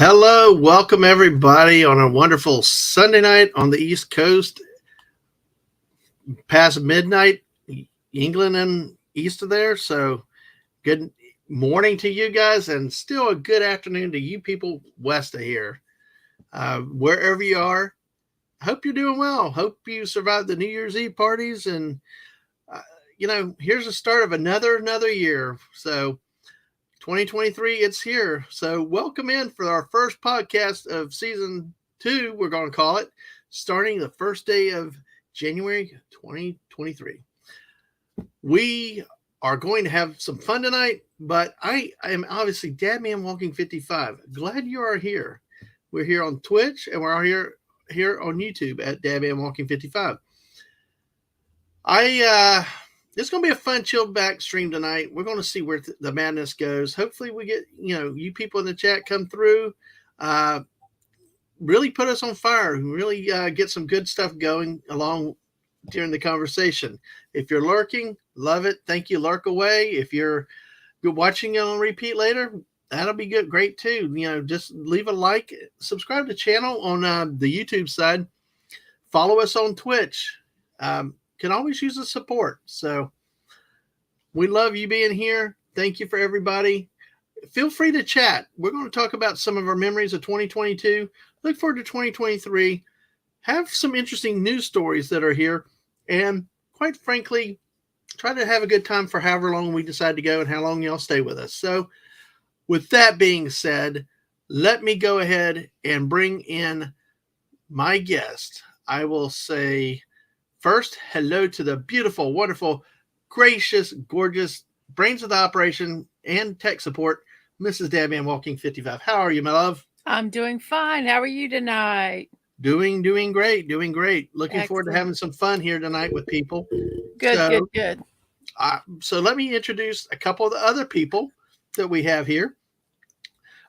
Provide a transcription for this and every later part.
Hello, welcome everybody on a wonderful Sunday night on the East Coast, past midnight, England and east of there. So, good morning to you guys, and still a good afternoon to you people west of here. Wherever you are, hope you're doing well. Hope you survived the New Year's Eve parties, and here's the start of another year. So, 2023, it's here. So welcome in for our first podcast of season 2, we're going to call it, starting the first day of January 2023. We are going to have some fun tonight, but I am obviously Dadman Walking 55. Glad you are here. We're here on Twitch, and we're here on YouTube at Dadman Walking 55. It's going to be a fun, chilled back stream tonight. We're going to see where the madness goes. Hopefully we get, you people in the chat come through, really put us on fire, really get some good stuff going along during the conversation. If you're lurking, love it. Thank you. Lurk away. If you're watching it on repeat later, that'll be good. Great too. Just leave a like, subscribe to the channel on the YouTube side, follow us on Twitch. Can always use the support. So we love you being here. Thank you for everybody. Feel free to chat. We're going to talk about some of our memories of 2022. Look forward to 2023. Have some interesting news stories that are here. And quite frankly, try to have a good time for however long we decide to go and how long y'all stay with us. So with that being said, let me go ahead and bring in my guest. I will say, first, hello to the beautiful, wonderful, gracious, gorgeous brains of the operation and tech support, Mrs. Dadman Walking 55. How are you, my love? I'm doing fine. How are you tonight? Doing great. Looking Excellent. Forward to having some fun here tonight with people. Good. So let me introduce a couple of the other people that we have here.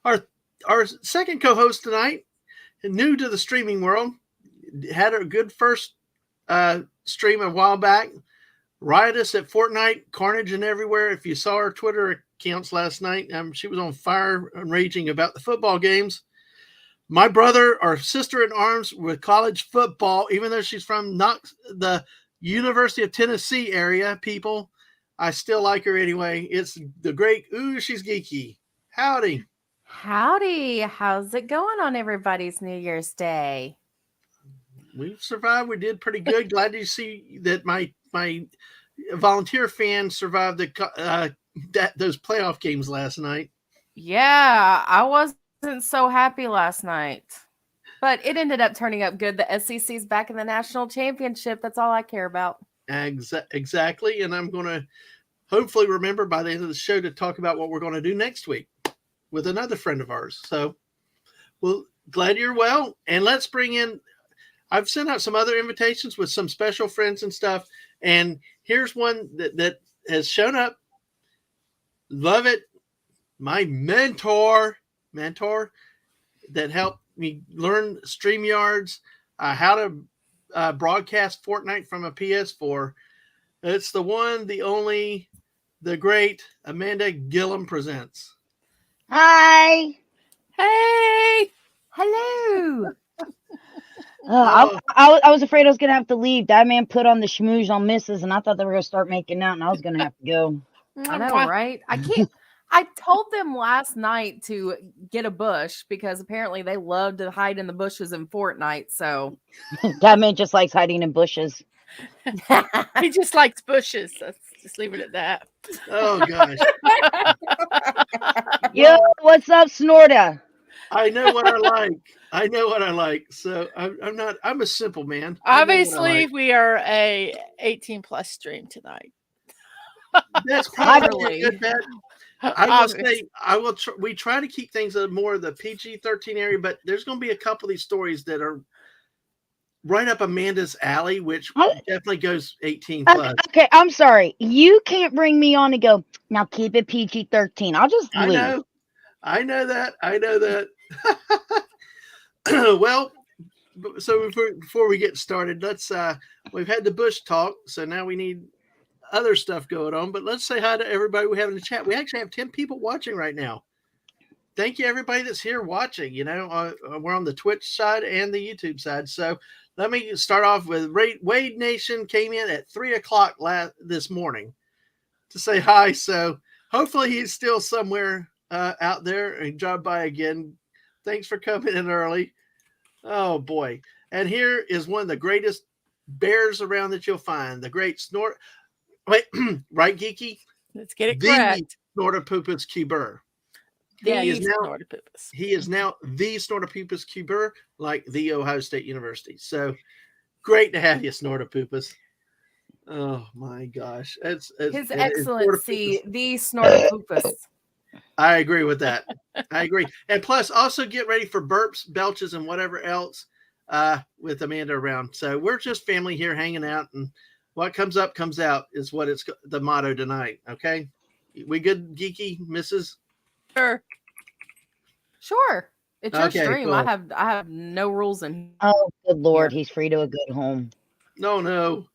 Our second co-host tonight, new to the streaming world, had a good first stream a while back. Riotous at Fortnite, carnage and everywhere. If you saw her Twitter accounts last night, she was on fire and raging about the football games. My brother or sister in arms with college football, even though she's from not the University of Tennessee area, people, I still like her anyway. It's the great, she's geeky. Howdy. How's it going on everybody's New Year's Day? We've survived. We did pretty good. Glad to see that my volunteer fans survived those playoff games last night. Yeah, I wasn't so happy last night, but it ended up turning up good. The SEC's back in the national championship. That's all I care about. Exactly. And I'm going to hopefully remember by the end of the show to talk about what we're going to do next week with another friend of ours. So, well, glad you're well. And let's bring in, I've sent out some other invitations with some special friends and stuff. And here's one that has shown up. Love it. My mentor that helped me learn StreamYards, how to broadcast Fortnite from a PS4. It's the one, the only, the great Amanda Gillum presents. Hi. Hey. Hello. I was afraid I was gonna have to leave. That man put on the schmooze on Mrs. and I thought they were gonna start making out and I was gonna have to go. I know, right? I told them last night to get a bush because apparently they love to hide in the bushes in Fortnite. So that man just likes hiding in bushes. He just likes bushes. Let's just leave it at that. Oh gosh. Yo, what's up, Snorta? I know what I like. So I'm a simple man. Obviously, we are a 18+ stream tonight. That's probably a good bet. I will say we try to keep things more of the PG-13 area, but there's going to be a couple of these stories that are right up Amanda's alley, which definitely goes 18+. Okay, I'm sorry. You can't bring me on and go, now keep it PG-13. I'll just leave. I know that. Well, so before we get started, let's we've had the Bush talk, so now we need other stuff going on. But let's say hi to everybody we have in the chat. We actually have 10 people watching right now. thank you everybody that's here watching. You know, we're on the Twitch side and the YouTube side. So let me start off with Wade Nation came in at 3:00 this morning to say hi. So hopefully he's still somewhere out there and dropped by again. Thanks for coming in early. Oh boy. And here is one of the greatest bears around that you'll find. The great snort. Wait, right, Geeky? Let's get it The correct. Snortopoopas Cuber. The He is now Snortopoopas. He is now the Snortopoopas Cuber, like the Ohio State University. So great to have you, Snortopoopas. Oh my gosh. His it's Excellency, Snortopoopas. the Snortopoopas. I agree with that. I agree. And plus, also get ready for burps, belches, and whatever else with Amanda around. So we're just family here hanging out, and what comes up comes out is what it's the motto tonight. Okay, we good, Geeky Mrs. Sure. It's your Okay, stream. cool. I have no rules in. Oh, good Lord. He's free to a good home. No.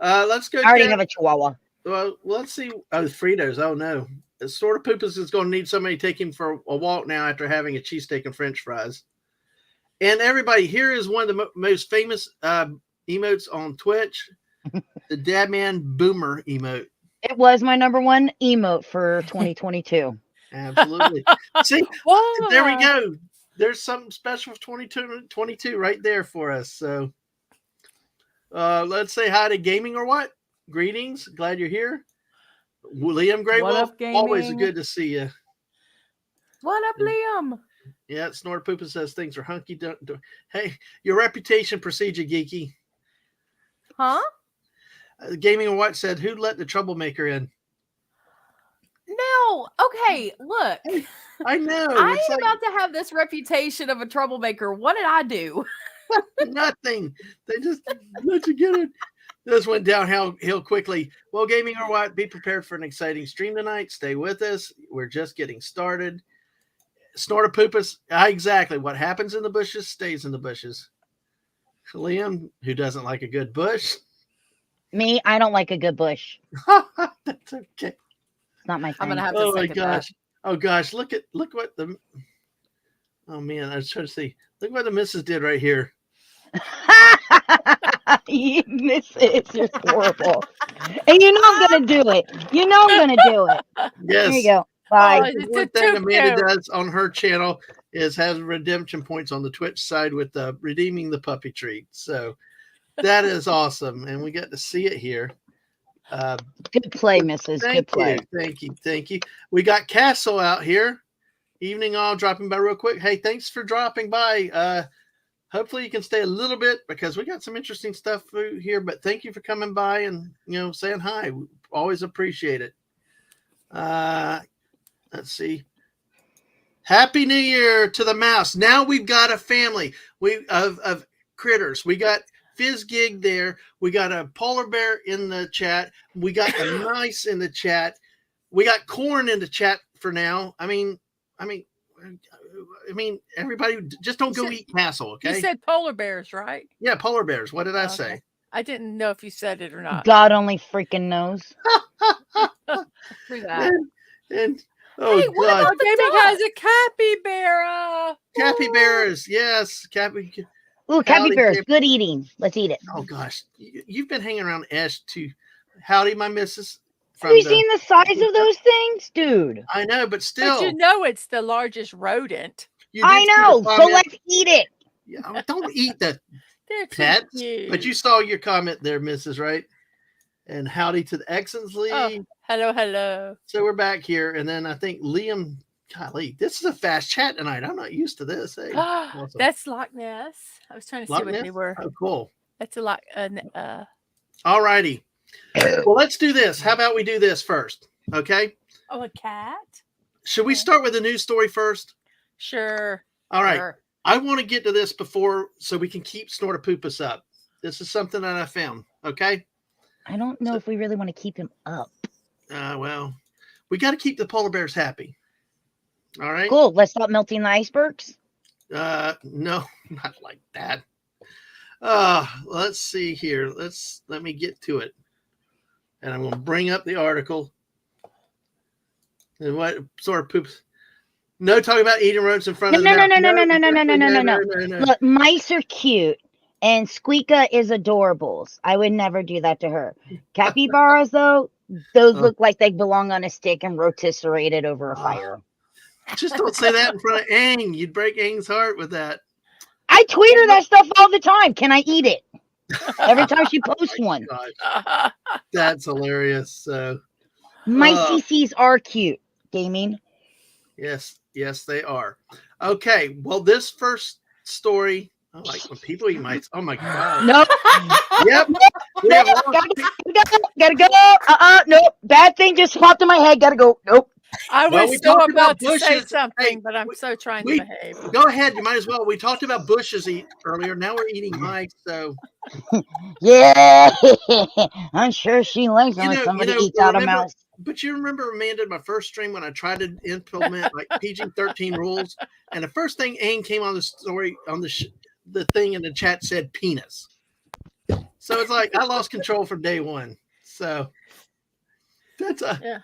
Let's go. I already down- have a chihuahua. Well, let's see. Oh, Fritos. Oh no. Snortopoopas is going to need somebody to take him for a walk now after having a cheesesteak and French fries. And everybody, here is one of the most famous emotes on Twitch, the Dadman Boomer emote. It was my number one emote for 2022. Absolutely. See, Whoa. there we go. There's something special for 2022 right there for us. So let's say hi to Gaming or What. Greetings. Glad you're here. Liam Grey What Wolf, up, always Gaming? good to see you. What up, Liam? Yeah, Snortopoopa says things are hunky. Hey, your reputation precedes you, Geeky. Huh? Gaming or What said, who let the troublemaker in? No. Okay, look. I know. I It's ain't about to have this reputation of a troublemaker. What did I do? nothing. They just let you get it. This went downhill quickly. Well, Gaming or What, be prepared for an exciting stream tonight. Stay with us. We're just getting started. Snortopoopas, exactly. What happens in the bushes stays in the bushes. Liam, who doesn't like a good bush? Me, I don't like a good bush. That's okay. It's not my thing. I'm gonna have to Oh my second gosh. Oh gosh. Look what the oh man, I was trying to see. Look what the missus did right here. You miss it. It's just horrible. And you know I'm gonna do it. You know I'm gonna do it. Yes. There you go. Bye. Oh, The it's one a thing Amanda tutu. does on her channel is has redemption points on the Twitch side with redeeming the puppy treat. So that is awesome. And we got to see it here. Good play, Mrs. Good play. Thank you. We got Castle out here. Evening all, dropping by real quick. Hey, thanks for dropping by. Hopefully you can stay a little bit because we got some interesting stuff here, but thank you for coming by and, saying hi. We always appreciate it. Let's see. Happy New Year to the mouse. Now we've got a family of critters. We got FizzGig there. We got a polar bear in the chat. We got a mice in the chat. We got corn in the chat for now. I mean, everybody just don't go eat Castle, okay? You said polar bears, right? Yeah, polar bears. What did I Okay. say? I didn't know if you said it or not. God only freaking knows. True that. And oh Hey, what god, about the Gaming duck? has a capybara. capybaras. Yes, Ooh, Howdy, capybaras. Cap- Good eating. Let's eat it. Oh gosh, you've been hanging around Ash too. Howdy, my missus. Have you seen the size of those things, dude? I know, but still, But you know it's the largest rodent. you did I see the know. So comment. let's eat it. Yeah, don't eat the They're too pets. cute. But you saw your comment there, Mrs. Right? And howdy to the Excellency. Oh, hello. So we're back here, and then I think Liam. Golly, this is a fast chat tonight. I'm not used to this. Hey, awesome. That's Loch Ness. I was trying to see Loch what Ness? they were. Oh, cool. That's a lot. All righty. Well, let's do this. How about we do this first? Okay. Oh, a cat? Should we start with the news story first? Sure. All right. Sure. I want to get to this before so we can keep Snortopoopas up. This is something that I found. Okay. I don't know if we really want to keep him up. Well, we got to keep the polar bears happy. All right. Cool. Let's stop melting the icebergs. No, not like that. Let's see here. Let me get to it. And I'm going to bring up the article. And what sort of poops? No talking about eating rodents in front No, of the no, no, mouse. no, no, no, no, no, no, no, no, no, no. Look, mice are cute, and Squeaka is adorables. I would never do that to her. Capybaras, though, those Oh. look like they belong on a stick and rotisserated over a Oh. fire. Just don't say that in front of Aang. You'd break Aang's heart with that. I tweet her that stuff all the time. Can I eat it? Every time she posts one. Gosh, that's hilarious. So, My Oh. CCs are cute, gaming. yes, they are. Okay, well, this first story, I like when people eat mice. Oh my god. No, Yep. We no, have lost- gotta go. Nope. Bad thing just popped in my head. Gotta go. Nope. I Well, was we so talked about about to say bushes. something, Hey, but I'm so trying we- to behave. Go ahead. You might as well. We talked about bushes earlier. Now we're eating mice. So Yeah. I'm sure she likes it You when know- somebody you know, eats out a remember- mouse. But you remember, Amanda, my first stream when I tried to implement like PG-13 rules, and the first thing Aang came on the story on the thing in the chat said penis. So it's like I lost control from day one. So that's a Yeah.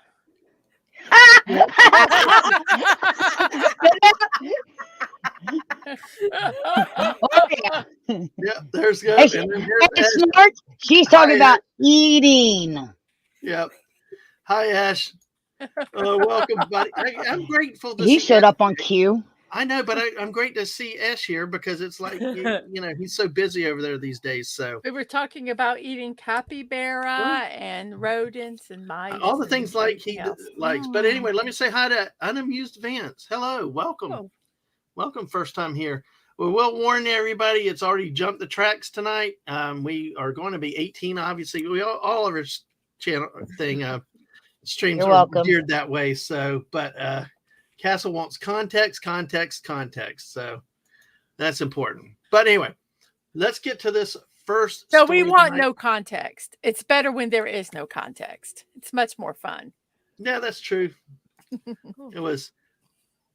Oh, yeah. yeah. There's good. Hey, And then Hey, here's Ash. Smart. She's talking Hi, about eating. Yep. Hi, Ash. Welcome, buddy. I'm grateful to He see showed Ash up on today. cue. I know, but I'm great to see Ash here because it's like you know he's so busy over there these days. So We were talking about eating capybara and rodents and mice. all the and things like he everything else. likes. But anyway, let me say hi to Unamused Vance. Hello, welcome, Oh. welcome, first time here. Well, we'll warn everybody. It's already jumped the tracks tonight. We are going to be 18. Obviously, we all of our channel thing streams You're are welcome. geared that way. So, but Castle wants context. So that's important. But anyway, let's get to this first. So we story want tonight. no context. It's better when there is no context. It's much more fun. Yeah, that's true. It was.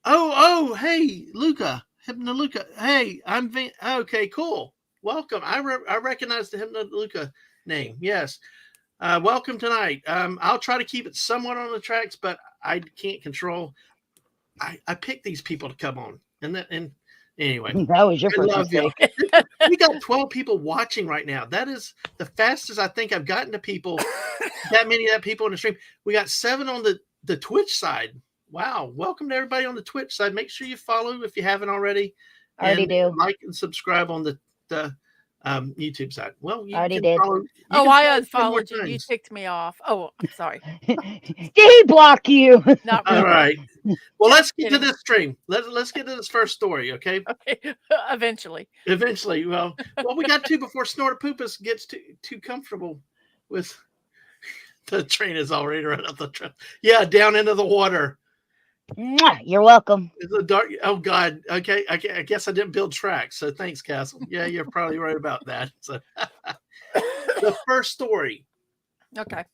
Oh, hey, Luca, Hypnoluca. Hey, I'm okay, cool. Welcome. I recognize the Hypnoluca name. Yes. Welcome tonight. I'll try to keep it somewhat on the tracks, but I can't control. I picked these people to come on, and anyway, That was your I first love y'all. mistake. We got 12 people watching right now. That is the fastest I think I've gotten to people. That many people in the stream. We got 7 on the Twitch side. Wow. Welcome to everybody on the Twitch side. Make sure you follow if you haven't already. Already And do. like and subscribe on the YouTube side. Well, you Already can did. follow. Oh, can I follow 10 more unfollowed you. You times. ticked me off. Oh, I'm sorry. Did he block you? Not All really. right. Well, let's get to kidding. this stream. Let's get to this first story, okay? Okay. Eventually. Eventually. Well, we got to before Snortopoopas gets too comfortable with the train is already right up the train. Yeah, down into the water. Mwah, you're welcome. It's a dark. Oh God. Okay. I guess I didn't build tracks. So thanks, Castle. Yeah, you're probably right about that. So the first story. Okay.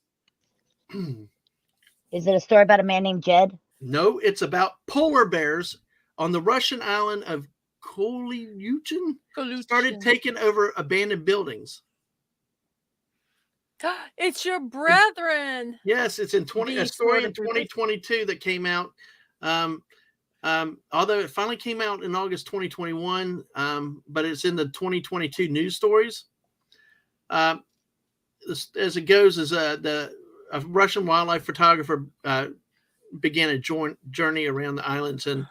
Is it a story about a man named Jed? No, it's about polar bears on the Russian island of Kolyuchin. Started taking over abandoned buildings. It's your brethren. Yes, it's in a story in 2022 that came out. Although it finally came out in August 2021, but it's in the 2022 news stories. As it goes, is a Russian wildlife photographer began a journey around the islands, and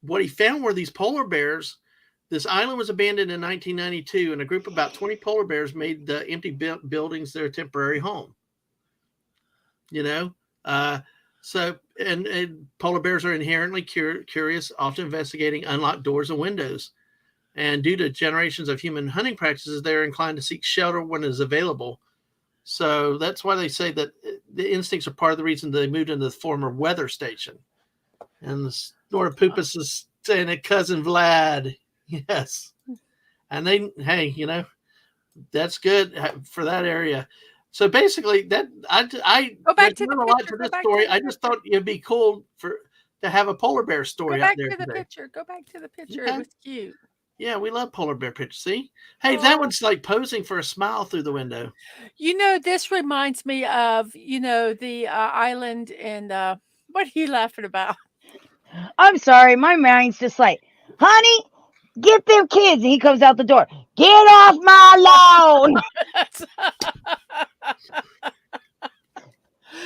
what he found were these polar bears. This island was abandoned in 1992, and a group of about 20 polar bears made the empty buildings their temporary home. So polar bears are inherently curious, often investigating unlocked doors and windows. And due to generations of human hunting practices, they're inclined to seek shelter when it is available. So that's why they say that the instincts are part of the reason they moved into the former weather station. And the Snortopoopas is saying it, cousin Vlad. Yes. And that's good for that area. So basically, that I Go back to there's the not a lot picture, to go this back story. to the I just thought it'd be cool to have a polar bear story Go out back there to the today. picture. Go back to the picture. Okay. It was cute. Yeah, we love polar bear pictures. See, hey, that Oh. one's like posing for a smile through the window. This reminds me of, the island in What are you laughing about? I'm sorry, my mind's just like, honey, get them kids. And he comes out the door. Get off my lawn.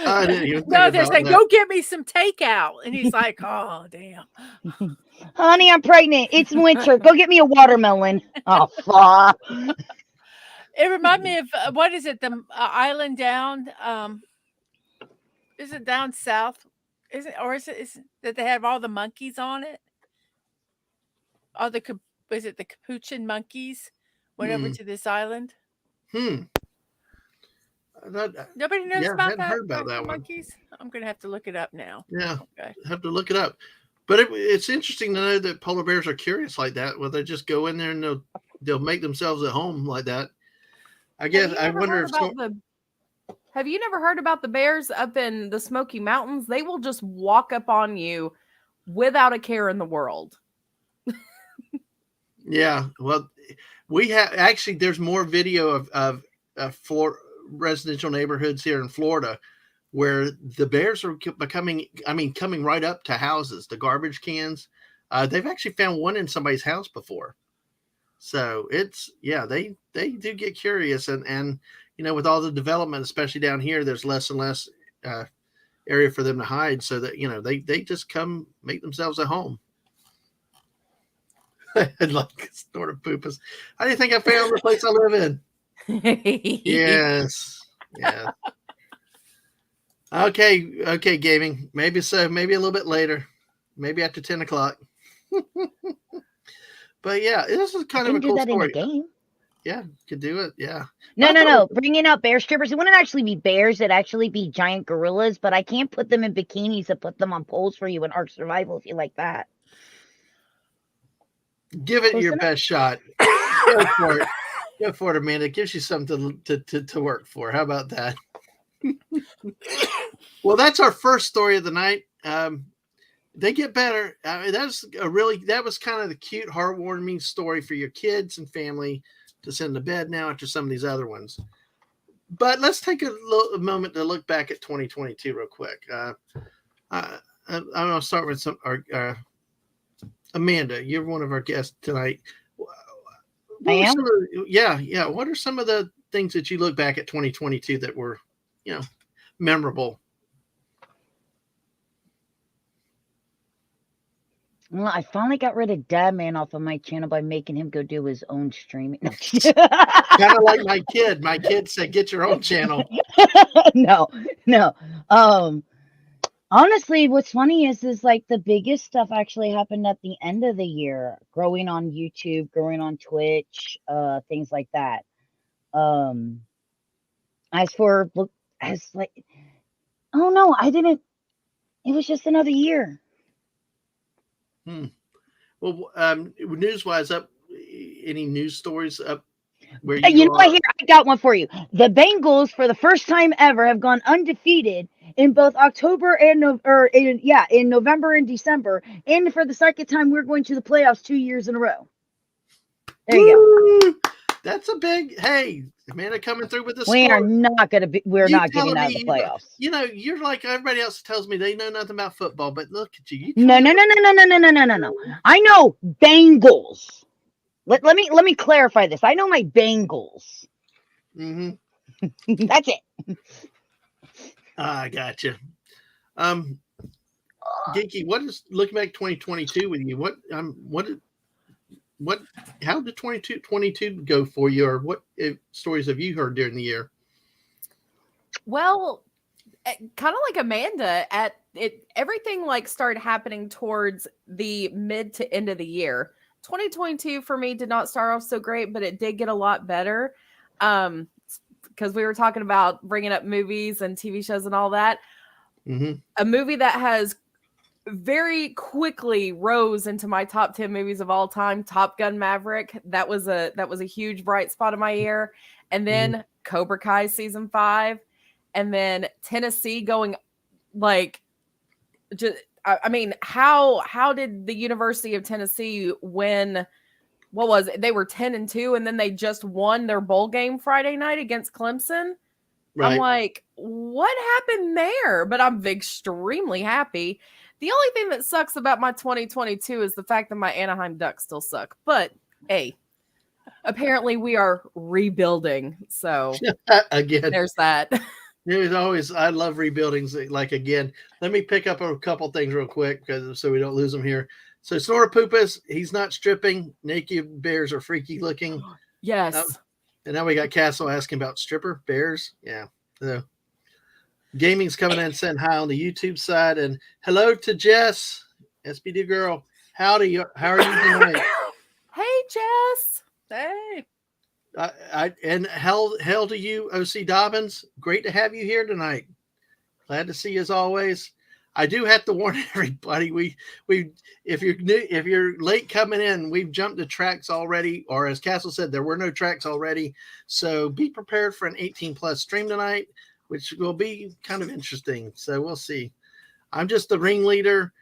I didn't even think No, they're about saying, that. go get me some takeout. And he's like, oh, damn. Honey, I'm pregnant. It's winter. Go get me a watermelon. Oh, fuck. It reminded me of, what is it? The island down, is it down south? Is it that they have all the monkeys on it? All the, is it the capuchin monkeys went over to this island? Nobody knows Yeah, I about hadn't that? heard about the that one. monkeys? I'm going to have to look it up now. Yeah, Okay. have to look it up. But it's interesting to know that polar bears are curious like that. Where they just go in there and they'll make themselves at home like that. I guess I wonder if have you never heard about the bears up in the Smoky Mountains? They will just walk up on you without a care in the world. Yeah, well, we have actually. There's more video of residential neighborhoods here in Florida where the bears are coming right up to houses, the garbage cans. They've actually found one in somebody's house before. So they do get curious, and with all the development, especially down here, there's less and less area for them to hide, so that they just come make themselves at home. Like snort of poopus. How do you think I found the place I live in? Yes. Yeah. Okay, gaming. Maybe so. Maybe a little bit later. Maybe after 10 o'clock. But yeah, this is kind of a do cool that story. in a game. Yeah, could do it. Yeah. No. Bringing out bear strippers. It wouldn't actually be bears. It'd actually be giant gorillas. But I can't put them in bikinis and put them on poles for you in Ark Survival if you like that. Give it Close your enough. best shot. Go for it. Go for it, Amanda. It gives you something to work for. How about that? Well, that's our first story of the night. They get better. That was kind of the cute, heartwarming story for your kids and family to send to bed now after some of these other ones. But let's take a moment to look back at 2022 real quick. I'm going to start with Amanda, you're one of our guests tonight. I am? Yeah. What are some of the things that you look back at 2022 that were, memorable? Well, I finally got rid of Dad Man off of my channel by making him go do his own streaming. No. Kind of like my kid. My kid said, "Get your own channel." No. Honestly, what's funny is like the biggest stuff actually happened at the end of the year, growing on YouTube, growing on Twitch, things like that. It was just another year. Well, news-wise, any news stories up where Hey, you know what? Here, I got one for you. The Bengals, for the first time ever, have gone undefeated in both October and in November and December, and for the second time, we're going to the playoffs 2 years in a row. There you go. That's a big. Hey, Amanda coming through with the We score. are not going to be. We're not telling getting out of me the playoffs. You're like everybody else tells me they know nothing about football, but look at you. No. I know Bengals. Let me clarify this. I know my Bengals. Mm-hmm. That's it. I gotcha. Geeky, what is looking back 2022 with you? How did 2022 go for you, or what stories have you heard during the year? Well, kind of like Amanda, everything like started happening towards the mid to end of the year. 2022 for me did not start off so great, but it did get a lot better. Because we were talking about bringing up movies and TV shows and all that. Mm-hmm. A movie that has very quickly rose into my top 10 movies of all time, Top Gun Maverick. That was a huge bright spot in my year. And then Cobra Kai season 5, and then Tennessee going like just. I mean, how did the University of Tennessee win? What was it? They were 10-2, and then they just won their bowl game Friday night against Clemson. Right. I'm like, what happened there? But I'm extremely happy. The only thing that sucks about my 2022 is the fact that my Anaheim Ducks still suck. But hey, apparently we are rebuilding. So Again, there's that. there's always, I love rebuildings. Like, again, let me pick up a couple things real quick because so we don't lose them here. So Snorapoopas, he's not stripping. Naked bears are freaky looking. Yes. And now we got Castle asking about stripper bears. Yeah. So gaming's coming in saying hi on the YouTube side. And hello to Jess, SBD girl. Howdy. How are you tonight? Hey, Jess. Hey, And hell to you, OC Dobbins. Great to have you here tonight. Glad to see you as always. I do have to warn everybody. We if you're late coming in, we've jumped the tracks already, or as Castle said, there were no tracks already. So be prepared for an 18+ stream tonight, which will be kind of interesting. So we'll see. I'm just the ringleader.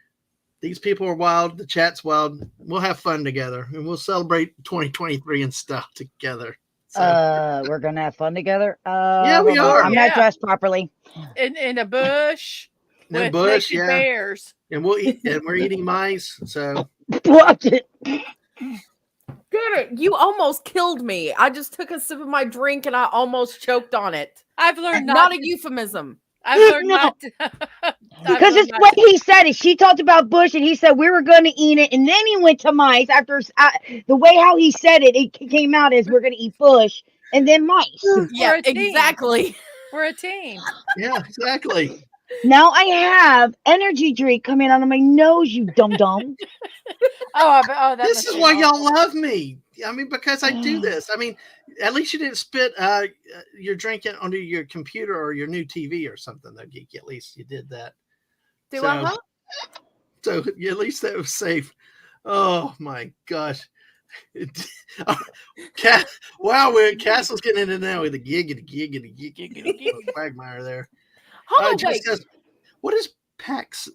These people are wild. The chat's wild. We'll have fun together, and we'll celebrate 2023 and stuff together. So, We're gonna have fun together. Yeah, we hold on. are. I'm Yeah. not dressed properly. in a bush no with bush, naked yeah, bears. and we'll eat, and we're eating mice. So Watch it. Get it. You almost killed me. I just took a sip of my drink and I almost choked on it. I've learned Not not. a euphemism. I've learned No. not. To, Because it's what he said. Is she talked about bush and he said we were going to eat it, and then he went to mice. After the way how he said it, it came out as we're going to eat bush and then mice. Yeah, a team. exactly. We're a team. yeah, exactly. Now I have energy drink coming out of my nose. You dum dum. That This must is be why awful. y'all love me. I mean, because I do this. I mean, at least you didn't spit your drink onto your computer or your new TV or something, though, Geeky. At least you did that. Do So- I? Huh? So at least that was safe. Oh my gosh. Wow, Castle's getting into now with the giggity quagmire there. Hold on, Jess wait. says, what is PAX?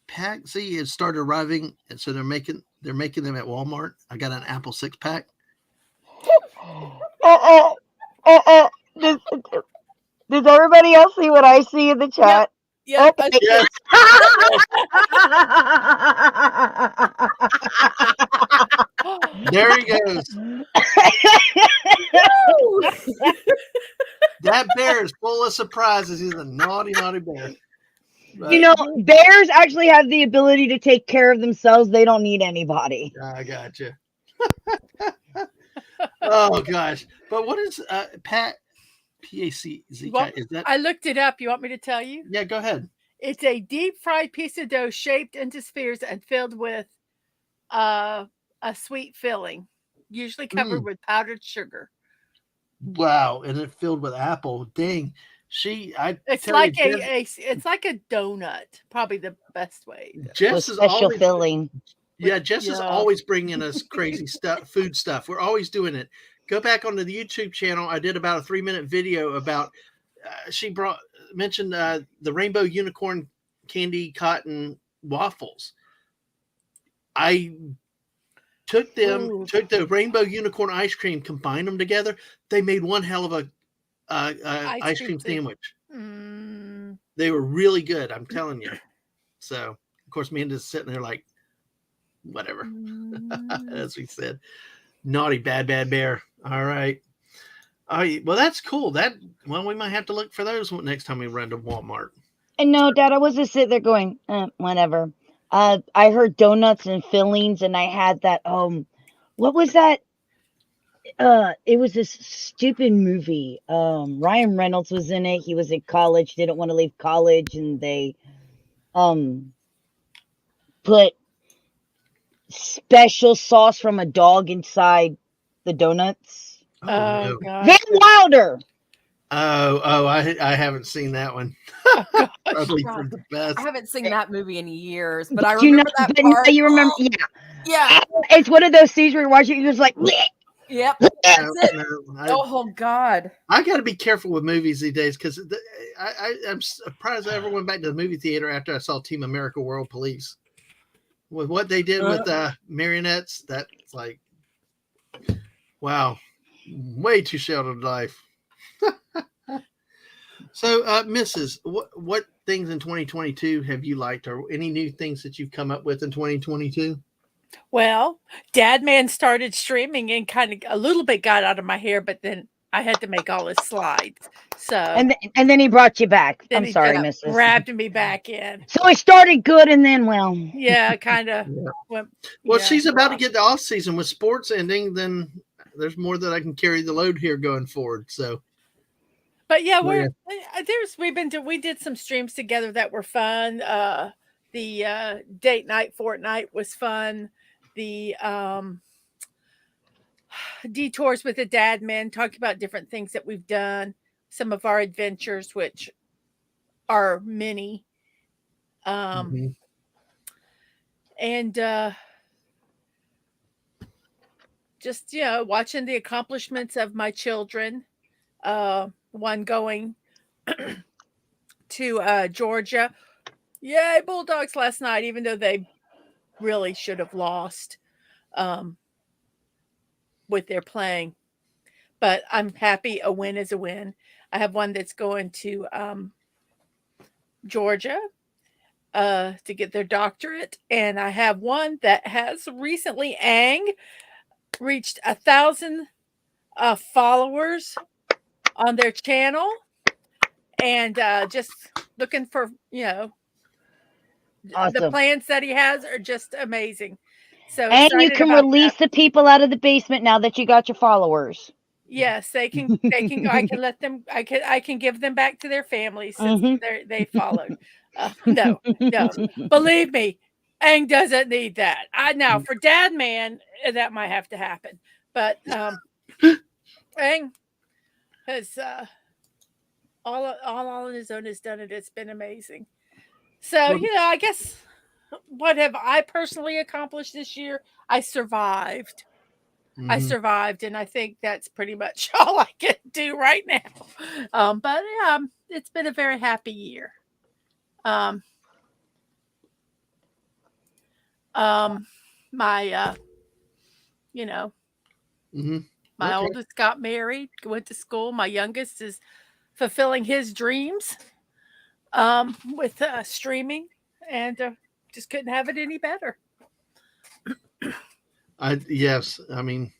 Paxi has started arriving, and so they're making them at Walmart. I got an Apple 6-pack. Does everybody else see what I see in the chat? Yep. Okay. Yes. There he goes. That bear is full of surprises. He's a naughty bear. But You know, bears actually have the ability to take care of themselves. They don't need anybody. I got you. Oh gosh! But what is PACZ? Well, Is that? I looked it up. You want me to tell you? Yeah, go ahead. It's a deep fried piece of dough shaped into spheres and filled with a sweet filling, usually covered with powdered sugar. Wow, and it filled with apple. Dang, It's like it's like a donut. Probably the best way. With Jess is special always filling. Yeah, Jess is Yeah. always bringing us crazy stuff, food stuff. We're always doing it. Go back onto the YouTube channel. I did about a 3-minute video about. She mentioned the rainbow unicorn candy cotton waffles. I took the rainbow unicorn ice cream, combined them together. They made one hell of a ice cream sandwich. Mm. They were really good. I'm telling you. So of course, Amanda's sitting there like, whatever. As we said, naughty bad bear. All right. Well, that's cool. We might have to look for those next time we run to Walmart. And no, Dad, I was just sitting there going, whatever. I heard donuts and fillings, and I had that. What was that? It was this stupid movie. Ryan Reynolds was in it. He was in college, didn't want to leave college, and they put special sauce from a dog inside the donuts. Oh, God. Van Wilder. I haven't seen that one. Oh, Probably God. for the best. I haven't seen that movie in years, but I You remember that but part. now you remember? Oh, Yeah, yeah. it's one of those scenes where you watch it, you're just like, "Bleh." Yep. No, That's it. no, Oh God. I got to be careful with movies these days because I'm surprised I ever went back to the movie theater after I saw Team America World Police. With what they did with marionettes, that's like, wow, way too sheltered life. So, Mrs., what things in 2022 have you liked, or any new things that you've come up with in 2022? Well, Dad Man started streaming and kind of a little bit got out of my hair, but then I had to make all his slides. So And then he brought you back. then I'm he sorry, just Mrs. grabbed me back in. So it started good, and then well, Yeah, kind of Yeah. went. Well, yeah. she's about to get the off season with sports ending. Then there's more that I can carry the load here going forward. So, But yeah, Well, we did some streams together that were fun. The date night Fortnite was fun. The detours with the Dad Men, talking about different things that we've done, some of our adventures, which are many. mhm. And just watching the accomplishments of my children. One going to Georgia. Yay, Bulldogs last night, even though they really should have lost with their playing. But I'm happy a win is a win. I have one that's going to Georgia to get their doctorate. And I have one that has recently, Ang, reached 1,000 followers on their channel. And just looking for, the awesome. plans that he has are just amazing. So And you excited can about release that. the people out of the basement now that you got your followers. Yes, they can go. I can let them. I can give them back to their families since they followed. No, believe me, Ang doesn't need that. Now for Dad Man, that might have to happen, but Ang has all on his own has done it. It's been amazing. So I guess what have I personally accomplished this year? I survived. I Mhm. survived, and I think that's pretty much all I can do right now. But it's been a very happy year. My Mhm. my Okay. oldest got married, went to school. My youngest is fulfilling his dreams with streaming, and just couldn't have it any better. Yes, I mean,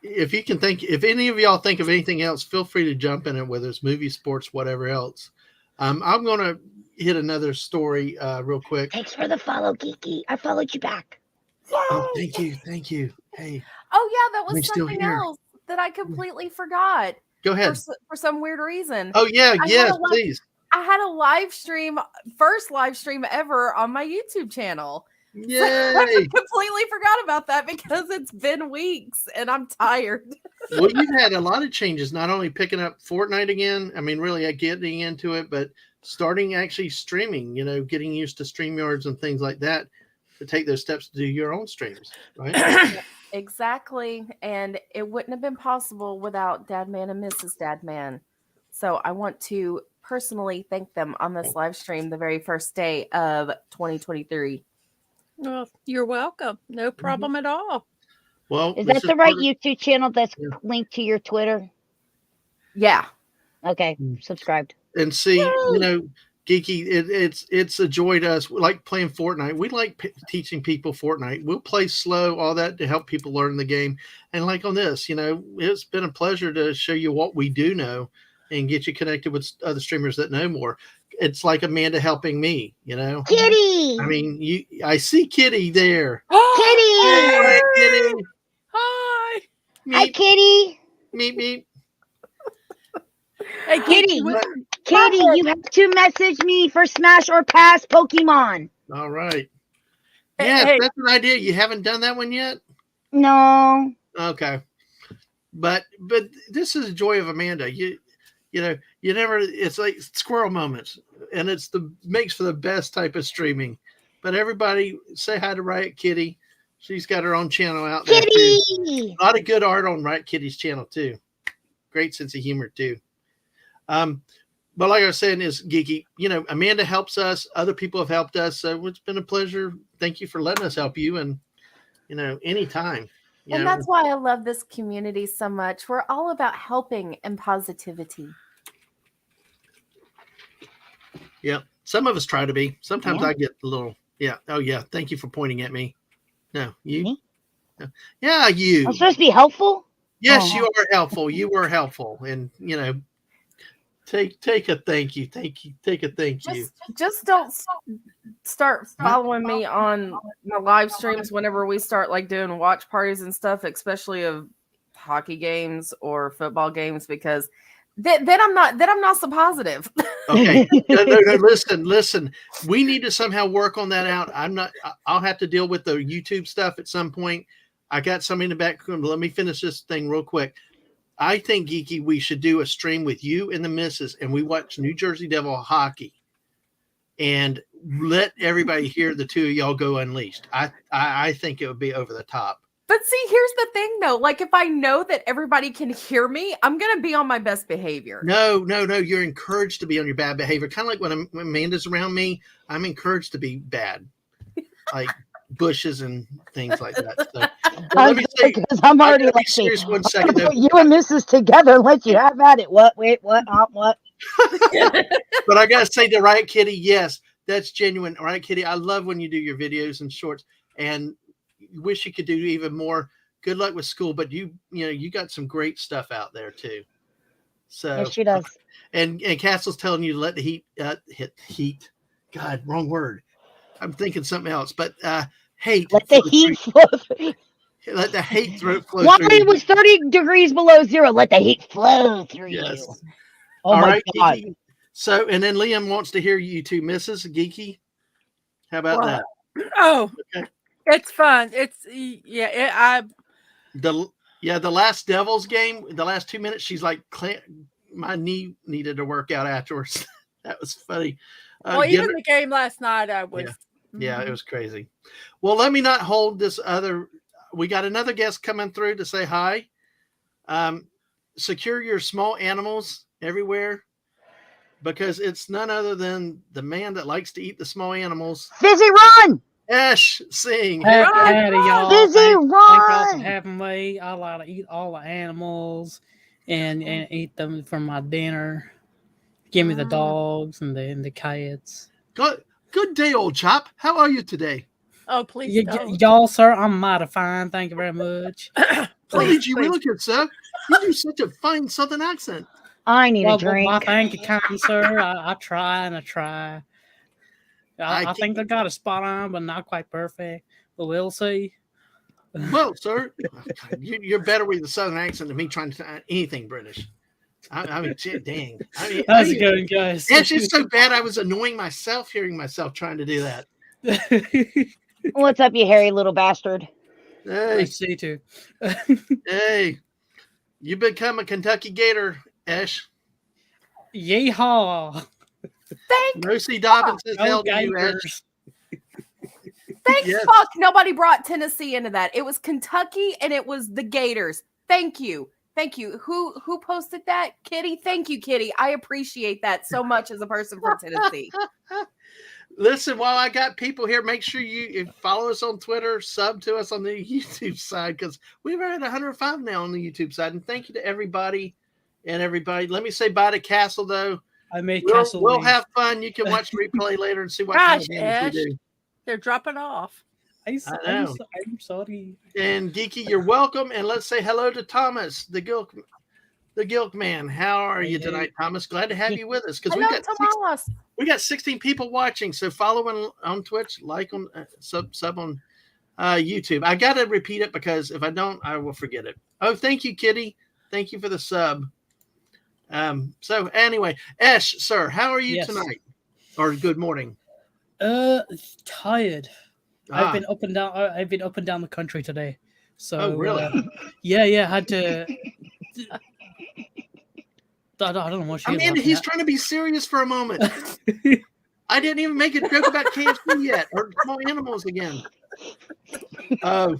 if you can think, if any of y'all think of anything else, feel free to jump in it, whether it's movie, sports, whatever else. I'm gonna hit another story real quick. Thanks for the follow, Geeky. I followed you back. Oh, thank you. Hey, Oh yeah, that I'm was still something here. else that I completely forgot Go for ahead. for some weird reason. Oh yeah, I had yes, a live- please. I had a live stream, first live stream ever on my YouTube channel. So I Yay! completely forgot about that because it's been weeks and I'm tired. Well, you've had a lot of changes, not only picking up Fortnite again, I mean, really getting into it, but starting actually streaming, getting used to StreamYards and things like that to take those steps to do your own streams, right? Exactly. And it wouldn't have been possible without Dad Man and Mrs. Dad Man. So I want to personally thank them on this live stream the very first day of 2023. Well, you're welcome. No problem at all. Well, Is this that the right part of- YouTube channel that's Yeah. linked to your Twitter? Yeah. Okay, subscribed. And see, Geeky, it's a joy to us. We like playing Fortnite. We like teaching people Fortnite. We'll play slow, all that to help people learn the game. And like on this, it's been a pleasure to show you what we do know and get you connected with other streamers that know more. It's like Amanda helping me, Kitty! I mean, I see Kitty there. Kitty! Hi, Kitty. Hi. Hi, Meep, Kitty! meep, meep. Hey, Kitty, Geeky, Kitty, you have to message me for Smash or Pass Pokemon. All right. Hey, Yes, hey. that's an idea. You haven't done that one yet? No. Okay. But this is the joy of Amanda. You never, it's like squirrel moments, and makes for the best type of streaming. But everybody say hi to Riot Kitty. She's got her own channel out there too. Kitty! A lot of good art on Riot Kitty's channel too. Great sense of humor too. But like I was saying, is Geeky, Amanda helps us, other people have helped us, so it's been a pleasure. Thank you for letting us help you, and anytime. And that's why I love this community so much. We're all about helping and positivity. Yeah. Some of us try to be. Sometimes Yeah. I get a little. Yeah. Oh yeah. Thank you for pointing at me. No, you. Me? No. Yeah, you. I'm supposed to be helpful. Yes, Oh. you are helpful. You were helpful, and take a thank you. Take a thank you. Just don't start following me on my live streams whenever we start like doing watch parties and stuff, especially of hockey games or football games, because then I'm not so positive. Okay. No. Listen. We need to somehow work on that out. I'll have to deal with the YouTube stuff at some point. I got something in the background. Let me finish this thing real quick. I think, Geeky, we should do a stream with you and the missus, and we watch New Jersey Devil hockey, and let everybody hear the two of y'all go unleashed. I think it would be over the top. But see, here's the thing though. Like if I know that everybody can hear me, I'm gonna be on my best behavior. No. You're encouraged to be on your bad behavior. Kind of like when Amanda's around me, I'm encouraged to be bad, like bushes and things like that. So, let me say, Because I'm I already gotta be like, serious one I'm second. gonna Though. put you and Mrs. together and let you have at it. What? Wait, what? What? But I gotta say to Riot Kitty, yes, that's genuine. Riot Kitty, I love when you do your videos and shorts, and wish you could do even more. Good luck with school, but you got some great stuff out there too. So Yes, she does. and Castle's telling you to let the heat hit heat. God, wrong word. I'm thinking something else, but hate. Let the flow heat through- flow through. Let the hate flow Why through. it was 30 degrees below zero? Let the heat flow through Yes. you. Oh All my right, God. Geeky. So, and then Liam wants to hear you two, Mrs. Geeky. How about Well, that? Oh, Okay. it's fun. It's yeah. The last Devils game, the last 2 minutes, she's like, my knee needed to work out afterwards. That was funny. Well, even the game last night, I was. Yeah, it was crazy. Well, let me not hold this other. We got another guest coming through to say hi. Secure your small animals everywhere, because it's none other than the man that likes to eat the small animals. Fizzy, run! Ash Singh. Howdy, y'all. Fizzy, Thank y'all for run! having me. I like to eat all the animals and eat them for my dinner. Give me the dogs and the cats. Good day, old chap. How are you today? Oh, please don't. Y'all, sir, I'm mighty fine. Thank you very much. Please, you please. really good, sir. You do such a fine Southern accent. I need a drink. Well, thank you, kind sir. I try and I try. I think I got a spot on, but not quite perfect. But we'll see. Well, sir, you're better with the Southern accent than me trying to anything British. I mean, shit, dang. How's it going, guys? It's just so bad. I was annoying myself hearing myself trying to do that. What's up, you hairy little bastard? Hey, I see too. hey, you become a Kentucky Gator, Ash. Yeehaw! Lucy Dobbins says Go hell to you, Ash. Gators. Thank Yes. fuck nobody brought Tennessee into that. It was Kentucky and it was the Gators. Thank you. Thank you. Who posted that? Kitty. Thank you, Kitty. I appreciate that so much as a person from Tennessee. Listen, while I got people here, make sure you follow us on Twitter, sub to us on the YouTube side, because we're at 105 now on the YouTube side. And thank you to everybody and everybody. Let me say bye to Castle, though. I made Castle. We'll leave. have fun. You can watch the replay later and see what Gosh, kind of damage Ash. we do. They're dropping off. I'm know. sorry. And Geeky, you're welcome. And let's say hello to Thomas, the Gilk man. How are you Hey. tonight, Thomas? Glad to have you with us, because Hello, we Tomas. got 16 people watching. So follow on Twitch, like on sub on YouTube. I got to repeat it because if I don't, I will forget it. Oh, thank you, Kitty. Thank you for the sub. So anyway, Ash, sir, how are you Yes. tonight? Or good morning. Tired. Ah, I've been up and down. I've been up and down the country today. So Oh, really? yeah. Had to. I don't know what she. Amanda, he's trying to be serious for a moment. I didn't even make a joke about KFC yet or small animals again. Oh,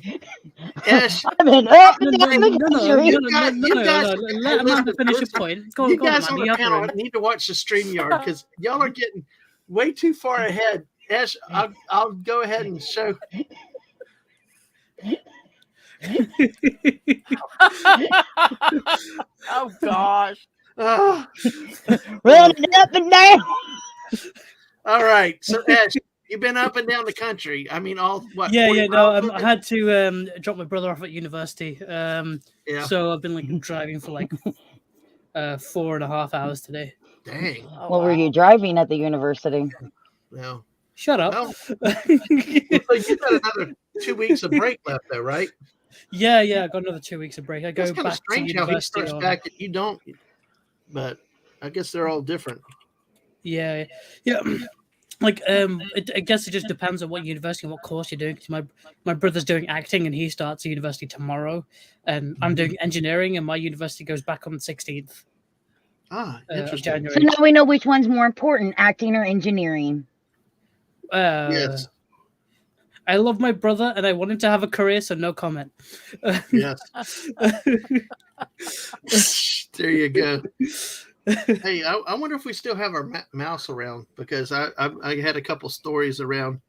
Ash, I've been up and down the country. Let Amanda finish your point. Go you on, guys on Amanda, the you're panel through. need to watch the StreamYard because y'all are getting way too far ahead. Ash, I'll go ahead and show. Oh gosh. Oh, Running up and down. All right. So Ash, you've been up and down the country. I mean, all what? Yeah, 40 yeah. No, miles with I it? had to drop my brother off at university. Yeah. So I've been like driving for like 4.5 hours today. Dang. Oh, What were wow. you driving at the university? Well, Shut up. well, so you got another 2 weeks of break left, though, right? Yeah, I got another 2 weeks of break. I go It's kind of back to strange how he university starts on. back and you don't. But I guess they're all different. Yeah. Like I guess it just depends on what university and what course you're doing. 'Cause my brother's doing acting and he starts at university tomorrow, and I'm doing engineering and my university goes back on the 16th Ah, of interesting. So January. now we know which one's more important, acting or engineering. Yes. I love my brother and I want him to have a career, so no comment. Yes. There you go. Hey, I wonder if we still have our mouse around because I had a couple stories around.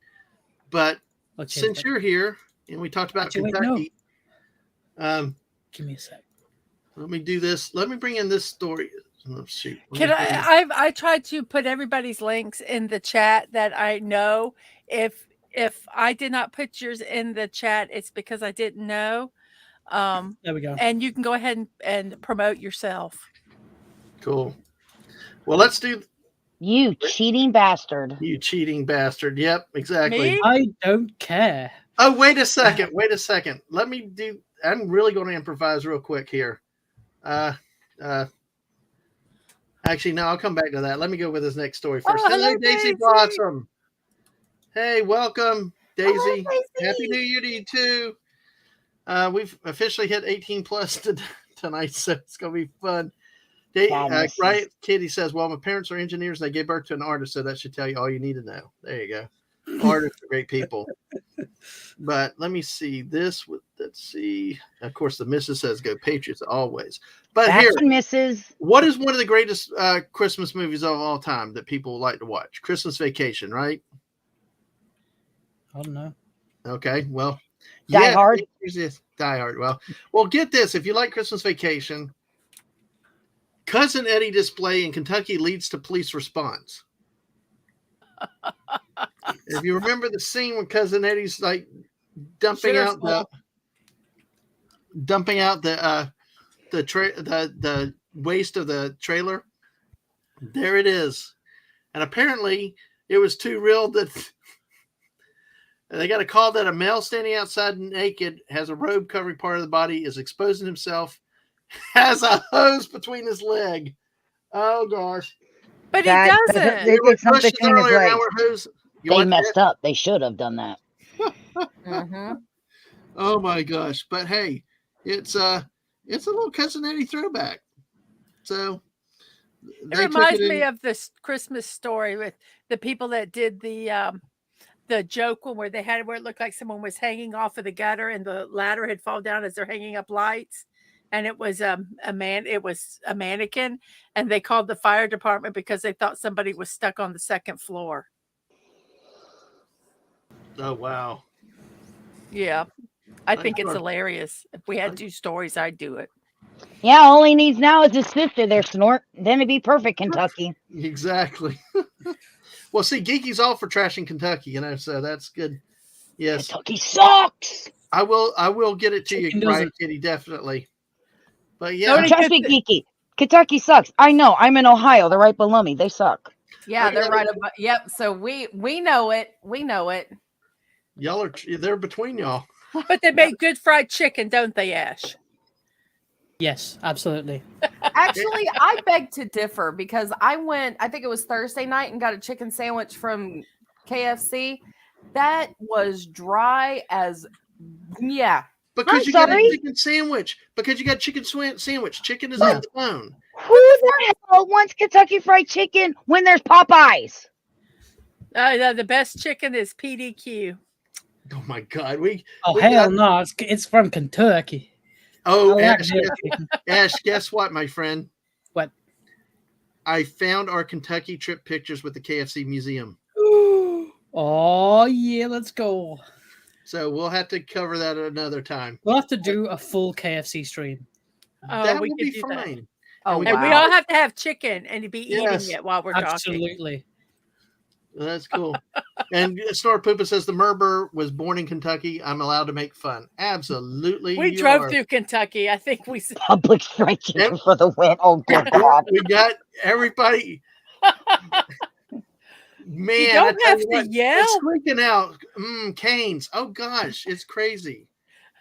But I'll change since that. you're here and we talked about Actually, wait, no. Kentucky, Give me a sec. let me do this. Let me bring in this story. Oh, shoot. Let Can me bring I tried to put everybody's links in the chat that I know. If I did not put yours in the chat, it's because I didn't know. There we go. And you can go ahead and promote yourself. Cool. Well, let's do You cheating bastard. you cheating bastard. Yep, exactly. Me? I don't care. Oh, wait a second. Wait a second. Let me do. I'm really going to improvise real quick here. Actually, no, I'll come back to that. Let me go with this next story first. Oh, Hello, hello, Daisy Daisy. Blossom. Hey, welcome, Daisy. Daisy. Happy New Year to you too. We've officially hit 18 plus tonight, so it's going to be fun. Sadness. Right? Kitty says, well, my parents are engineers. They gave birth to an artist, so that should tell you all you need to know. There you go. Artists are great people. But let me see this. Let's see. Of course, the missus says, go Patriots always. But That's here, Mrs. what is one of the greatest Christmas movies of all time that people like to watch? Christmas Vacation, right? I don't know. Okay, well. Die Hard? here's this. Die Hard. Well, get this. If you like Christmas Vacation, Cousin Eddie display in Kentucky leads to police response. If you remember the scene when Cousin Eddie's like dumping out the waste of the trailer, there it is. And apparently it was too real that they got a call that a male standing outside naked, has a robe covering part of the body, is exposing himself, has a hose between his leg. Oh gosh. But That- he that- doesn't. There were It's something bushes between his earlier, now legs. we're hose. You They want that? messed up. They should have done that. Mhm. Oh my gosh. But hey, it's a little Cousin Eddie throwback. So It reminds me of this Christmas story with the people that did the joke one where they had it where it looked like someone was hanging off of the gutter and the ladder had fallen down as they're hanging up lights. And it was a mannequin, and they called the fire department because they thought somebody was stuck on the second floor. Oh wow. Yeah. I I think it's sure- hilarious. If we had two stories, I'd do it. Yeah, all he needs now is his sister there, Snort. Then it'd be perfect, Kentucky. Exactly. Well, see, Geeky's all for trashing Kentucky, so that's good. Yes. Kentucky sucks. I will get it to you, Chicken Brian doesn't- Kitty, definitely. But No, yeah, it- Trust me, Geeky. Kentucky sucks. I know. I'm in Ohio. They're right below me. They suck. Yeah, Okay. they're right about. Yep. So we know it. We know it. y'all they're between y'all. But they make good fried chicken, don't they, Ash? Yes, absolutely. Actually, I beg to differ because I went, I think it was Thursday night, and got a chicken sandwich from KFC. That was dry as, yeah. Because I'm you got a sorry? chicken sandwich. Because you got chicken sandwich. Chicken is Yeah. on the bone. Who the hell wants Kentucky Fried Chicken when there's Popeyes? The best chicken is PDQ. Oh my God. We Oh We hell got- no! It's from Kentucky. oh I like Ash, their chicken. Ash, guess what, my friend? What? I found our Kentucky trip pictures with the KFC museum. Oh yeah, let's go. So we'll have to cover that at another time. We'll have to do a full KFC stream. Oh, that we will could be do that. Oh, we And we wow. all have to have chicken and be Yes. eating it while we're talking. Absolutely. That's cool. And Snore Poopa says the Merber was born in Kentucky. I'm allowed to make fun. Absolutely. We you drove are. through Kentucky. I think we. Public fried chicken for the win. Oh, good God. We got everybody. Man, You I don't tell have you to what, yell. it's freaking out. Canes. Oh gosh, it's crazy.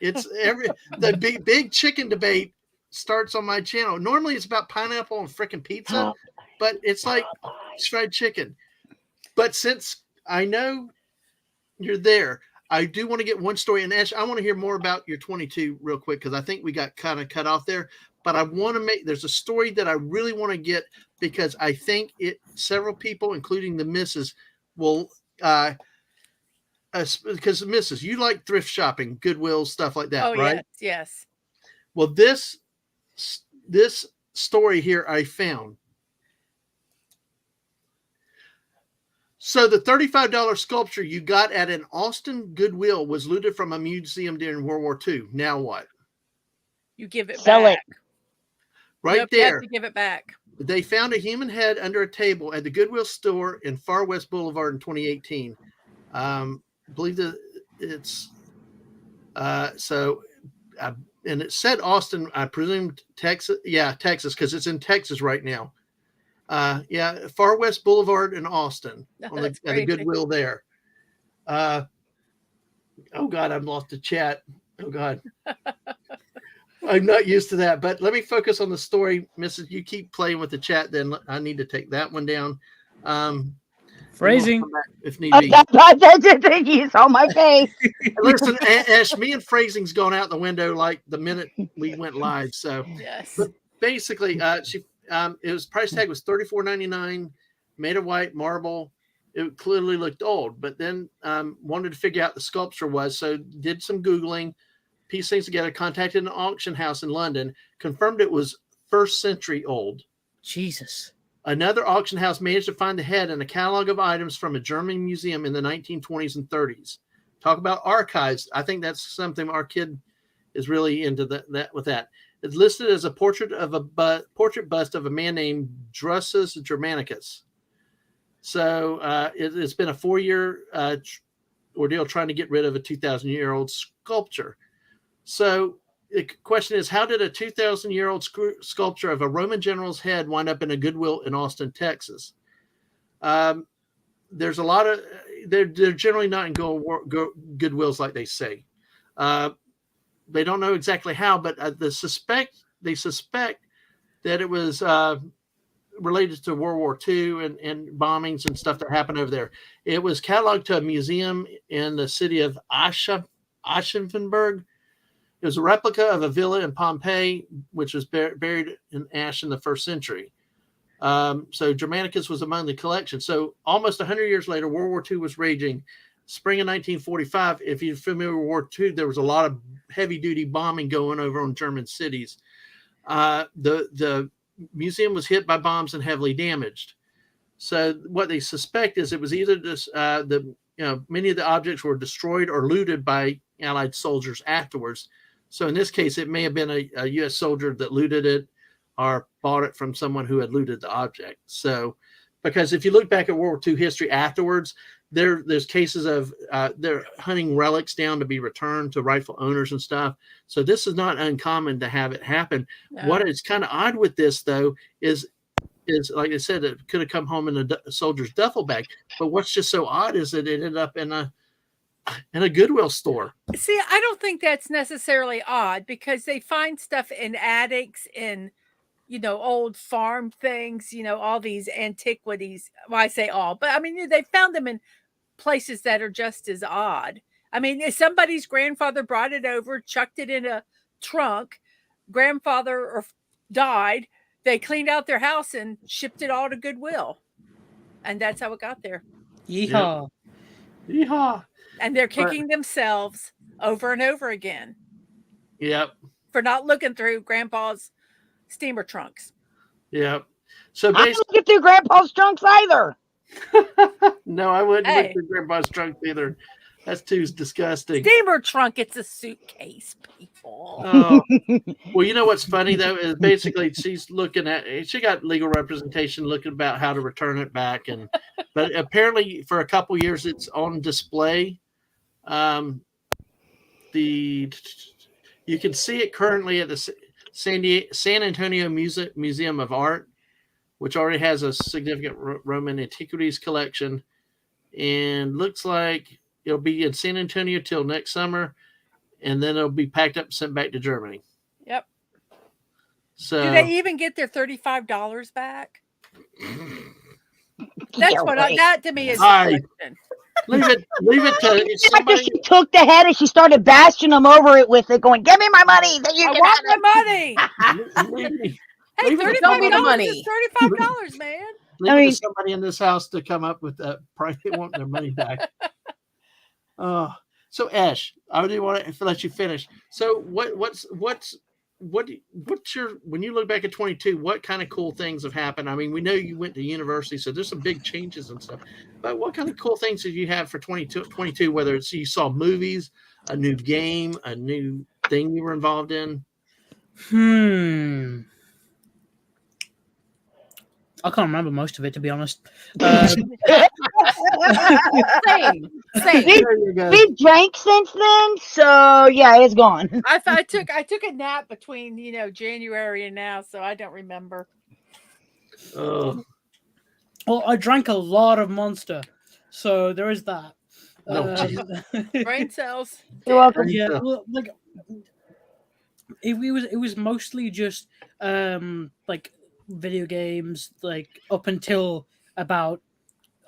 It's the big chicken debate starts on my channel. Normally it's about pineapple and freaking pizza, but it's like fried chicken. But since I know you're there, I do want to get one story. And Ash, I want to hear more about your 22 real quick because I think we got kind of cut off there. But I want to there's a story that I really want to get because I think several people, including the missus, will because missus, you like thrift shopping, Goodwill, stuff like that, Oh right? yes. Well, this story here I found. So the $35 sculpture you got at an Austin Goodwill was looted from a museum during World War II. Now what? You give it Sell back. it. Right Nope, you there. have to give it back. They found a human head under a table at the Goodwill store in Far West Boulevard in 2018. I believe that it's and it said Austin, I presume Texas. Yeah, Texas, because it's in Texas right now. Far West Boulevard in Austin at the Goodwill there. Oh God, I've lost the chat. Oh God. I'm not used to that, but let me focus on the story. Mrs. You keep playing with the chat, then I need to take that one down. Phrasing. If need be. You saw my face. Listen, Ash, me and phrasing's gone out the window like the minute we went live. So Yes. but basically, it was price tag was $34.99, made of white marble. It clearly looked old, but then wanted to figure out the sculpture was, so did some Googling, pieced things together, contacted an auction house in London, confirmed it was first century old. Jesus. Another auction house managed to find the head in a catalog of items from a German museum in the 1920s and 30s. Talk about archives. I think that's something our kid is really into that with that. It's listed as a portrait bust of a man named Drusus Germanicus. So it's been a 4-year ordeal trying to get rid of a 2,000-year-old sculpture. So the question is, how did a 2,000-year-old sculpture of a Roman general's head wind up in a Goodwill in Austin, Texas? There's a lot of they're generally not in Goodwills like they say. They don't know exactly how, but they suspect that it was related to World War II and bombings and stuff that happened over there. It was cataloged to a museum in the city of Aschaffenburg. It was a replica of a villa in Pompeii, which was buried in ash in the 1st century. So Germanicus was among the collection. So almost 100 years later, World War II was raging. Spring of 1945, if you're familiar with World War II, there was a lot of heavy-duty bombing going over on German cities. The museum was hit by bombs and heavily damaged. So what they suspect is it was either this, many of the objects were destroyed or looted by Allied soldiers afterwards. So in this case, it may have been a U.S. soldier that looted it or bought it from someone who had looted the object. So, because if you look back at World War II history afterwards, there's cases of they're hunting relics down to be returned to rightful owners and stuff. So this is not uncommon to have it happen. No. What is kind of odd with this, though, is like I said, it could have come home in a soldier's duffel bag. But what's just so odd is that it ended up in a Goodwill store. See, I don't think that's necessarily odd because they find stuff in attics, in old farm things, all these antiquities. Well, I say all, but I mean, they found them in places that are just as odd. I mean, if somebody's grandfather brought it over, chucked it in a trunk, grandfather died, they cleaned out their house and shipped it all to Goodwill. And that's how it got there. Yeehaw. Yep. Yeehaw. And they're kicking themselves over and over again. Yep. For not looking through grandpa's steamer trunks. Yep. So I basically, don't get through Grandpa's trunks either. no, I wouldn't Hey. look through grandpa's trunk either. That's too disgusting. Steamer trunk. It's a suitcase, people. Oh. Well, you know what's funny though is basically she's looking at. She got legal representation looking about how to return it back, but apparently for a couple years it's on display. You can see it currently at the San Antonio Museum of Art, which already has a significant Roman antiquities collection, and looks like it'll be in San Antonio till next summer, and then it'll be packed up and sent back to Germany. Yep. So do they even get their $35 back? That's Yeah, what right. that to me is. Hi. The question. leave it to After somebody. she took the head and she started bashing him over it with it, going, "Give me my money." Then you I can want have my it." money. Leave me- Hey, Leave it to $35 somebody. is Money. $35, man. Leave I it mean- to somebody in this house to come up with that price. They want their money back. So Ash, I do want to let you finish. So what's your when you look back at 22? What kind of cool things have happened? I mean, we know you went to university, so there's some big changes and stuff. But what kind of cool things did you have for 22? Whether it's you saw movies, a new game, a new thing you were involved in. I can't remember most of it, to be honest. Same. There you go. We've drank since then, so yeah, it's gone. I took a nap between January and now, so I don't remember. Oh, Well, I drank a lot of Monster, so there is that. No, Brain cells. You're welcome. Yeah, well, like it was mostly just like video games, like up until about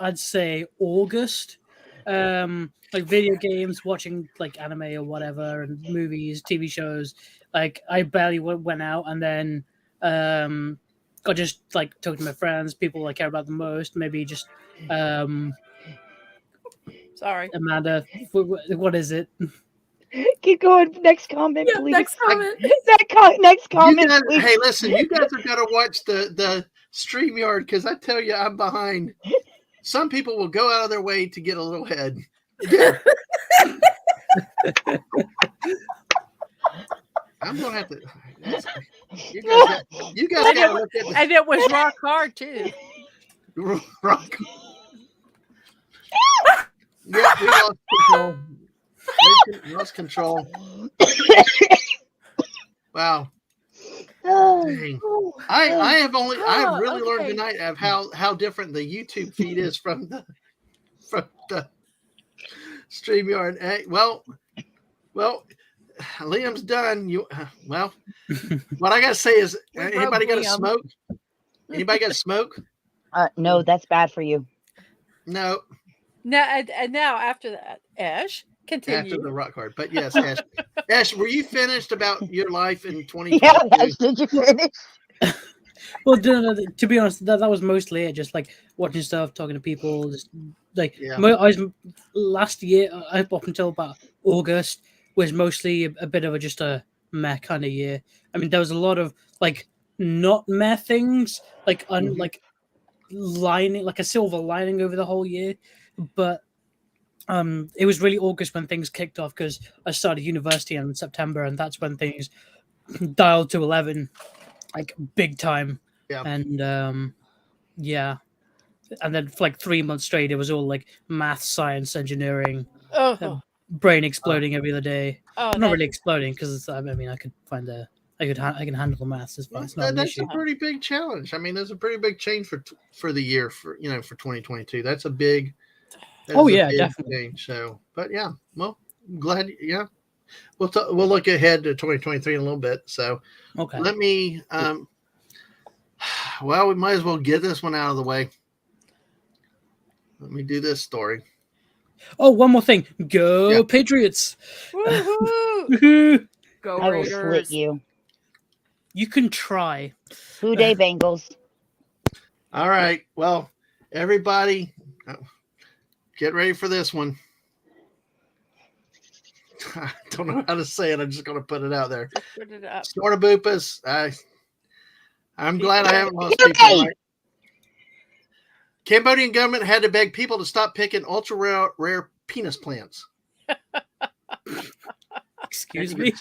I'd say August. Like video games, watching like anime or whatever, and movies, TV shows. Like I barely went out, and then I just like talking to my friends, people I care about the most. Maybe just Sorry. Amanda, what is it? Keep going. Next comment, Yeah, please. next comment. Next You comment, guys, please. hey, listen, you guys have got to watch the StreamYard because I tell you, I'm behind. Some people will go out of their way to get a little head. Yeah. I'm gonna have to. You guys got to look at And it was rock hard too. the rock. Yeah, we lost control. We lost control. Wow. Dang. I have really learned okay. tonight of how different the YouTube feed is from the StreamYard. Hey, well, Liam's done. What I gotta say is, We broke anybody got a Liam. smoke? Anybody got a smoke? No, that's bad for you. No, Now and now after that, Ash, continue. after the rock hard. But yes, Ash. Ash, were you finished about your life in 2022? Yeah, Ash, did you finish? Well, to be honest, that was mostly it. Just like watching stuff, talking to people. Just like Yeah. I was last year, up until about August, was mostly a bit of just a meh kind of year. I mean, there was a lot of like not meh things, like like lining, like a silver lining over the whole year. But it was really August when things kicked off because I started university in September, and that's when things dialed to 11, like big time. Yeah. And yeah, and then for like 3 months straight, it was all like math, science, engineering, Oh, brain exploding every other day. oh, Not really exploding because I mean I could find I can handle the maths. It's not an That's issue. a pretty big challenge. I mean, there's a pretty big change for the year for 2022. That's a big. Oh, big yeah, definitely. change. So, but yeah, well, I'm glad. Yeah, we'll look ahead to 2023 in a little bit. So Okay. let me. Well, we might as well get this one out of the way. Let me do this story. Oh, one more thing. Go Yeah. Patriots! woohoo! You Go I will slit Raiders. you. can try. Who Day Bengals. All right. Well, everybody, get ready for this one. I don't know how to say it. I'm just going to put it out there. Put it up. Snortabupus. I'm glad I haven't lost Yay! people. Right? Cambodian government had to beg people to stop picking ultra rare penis plants. Excuse And me.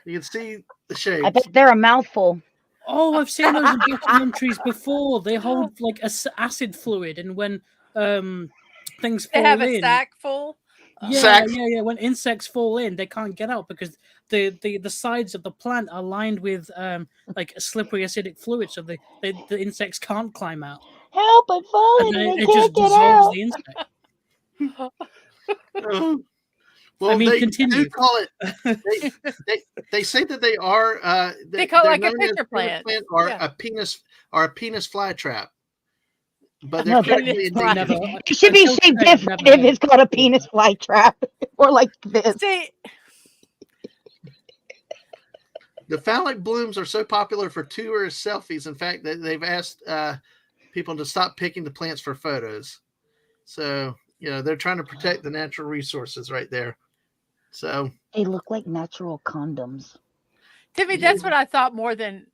You can see the shapes. I bet they're a mouthful. Oh, I've seen those in documentaries before. They hold like acid fluid, and when things They fall have a in, sack full. yeah, Sack. yeah. When insects fall in, they can't get out because the sides of the plant are lined with like a slippery acidic fluid, so the insects can't climb out, Help! I'm falling and then and I it can't just get dissolves out. the insect. Well, I mean, they continue. do call it. They say that they are. They call it they're like a known as pitcher penis plant. or Yeah. a penis flytrap. But No, they're but- critically Penis fly- endangered. Never. It should be Until shaped today, I've different never if heard it's called a of it. penis fly trap or like this. See, The phallic blooms are so popular for tourist selfies. In fact, they've asked people to stop picking the plants for photos. So they're trying to protect the natural resources right there. So They look like natural condoms. Timmy, that's what I thought more than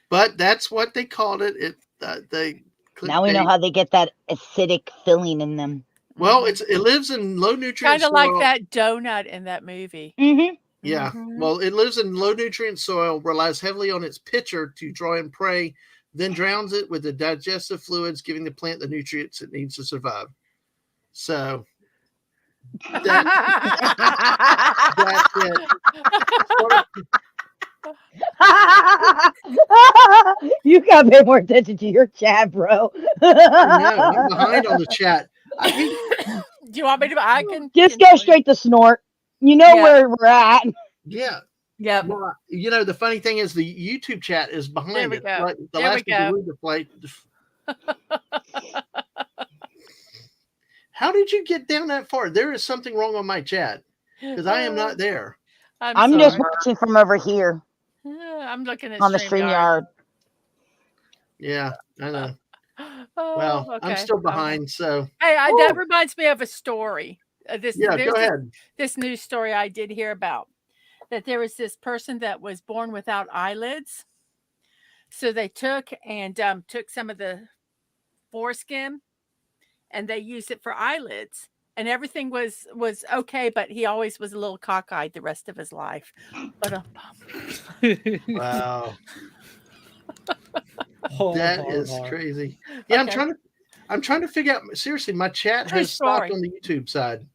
but that's what they called it. Now we know how they get that acidic filling in them. Well, it lives in low nutrient kind of soil. like that donut in that movie. Mm-hmm. Yeah. Mhm. Well, it lives in low nutrient soil, relies heavily on its pitcher to draw in prey, then drowns it with the digestive fluids, giving the plant the nutrients it needs to survive. So that's it. You got to pay more attention to your chat, bro. I know, I'm behind on the chat. Do you want me to? I can Just can- go straight to snort. You know Yeah. where we're at. Yeah. Yep. Well, the funny thing is the YouTube chat is behind There we it. go. Like the There last we one go. we to play. How did you get down that far? There is something wrong on my chat because I am not there. I'm sorry. just watching from over here I'm looking at on the StreamYard. StreamYard. Yeah, I know. Oh, Well, I'm okay. still Okay. behind, so Hey, that Woo. reminds me of a story. There's go this- ahead. This news story I did hear about, that there was this person that was born without eyelids. So they took some of the foreskin and they used it for eyelids, and everything was okay, but he always was a little cockeyed the rest of his life. But Wow, Horror, that horror, is horror. crazy. Yeah, Okay. I'm trying to figure out. Seriously, my chat True has stopped story. on the YouTube side.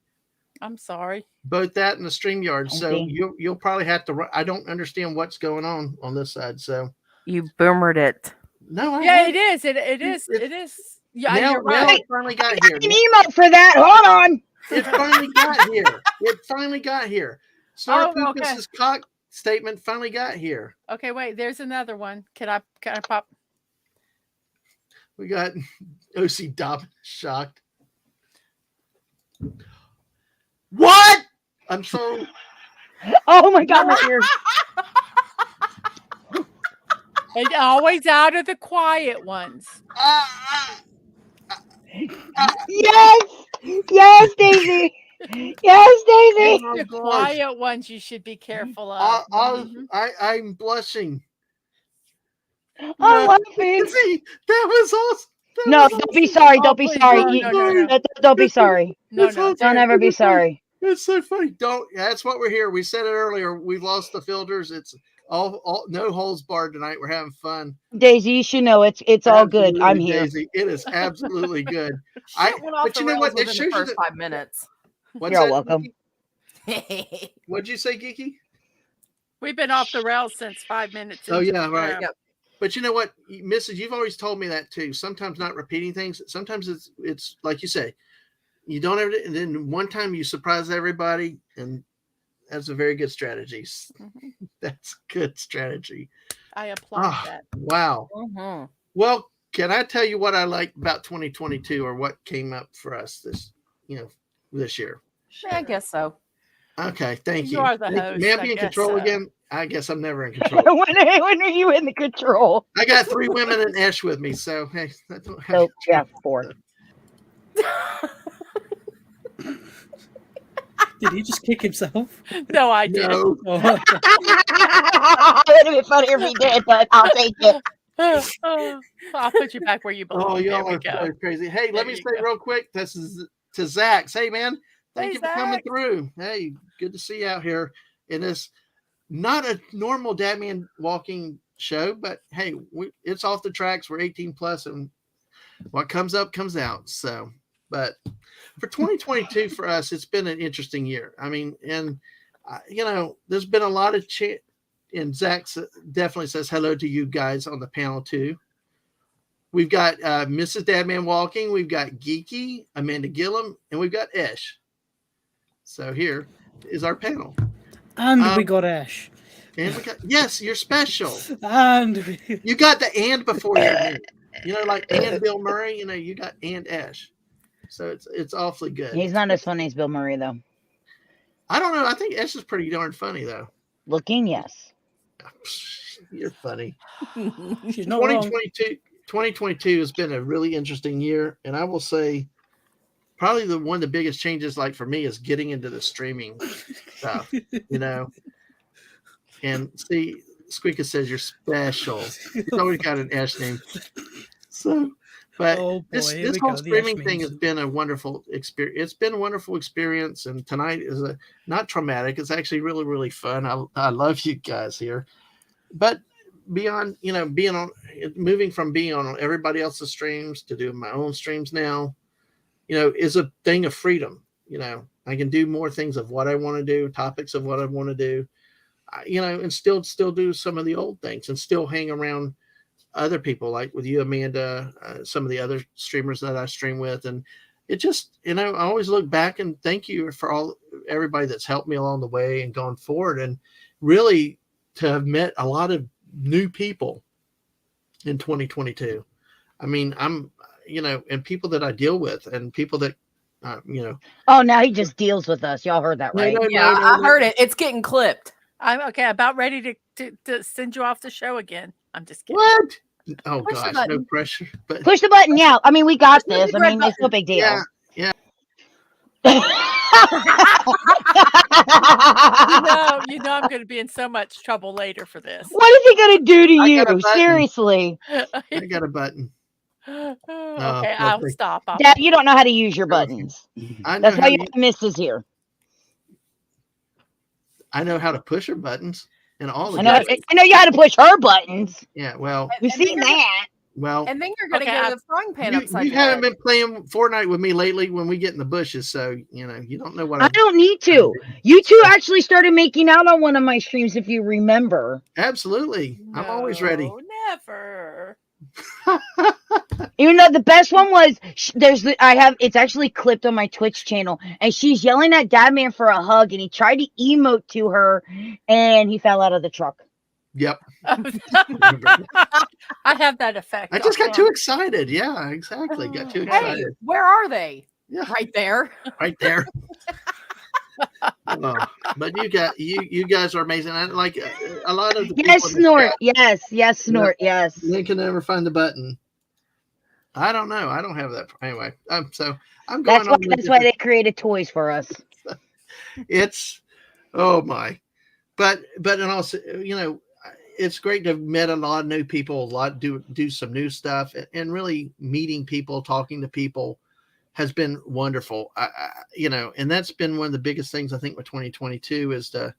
I'm sorry. Both that and the StreamYard. So Okay. you'll probably have to. I don't understand what's going on this side. So You boomered it. no, I Yeah, haven't. it is. It is. It is. Yeah, Now, you're now right. it finally I got got here. an email for that. Hold on. It finally got here. It finally got here. Snark Oh, okay. cock statement finally got here. Okay, wait. There's another one. Can I pop? We got OC Dobbin shocked. What? I'm so. Oh my God, my ears. And always out of the quiet ones. Yes. Yes, Daisy. Yes, Daisy. Oh, The gosh. quiet ones you should be careful of. Mhm. I'm blushing. I'm laughing. See, that was awesome. That No, was don't be awesome. sorry. Oh, Don't be please, sorry. no, You- no, no, no. Don't be sorry. No, It's no. awesome. Don't ever be sorry. It's so funny. Don't. That's what we're here. We said it earlier. We've lost the filters. It's all no holds barred tonight. We're having fun. Daisy, you should know it's all good. I'm Absolutely, here. Daisy. It is absolutely good. Shit went off but the you know rails what? It within shows the you first that- 5 minutes. What's You're that, welcome. Geeky? What'd you say, Geeky? We've been off the rails since 5 minutes. Oh, into yeah, the right. program. Yep. But you know what, Mrs. You've always told me that too. Sometimes not repeating things. Sometimes it's like you say, you don't ever. And then one time you surprise everybody, and that's a very good strategy. Mhm. That's good strategy. I applaud Ah. that. Wow. Mhm. Well, can I tell you what I like about 2022 or what came up for us this year? Yeah, I guess so. Okay, thank you. You are the Thank you. host, May I I be in guess control so. again? I guess I'm never in control. when are you in the control? I got 3 women in Ash with me, so hey, I don't have So yeah, 4. Did he just kick himself? No, I did. no. Oh, It would have been funnier if he did, but I'll take it. I'll put you back where you belong. Oh, there y'all we are go. so crazy. Hey, There let me you say go. real quick. This is to Zach. Hey, man, Thank Hey, you for coming Zach. through. Hey, good to see you out here. It is not a normal Dadman walking show, but hey, it's off the tracks. We're 18 plus, and what comes up comes out. So, but for 2022 for us, it's been an interesting year. I mean, and there's been a lot of and Zach definitely says hello to you guys on the panel too. We've got Mrs. Dadman Walking, we've got Geeky, Amanda Gillum, and we've got Esh. So here is our panel. And we got Ash. And we got, yes, you're special. And You got the and before your name. Like and Bill Murray, you got and Ash. So it's awfully good. He's not as funny as Bill Murray, though. I don't know. I think Ash is pretty darn funny, though. Looking, yes. You're funny. she's not wrong. 2022 has been a really interesting year, and I will say probably one of the biggest changes, like for me, is getting into the streaming stuff. And see, Squeaka says you're special. He's always got an Ash name. So, but this whole streaming thing has been a wonderful experience. It's been a wonderful experience, and tonight is not traumatic. It's actually really, really fun. I love you guys here, but beyond, moving from being on everybody else's streams to doing my own streams now, is a thing of freedom. I can do more things of what I want to do, topics of what I want to do, and still do some of the old things and still hang around other people like with you, Amanda, some of the other streamers that I stream with. And it just, I always look back and thank you for everybody that's helped me along the way and gone forward, and really to have met a lot of new people in 2022. I mean, I'm, and people that I deal with and people that, Oh, now he just deals with us. Y'all heard that, right? I heard it. It's getting clipped. I'm okay. About ready to send you off the show again. I'm just kidding. What? Oh Push the gosh, button. no pressure. But Push the button. Yeah. I mean, we got Push the this. I red mean, it's no big deal. yeah. I'm going to be in so much trouble later for this. What is he going to do to I you? got a button. Seriously. I got a button. Okay, I'll lovely. stop. Dad, you don't know how to use your buttons. I know That's how why to, your miss is here. I know how to push her buttons and all the I know guys. you how to push her buttons. Yeah, well, We've And then seen you're- that. well. And then you're going to Okay, get the frying pan You, upside you your haven't head. been playing Fortnite with me lately when we get in the bushes, so you don't know what I don't need to. You two actually started making out on one of my streams, if you remember. Absolutely, I'm always ready. No, Never. Even though the best one was it's actually clipped on my Twitch channel, and she's yelling at Dadman for a hug, and he tried to emote to her, and he fell out of the truck. Yep. I have that effect. I just got on- too excited. Yeah, exactly. Got too Hey, excited. where are they? Yeah, Right there. right there. Oh, but you guys are amazing. I like a lot of the Yes, people in the snort. chat, Yes, snort. Yes. they can never find the button. I don't know. I don't have that anyway. So I'm going That's why. on. with That's why they created toys for us. It's oh my, but and also it's great to have met a lot of new people, do some new stuff, and really meeting people, talking to people has been wonderful. And that's been one of the biggest things I think with 2022 is the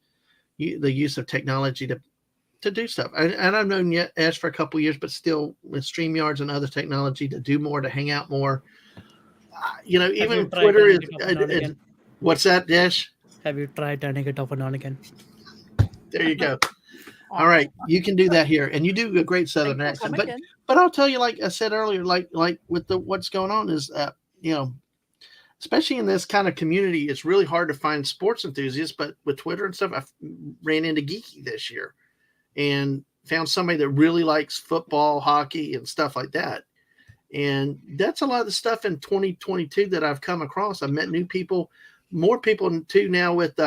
use of technology to do stuff. And I've known Ash for a couple of years, but still with StreamYards and other technology to do more, to hang out more. Even Twitter is. What's that, Dash? Have you tried turning it off and on again? There you go. All right, you can do that here, and you do a great Southern Thanks for accent. coming But I'll tell you, like I said earlier, like with what's going on is especially in this kind of community, it's really hard to find sports enthusiasts. But with Twitter and stuff, I ran into Geeky this year and found somebody that really likes football, hockey, and stuff like that. And that's a lot of the stuff in 2022 that I've come across. I've met new people, more people too now with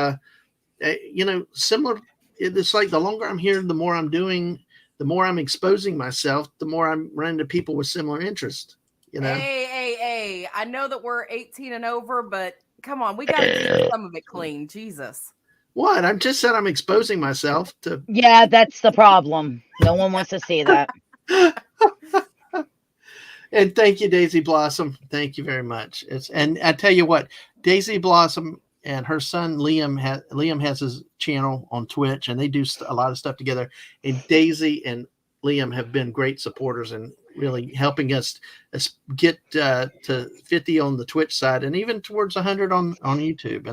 similar. It's like the longer I'm here, the more I'm doing, the more I'm exposing myself, the more I'm running to people with similar interests. Hey. I know that we're 18 and over, but come on, we got to keep some of it clean. Jesus. What? I just said I'm exposing myself to. Yeah, that's the problem. No one wants to see that. And thank you, Daisy Blossom. Thank you very much. And I tell you what, Daisy Blossom and her son Liam has his channel on Twitch, and they do a lot of stuff together. And Daisy and Liam have been great supporters and really helping us get to 50 on the Twitch side, and even towards 100 on YouTube.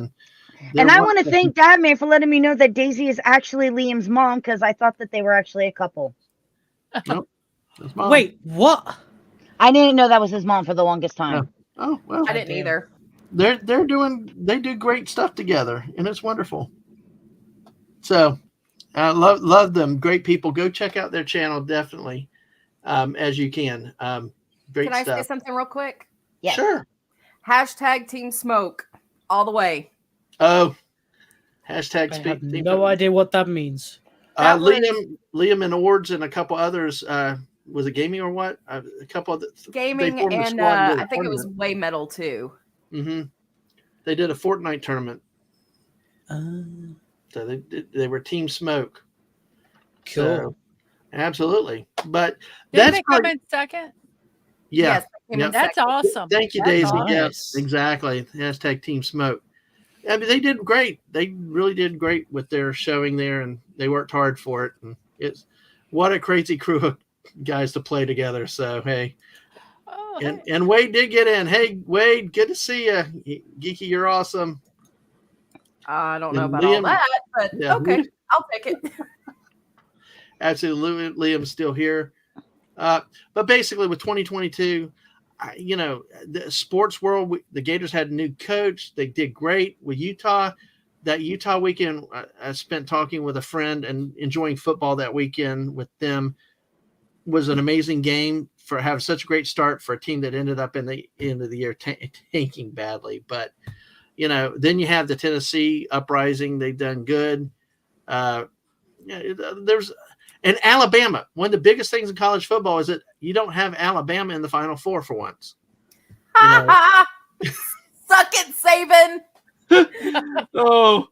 And I want to thank Dad Man for letting me know that Daisy is actually Liam's mom, because I thought that they were actually a couple. Nope. That's Mom. Wait, what? I didn't know that was his mom for the longest time. Oh well. I didn't either. They do great stuff together, and it's wonderful. So I love them. Great people. Go check out their channel definitely, as you can. Great Can I stuff. say something real quick? Yes. Sure. Hashtag Team Smoke all the way. Oh, hashtag I speak. have no idea what that means. That was- Liam and Ords and a couple others. Was it gaming or what? A couple of Gaming formed a and squad and did a I think it was tournament. Way Metal too. Mm-hmm. They did a Fortnite tournament. So they were Team Smoke. Cool. So, absolutely. But Didn't that's they come part- in second? yeah. Yes, they came in Yep. That's second. awesome. Thank you, That's Daisy. awesome. Yeah, Nice. exactly. Hashtag Team Smoke. I mean, they did great. They really did great with their showing there, and they worked hard for it. And it's what a crazy crew of guys to play together. So hey, Oh, and hey. and Wade did get in. Hey, Wade, good to see you. Geeky, you're awesome. I don't know And about all Liam- that, but yeah, okay, Liam- I'll pick it. Absolutely, Liam's still here. But basically, with 2022, the sports world, the Gators had a new coach. They did great with Utah. That Utah weekend, I spent talking with a friend and enjoying football that weekend with them. Was an amazing game for have such a great start for a team that ended up in the end of the year tanking badly. But then you have the Tennessee uprising. They've done good. There's and Alabama. One of the biggest things in college football is that you don't have Alabama in the Final Four for once. Suck it, Saban. Oh,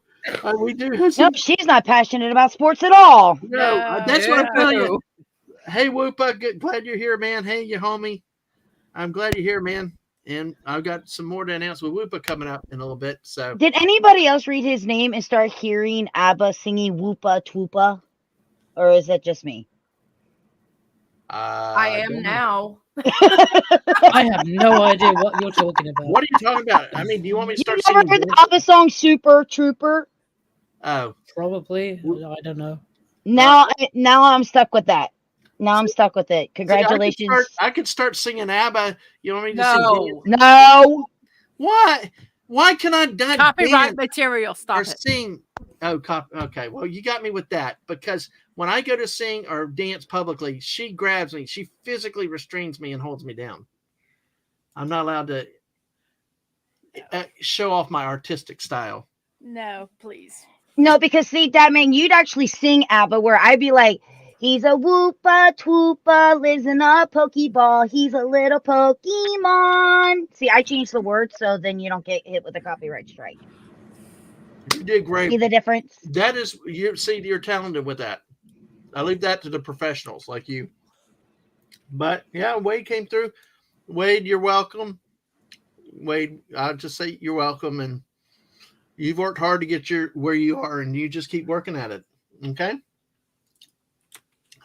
we do. Nope, she's not passionate about sports at all. No, that's what I'm telling you. No. Hey, Whoopa, glad you're here, man. Hey, you homie. I'm glad you're here, man. And I've got some more to announce with Whoopa coming up in a little bit. So Did anybody else read his name and start hearing ABBA singing Whoopa Twoopa? Or is that just me? I am don't know. now. I have no idea what you're talking about. What are you talking about? I mean, do you want me to You start never singing? heard the ABBA song Super Trooper? Oh, Probably. I don't know. Now I'm stuck with that. Now I'm stuck with it. Congratulations. I could start singing ABBA. You want me to No. sing? No. Why? Why can I not Copyright dance material. or Stop it. sing? Oh, okay. Well, you got me with that because when I go to sing or dance publicly, she grabs me. She physically restrains me and holds me down. I'm not allowed to show off my artistic style. No, please. No, because see, that man, you'd actually sing ABBA where I'd be like, he's a Whoopa Twoopa, lives in a Pokeball, he's a little Pokemon. See, I changed the words so then you don't get hit with a copyright strike. You did great. See the difference? That is, you're talented with that. I leave that to the professionals like you. But yeah, Wade came through. Wade, you're welcome. Wade, I'll just say you're welcome, and you've worked hard to get where you are, and you just keep working at it. Okay.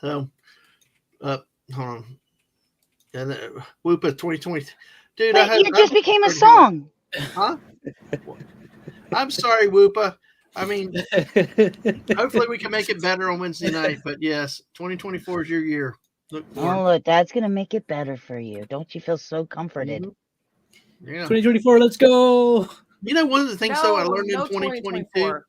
So, hold on. And Whoopa 2020, dude. But it just became a song. Huh? I'm sorry, Whoopa. I mean, hopefully we can make it better on Wednesday night. But yes, 2024 is your year. Look Oh, forward. look, Dad's going to make it better for you. Don't you feel so comforted? Mhm. Yeah. 2024, let's go. You know, one of the things though I learned in 2022. 2024.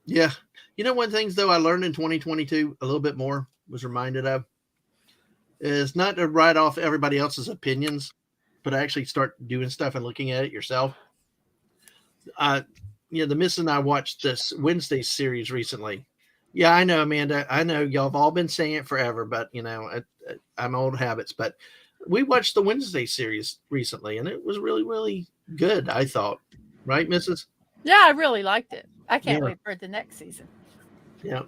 Yeah. You know, one of the things though I learned in 2022 a little bit more was reminded of is not to write off everybody else's opinions, but actually start doing stuff and looking at it yourself. The Miss and I watched this Wednesday series recently. Yeah, I know, Amanda. I know y'all have all been saying it forever, but I'm old habits. But we watched the Wednesday series recently, and it was really, really good. I thought, right, Mrs. Yeah, I really liked it. I can't Yeah. wait for the next season. Yeah,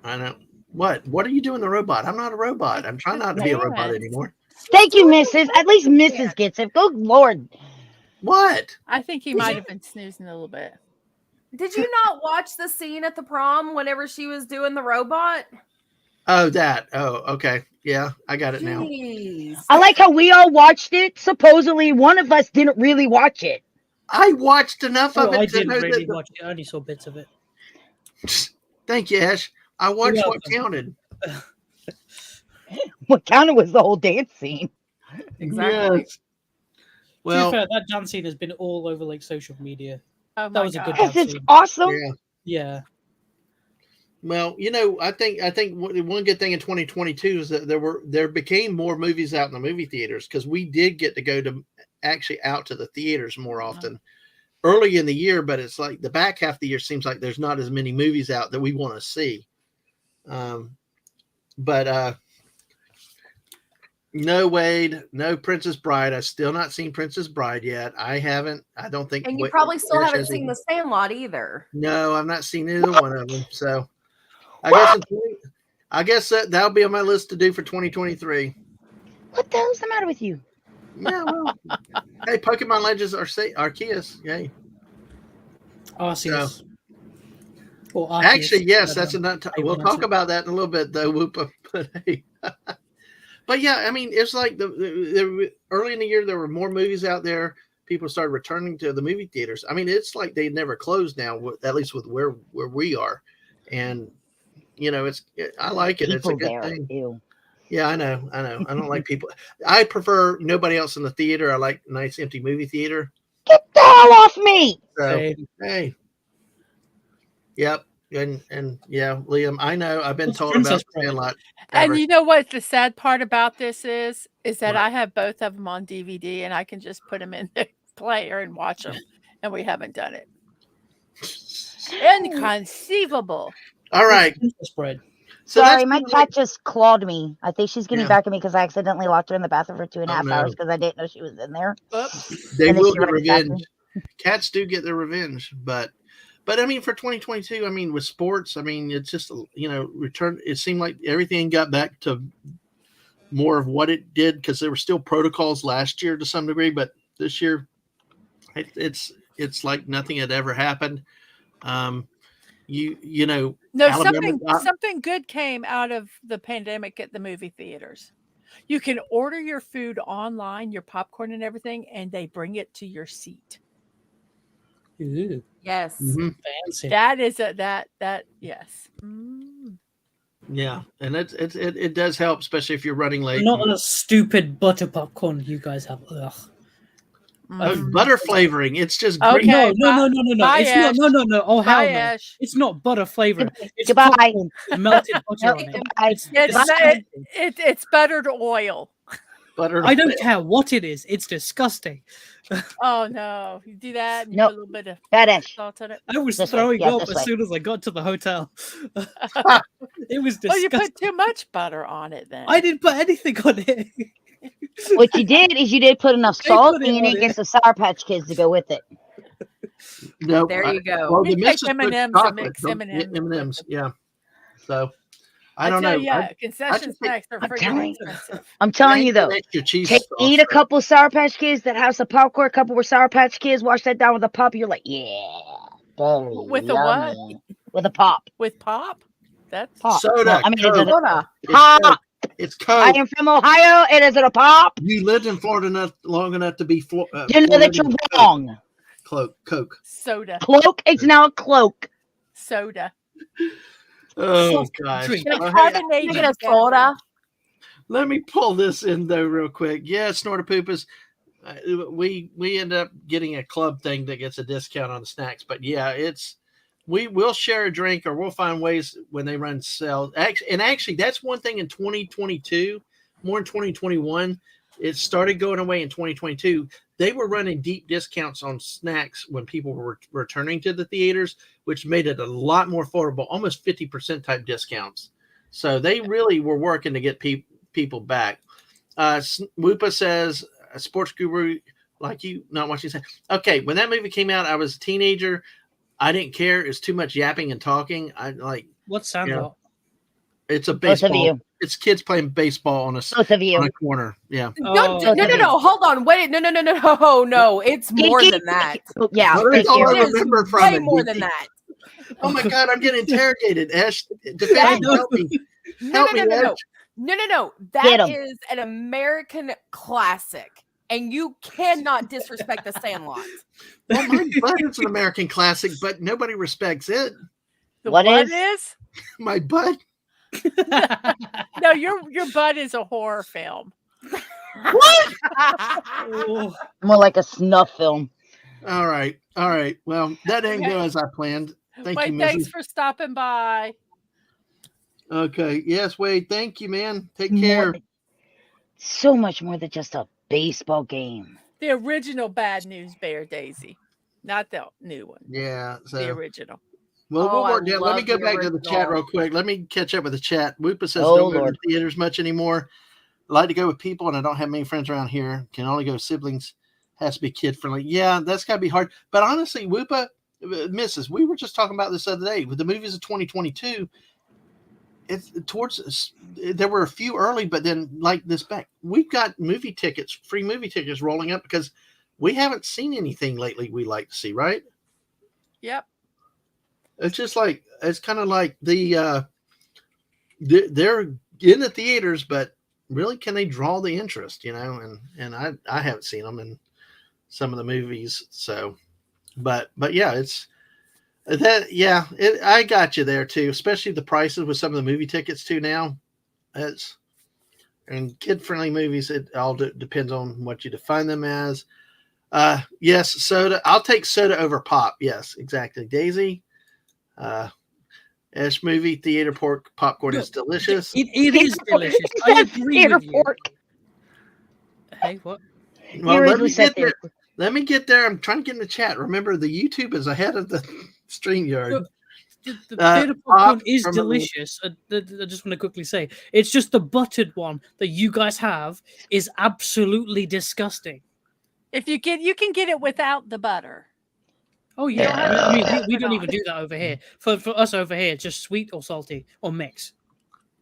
I know. What are you doing, the robot? I'm not a robot. I'm trying not to be a robot Dance. anymore. Thank you, Mrs. At least Mrs. gets it. Good Lord. What? I think he Did might you- have been snoozing a little bit. Did you not watch the scene at the prom whenever she was doing the robot? Oh, that. Oh, okay. Yeah, I got it now. Jeez. I like how we all watched it. Supposedly, one of us didn't really watch it. I watched enough Oh, of it I to didn't know really that. watch it. I only saw bits of it. Thank you, Ash. I watched what welcome. counted. What counted was the whole dance scene. Exactly. Yes. To Well, be fair, that dance scene has been all over like social media. Oh That my was a good God. Because it's scene. awesome. yeah. Yeah. Well, I think one good thing in 2022 is that there became more movies out in the movie theaters because we did get to go to actually out to the theaters more often early in the year, but it's like the back half of the year seems like there's not as many movies out that we want to see. But no Wade, no Princess Bride. I've still not seen Princess Bride yet. I haven't. I don't think. And you Wa- probably still Ash haven't has seen either. The Sandlot either. No, I've not seen either one of them. So I guess that'll be on my list to do for 2023. What the hell's the matter with you? Yeah, well, hey, Pokemon Legends Arceus, yay! Arceus. Or Arceus, Actually, yes, whatever. that's enough. Hey, We'll what is talk it? about that in a little bit, though. Whoopa, but hey, but yeah, I mean, it's like early in the year there were more movies out there. People started returning to the movie theaters. I mean, it's like they never closed now, at least with where we are, and I like it. It's a People good there. thing. Ew. Yeah, I know. I don't like people. I prefer nobody else in the theater. I like nice empty movie theater. Get the hell off me! So Same. hey, yep, and yeah, Liam, I know. I've been What's told Princess about Bride? Sandlot. And you know what the sad part about this is that What? I have both of them on DVD and I can just put them in the player and watch them, and we haven't done it. Inconceivable. All right. Princess Bride. So Sorry, that's my kinda cat like- just clawed me. I think she's getting Yeah. back at me because I accidentally locked her in the bathroom for 2.5 Oh, hours no. because I didn't know she was in there. Oops. they and then will she get ran back revenge. Cats do get their revenge, but I mean, for 2022, I mean, with sports, I mean, it's just return. It seemed like everything got back to more of what it did because there were still protocols last year to some degree, but this year, it's like nothing had ever happened. No, Alabama- something good came out of the pandemic at the movie theaters. You can order your food online, your popcorn and everything, and they bring it to your seat. Ooh, Yes. Mhm. fancy. That is that yes. Mm. Yeah, and it does help, especially if you're running late. Not a stupid butter popcorn you guys have. Ugh. Mm. Butter flavoring. It's just Okay. great. No. bye, It's not. Ash. No. Oh hell Bye, no. Ash. It's not butter flavor. It's Goodbye. popcorn with melted butter on it. Goodbye. It's It's, disgusting. it's buttered oil. Butter. I don't care what it is. It's disgusting. Oh no! You do that, and you Nope. put a little bit of Bad Ash. salt in it. I was This way, throwing yeah, up this as way. soon as I got to the hotel. It was Oh, you disgusting. put too much butter on it then. I didn't put anything on it. What you did is you did put enough I salt put it and you on didn't it. get some Sour Patch Kids to go with it. No, There you go. Well, We the take missus put M&Ms and chocolate. mix Don't- M&Ms with M&Ms, it. yeah. So I I don't tell know. you, yeah, I concession just think- snacks are I'm freaking telling you. expensive. I'm telling you though, extra cheese eat a couple Sour Patch Kids that have some popcorn, a couple with Sour Patch Kids, wash that down with a pop. You're like, yeah. Very With a what? yummy. With a pop. With pop? That's Pop. Soda, Well, I mean, is Coke. it a Soda. pop? It's I Coke. am from Ohio. And is it a pop? You lived in Florida long enough to be You know that you're wrong. Coke. soda. Cloak. It's now a cloak. Soda. Oh Soft gosh. drink. It's Well, hey, carbonated Look at a beverage. soda. let me pull this in though real quick. Yeah, Snorter Poopas. We end up getting a club thing that gets a discount on the snacks, but yeah, we will share a drink or we'll find ways when they run sales. Actually, that's one thing in 2022, more in 2021. It started going away in 2022. They were running deep discounts on snacks when people were returning to the theaters, which made it a lot more affordable, almost 50% type discounts. So they really were working to get people back. Whoopa says, a sports guru like you, not watching. Okay, when that movie came out, I was a teenager. I didn't care. It's too much yapping and talking. I like. What's Sandlot? It's a Both of baseball. you. it's kids playing baseball on Both of you. on a corner. Yeah. Oh, No, okay. hold on, wait, no, it's more than that. Yeah. Well, that's thank all you. I It is remember from way it. more than that. Oh my God, I'm getting interrogated. Ash, That- defend me, help me. No, Help me, Ash. No. Get That 'em. is an American classic, and you cannot disrespect The Sandlot. Well, my butt is an American classic, but nobody respects it. The What what is? is? My butt. No, your butt is a horror film. Oh, More like a snuff film. All right. Well, that didn't go as I planned. Thank Wait, you, thanks Mrs. for stopping by. Okay. Yes, Wade. Thank you, man. Take More, care. so much more than just a baseball game. The original Bad News Bear, Daisy, not the new one. Yeah. The So, original. well, Oh, we'll I work down. Let me love go the back to the chat original. real quick. Let me catch up with the chat. Whoopa says, Oh, don't go to Lord. the theaters much anymore. I like to go with people, and I don't have many friends around here. Can only go with siblings. Has to be kid friendly. Yeah, that's got to be hard. But honestly, Whoopa, Mrs., we were just talking about this the other day with the movies of 2022. It's towards there were a few early, but then like this back, we've got free movie tickets rolling up because we haven't seen anything lately we like to see, right? Yep. It's just like it's kind of like they're in the theaters, but really, can they draw the interest? And I haven't seen them in some of the movies, so but yeah, it's that I got you there too, especially the prices with some of the movie tickets too now. It's and kid friendly movies. It all depends on what you define them as. Yes, soda. I'll take soda over pop. Yes, exactly. Daisy. Ash movie theater popcorn is delicious. it is delicious. I agree Theater with you. pork. Hey, what? Well, You let originally me said get there. Let me get there. I'm trying to get in the chat. Remember, the YouTube is ahead of the StreamYard. Look, The Uh, theater popcorn pop is from- delicious. I just want to quickly say, it's just the buttered one that you guys have is absolutely disgusting. If you can get it without the butter. Oh You don't yeah, have I mean, to we put don't on. even do that over here. For us over here, it's just sweet or salty or mix.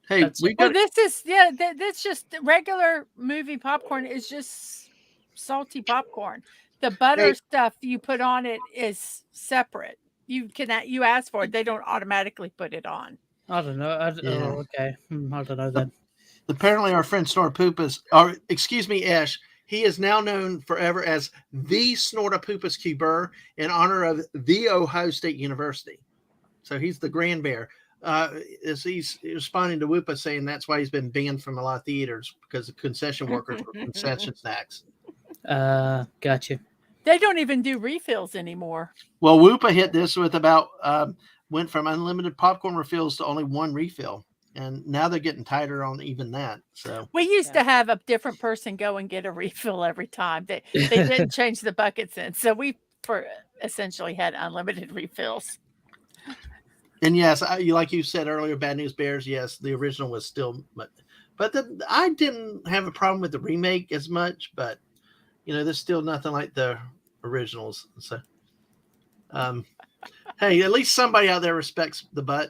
Hey, That's we Well, got this is that's just regular movie popcorn is just salty popcorn. The butter Hey. stuff you put on it is separate. You ask for it. They don't automatically put it on. I don't know. Yeah. Oh, okay. I don't know then. apparently our friend Snortopoopas, or excuse me, Ash. He is now known forever as the Snortopoopas Cuber in honor of the Ohio State University. So he's the Grand Bear. As he's responding to Whoopa saying that's why he's been banned from a lot of theaters because the concession workers were concession snacks. Gotcha. They don't even do refills anymore. Well, Whoopa hit this with about went from unlimited popcorn refills to only one refill, and now they're getting tighter on even that. So We used to have a different person go and get a refill every time. They didn't change the buckets in, so we essentially had unlimited refills. and yes, like you said earlier, Bad News Bears. Yes, the original was still, but I didn't have a problem with the remake as much. But there's still nothing like the originals. So, hey, at least somebody out there respects the butt.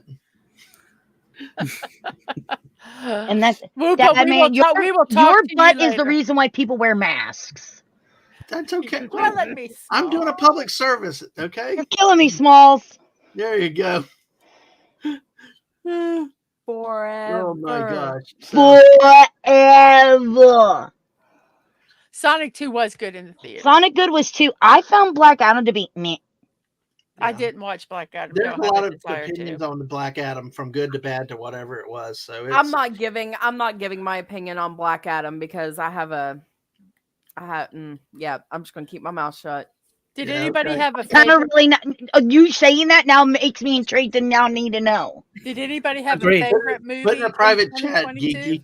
And that's Whoopa, that we man. will talk Your to you butt is the later. reason why people wear masks. That's okay. Well, let me I'm doing a public service. Okay, You're killing me, Smalls. there you go. forever. Oh my gosh. So, Forever. Sonic 2 was good in the theater. Sonic Good was 2. I found Black Adam to be meh. I yeah. didn't watch Black Adam. There's Don't a have lot a of desire to. opinions on the Black Adam, from good to bad to whatever it was. So it's, I'm not giving my opinion on Black Adam because I'm just gonna keep my mouth shut. Did Yeah, anybody okay. have a Kind of favorite? really not. You saying that now makes me intrigued and now need to know. Did anybody have Agreed. a favorite movie? Put in a in private chat, 2022? Geeky.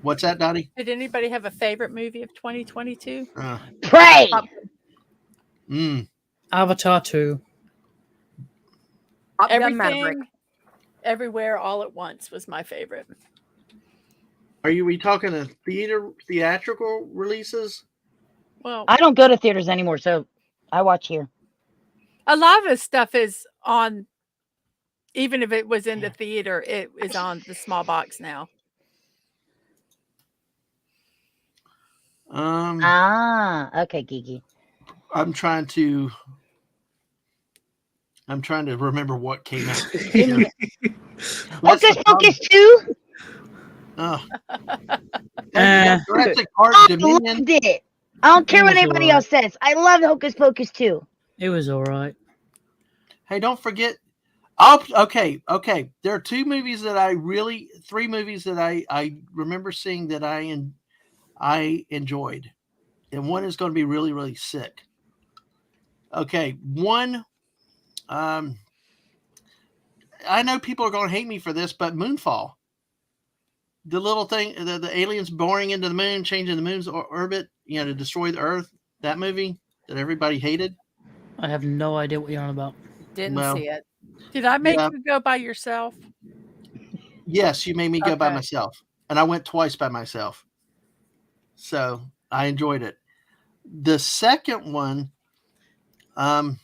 What's that, Dottie? Did anybody have a favorite movie of 2022? Pray. Avatar 2. Top Gun Maverick. Everything, Everywhere, All at Once was my favorite. Are we talking of theatrical releases? Well, I don't go to theaters anymore, so I watch here. a lot of this stuff is on. Even if it was in the theater, it is on the small box now. Okay, Kiki. I'm trying to remember what came out. Give me That's Hocus the problem. Pocus 2. Oh. Eh. Jurassic Park I Dominion. loved it. I don't care what was anybody alright. else says. I love Hocus Pocus 2. It was all right. Hey, don't forget. Oh, okay. There are three movies that I remember seeing that I enjoyed, and one is going to be really, really sick. Okay, one. I know people are going to hate me for this, but Moonfall. The little thing, the aliens boring into the moon, changing the moon's orbit, to destroy the Earth. That movie that everybody hated. I have no idea what you're on about. Didn't Well, see it. Did I make Yeah. you go by yourself? Yes, you made me go by Okay. myself, and I went twice by myself. So I enjoyed it. The second one, I'm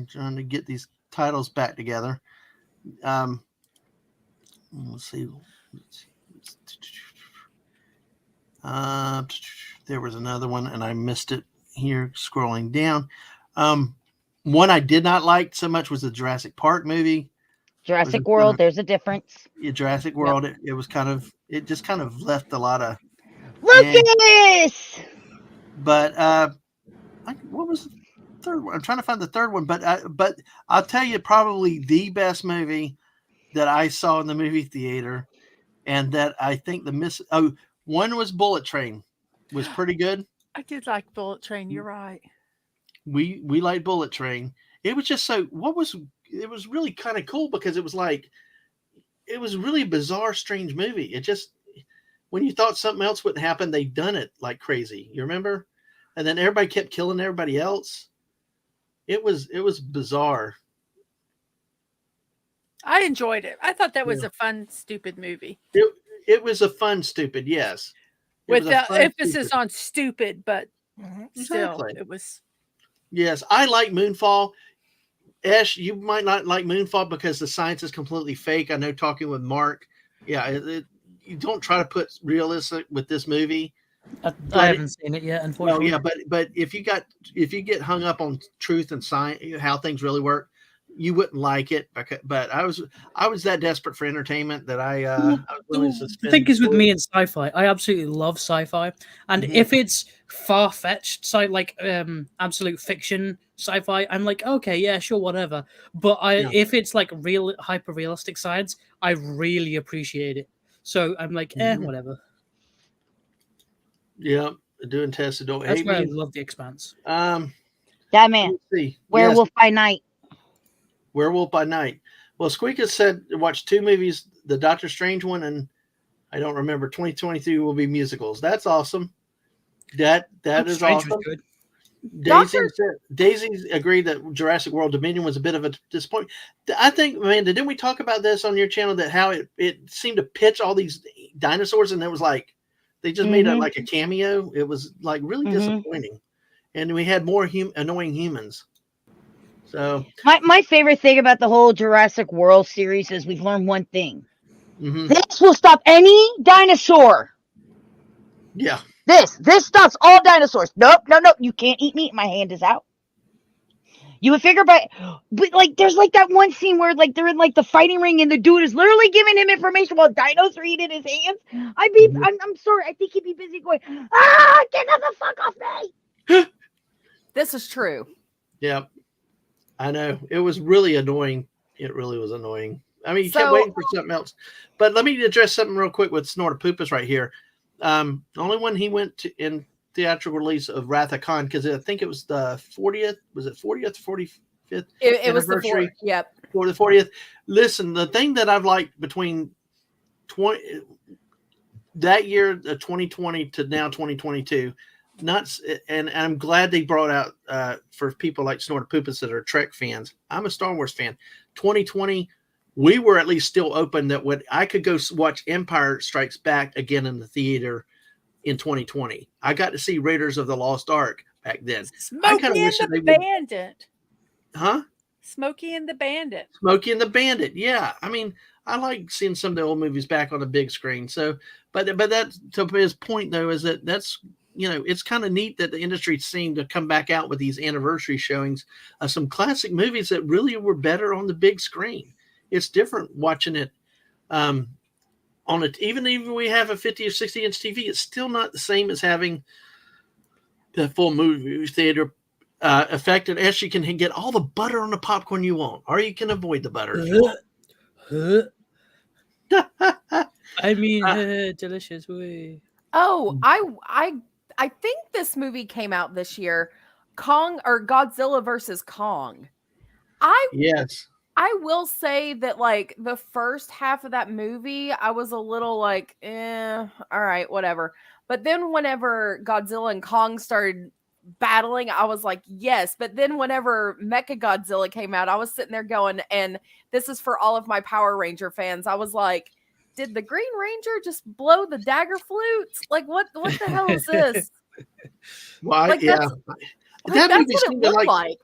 trying to get these titles back together. Let's see. There was another one, and I missed it here scrolling down. One I did not like so much was the Jurassic Park movie. Jurassic World, there's a difference. Jurassic World, it just kind of left a lot of. Lucas! But what was the third one? I'm trying to find the third one, but I'll tell you probably the best movie that I saw in the movie theater, and that I think one was Bullet Train, was pretty good. I did like Bullet Train. You're right. We liked Bullet Train. It was just it was really kind of cool because it was really a bizarre, strange movie. It just, when you thought something else wouldn't happen, they'd done it like crazy. You remember? And then everybody kept killing everybody else. It was bizarre. I enjoyed it. I thought that was a fun, stupid movie It was a fun, stupid, yes. It with was a the fun, emphasis stupid. on stupid, but still, Exactly. it was. Yes, I like Moonfall. Ash, you might not like Moonfall because the science is completely fake. I know, talking with Mark. Yeah, you don't try to put realistic with this movie. I haven't seen it yet, No, unfortunately. yeah, but if you get hung up on truth and science, how things really work, you wouldn't like it. But I was that desperate for entertainment that I was willing to The suspend. thing is with me and sci-fi, I absolutely love sci-fi, and if it's far-fetched, absolute fiction sci-fi, I'm like, okay, yeah, sure, whatever. But if it's like real, hyper-realistic science, I really appreciate it. So I'm like, whatever. Yeah, doing tests that don't That's hate why I me. love The Expanse. That man. Let's see. Werewolf by Night. Werewolf by Night. Well, Squeaka said watch two movies, the Doctor Strange one, and I don't remember. 2023 will be musicals. That's awesome. That is Strange awesome. was good. Daisy agreed that Jurassic World Dominion was a bit of a disappointment. I think, Amanda, didn't we talk about this on your channel, that how it seemed to pitch all these dinosaurs, and it was like they just made it like a cameo. It was like really disappointing, and we had more annoying humans. So my favorite thing about the whole Jurassic World series is we've learned one thing. mhm. This will stop any dinosaur. Yeah. This stops all dinosaurs. Nope. You can't eat meat. My hand is out. You would figure, but like, there's like that one scene where like they're in like the fighting ring and the dude is literally giving him information while dinos are eating his hands. I'm sorry. I think he'd be busy going, get the fuck off me. This is true. Yeah. I know. It was really annoying. It really was annoying. I mean, you kept So- waiting for something else. But let me address something real quick with Snortopoopus right here. The only one he went to in theatrical release of Wrath of Khan, because I think it was the 40th. Was it 40th, 45th? It was the Anniversary. 4th. Yep. For the 40th. Listen, the thing that I've liked between that year, 2020 to now 2022, and I'm glad they brought out for people like Snortopoopus that are Trek fans. I'm a Star Wars fan. 2020, we were at least still open that I could go watch Empire Strikes Back again in the theater in 2020. I got to see Raiders of the Lost Ark back then. Smokey kinda and wish that the they would- Bandit. Huh? Smokey and the Bandit. Smokey and the Bandit. Yeah. I mean, I like seeing some of the old movies back on the big screen. So, but that, to his point though, is that's it's kind of neat that the industry seemed to come back out with these anniversary showings of some classic movies that really were better on the big screen. It's different watching it on it. Even if we have a 50 or 60-inch TV, it's still not the same as having the full movie theater effect. And as you can get all the butter on the popcorn you want, or you can avoid the butter if you want. I mean, delicious. Way. Oh, I think this movie came out this year. Kong or Godzilla versus Kong. Yes. I will say that like the first half of that movie, I was a little like, all right, whatever. But then whenever Godzilla and Kong started battling, I was like, yes. But then whenever Mecha Godzilla came out, I was sitting there going, and this is for all of my Power Ranger fans. I was like, did the Green Ranger just blow the dagger flute? Like, what the hell is this? Well, Like, yeah. that's That movie what it seemed to looked like.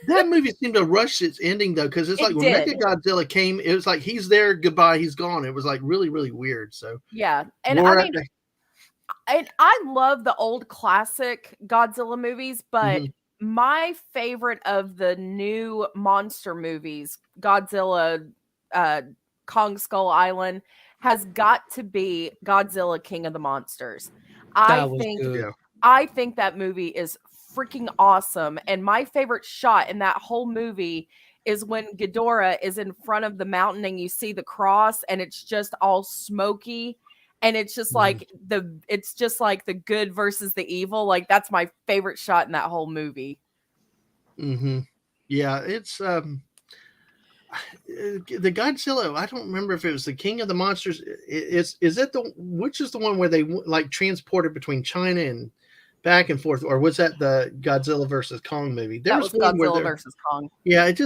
that movie seemed to rush its ending though, because it's It like when did. Mechagodzilla came, it was like he's there, goodbye, he's gone. It was like really, really weird. So Yeah. And War I at mean, and I love the old classic Godzilla movies, but my favorite of the new monster movies, Godzilla, Kong Skull Island, has got to be Godzilla King of the Monsters. That was think good. Yeah. I think that movie is freaking awesome. And my favorite shot in that whole movie is when Ghidorah is in front of the mountain and you see the cross and it's just all smoky. And it's just like the good versus the evil. Like that's my favorite shot in that whole movie. Yeah, it's the Godzilla. I don't remember if it was the King of the Monsters. Is it which is the one where they like transported between China and back and forth, or was that the Godzilla versus Kong movie? That was Godzilla versus Kong. Yeah, That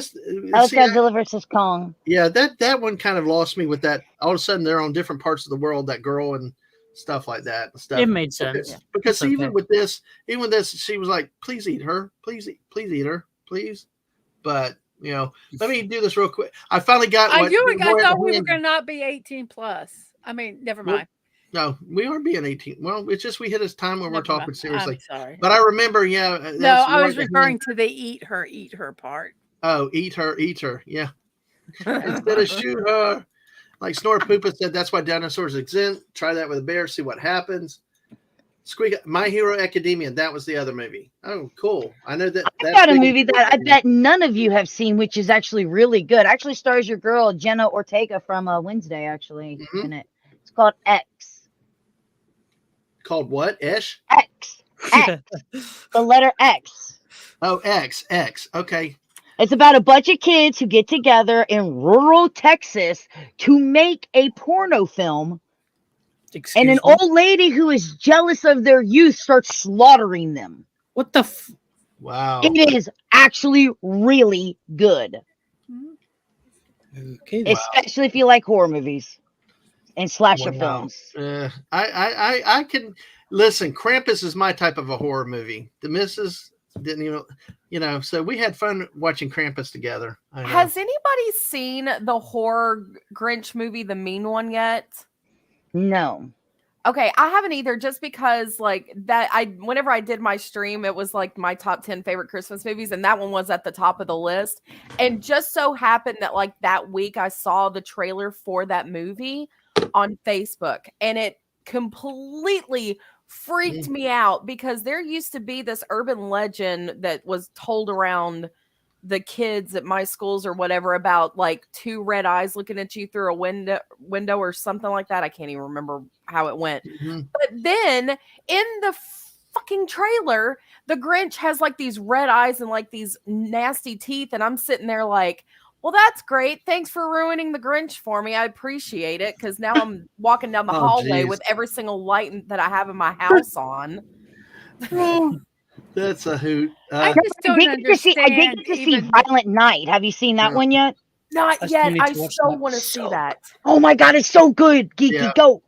was Godzilla versus Kong. Yeah, that one kind of lost me with that. All of a sudden, they're on different parts of the world. That girl and stuff like that. And stuff. It made sense. Because It's even okay. with this, she was like, "Please eat her, please eat her, please." But let me do this real quick. I finally got. I what- thought we were when- going to not be 18 plus. I mean, never Well, mind. No, we are being 18. Well, it's just we hit a time when we're Never talking mind. seriously. I'm sorry. But I remember, yeah. No, that's I was right, referring to the eat her part. Oh, eat her, yeah. Instead of shoot her, like Snorpoopa said, that's why dinosaurs exist. Try that with a bear, see what happens. Squeak, My Hero Academia. That was the other movie. Oh, cool. I know that. I got a movie that I bet none of you have seen, which is actually really good. Actually stars your girl Jenna Ortega from Wednesday. Actually, in it. It's called X. Called what? Ish? X. The letter X. Oh, X. Okay. It's about a bunch of kids who get together in rural Texas to make a porno film. Excuse And an me? old lady who is jealous of their youth starts slaughtering them. What the? Wow. It is actually really good. Okay. Especially if you like horror movies and slasher films. I can listen. Krampus is my type of a horror movie. The missus didn't even, so we had fun watching Krampus together. I know. Has anybody seen the horror Grinch movie, The Mean One, yet? No. Okay, I haven't either, just because like that whenever I did my stream, it was like my top 10 favorite Christmas movies, and that one was at the top of the list. And just so happened that like that week I saw the trailer for that movie on Facebook, and it completely freaked me out because there used to be this urban legend that was told around the kids at my schools or whatever about like two red eyes looking at you through a window or something like that. I can't even remember how it went. But then in the fucking trailer, the Grinch has like these red eyes and like these nasty teeth. And I'm sitting there like, well, that's great. Thanks for ruining the Grinch for me. I appreciate it. Cause now I'm walking down the hallway with every single light that I have in my house on. That's a hoot. I just don't I did get understand. to see Violent Night. Have you seen that one yet? Not I yet. still need I to watch so that. want to see that. Oh my god, it's so good. Geeky, Yeah. go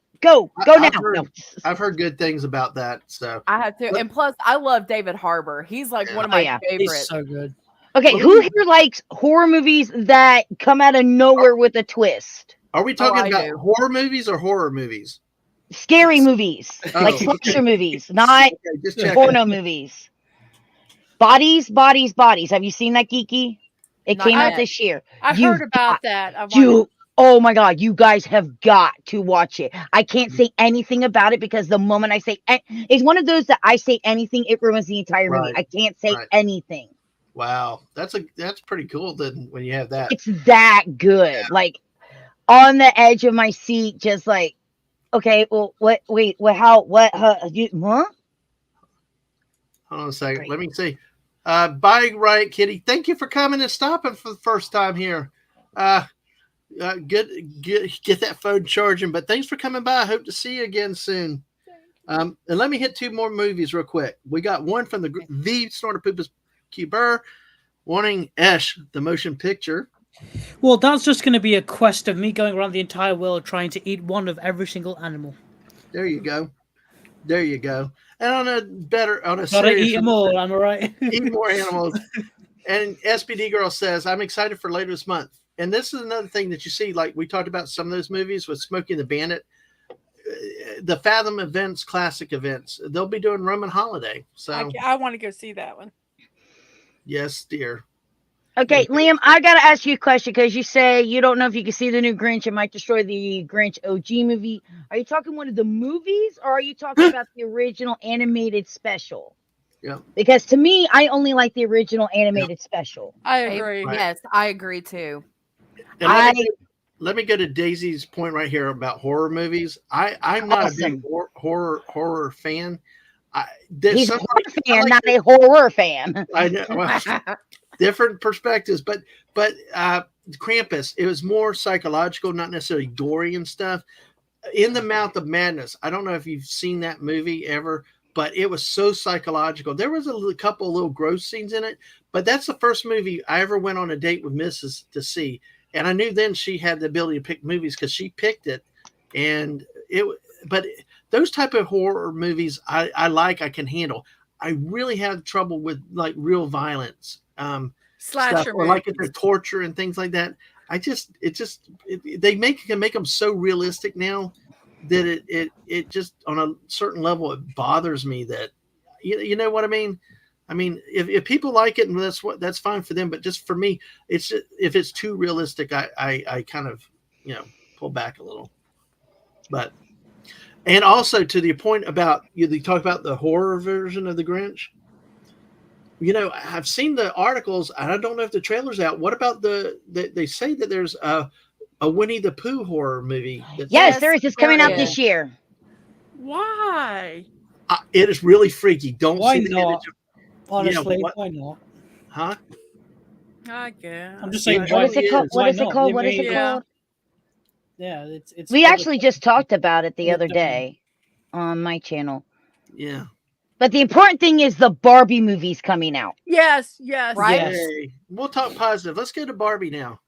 now. No. I've heard good things about that. So I have to. And plus, I love David Harbour. He's like one of Oh, my yeah. It's favorites. so good. Okay, who here likes horror movies that come out of nowhere with a twist? are we talking I about do. horror movies or horror movies? Scary movies, like Oh, slasher movies, not Okay, just checking. porno movies. Bodies. Have you seen that, Geeky? It Not came out yet. this year. I You've heard about got- that. I wanted, You, oh my God, you guys have got to watch it. I can't say anything about it because the moment I say, it's one of those that I say anything, it ruins the entire movie. Right, I can't say right. anything. Wow, that's pretty cool. Then when you have that, It's that good. Like on the edge of my seat, just like, okay, well, what? Wait, what? How? What? Huh? hold on a second. Great. Let me see. Bye, Riot Kitty. Thank you for coming and stopping for the first time here. Good, get that phone charging. But thanks for coming by. I hope to see you again soon. And let me hit 2 more movies real quick. We got one from the Snorter Poopas Q Burr, wanting Esh, the motion picture. Well, that's just going to be a quest of me going around the entire world trying to eat one of every single animal. There you go. There you go. And on a Gotta serious eat them all, am I right? eat more animals. And SPD Girl says, I'm excited for later this month. And this is another thing that you see, like we talked about some of those movies with Smokey and the Bandit, the Fathom events, classic events. They'll be doing Roman Holiday. So, I want to go see that one. yes, dear. Okay, Liam, I gotta ask you a question because you say you don't know if you can see the new Grinch. It might destroy the Grinch OG movie. Are you talking one of the movies, or are you talking about the original animated special? Yeah. Because to me, I only like the original animated special. I agree. Right. Yes, I agree too. And let me go to Daisy's point right here about horror movies. I'm not a big horror fan. He's a horror fan, not a horror fan. I know. Well, different perspectives, but Krampus, it was more psychological, not necessarily gory and stuff. In the Mouth of Madness, I don't know if you've seen that movie ever, but it was so psychological. There was a couple little gross scenes in it, but that's the first movie I ever went on a date with Mrs. to see, and I knew then she had the ability to pick movies because she picked it, and but those type of horror movies I like, I can handle. I really have trouble with like real violence. Slasher Stuff, or like movies. the torture and things like that. They can make them so realistic now that it just on a certain level it bothers me that you know what I mean. I mean, if people like it and that's fine for them, but just for me, it's if it's too realistic, I kind of pull back a little. But and also to the point about you talk about the horror version of the Grinch. I've seen the articles, and I don't know if the trailer's out. What about they say that there's a Winnie the Pooh horror movie? Yes, there is. It's coming out there this is. year. Why? It is really freaky. Don't Why see the not? image. Honestly, what- why not? Huh? I guess. I'm just saying, What why, What is it called? is. What is it not? called? They What is it made- Yeah. called? Yeah, it's. We actually just talked about it the Yeah, other definitely. day on my channel. Yeah. But the important thing is the Barbie movie's coming out. Yes, yes. Right? Yes. Hey, we'll talk positive. Let's go to Barbie now.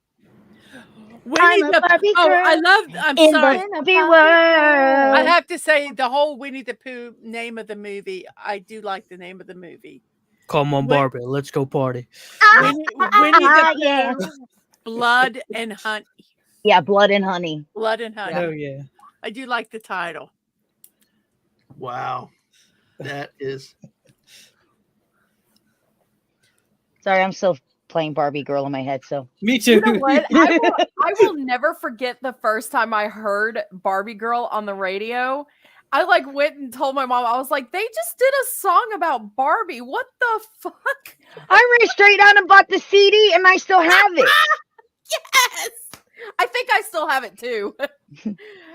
Winnie I'm a the Barbie Oh, girl I love. I'm in sorry. the Barbie world. I have to say the whole Winnie the Pooh name of the movie. I do like the name of the movie. Come on, Wait. Barbie, let's go party. Winnie the Yeah. Pooh, Blood and Honey. Yeah, Blood and Honey. Blood and Honey. Oh yeah. I do like the title. Wow. That is Sorry, I'm still playing Barbie girl in my head. So Me too. You know what? I will never forget the first time I heard Barbie Girl on the radio. I went and told my mom, I was like, they just did a song about Barbie. What the fuck? I ran straight down and bought the CD, and I still have it. Yes. I think I still have it too.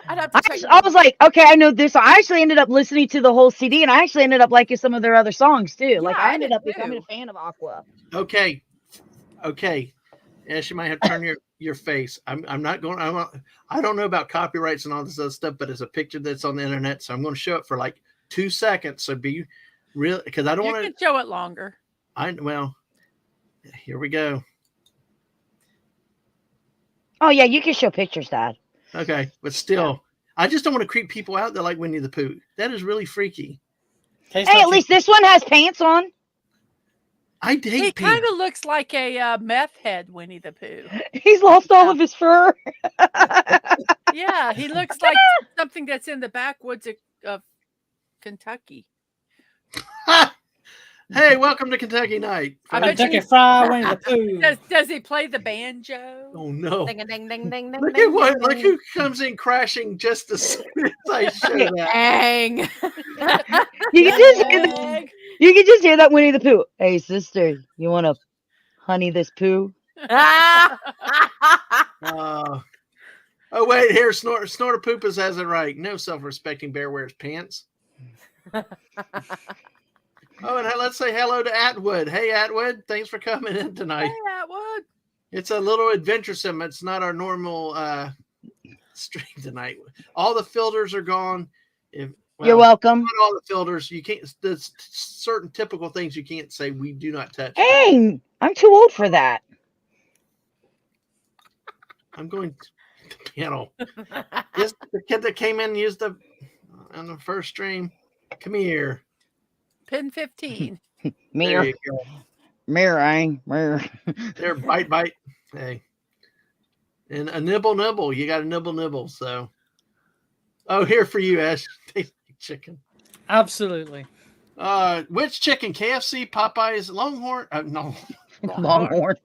I'd have to check. I was like, okay, I know this. I actually ended up listening to the whole CD, and I actually ended up liking some of their other songs too. Like Yeah, I I ended did up becoming a too. fan of Aqua. okay. Yes, you might have to turn your face. I'm not going. I don't know about copyrights and all this other stuff, but it's a picture that's on the internet, so I'm going to show it for like 2 seconds. So be real, because I don't You want can to. show it longer. Well, here we go. Oh yeah, you can show pictures, Dad. Okay, but still, I just don't want to creep people out that like Winnie the Pooh. That is really freaky. Hey, at least this one has pants on. I hate He pink. kind of looks like a meth head, Winnie the Pooh. He's lost all of his fur. Yeah, he looks like something that's in the backwoods of Kentucky. Hey, welcome to Kentucky Night. I bet Kentucky you- Fried Winnie the Pooh. Does he play the banjo? Oh no! Ding, ding, ding, ding, ding, Look ding, at what! ding, Look ding. who comes in crashing just as soon as I show that. Dang. You can just hear the, Egg. you can just hear that Winnie the Pooh. Hey sister, you want to honey this poo? Oh wait, here Snorter Poopas has it right. No self-respecting bear wears pants. Oh, and let's say hello to Atwood. Hey, Atwood, thanks for coming in tonight. Hey, Atwood. It's a little adventuresome. It's not our normal stream tonight. All the filters are gone. You're welcome. Not all the filters. You can't. There's certain typical things you can't say. We do not touch. Hey, I'm too old for that. I'm going to the panel. This the kid that came in and used the on the first stream. Come here. Pin 15. There Mirror, you go. mirror. There, bite. Hey. And a nibble. You got a nibble. So, oh, here for you, Ash. Tasty chicken. Absolutely. Which chicken? KFC, Popeyes, Longhorn? No, Longhorn.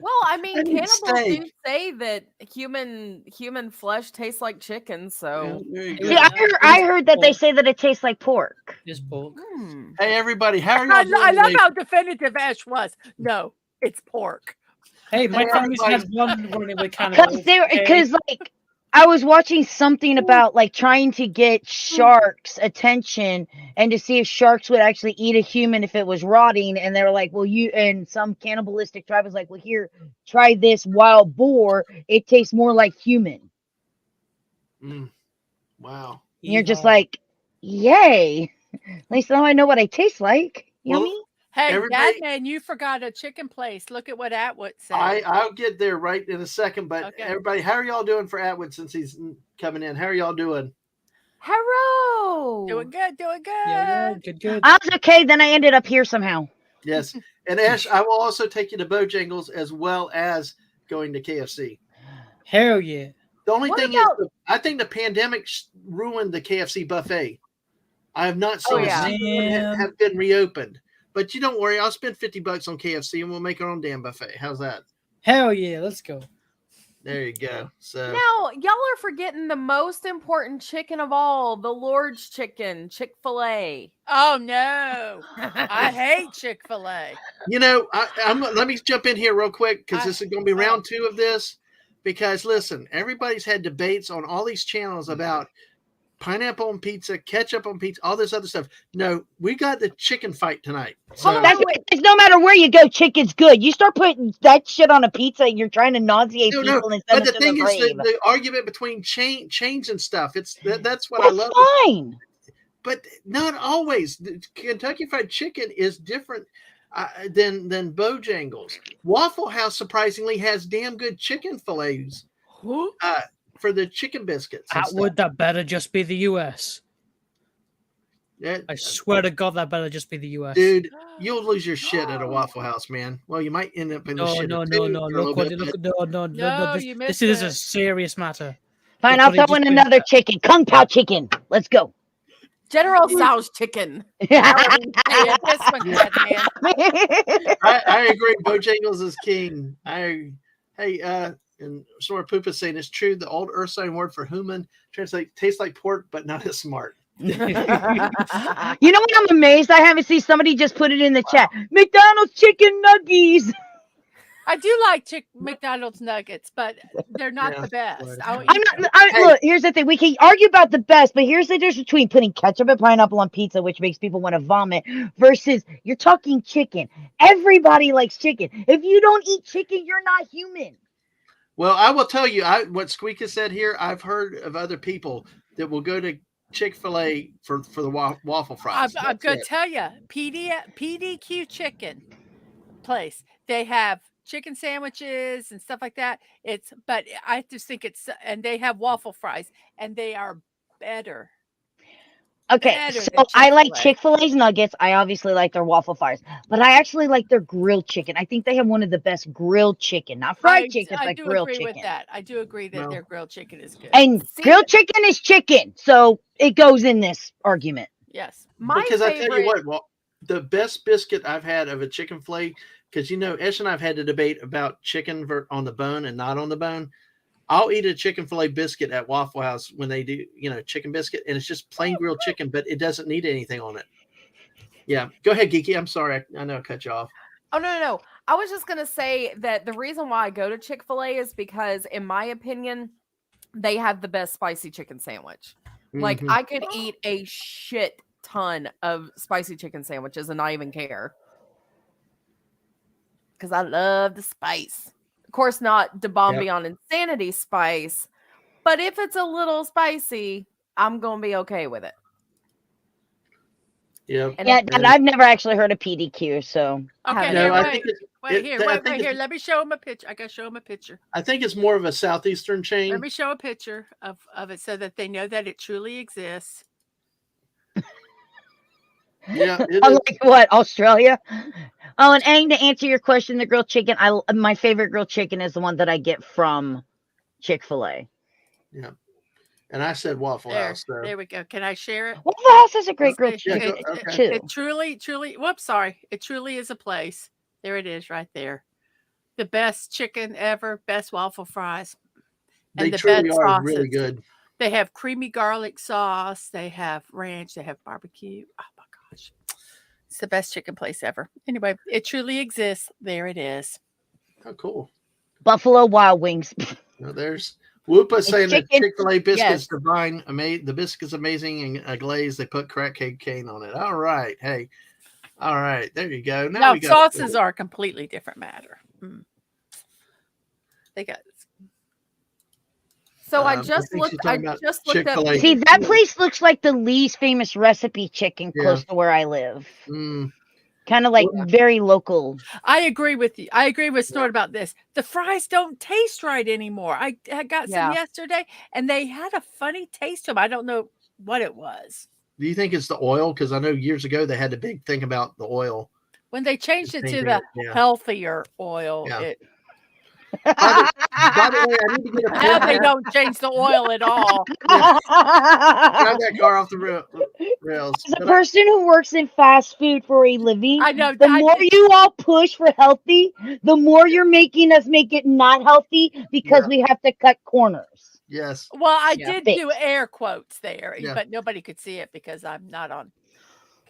Well, I mean, I need cannibals do steak. say that human flesh tastes like chicken. So, There you go. Yeah, I heard that they say that it tastes like pork. Is pork. Hey, everybody, how are y'all I doing love today? how definitive Ash was. No, it's pork. Hey, my Hey, family's had everybody. one running with cannibals. Because like I was watching something about like trying to get sharks' attention and to see if sharks would actually eat a human if it was rotting, and they were like, well, and some cannibalistic tribe was like, well, here, try this wild boar. It tastes more like human. Wow. And you're just Yeehaw. like, yay! At least now I know what I taste like. Well, Yummy. Hey, Everybody- Dadman, you forgot a chicken place. Look at what Atwood said. I'll get there right in a second, but Okay. everybody, how are y'all doing for Atwood since he's coming in? How are y'all doing? hello. Doing good. Yeah, good. I was okay. Then I ended up here somehow. Yes. And Ash, I will also take you to Bojangles as well as going to KFC. Hell yeah. The only What thing about- is, I think the pandemic ruined the KFC buffet. I have not Oh, seen yeah. a single one have been reopened. But you don't worry, I'll spend $50 on KFC and we'll make our own damn buffet. How's that? Hell yeah. Let's go. There you go. So Now, y'all are forgetting the most important chicken of all, the Lord's chicken, Chick-fil-A. Oh no, I hate Chick-fil-A. let me jump in here real quick because this is going to be oh. round 2 of this. Because listen, everybody's had debates on all these channels about pineapple on pizza, ketchup on pizza, all this other stuff. No, we got the chicken fight tonight. So, Hold on, That's wait. because no matter where you go, chicken's good. You start putting that shit on a pizza, and you're trying to nauseate No, people and but send the them to thing the is, grave. the argument between chains and stuff. That's what I That's love. fine. But not always. The Kentucky Fried Chicken is different than Bojangles. Waffle House surprisingly has damn good chicken fillets Who? for the chicken biscuits. and Atwood, that better just be the US. stuff. I swear to God, that better just be the US. Dude, you'll lose your shit at a Waffle House, man. Well, you might end up in the No, shit. no. for a Look, little what, bit, look, but- no. No, This, you this missed is a it. serious matter. Fine, Look I'll what he throw just in did. another chicken. Kung Pao chicken. Let's go. General Tso's chicken. Hey, at this one, Dadman. I agree. Bojangles is king. And Snore Poop is saying it's true. The old Earth sign word for human translate tastes like pork, but not as smart. You know what? I'm amazed. I haven't seen somebody just put it in the chat. McDonald's chicken nuggies. I do like McDonald's nuggets, but they're not Yeah, the best. Lord. I'll eat I'm them. not. Hey. Look, here's the thing. We can argue about the best, but here's the difference between putting ketchup and pineapple on pizza, which makes people want to vomit, versus you're talking chicken. Everybody likes chicken. If you don't eat chicken, you're not human. Well, I will tell you, what Squeak has said here. I've heard of other people that will go to Chick-fil-A for the waffle fries. I'm That's going to it. tell you, PDQ chicken place. They have chicken sandwiches and stuff like that. But I just think and they have waffle fries, and they are better. Okay, Better so than I like Chick-fil-A. Chick-fil-A's nuggets. I obviously like their waffle fries, but I actually like their grilled chicken. I think they have one of the best grilled chicken, not fried chicken, I but do grilled agree with chicken. that. I do agree that Well, their grilled chicken is good. And See, grilled chicken is chicken, so it goes in this argument. Yes. my because I favorite. tell you what, well, the best biscuit I've had of a chicken fillet, because Esh and I've had to debate about chicken on the bone and not on the bone. I'll eat a chicken fillet biscuit at Waffle House when they do, chicken biscuit, and it's just plain grilled chicken, but it doesn't need anything on it. Yeah, go ahead, Geeky. I'm sorry, I know I cut you off. Oh, no. I was just going to say that the reason why I go to Chick-fil-A is because, in my opinion, they have the best spicy chicken sandwich. Like, Mhm. I could eat a shit ton of spicy chicken sandwiches and not even care. Because I love the spice. Of course, not De Bon Yep. Beyond Insanity spice, but if it's a little spicy, I'm going to be okay with it. Yep. And Yeah, it- and I've never actually heard of PDQ, so Okay, Have No, here, I wait, think it's. wait, here, I wait, think right here. it's- Let me show him a picture. I gotta show him a picture. I think it's more of a southeastern chain. Let me show a picture of it so that they know that it truly exists. Yeah, it I'm is. like, what, Australia? Oh, and Aang, to answer your question, the grilled chicken, my favorite grilled chicken is the one that I get from Chick-fil-A. And I said Waffle There, House. So. there we go. Can I share it? Waffle House has a great grilled It, chicken okay. too. it truly, whoops, sorry. It truly is a place. There it is right there. The best chicken ever, best waffle fries. They And the truly best are really sauces. good. They have creamy garlic sauce. They have ranch. They have barbecue. Oh my gosh. It's the best chicken place ever. Anyway, it truly exists. There it is. Oh, cool. Buffalo Wild Wings. Now there's Whoopa saying that chicken. Chick-fil-A biscuits Yes. divine. The biscuit's amazing and a glaze. They put crack cocaine on it. All right. Hey. All right. There you go. Now No, we got sauces are a completely different matter. They got So I I just think she's looked. I talking about just looked up. Chick-fil-A. See, that place looks like the least famous recipe chicken Yeah. close to where I live. Mm, Kind of like very local. I agree with you. I agree with Snort about this. The fries don't taste right anymore. I got some Yeah. yesterday and they had a funny taste to them. I don't know what it was. do you think it's the oil? Because I know years ago they had a big thing about the oil. When they changed it to Changing the it, yeah. healthier oil, Yeah. By the way, I need to get a now they pen. don't change the oil at all. Drive that car off the rails. As a But person who works in fast food for a living, I know. the more you all push for healthy, the more you're making us make it not healthy because we have to cut corners. yes. Well, I Yeah. did Fixed. do air quotes there, Yeah. but nobody could see it because I'm not on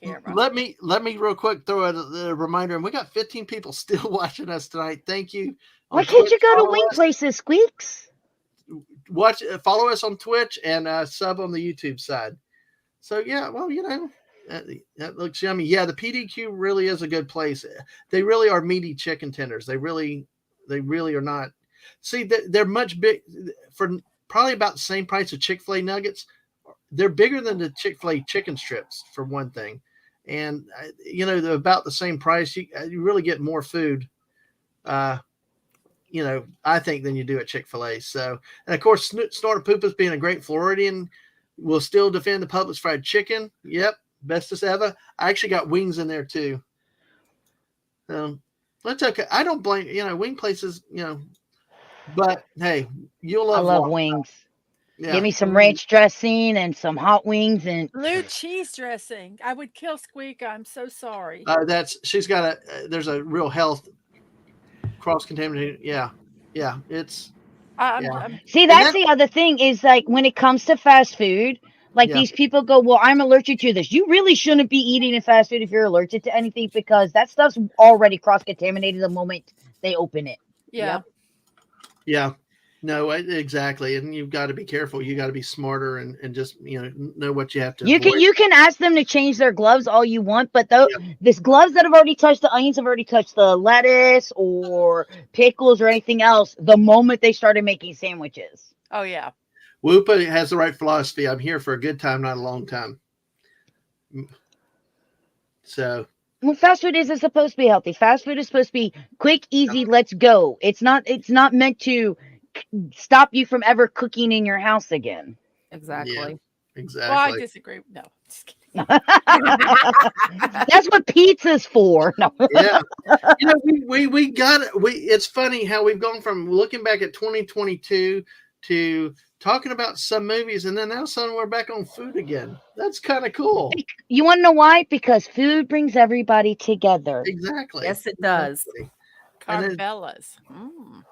camera. Let me real quick throw out a reminder, and we got 15 people still watching us tonight. Thank you. Why On can't you Twitch, go to follow wing us. places, Squeaks? Follow us on Twitch and sub on the YouTube side. So yeah, well, that looks yummy. Yeah, the PDQ really is a good place. They really are meaty chicken tenders. They really are not. See, they're much big for probably about the same price of Chick-fil-A nuggets. They're bigger than the Chick-fil-A chicken strips for one thing, and they're about the same price. You really get more food. I think than you do at Chick-fil-A. So, and of course, Snortapoopas being a great Floridian will still defend the Publix fried chicken. Yep, bestest ever. I actually got wings in there too. That's okay. I don't blame, wing places, but hey, you'll I love love Waffle. wings. Yeah. Give me some ranch dressing and some hot wings and Blue cheese dressing. I would kill Squeak. I'm so sorry. She's got there's a real health cross-contaminated. Yeah. It's, see, that's the other thing is like when it comes to fast food, like Yeah. these people go, well, I'm allergic to this. You really shouldn't be eating in fast food if you're allergic to anything because that stuff's already cross-contaminated the moment they open it. Yeah. yeah. No, exactly. And you've got to be careful. You got to be smarter and just, know what you have to avoid. You can ask them to change their gloves all you want, but this gloves that have already touched the onions have already touched the lettuce or pickles or anything else the moment they started making sandwiches. Oh yeah. Whoopa has the right philosophy. I'm here for a good time, not a long time. So Well, fast food isn't supposed to be healthy. Fast food is supposed to be quick, easy, let's go. It's not meant to stop you from ever cooking in your house again. Exactly. Exactly. Well, I disagree. No, just kidding. That's what pizza's for. No. Yeah. We got it. It's funny how we've gone from looking back at 2022 to talking about some movies, and then now suddenly we're back on food again. That's kind of cool. You want to know why? Because food brings everybody together. Exactly. Yes, it does. Exactly. And then- Carvellas. Mm.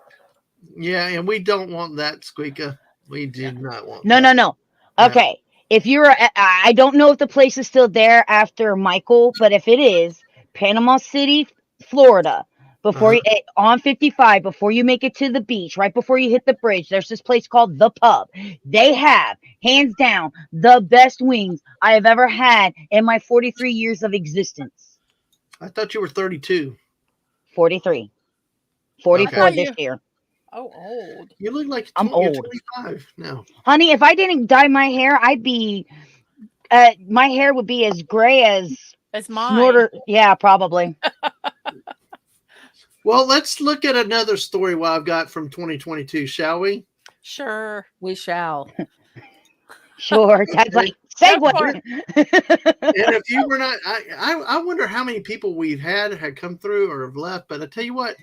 Yeah, and we don't want that, Squeaka. We do not want No, that. no, no. Okay. If you're, I don't know if the place is still there after Michael, but if it is, Panama City, Florida, before you, on 55, before you make it to the beach, right before you hit the bridge, there's this place called The Pub. They have, hands down, the best wings I have ever had in my 43 years of existence. I thought you were 32. 43. 44 Okay. this year. Oh, old. You look like I'm you're old. 25 now. Honey, if I didn't dye my hair, I'd be, my hair would be as gray as That's mine. Snorter. Yeah, probably. Well, let's look at another story what I've got from 2022, shall we? Sure. We shall. Sure. That's like segue. And if you were not, I wonder how many people we've had come through or have left. But I tell you what,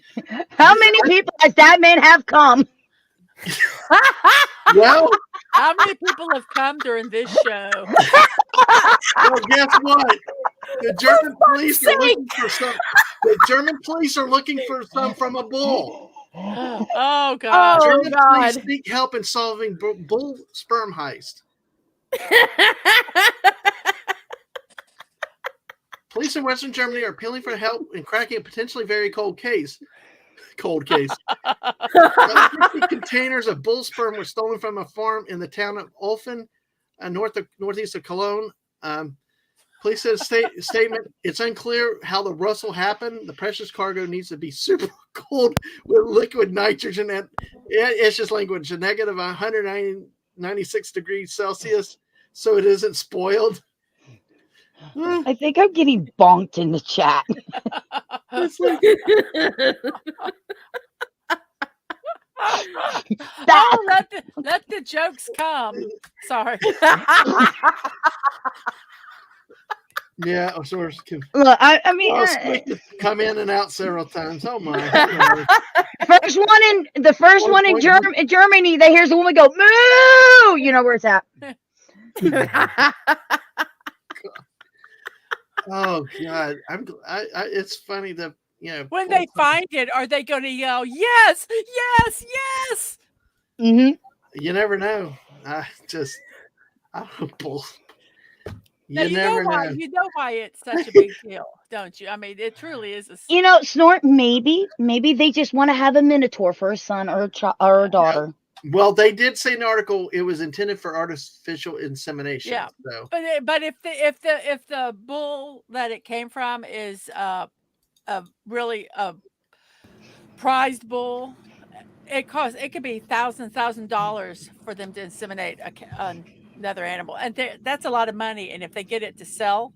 How many people has that man have come? well, How many people have come during this show? well, guess what? The German police are looking for some. The German police are looking for some from a bull. Oh God. Oh, German police God. seek help in solving bull sperm heist. Police in Western Germany are appealing for help in cracking a potentially very cold case. 50 containers of bull sperm were stolen from a farm in the town of Olfen, northeast of Cologne. Police said statement, it's unclear how the rustle happened. The precious cargo needs to be super cold with liquid nitrogen. And it's just language, a negative 196 degrees Celsius, so it isn't spoiled. I think I'm getting bonked in the chat. It's like, Oh, let the jokes come. Sorry. yeah, of course, can Look, I mean, come in and out several times. Oh my! the first one in Germany, they hears a woman go moo. You know where it's at. Oh God, it's funny that When they find it, are they going to yell, yes, yes, yes? Mm-hmm. you never know. I don't bull. Now, You never why. know. You know why it's such a big deal, don't you? I mean, it truly is a. You know, Snort. Maybe they just want to have a minotaur for a son or a daughter. Well, they did say in the article it was intended for artificial insemination. Yeah. So. But if the bull that it came from is really a prized bull, it could be $1,000 for them to inseminate another animal, and that's a lot of money. And if they get it to sell,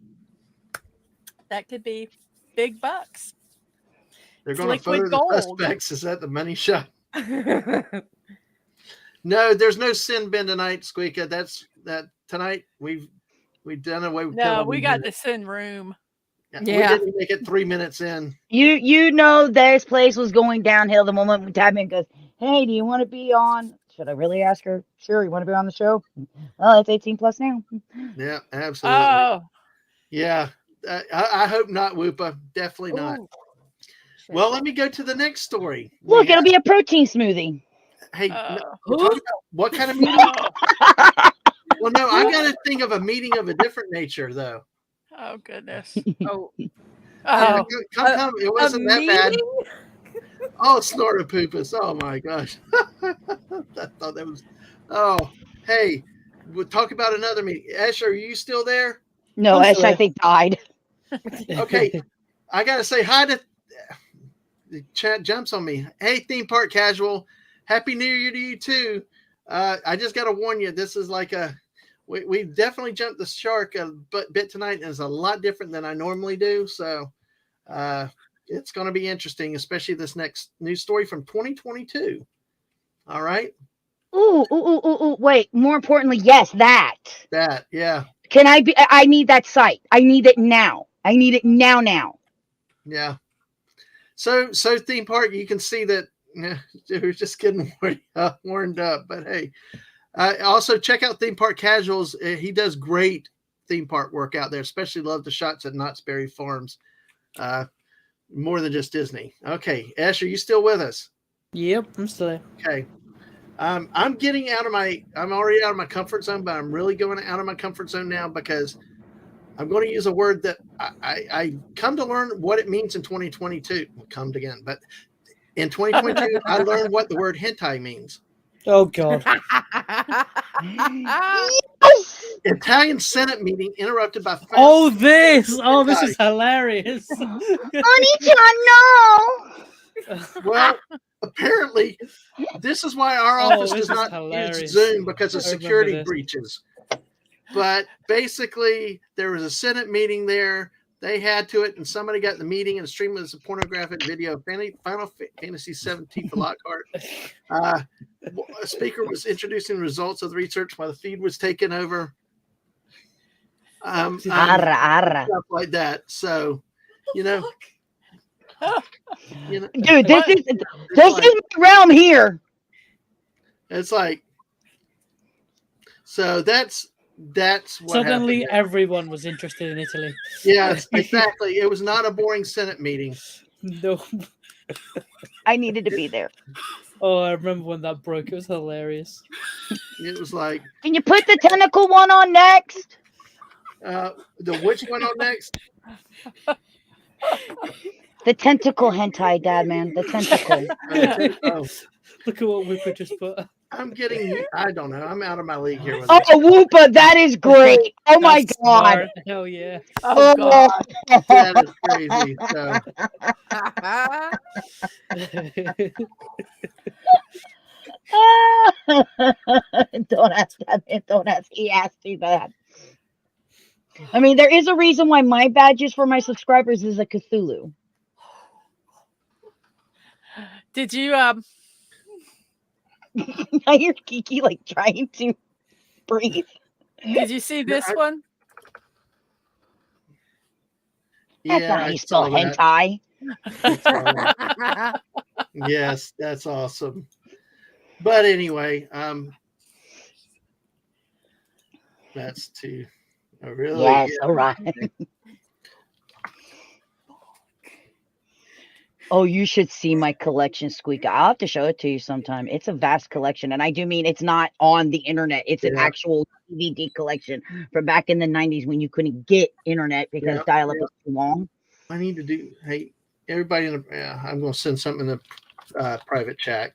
that could be big bucks. They're going to photo the gold. suspects. Is that the money shot? No, there's no sin bin tonight, Squeaka. That's tonight. We've done away with. No, we got the sin room. We didn't make it 3 minutes in. You know, this place was going downhill the moment Tabman goes, "Hey, do you want to be on?" Should I really ask her? Sure, you want to be on the show? Well, it's 18 plus now. Yeah, absolutely. Oh, yeah. I hope not, Whoopa. Definitely not. ooh. Well, let me go to the next story. Look, it'll be a protein smoothie. Hey, Oh. we're talking about what kind of meeting? Well, no, I got to think of a meeting of a different nature, though. Oh goodness. Oh, Oh, Come. It wasn't that bad. meeting? Oh, snort a poopus. Oh, my gosh. I thought that was. Oh, hey, we'll talk about another meeting. Ash, are you still there? No, I'm Ash, I sorry. think died. Okay. I got to say hi to. The chat jumps on me. Hey, theme park casual. Happy New Year to you, too. I just got to warn you, this is like we definitely jumped the shark a bit tonight, and it's a lot different than I normally do. So it's going to be interesting, especially this next news story from 2022. All right. Ooh. Wait, more importantly, yes, that. That, yeah. Can I be? I need that site. I need it now. I need it now. Yeah. So theme park, you can see that we're just getting warmed up. But hey, also check out Theme Park Casuals. He does great theme park work out there. Especially love the shots at Knott's Berry Farms. More than just Disney. Okay, Ash, are you still with us? Yep, I'm still there. Okay. I'm already out of my comfort zone, but I'm really going out of my comfort zone now because I'm going to use a word that I come to learn what it means in 2022. But in 2022, I learned what the word hentai means. Oh god. Italian Senate meeting interrupted by. This is hilarious. Oni-chan, no. Well, apparently, this is why our office this does is not hilarious. use Zoom because of I remember security this. breaches. But basically, there was a Senate meeting there. They had to it, and somebody got in the meeting and streamed as a pornographic video of Final Fantasy XVII for Lockhart. A speaker was introducing results of the research while the feed was taken over. Arra. Stuff like that. So, Dude, this is my realm here. It's like, so that's what Suddenly happened there. everyone was interested in Italy. Yes, exactly. It was not a boring Senate meeting. No. I needed to be there. Oh, I remember when that broke. It was hilarious. It was like, Can you put the tentacle one on next? the which one on next? The tentacle hentai, Dad, man. The tentacle. Oh, Look at what Whipper just put. I don't know. I'm out of my league here with Oh, this. Whoopa, that is great. Oh my That's god. smart. Hell yeah. Oh God. That is crazy. So, Don't ask that, man. Don't ask. He asked me that. I mean, there is a reason why my badges for my subscribers is a Cthulhu. Did you I hear Kiki like trying to breathe. did you see this one? That's yeah, not how I you saw spell that. hentai. I saw that. Yes, that's awesome. But anyway, that's too really. Yes, all right. Oh, you should see my collection, Squeak. I'll have to show it to you sometime. It's a vast collection, and I do mean it's not on the internet. It's an Yeah. actual DVD collection from back in the 90s when you couldn't get internet because Yeah, dial-up yeah. was too long. I need to do. Hey, everybody in the. I'm going to send something in the private chat.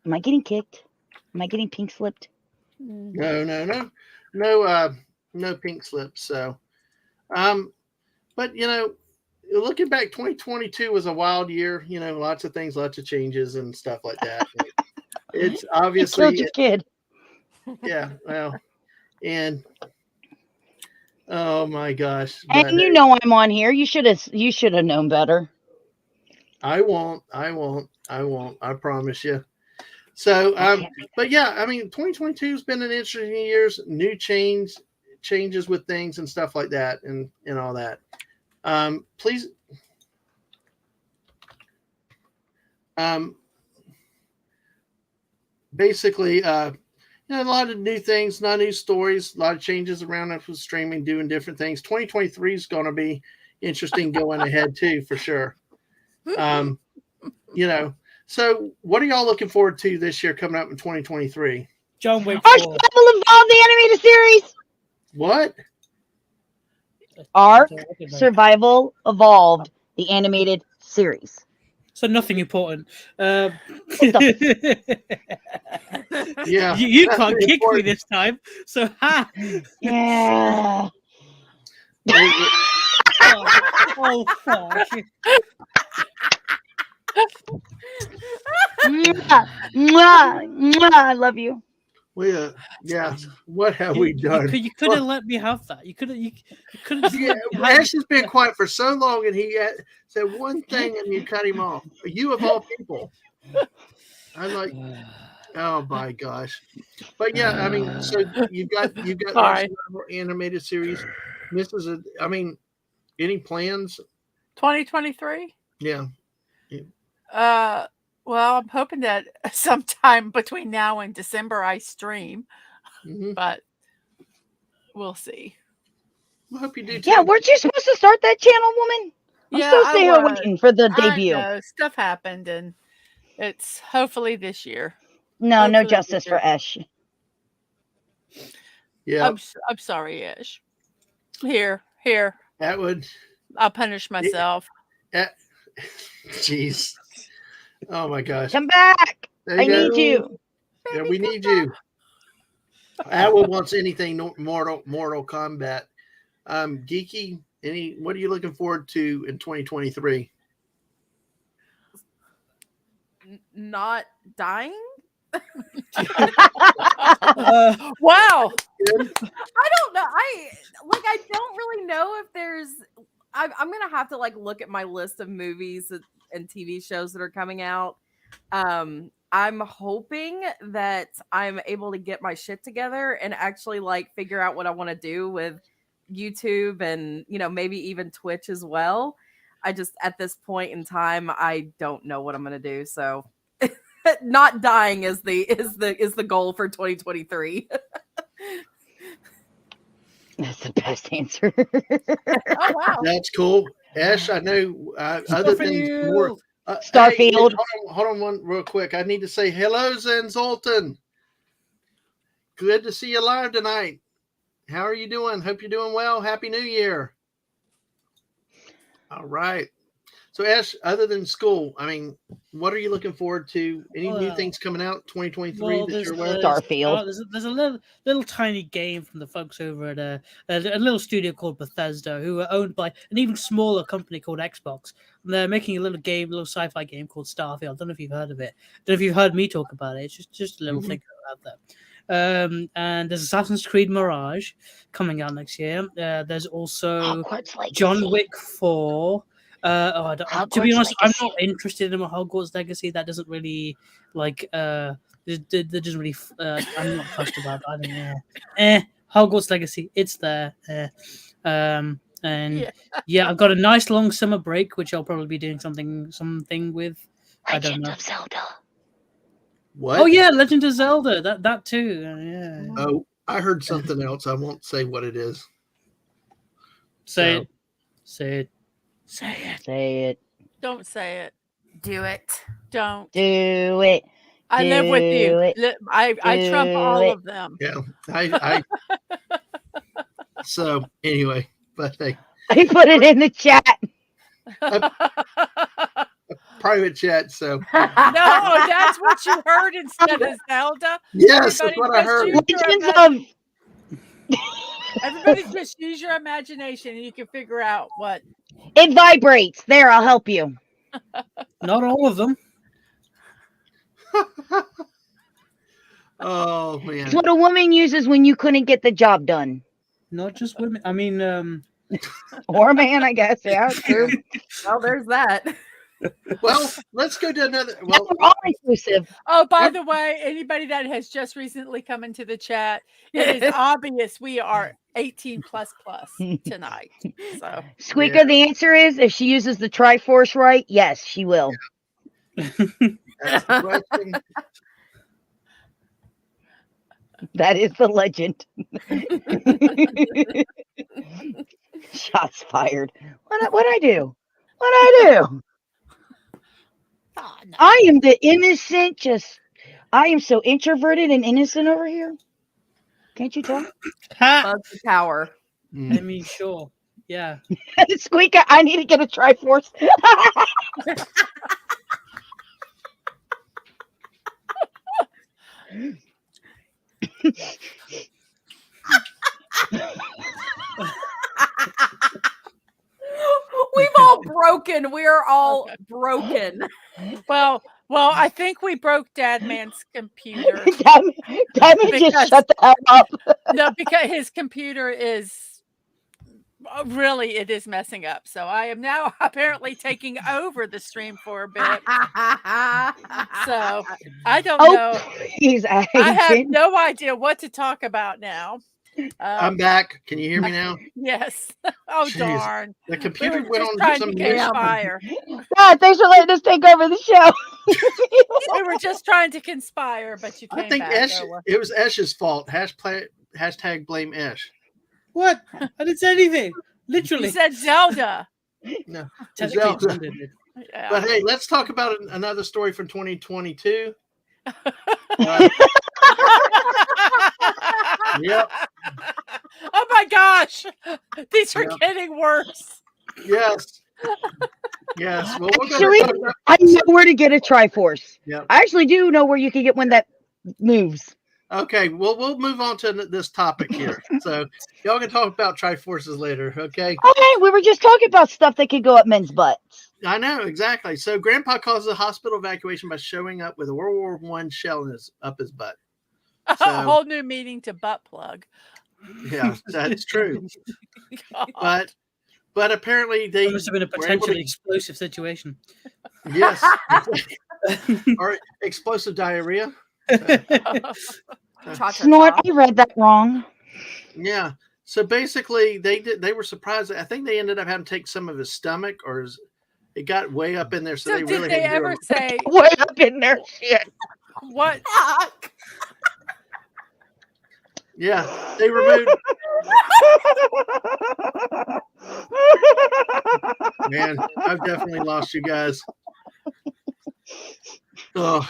Am I getting kicked? Am I getting pink slipped? No pink slips. So, but looking back, 2022 was a wild year. Lots of things, lots of changes and stuff like that. It's You obviously, killed your kid. yeah. Well, and oh my gosh, And but you know I'm on here. You should have known better. I won't. I promise you. So, Okay. but yeah, I mean, 2022 has been an interesting year. New changes with things and stuff like that, and all that. Please, basically, a lot of new things, not new stories, a lot of changes around us with streaming, doing different things. 2023 is going to be interesting going ahead too, for sure. So what are y'all looking forward to this year coming up in 2023? John Wick Our 4. Survival Evolved, the animated series. What? Ark Survival Evolved, the animated series. So nothing important. Yeah. You that's can't really kick me important. this time. So ha. Yeah. Oh fuck. Mwah, mwah, mwah. I love you. Yeah. What have we done? You could have let me have that. You could have. You could have. Yeah, Ash has been quiet for so long, and he said one thing, and you cut him off. You of all people. I like. Oh my gosh! But yeah, I mean, so you've got Sorry. animated series. This is a. I mean, any plans? 2023. Yeah. Well, I'm hoping that sometime between now and December I stream, Mhm. but we'll see. I hope you do too. Yeah, weren't you supposed to start that channel, woman? I'm Yeah, still I sitting here was. waiting for the I debut. know stuff happened, and it's hopefully this year. No, no Hopefully this justice for year. Esh. Yeah, I'm sorry, Ish. Here. that would. I'll punish myself. Jeez. Oh my gosh. Come back. There I you need go. you. Yeah, we need you. Owl wants anything Mortal Kombat. Geeky, what are you looking forward to in 2023? Not dying. Wow. I don't know. I don't really know if there's. I'm gonna have to like look at my list of movies and TV shows that are coming out. I'm hoping that I'm able to get my shit together and actually like figure out what I want to do with YouTube and maybe even Twitch as well. I just at this point in time I don't know what I'm gonna do. So not dying is the goal for 2023. That's the best answer. Oh wow. That's cool. Ash, I know other than more. Starfield. Hey, hold on one real quick. I need to say hello, Zen Zoltan. Good to see you live tonight. How are you doing? Hope you're doing well. Happy New Year. All right. So, Ash, other than school, I mean, what are you looking forward to? Any new Well, things coming out 2023 Well, that there's, you're aware of? Starfield. there's a little tiny game from the folks over at a little studio called Bethesda, who are owned by an even smaller company called Xbox. And they're making a little sci-fi game called Starfield. I don't know if you've heard of it. I don't know if you've heard me talk about it. It's just a little thing out there. And there's Assassin's Creed Mirage coming out next year. There's also Hogwarts Legacy. John Wick 4. To be Hogwarts honest, I'm Legacy. not interested in a Hogwarts Legacy. That doesn't really that doesn't really. I'm not fussed about that. I think, Hogwarts Legacy, it's there. And yeah, I've got a nice long summer break, which I'll probably be doing something with. I don't Legend know. of Zelda. What? Oh yeah, Legend of Zelda. That too. Yeah. Oh, I heard something else. I won't say what it is. Say So- it. Say it. Say it. Say it. Don't say it. Do it. Don't. Do it. I live with you. Do it. I trump Do all it. of them. Yeah. I So, anyway, but hey, I put it in the chat. private chat. So, No, that's what you heard instead of Zelda. yes, that's Everybody what I just heard. use your Legends imag- of Everybody just use your imagination and you can figure out what. It vibrates. There, I'll help you. Not all of them. Oh, man. It's what a woman uses when you couldn't get the job done. Not just women. I mean, Or a man, I guess. Yeah, true. Well, there's that. Well, let's go to another. Now Well, we're all inclusive. Oh, by the way, anybody that has just recently come into the chat, it is obvious we are 18 plus tonight. So Squeaker, the answer is if she uses the Triforce right, yes, she will. that's the question. That is the legend. Shots fired. What I do? What I do? no. I am the innocent. I am so introverted and innocent over here. Can't you tell? ha! Buzz the tower. Mm. I mean, sure. Yeah. Squeaker, I need to get a Triforce. We've all broken. We're all broken. Well, I think we broke Dadman's computer. Diamond Because- just shut the hell up. No, because his computer is really, it is messing up. So I am now apparently taking over the stream for a bit. So I don't know. Please, I have Agent. no idea what to talk about now. I'm back. Can you hear me now? Yes. Oh, Jeez. darn. The We computer were went just on trying some to new conspire. God, thanks for letting us take over the show. We were just trying to conspire, but you came I think back. Esh, Oh, well. it was Esh's fault. Hashtag blame Esh. What? I didn't say anything. You Literally. said Zelda. No. Technically, it's Zelda. Sunday, dude. Yeah. But hey, let's talk about another story from 2022. Yep. Oh my gosh. These are Yep. getting worse. Yes. Yes. Well, we're Actually, going to talk about. I know where to get a Triforce. Yep. I actually do know where you can get one that moves. Okay. Well, we'll move on to this topic here. So y'all can talk about Triforces later. Okay. Okay, we were just talking about stuff that could go up men's butts. I know exactly. So Grandpa causes a hospital evacuation by showing up with a World War I shell up his butt. A So- whole new meaning to butt plug. Yeah, that's true. God. But apparently they It must have been a were able potentially to- explosive situation. yes, or explosive diarrhea. Cha-cha-cha. Snort, I read that wrong. Yeah. So basically, they were surprised. I think they ended up having to take some of his stomach, or it got way up in there. So, So they did really they had to do ever a- say Way up in there. Shit. what? Yeah, they removed. Man, I've definitely lost you guys. Oh,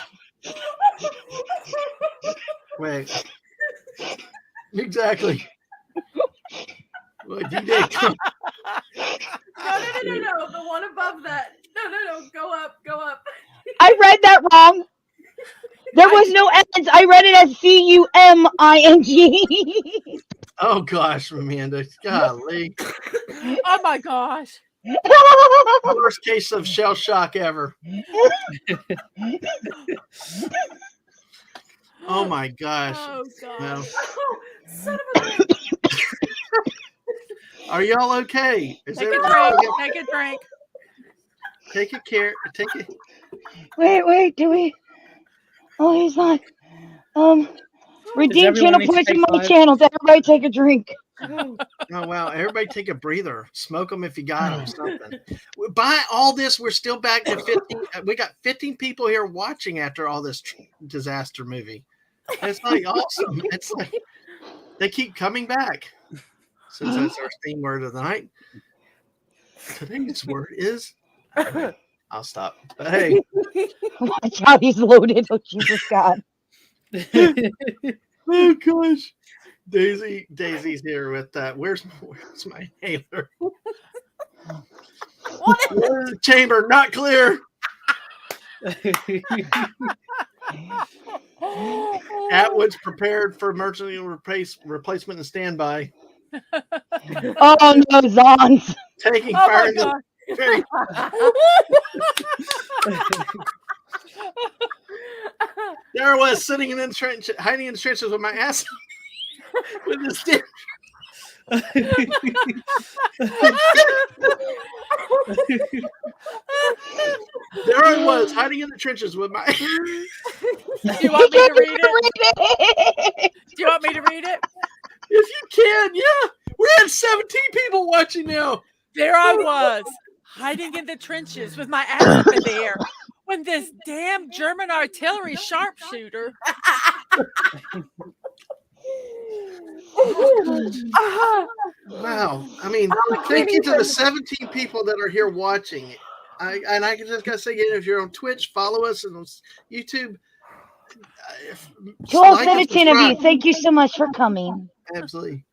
wait. Exactly. Well, DJ, come- No. The one above that. No. Go up. I read that wrong. There was no ends. I read it as Cuming. oh gosh, Amanda, golly, Oh my gosh. worst case of shell shock ever. Oh my gosh. Oh gosh. Well, Son of a are y'all okay? Is Take a everybody drink. okay? Take a drink. Take a care. Take it. Wait, do we? Oh, he's not. Redeem everyone channel need to points take in my 5? channels. Everybody take a drink. Oh wow! Everybody take a breather. Smoke them if you got them. Something. By all this, we're still back to 15. We got 15 people here watching after all this disaster movie. It's like awesome. It's like they keep coming back. Since that's our theme word of the night. Today's word is. I'll stop. But hey, Watch out, he's loaded. Oh, Jesus God. oh gosh, Daisy's here with that. Where's my inhaler? Where's the chamber? Not clear. Atwood's prepared for emergency replacement and standby. Oh no, Zons. Taking Oh fire my in the god. very there I was sitting in the trench, hiding in the trenches with my ass with the stick. There I was hiding in the trenches with my. Do you want me to read it? Do you want me to read it? If you can, yeah. We had 17 people watching now. There I was, hiding in the trenches with my ass up in the air when this damn German artillery sharpshooter. Wow. I mean, thank you to the 17 people that are here watching. I just gotta say again, if you're on Twitch, follow us, and on YouTube. To all like and 17 of you, subscribe. thank you so much for coming. Absolutely.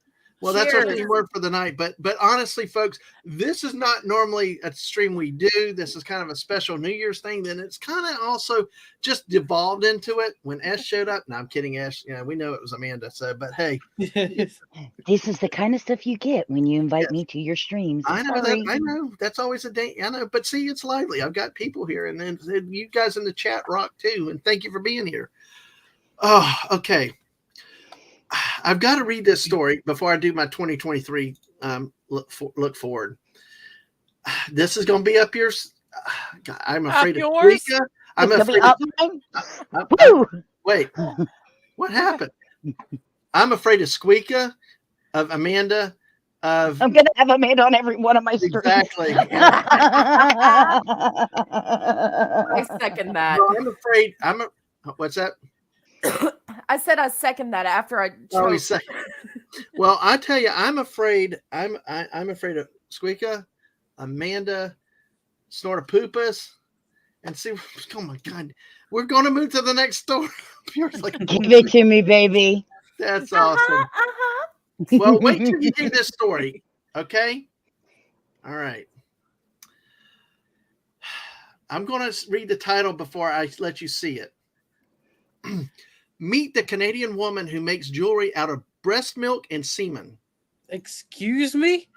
Well, that's our Cheers. theme word for the night. But honestly, folks, this is not normally a stream we do. This is kind of a special New Year's thing. Then it's kind of also just devolved into it when Ash showed up. No, I'm kidding, Ash. Yeah, we know it was Amanda. So, but hey, This is the kind of stuff you get when you invite Yes. me to your streams. I know Sorry. that. I know that's always a day. I know, but see, it's lively. I've got people here, and then you guys in the chat rock too. And thank you for being here. Oh, okay. I've got to read this story before I do my 2023 look forward. This is going to be up yours. God, I'm afraid of yours? Squeaka. I'm It's gonna be afraid up of, mine. I- Woo! wait, what happened? I'm afraid of Squeaka, of Amanda, of I'm gonna have Amanda on every one of my streams. exactly. Yeah. I second that. No, I'm afraid. What's that? I said I second that after I Oh, choked. he's saying. Well, I tell you, I'm afraid. I'm afraid of Squeaka, Amanda, Snortopoopas, and see. Oh my God, we're going to move to the next store. Pierre's like, Give it to me, baby. that's awesome. Well, wait till you hear this story, okay? All right. I'm going to read the title before I let you see it. Meet the Canadian woman who makes jewelry out of breast milk and semen. Excuse me?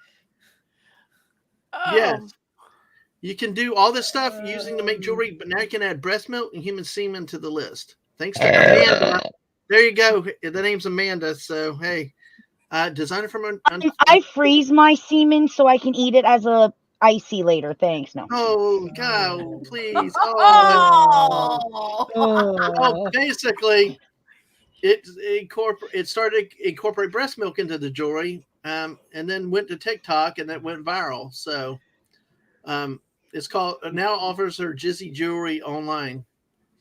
Oh, Yes. You can do all this stuff using to make jewelry, but now you can add breast milk and human semen to the list. Thanks to Amanda. There you go. The name's Amanda. So, hey, designer from... I freeze my semen so I can eat it as a icy later. Thanks. No. Oh, God, please. Oh. Oh, basically, it started to incorporate breast milk into the jewelry, and then went to TikTok, and that went viral. So, it's called now offers her Jizzy jewelry online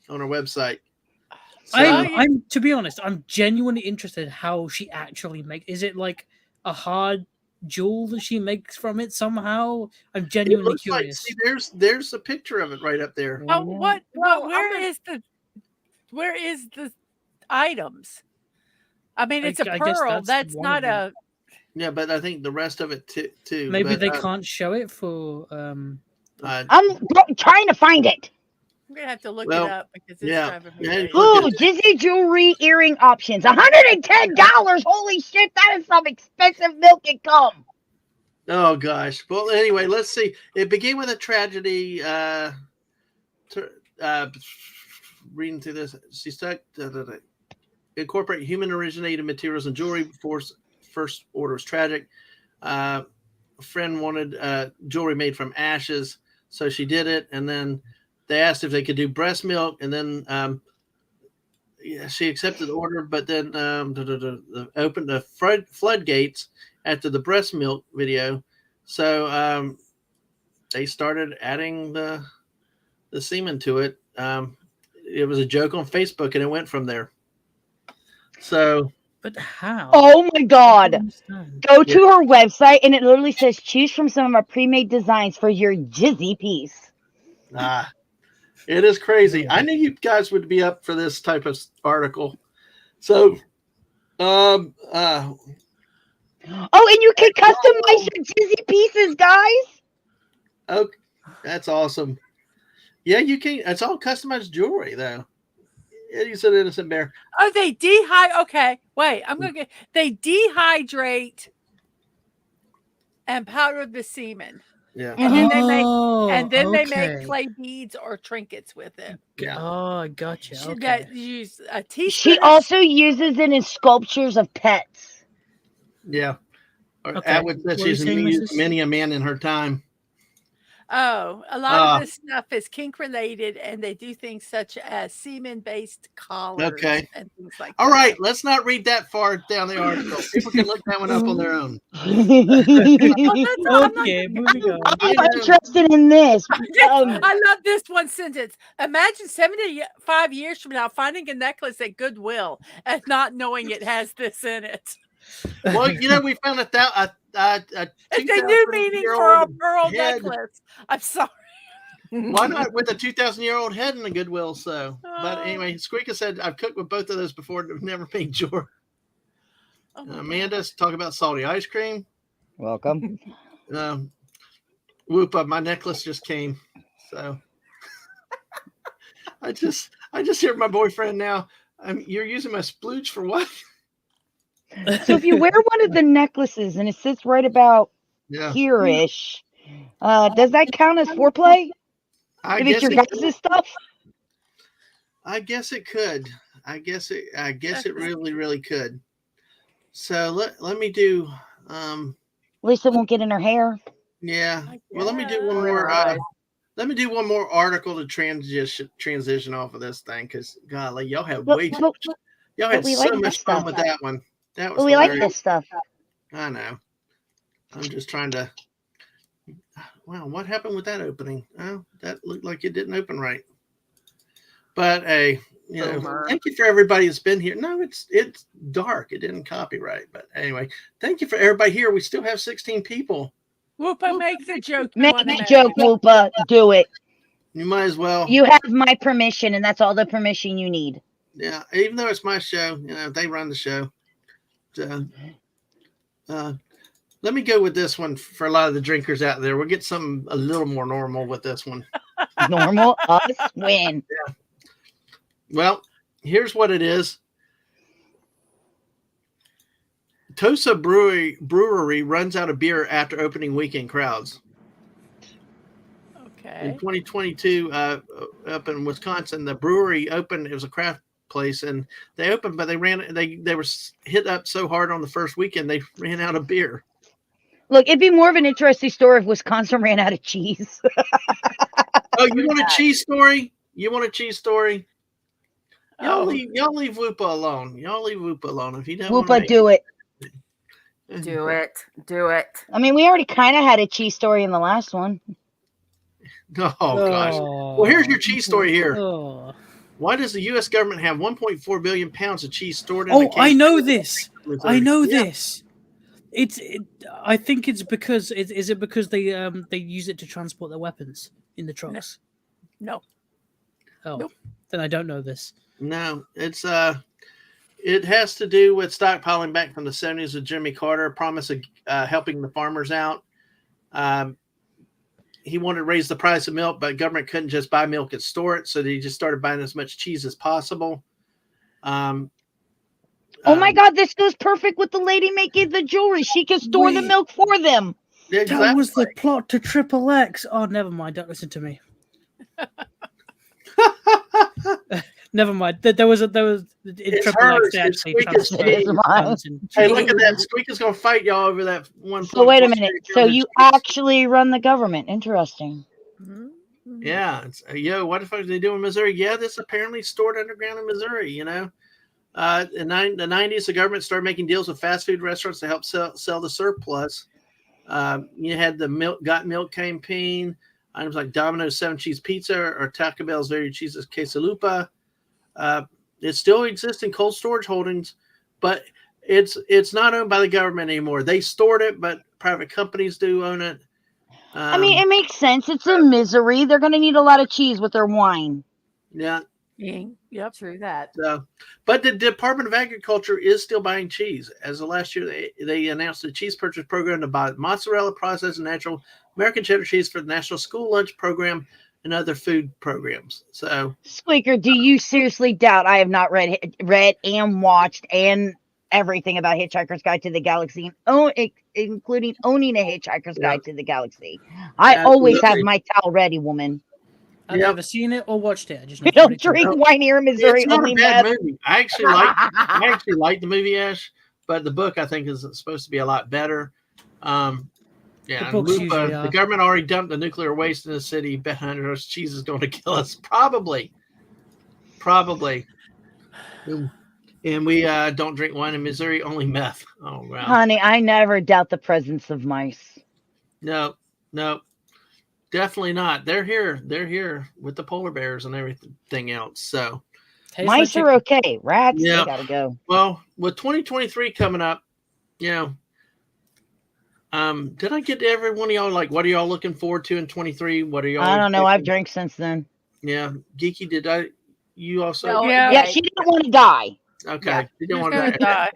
on her website. So, I'm to be honest, I'm genuinely interested how she actually makes. Is it like a hard jewel that she makes from it somehow? I'm it genuinely looks like, curious. see, there's a picture of it right up there. oh, what? Well, Where is the items? I mean, it's a I guess pearl. That's one not of them. Yeah, but I think the rest of it too. Maybe but, they can't show it for I'm trying to find it. I'm gonna have to look Well, it up because it's yeah. driving me Yeah, crazy. look Ooh, Disney jewelry earring options. $110. Holy shit, that is some expensive milk and cum. Oh gosh. Well, anyway, let's see. It began with a tragedy. Reading through this, she stuck incorporate human originated materials and jewelry before first order was tragic. A friend wanted jewelry made from ashes, so she did it, and then they asked if they could do breast milk, and then she accepted the order, but then opened the floodgates after the breast milk video. So they started adding the semen to it. It was a joke on Facebook, and it went from there. So, but how? Oh my God. Understand. Go to her website and it literally says choose from some of our pre-made designs for your Jizzy piece. it is crazy. I knew you guys would be up for this type of article. So, Oh, and you can customize your Jizzy pieces, guys. okay, that's awesome. Yeah, you can. It's all customized jewelry, though. He's an innocent bear. Oh, they dehydrate. Okay, wait. They dehydrate and powder the semen, Yeah. and then they make okay. clay beads or trinkets with it. Yeah. Oh, gotcha. She Okay. that use a teaspoon. She also uses it in sculptures of pets. Yeah. Okay. Atwood said What were you she's saying, used Mrs.? many a man in her time. Oh, a lot of this stuff is kink related, and they do things such as semen-based collars Okay. and things like All that. right, let's not read that far down the article. People can look that one up on their own. Well, that's, I'm not Okay, moving on. I'm interested in this. I love this one sentence. Imagine 75 years from now finding a necklace at Goodwill and not knowing it has this in it. Well, we found a It's a new meaning for a pearl head. necklace. I'm sorry. Why not with a 2,000-year-old head in a Goodwill? So, but anyway, Squeaka said I've cooked with both of those before. I've never made jewelry. Oh my Amanda's talk about salty ice cream. Welcome. Whoop up! My necklace just came. So I just hear my boyfriend now. You're using my splooge for what? So if you wear one of the necklaces and it sits right about Yeah. here-ish, does that count as foreplay? I If it's guess your it, guys' stuff? I guess it could. I guess it really, really could. So let me do. Well, least it won't get in her hair. Yeah. I Well, let me do one guess. more. Right. Let me do one more article to transition off of this thing, because golly, y'all have But- way too but- much. Y'all but had we so like this much fun stuff. with that one. That was But we like hilarious. this stuff. I know. I'm just trying to. Wow, what happened with that opening? Oh, that looked like it didn't open right. But hey, Boomer. thank you for everybody that's been here. No, it's dark. It didn't copyright. But anyway, thank you for everybody here. We still have 16 people. Whoopa, make the joke. you Make wanna the make. joke, Whoopa. Do it. You might as well. You have my permission, and that's all the permission you need. Yeah, even though it's my show, they run the show. So, let me go with this one for a lot of the drinkers out there. We'll get something a little more normal with this one. Normal us win. Well, here's what it is. Tosa Brewery runs out of beer after opening weekend crowds. In Okay. 2022, up in Wisconsin, the brewery opened. It was a craft place, and they opened, but they were hit up so hard on the first weekend they ran out of beer. Look, it'd be more of an interesting story if Wisconsin ran out of cheese. Oh, you want a cheese story? You want a cheese story? Y'all Oh, leave Whoopa alone. Y'all leave Whoopa alone if you don't want Whoopa, do it. Do it. Do it. I mean, we already kind of had a cheese story in the last one. Oh gosh. Well, here's your cheese story here. Oh, Why does the U.S. government have 1.4 billion pounds of cheese stored in? oh I know this. I know Yeah. this. I think it's because is it because they use it to transport their weapons in the trucks? no. Oh, Nope. then I don't know this. No, it's it has to do with stockpiling back from the 70s with Jimmy Carter, promise of helping the farmers out. He wanted to raise the price of milk, but government couldn't just buy milk and store it, so they just started buying as much cheese as possible. Oh my God, this goes perfect with the lady making the jewelry. She can store the Wait. milk for them. That was the plot to Triple X. Oh, never mind. Don't listen to me. Never mind. There was in It's Triple X. hers. They It's actually Squeaker's transferred cheese. funds and Hey, cheese. look at that. Squeak is going to fight y'all over that one. So wait a minute. So you actually run the government. Interesting. Mhm. Yeah. It's, what the fuck are they doing in Missouri? Yeah, this apparently stored underground in Missouri, In the 90s, the government started making deals with fast food restaurants to help sell the surplus. You had the Got Milk campaign, items like Domino's 7 Cheese Pizza or Taco Bell's Very Cheese's Quesalupa. It still exists in cold storage holdings, but it's not owned by the government anymore. They stored it, but private companies do own it. I mean, it makes sense. It's in Missouri. They're going to need a lot of cheese with their wine. Yeah. Yep. True that. But the Department of Agriculture is still buying cheese. As of last year, they announced a cheese purchase program to buy mozzarella, processed and natural American cheddar cheese for the National School Lunch Program and other food programs. So, Squeaker, do you seriously doubt I have not read and watched and everything about Hitchhiker's Guide to the Galaxy, including owning a Hitchhiker's Guide to the Galaxy? I always have my towel ready, woman. I've never seen it or watched it. I just know We it's pretty don't drink cool. wine here in Missouri. it's not Only a bad meth. movie. I actually like the movie, Ash, but the book I think is supposed to be a lot better. Yeah, The books usually the are. government already dumped the nuclear waste in the city. Bet $100 cheese is going to kill us. Probably. And we don't drink wine in Missouri, only meth. Oh, wow. Honey, I never doubt the presence of mice. No, definitely not. They're here with the polar bears and everything else. So, Tastes Mice like are chicken. okay. Rats, Yeah. they gotta go. well, with 2023 coming up, did I get to every one of y'all? Like, what are y'all looking forward to in 23? What are y'all? I don't know. I've expecting? drank since then. Yeah, Geeky, did I? You also? No, Yeah. Yeah, she didn't want to die. Okay, Yeah. you Who's don't want gonna to. die?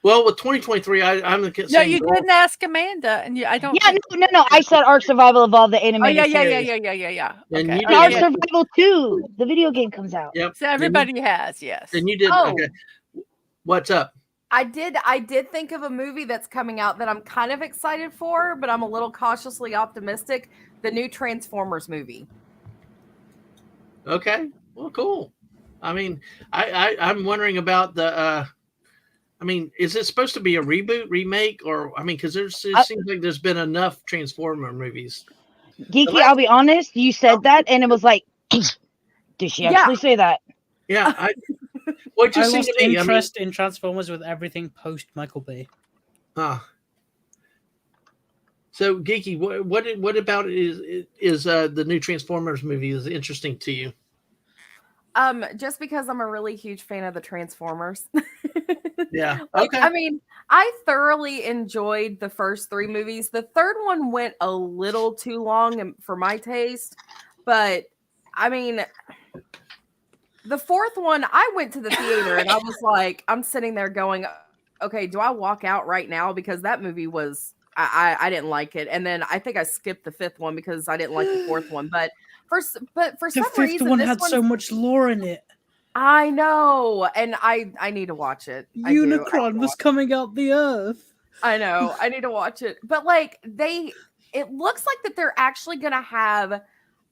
Well, with 2023, I'm the No, same you goal. didn't ask Amanda, and I don't. Yeah, think- no. I said Ark Survival of all the Oh animated yeah. series. Yeah. And Okay. you And did- Ark yeah. Survival 2, the video game comes out. Yep. So everybody has, yes. And you did. Oh. Okay. What's up? I did think of a movie that's coming out that I'm kind of excited for, but I'm a little cautiously optimistic. The new Transformers movie. Okay. Well, cool. I mean, I'm wondering about the I mean, is it supposed to be a reboot, remake, or I mean, because it seems like there's been enough Transformer movies. Geeky, last- I'll be honest. You said that, and it was like, did she Yeah. actually say that? Yeah, what I just seemed lost to me. I mean, interest in Transformers with everything post Michael Bay. So Geeky, what about is the new Transformers movie is interesting to you? Just because I'm a really huge fan of the Transformers. Yeah. Like, Okay. I mean, I thoroughly enjoyed the first 3 movies. The third one went a little too long for my taste, but I mean, the fourth one, I went to the theater and I was like, I'm sitting there going, okay, do I walk out right now? Because that movie was, I didn't like it. And then I think I skipped the 5th one because I didn't like the 4th one. But for The some 5th reason, one this had so much lore in it. I know, and I need to watch it. I do. I need Unicron to was watch coming out the earth. I know. I need to watch it. But like it looks like that they're actually going to have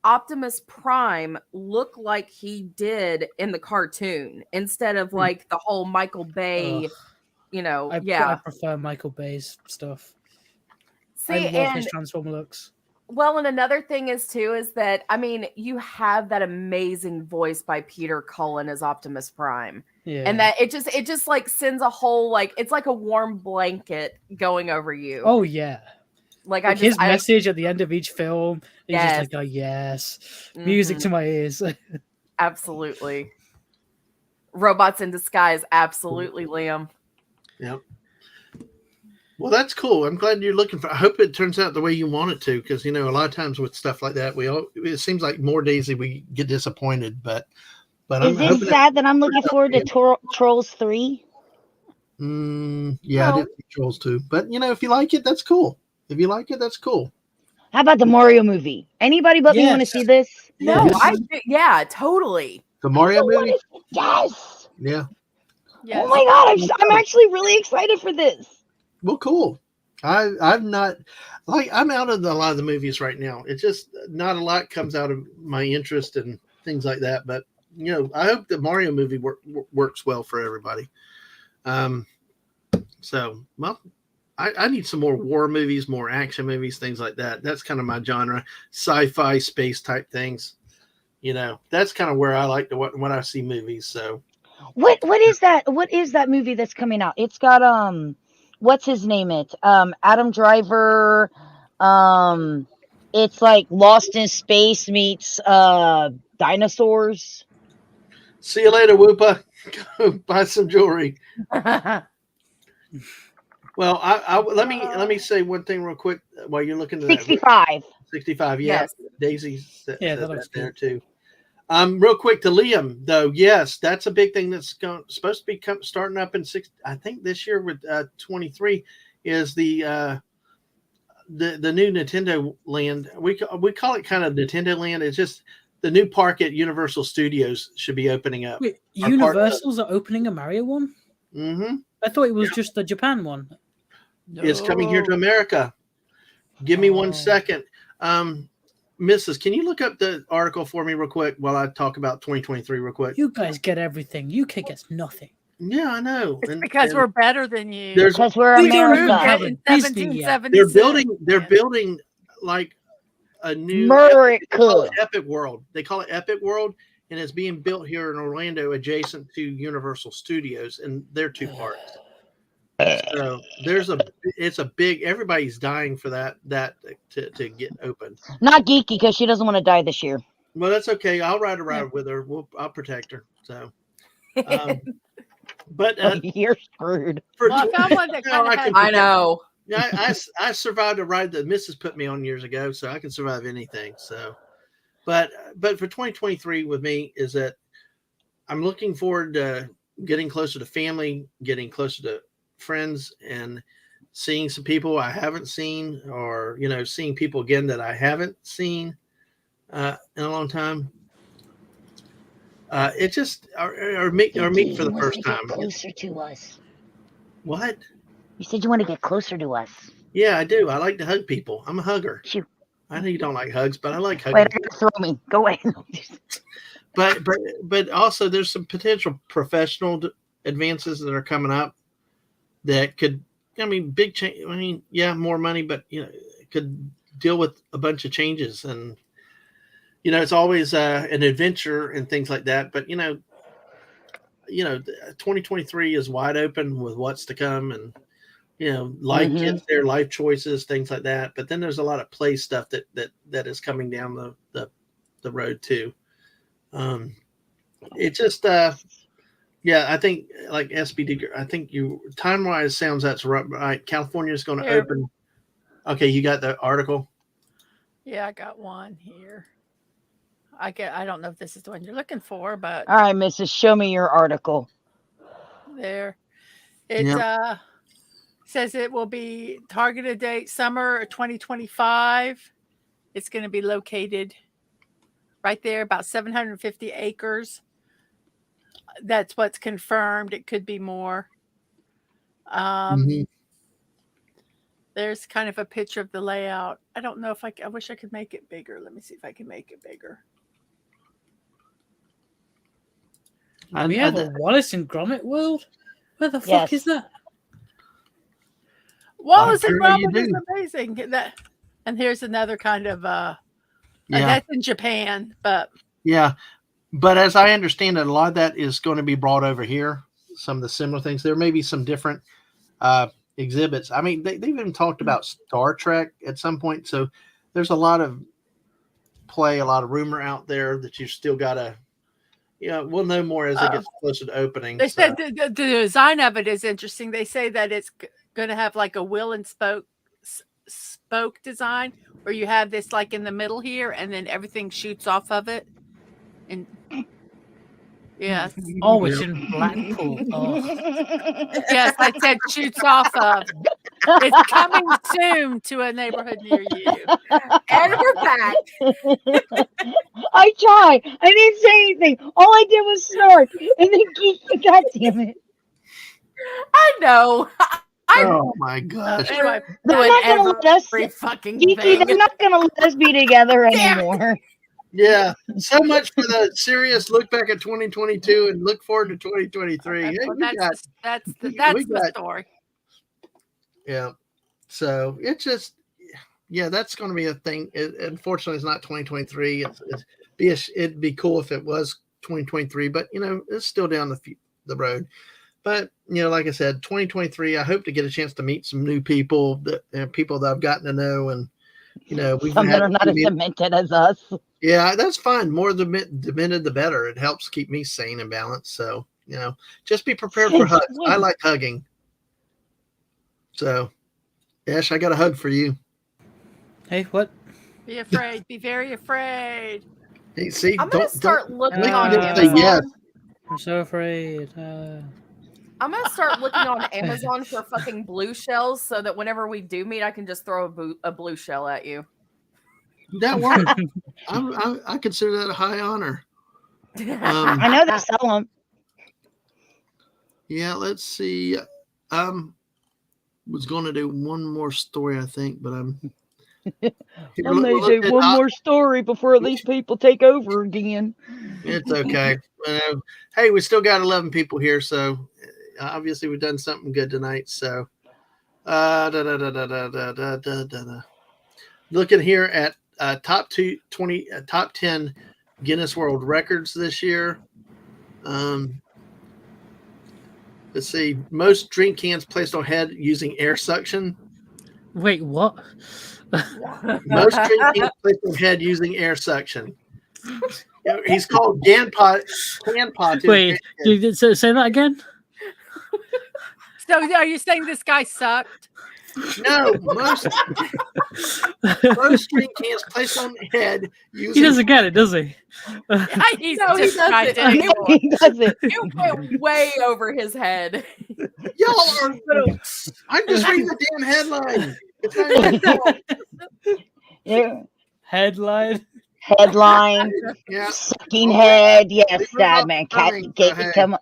Optimus Prime look like he did in the cartoon instead of like the whole Michael Bay, Ugh. you know. I prefer Michael Bay's stuff. See, I love and his Transformer looks. well, and another thing is too is that I mean, you have that amazing voice by Peter Cullen as Optimus Prime. Yeah. And that it just like sends a whole like it's like a warm blanket going over you. Oh yeah. Like Like his message at the end of each film is just like, oh yes. Music Mhm. to my ears. Absolutely. Robots in disguise, absolutely, Liam. Yep. Well, that's cool. I'm glad you're looking for. I hope it turns out the way you want it to, because a lot of times with stuff like that, it seems like more days we get disappointed. But Is it sad that I'm looking forward to Trolls 3? Yeah, I No. did see Trolls too. But if you like it, that's cool. If you like it, that's cool. How about the Mario movie? Anybody but me want to Yes. see this? No, Yes. yeah, totally. The Mario movie. Yes. Yeah. Yes. Oh my god, I'm actually really excited for this. Well, cool. I'm not I'm out of a lot of the movies right now. It's just not a lot comes out of my interest and things like that. But I hope the Mario movie works well for everybody. So well, I need some more war movies, more action movies, things like that. That's kind of my genre, sci-fi, space type things. That's kind of where I like to when I see movies. So What is that? What is that movie that's coming out? It's got what's his name? Adam Driver. It's like Lost in Space meets dinosaurs. see you later, Whoopa. Go buy some jewelry. Well, let me say one thing real quick while you're looking at that. 65. 65, yeah. Yes. Daisy said Yeah, that looks there good. too. Real quick to Liam though, yes, that's a big thing that's supposed to be starting up in I think this year with 23 is the new Nintendo Land. We call it kind of Nintendo Land. It's just the new park at Universal Studios should be opening up. Wait, Our part- Universal's are opening a Mario one? Mm-hmm. I thought it was just the Japan one. It's coming here to America. Give me 1 second. Mrs., can you look up the article for me real quick while I talk about 2023 real quick? You guys get everything. UK gets nothing. Yeah, I know. It's because we're better than you. there's Because we're We don't Proved America. have it in a Disney yet. 1776. they're building like a new America. they call it Epic World. They call it Epic World, and it's being built here in Orlando, adjacent to Universal Studios, and they're two parks. So it's a big. Everybody's dying for that to get open. Not Geeky because she doesn't want to die this year. Well, that's okay. I'll ride around with her. I'll protect her. So, but You're screwed. for Well, I found one that now kind I of can had. I know. Yeah, I survived a ride that Mrs. put me on years ago, so I can survive anything. So, but for 2023 with me is that I'm looking forward to getting closer to family, getting closer to friends, and seeing some people I haven't seen, or seeing people again that I haven't seen in a long time. It just or meet for the first time. Closer to us. What? You said you want to get closer to us. Yeah, I do. I like to hug people. I'm a hugger. Shoot. I know you don't like hugs, but I like hugging. Wait, I gotta throw me. Go away. But also there's some potential professional advances that are coming up that could, I mean, big change. I mean, yeah, more money, but it could deal with a bunch of changes. And it's always an adventure and things like that. But 2023 is wide open with what's to come, and life gets there, life choices, things like that. But then there's a lot of play stuff that is coming down the road too. It just I think like SBD, I think you time wise sounds that's right. California is going to open. Okay, you got the article. Yeah, I got one here. I don't know if this is the one you're looking for, but All right, Mrs. Show me your article. there. It says it will be targeted date summer 2025. It's going to be located right there, about 750 acres. That's what's confirmed. It could be more. There's kind of a picture of the layout. I don't know if I wish I could make it bigger. Let me see if I can make it bigger. We have a Wallace and Gromit world? Where the fuck is that? Wallace and Gromit is amazing. And here's another kind of that's in Japan, but but as I understand it, a lot of that is going to be brought over here. Some of the similar things. There may be some different exhibits. I mean, they've even talked about Star Trek at some point. So there's a lot of play, a lot of rumor out there that you still got to. We'll know more as it gets closer to opening. They said the design of it is interesting. They say that it's going to have like a wheel and spoke design, where you have this like in the middle here, and then everything shoots off of it. And yes, it's in Blackpool. Yes, I said shoots off of. It's coming soon to a neighborhood near you. And we're back. I tried. I didn't say anything. All I did was snort. And then God damn it. I know. Oh my gosh. Anyway, They're not gonna let us fucking Geeky, thing. they're not gonna let us be together anymore. Yeah, so much for the serious look back at 2022 and look forward to 2023. Hey, well, that's the story. Yeah, so it's just that's going to be a thing. Unfortunately, it's not 2023. It'd be cool if it was 2023, but it's still down the road. But like I said, 2023. I hope to get a chance to meet some new people, people that I've gotten to know, and we've Some that are not as demented as us. Yeah, that's fine. More demented, the better. It helps keep me sane and balanced. So, just be prepared for hugs. I like hugging. So, Ash, I got a hug for you. Hey, what? Be afraid. Be very afraid. Hey, see, I'm going to start looking don't on say Amazon. yes. I'm so afraid. I'm going to start looking on Amazon for fucking blue shells so that whenever we do meet, I can just throw a blue shell at you. That works. I consider that a high honor. I know they sell them. Yeah, let's see. Was going to do one more story, I think, but I'm. I may do one more story before these people take over again. It's okay. Hey, we still got 11 people here, so obviously we've done something good tonight. So, looking here at top 10 Guinness World Records this year. Let's see. Most drink cans placed on head using air suction. Wait, what? Most drink cans placed on head using air suction. He's called Can Pot. Wait, say that again? So are you saying this guy sucked? No, most drink cans placed on head using. He doesn't get it, does he? He's No, he just trying doesn't. to He doesn't. You went way over his head. Y'all are. I'm just reading the damn headline. It's not Yeah. Headline. Headline. yeah. Sucking head. Yes, Leave it that up man. running, Cat, so hey. come on.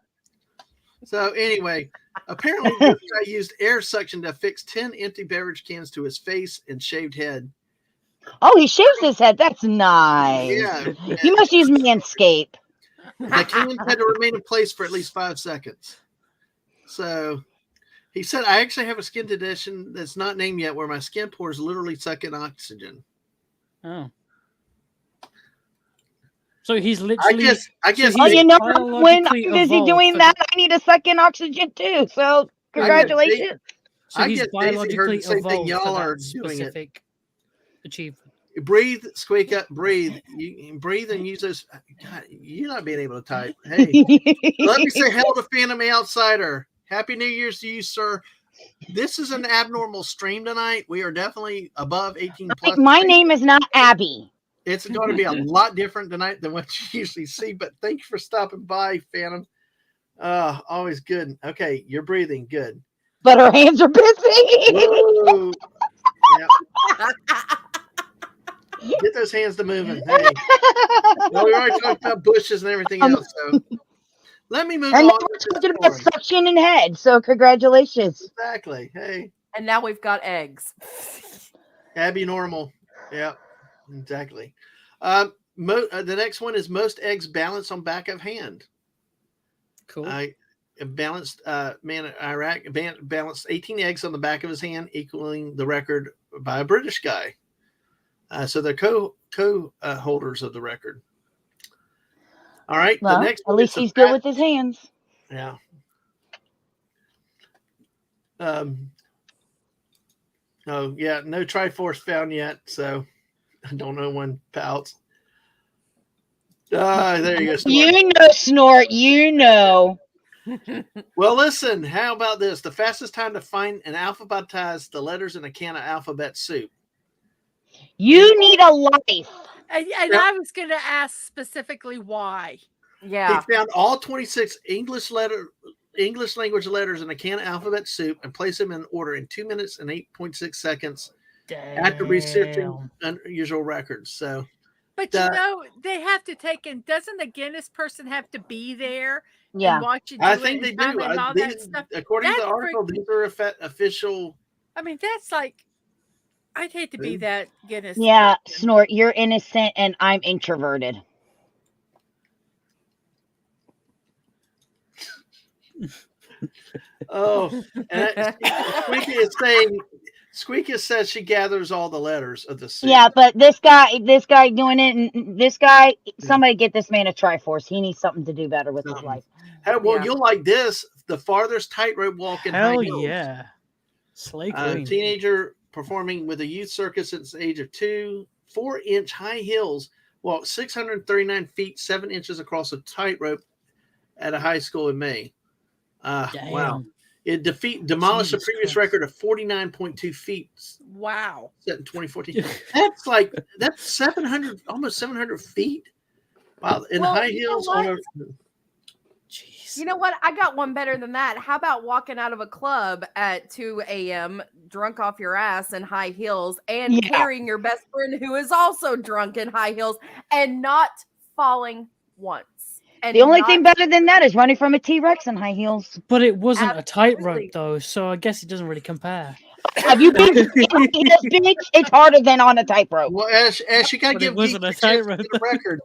So anyway, apparently this guy used air suction to fix 10 empty beverage cans to his face and shaved head. Oh, he shaves his head. That's nice. Yeah. You must use Manscaped. The cans had to remain in place for at least 5 seconds. So He said, I actually have a skin condition that's not named yet where my skin pores literally suck in oxygen. Oh. So he's I literally. guess Oh, he's you know, when I'm biologically busy evolved doing for that, I need a second oxygen too. So congratulations. So I he's guess Daisy heard biologically the same thing evolved for y'all are that doing it. specific achievement. Breathe, squeak up, breathe. You breathe and use those. God, you're not being able to type. Hey, let me say hello to Phantom Outsider. Happy New Year's to you, sir. This is an abnormal stream tonight. We are definitely above 18 plus. My name is not Abby. It's going to be a lot different tonight than what you usually see, but thank you for stopping by, Phantom. Always good. Okay, you're breathing. Good. But her hands are busy. Whoa. Yep. Get those hands to moving. Hey. Well, we already talked about bushes and everything else, so let me move And on. now we're talking about suction and head. So congratulations. Exactly. Hey, And now we've got eggs. Abby Normal. Yeah, exactly. The next one is most eggs balanced on back of hand. Cool. Balanced man in Iraq balanced 18 eggs on the back of his hand, equaling the record by a British guy. So they're holders of the record. All right. Well, the next at one least is he's good with his hands. Yeah. Oh yeah, no Triforce found yet, so I don't know when pouts. There you go. Snort. You know, Snort. You know. Well, listen. How about this? The fastest time to find and alphabetize the letters in a can of alphabet soup. You need a life. And Yeah. I was going to ask specifically why. Yeah. He found all 26 English language letters in a can of alphabet soup and placed them in order in 2 minutes and 8.6 seconds after researching unusual records. So, but you know, they have to take in. Doesn't the Guinness person have to be there Yeah. and watch you do I it think they and do. time and all that stuff? According to the That's article, these are official. I mean, that's like, I'd hate to be that Guinness. Yeah, person. Snort, you're innocent and I'm introverted. Oh, and Squeaky says she gathers all the letters of the soup. Yeah, but this guy doing it, and somebody get this man a Triforce. He needs something to do better with his life. Well, you'll like this. The farthest tightrope walk in high Hell heels. yeah. Slay Queen. Teenager performing with a youth circus since the age of 2, 4-inch high heels, walked 639 feet, 7 inches across a tightrope at a high school in May. Wow. It demolished the previous record of 49.2 feet. Wow. Set in 2014. That's 700, almost 700 feet. Wow. In high heels. You know what? I got one better than that. How about walking out of a club at 2 a.m., drunk off your ass in high heels, and carrying your best friend who is also drunk in high heels and not falling once? And the only thing better than that is running from a T-Rex in high heels. But it wasn't a tightrope, though, so I guess it doesn't really compare. Have you been in high heels, bitch? It's harder than on a tightrope. Well, Ash, you got to give wasn't Geeky a a chance to tightrope. get a record.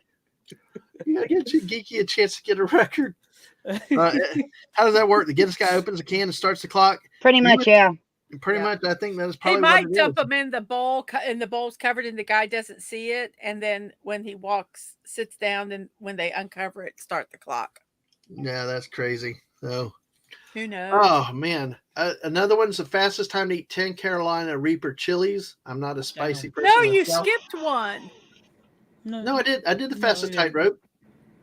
You got to give Geeky a chance to get a record. How does that work? The Guinness guy opens a can and starts the clock? Pretty much, yeah. Pretty much, I think that is He probably might what it dump is. them in the bowl, and the bowl's covered, and the guy doesn't see it. And then when he sits down, then when they uncover it, start the clock. Yeah, that's crazy. So, who knows? Oh man, another one's the fastest time to eat 10 Carolina Reaper chilies. I'm not a spicy person. No, you myself. skipped one. No, I did. I did the fastest tightrope.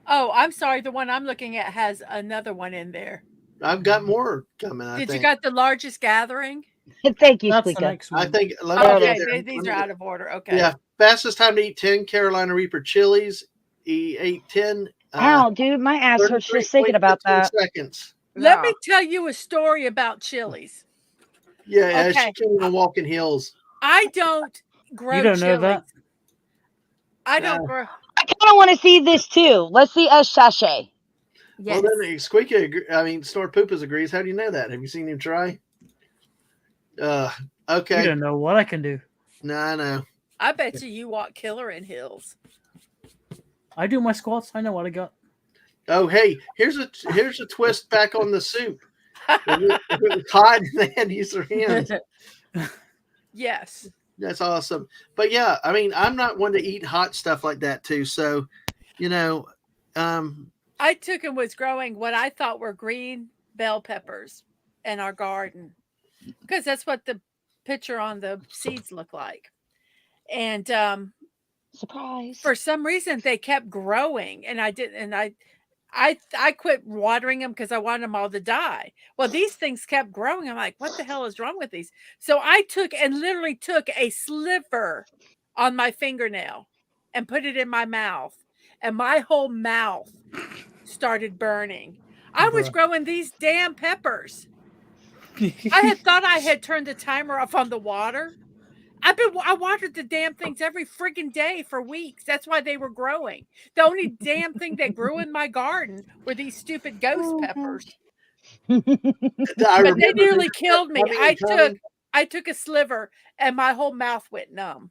Oh, I'm sorry. The one I'm looking at has another one in there. I've got more coming. Did you got the largest gathering? Thank you, That's the Squeaka. next one. I think. Okay, these are out of order. Okay. Yeah, fastest time to eat 10 Carolina Reaper chilies. He ate 10. Ow, dude, my ass hurts just thinking about that. Seconds. Let me tell you a story about chilies. Yeah, Okay. she can't even walk in heels. I don't grow You don't know chilies. that? I don't grow. I kind of want to see this too. Let's see us sachet. Yes. Well, then Squeaky, Snort Poopas agrees. How do you know that? Have you seen him try? Okay. You don't know what I can do. No, I know. I bet you walk killer in heels. I do my squats. I know what I got. Oh, hey, here's a twist back on the soup. If it was hot, they had to use their hands. Yes. That's awesome. But yeah, I mean, I'm not one to eat hot stuff like that too. So, you know, I took and was growing what I thought were green bell peppers in our garden because that's what the picture on the seeds look like. And Surprise. for some reason they kept growing and I didn't, and I quit watering them because I wanted them all to die. Well, these things kept growing. I'm like, what the hell is wrong with these? So I took and literally took a sliver on my fingernail and put it in my mouth, and my whole mouth started burning. I was Bruh. growing these damn peppers. I had thought I had turned the timer off on the water. I watered the damn things every friggin' day for weeks. That's why they were growing. The only damn thing that grew in my garden were these stupid ghost peppers. I But remember they nearly this killed me. coming and coming. I took a sliver and my whole mouth went numb.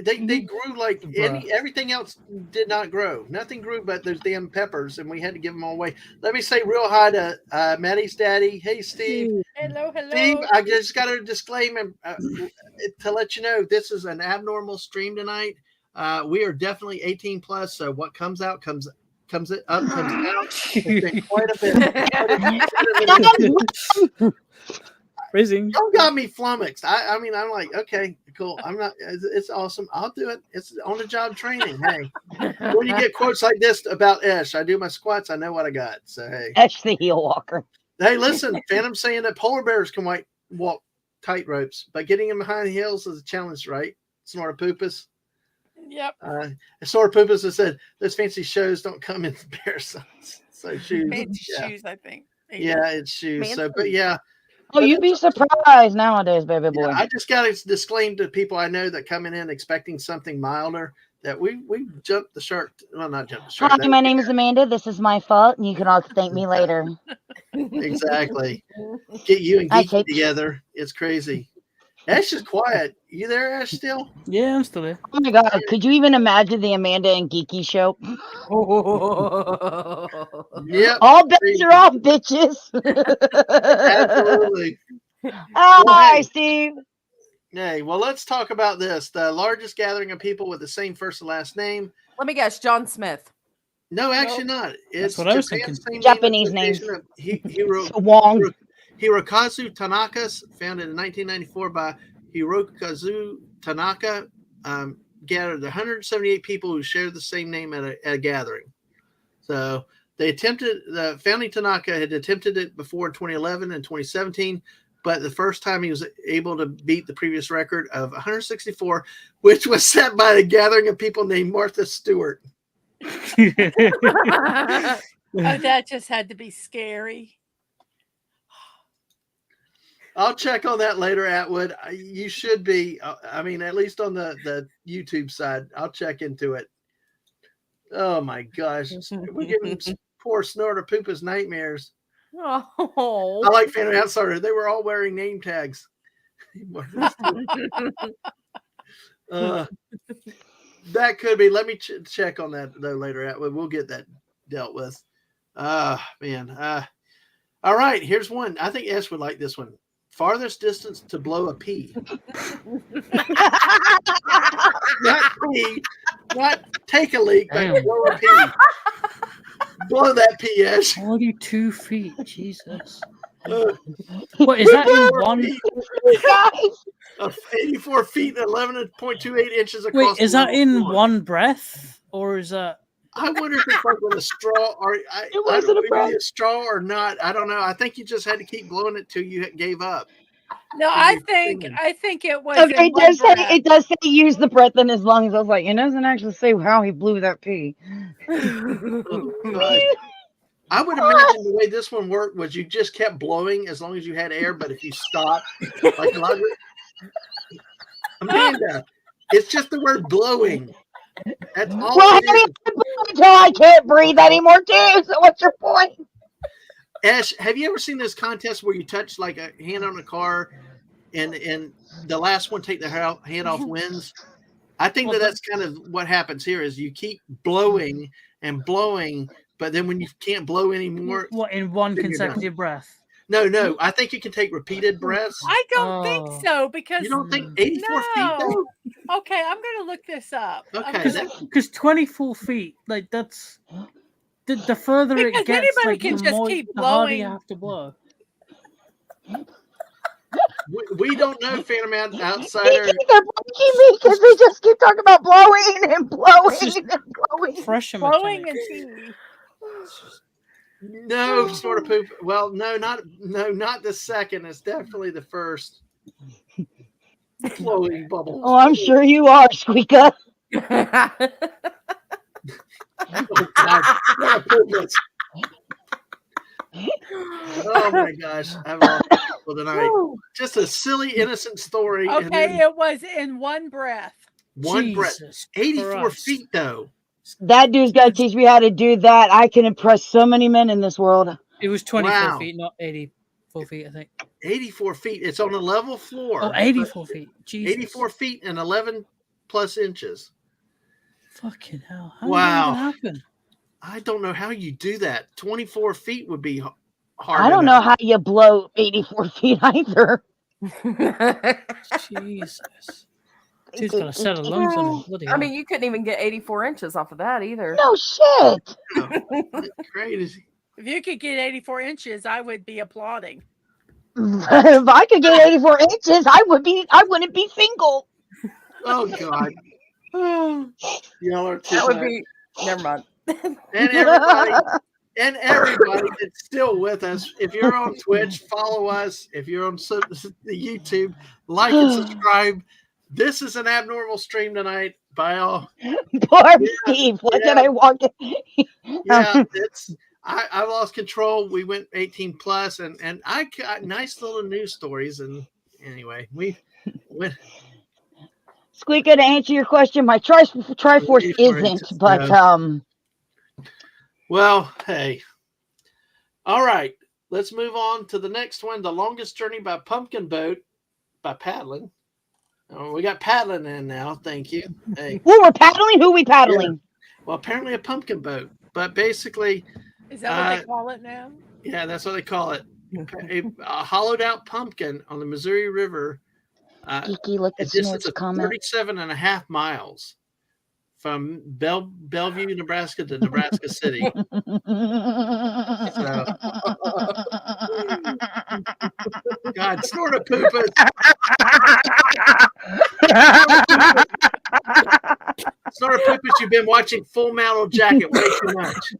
They grew like Bruh. everything else did not grow. Nothing grew but those damn peppers, and we had to give them all away. Let me say real hi to Maddie's daddy. Hey, Steve. Hello, hello. Steve, I just got to disclaim to let you know this is an abnormal stream tonight. We are definitely 18 plus, so what comes out comes up, comes out. It's been quite a bit. Phrasing. Y'all got me flummoxed. I mean, I'm like, okay, cool. I'm not. It's awesome. I'll do it. It's on the job training. Hey, when you get quotes like this about Esh, I do my squats. I know what I got. So hey, Esh the heel walker. hey, listen, Phantom's saying that polar bears can walk tight ropes, but getting them behind the hills is a challenge, right? Snortopoopas. Yep. Snortopoopas has said those fancy shows don't come in bear size. So shoes. Fancy Yeah. shoes, I think. Yeah, it's shoes. So, but yeah. Oh, you'd be surprised nowadays, baby boy. I just got to disclaim to people I know that coming in expecting something milder that we jumped the shark. Well, not jumped the shark. Hi, my name is Amanda. This is my fault, and you can all thank me later. Exactly. Get you and I Geeky take- together. It's crazy. Ash is quiet. You there, Ash? Still? Yeah, I'm still here. Oh my god, could you even imagine the Amanda and Geeky show? Yep. All bets are off, bitches. Absolutely. Hi, hey. Steve. Hey, well, let's talk about this. The largest gathering of people with the same first and last name. Let me guess, John Smith. No, actually not. It's what I was Japan's thinking. same Japanese association of Wong. Hirokazu Tanaka, founded in 1994 by Hirokazu Tanaka, gathered 178 people who shared the same name at a gathering. So the founding Tanaka had attempted it before in 2011 and 2017, but the first time he was able to beat the previous record of 164, which was set by a gathering of people named Martha Stewart. Oh, that just had to be scary. I'll check on that later, Atwood. You should be. I mean, at least on the YouTube side, I'll check into it. Oh my gosh, we're giving poor Snortopoopas nightmares. Oh. I like Phantom Outsider. They were all wearing name tags. That could be. Let me check on that though later, Atwood. We'll get that dealt with. Man. All right, here's one. I think Ash would like this one. Farthest distance to blow a pea. Not pee, not take a leak, but Damn. blow a pea. Blow that pee, Ash. 42 feet. Jesus. Uh, What is that in one? Guys, 84 feet and 11.28 inches across. Wait, is the that level in floor. one breath? Or is that. I wonder if it's like with a straw or I wasn't don't a know, breath. maybe a straw or not. I don't know. I think you just had to keep blowing it till you gave up. No, Can I you think sing? it was. okay, in one breath. it does say use the breath in his lungs. I was like, it doesn't actually say how he blew that pee. Oh, gosh. I would imagine the way this one worked was you just kept blowing as long as you had air, but if you stopped, like a lot of Amanda, it's just the word blowing. That's all Well, it honey, is. I blew until I can't breathe anymore too. So what's your point? Ash, have you ever seen this contest where you touch like a hand on a car and the last one take the hand off wins? I think Well, that's kind of what happens here is you keep blowing and blowing, but then when you can't blow anymore, What, in one Then you're done. consecutive breath? No. I think you can take repeated breaths. I don't think Oh. so because You don't think 84 feet though? Okay, I'm gonna look this up. Okay, Because 24 feet, like that's the further Because it gets, anybody like can the just more, keep the harder you blowing. have to blow. we don't know, Phantom Outsider. They're breaking me because they just keep talking about blowing and blowing just and blowing. Pressure Blowing mechanics. and tea. No sort of poop. Well, no, not the second. It's definitely the first. Flowing bubbles. Oh, I'm sure you are, Squeaka. Oh, God. What a pooplet. Oh my gosh, I've lost for the night. Just a silly, innocent story. And Okay, then it was in one breath. one breath. Jesus 84 Christ. feet though. That dude's got to teach me how to do that. I can impress so many men in this world. It was 24 Wow. feet, not 84 feet, I think. 84 feet. It's on a level floor. Oh, 84 feet. Jesus. 84 feet and 11 plus inches. Fucking hell. How Wow. did that even happen? I don't know how you do that. 24 feet would be hard. I don't know enough. how you blow 84 feet either. Jesus. Dude's got a set of lungs on him. Bloody I hell. mean, you couldn't even get 84 inches off of that either. No shit. That's crazy. If you could get 84 inches, I would be applauding. If I could get 84 inches, I wouldn't be single. Oh God. Oh, y'all are too That would much. be. Never mind. And everybody that's still with us, if you're on Twitch, follow us. If you're on the YouTube, like and subscribe. This is an abnormal stream tonight. By all, Poor Steve. Look at I walk in. yeah, it's I lost control. We went 18 plus, and I got nice little news stories. And anyway, we went. Squeaka, to answer your question, my Triforce isn't, but Well, hey. All right. Let's move on to the next one. The longest journey by pumpkin boat by paddling. Oh, we got paddling in now. Thank you. Hey. Well, we're paddling. Who we paddling? Well, apparently a pumpkin boat, but basically, Is that what they call it now? yeah, that's what they call it. A hollowed out pumpkin on the Missouri River. Geeky, look A at distance Snort's of comment. 37.5 miles from Bellevue, Nebraska to Nebraska City. So, God, snort a poopus. Snort a poopus. You've been watching Full Metal Jacket way too much.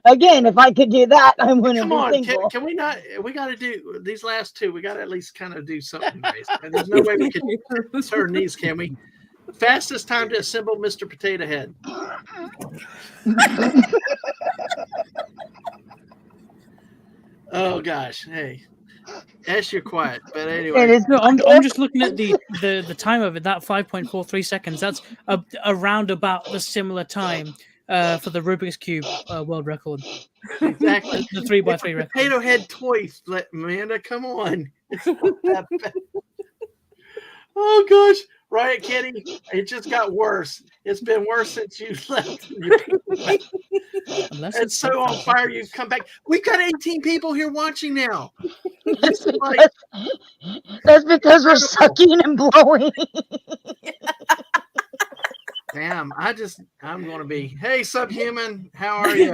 Again, if I could do that, I wouldn't Come be on, single. can we not? We got to do these last two. We got to at least kind of do something nice. And there's no way we can turn these, can we? Fastest time to assemble Mr. Potato Head. Oh gosh, hey, Ash, you're quiet. But It anyway, is No, I'm just looking at the time of it. That 5.43 seconds. That's around about the similar time for the Rubik's Cube world record. exactly. The 3x3 It's a record. Potato Head toy, Amanda. Come on. It's not that bad. Oh gosh, right, Kitty. It just got worse. It's been worse since you left. Unless It's so on something- fire. You've come back. We've got 18 people here watching now. This is like, That's because we're sucking and blowing. damn. I'm going to be. Hey, Subhuman, how are you?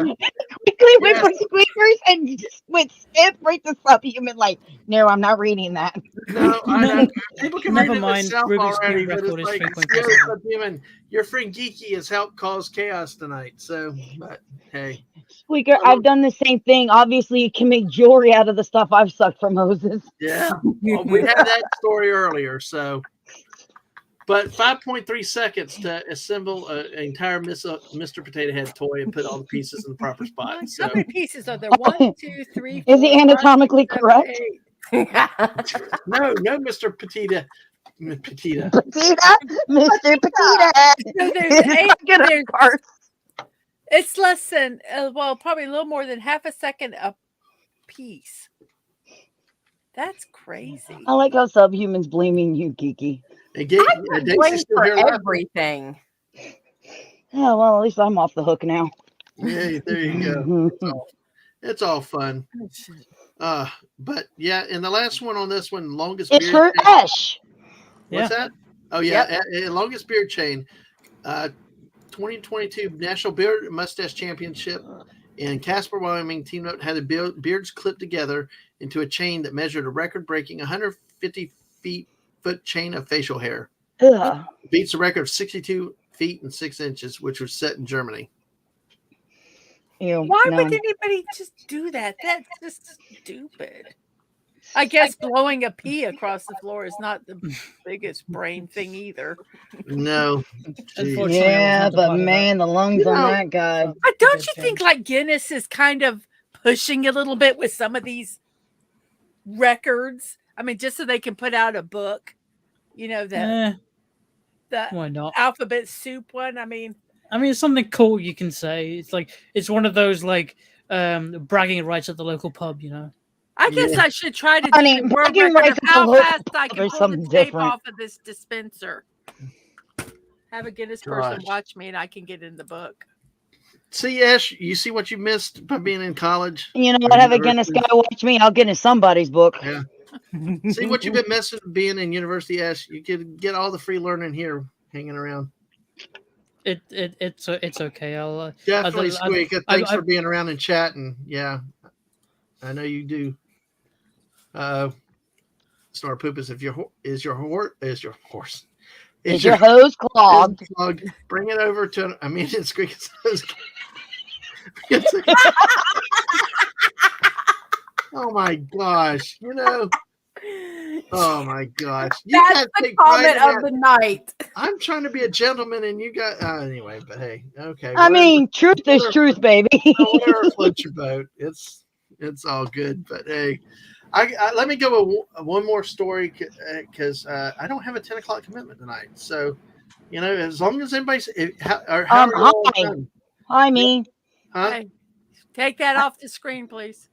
Quickly went Yes. for squeakers and just went skip right to subhuman. Like, no, I'm not reading that. No, I know. People can Never read it mind, themselves Rubik's Cube already, but record it's is like, 3.7. yo, Subhuman, your friend Geeky has helped cause chaos tonight. So, but hey. Squeaker, I've done the same thing. Obviously, you can make jewelry out of the stuff I've sucked from hoses. Yeah, well, we had that story earlier. So, but 5.3 seconds to assemble an entire Mr. Potato Head toy and put all the pieces in the proper spot. So, How many pieces are there? 1, 2, 3, 4, Is he 5, anatomically 6, 7, correct? 8. no, Mr. Petita. Petita. Petita, Mr. Petita. So there's 8. Get up, There's, parts. it's less than, well, probably a little more than half a second a piece. That's crazy. I like how subhumans blaming you, Geeky. And Daisy Blame still for here left. everything. Yeah, well, at least I'm off the hook now. Yeah, there you go. It's all fun. But yeah, and the last one on this one, longest It's beard for chain. Ash. What's that? Oh yeah, longest beard chain. 2022 National Beard and Mustache Championship in Casper, Wyoming. Team Note had the beards clipped together into a chain that measured a record-breaking 150 foot chain of facial hair. Ugh. Beats a record of 62 feet and 6 inches, which was set in Germany. Ew, Why no. would anybody just do that? That's just stupid. I guess blowing a pee across the floor is not the biggest brain thing either. No. Unfortunately, Yeah, I was not a but part of that. man, the lungs You on know- that guy. But don't Good you think change. like Guinness is kind of pushing a little bit with some of these records? I mean, just so they can put out a book, the Why not? alphabet soup one. I mean, It's something cool you can say. It's like it's one of those like bragging rights at the local pub, I guess Yeah. I should try to Honey, do the world bragging record rights of at the how local fast I pub can is pull the something tape different. off of this dispenser. Have a Guinness person Gosh. watch me, and I can get in the book. See, Ash, you see what you missed by being in college? You know Or what? Have a Guinness university? guy watch me. I'll get in somebody's book. Yeah. See what you've been missing being in university, Ash. You could get all the free learning here hanging around. It's okay. I'll Definitely, I- Squeak. Thanks I- for being around and chatting. Yeah, I know you do. Star Poop is if your horse Is your hose hose clogged? clogged, bring it over to. I mean, it's Squeak. Oh my gosh! Oh my gosh! You That's guys the take pride comment in of that. the night. I'm trying to be a gentleman, and you got anyway. But hey, okay. I mean, truth is whatever. truth, baby. Whatever floats your boat. It's all good. But hey, I let me go with one more story because I don't have a 10 o'clock commitment tonight. So, as long as everybody's how are you all Hi. done? Hi, me. Huh? Hey, take that off the screen, please.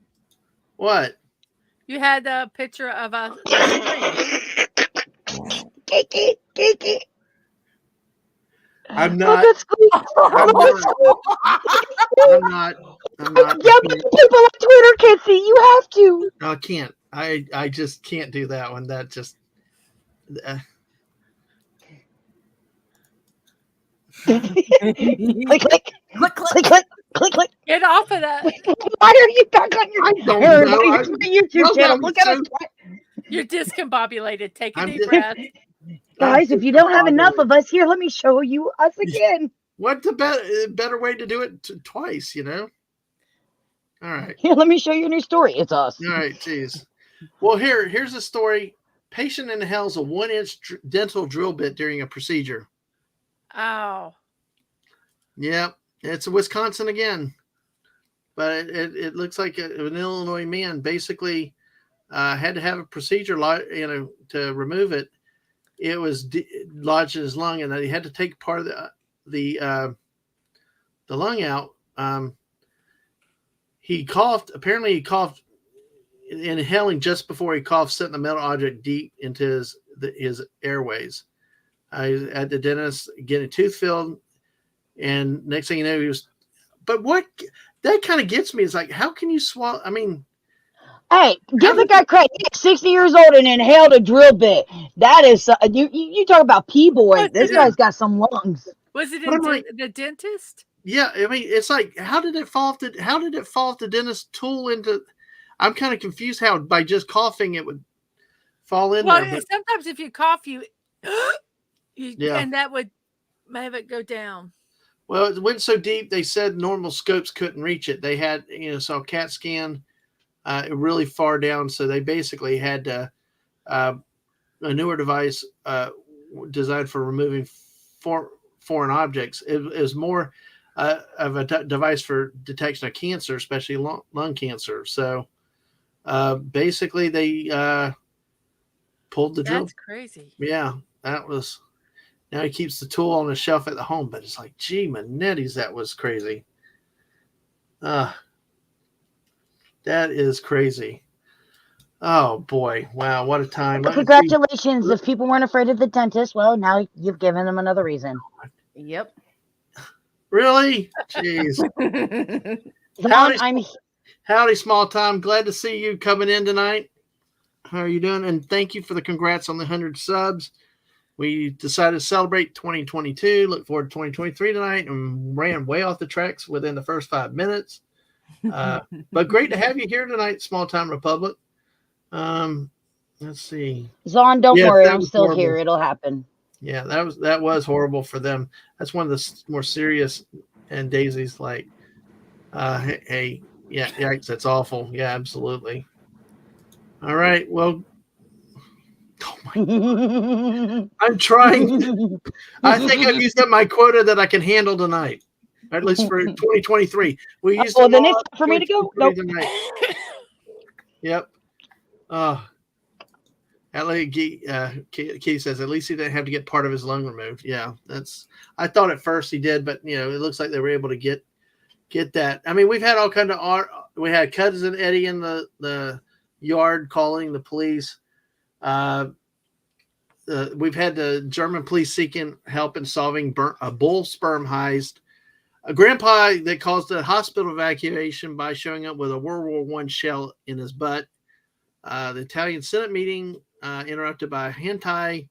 What? You had a picture of a screen. Kiki, Kiki. I'm Look not. at Squeak. I'm not. I'm not. Yeah, but the people on Twitter can't see. You have to. I can't. I just can't do that one. That just. Click, click, Click, click. click, click, click, click. Get off of that. Why are you back on your I don't Here, know. look at my YouTube channel? Look at us, You're discombobulated. Take a I'm deep just- breath. guys. If you don't have enough of us here, let me show you us again. What's a better way to do it twice? All right. Here, let me show you a new story. It's us. All right, geez. Well, here's a story. Patient inhales a 1-inch dental drill bit during a procedure. Oh. Yep, it's Wisconsin again, but it looks like an Illinois man basically had to have a procedure, to remove it. It was lodged in his lung, and he had to take part of the lung out. He coughed. Apparently, he coughed, inhaling just before he coughed, sent the metal object deep into his airways. I was at the dentist getting a tooth filled, and next thing you know, he was. But what that kind of gets me is like, how can you swallow? I mean, Hey, give the guy credit. He's 60 years old and inhaled a drill bit. That is you talk about P-boy. This Yeah. guy's got some lungs. Was it But I'm like- the dentist? yeah, I mean, it's like, how did it fall off the dentist tool into? I'm kind of confused how by just coughing it would fall in Well, there. But sometimes if you cough, you Yeah. and that would have it go down. well, it went so deep they said normal scopes couldn't reach it. They had saw a CAT scan really far down, so they basically had a newer device designed for removing foreign objects. It was more of a device for detection of cancer, especially lung cancer. So basically, they pulled the drill. That's crazy. Yeah, that was. Now he keeps the tool on the shelf at the home, but it's like, gee, Manetti's, that was crazy. That is crazy. Oh boy! Wow, what a time! Let me see. Congratulations. If people weren't afraid of the dentist, well, now you've given them another reason. Yep. Really? Jeez. Vaughn, I'm Howdy, small time. Glad to see you coming in tonight. How are you doing? And thank you for the congrats on the 100 subs. We decided to celebrate 2022. Look forward to 2023 tonight, and ran way off the tracks within the first 5 minutes. But great to have you here tonight, Small Time Republic. Let's see. Zon, don't Yes, worry, that I'm was still horrible. here. It'll happen. Yeah, that was horrible for them. That's one of the more serious. And Daisy's like, hey, yeah, yikes, that's awful. Yeah, absolutely. All right, well, oh my, I'm trying. I think I've used up my quota that I can handle tonight, at least for 2023. We used Well, them then all it's for me to go. 2023 Nope. tonight. Yep. Key says at least he didn't have to get part of his lung removed. Yeah, I thought at first he did, but it looks like they were able to get that. I mean, we've had all kind of art. We had Cousin Eddie in the yard calling the police. We've had the German police seeking help in solving a bull sperm heist. A grandpa that caused a hospital evacuation by showing up with a World War I shell in his butt. The Italian Senate meeting interrupted by hentai.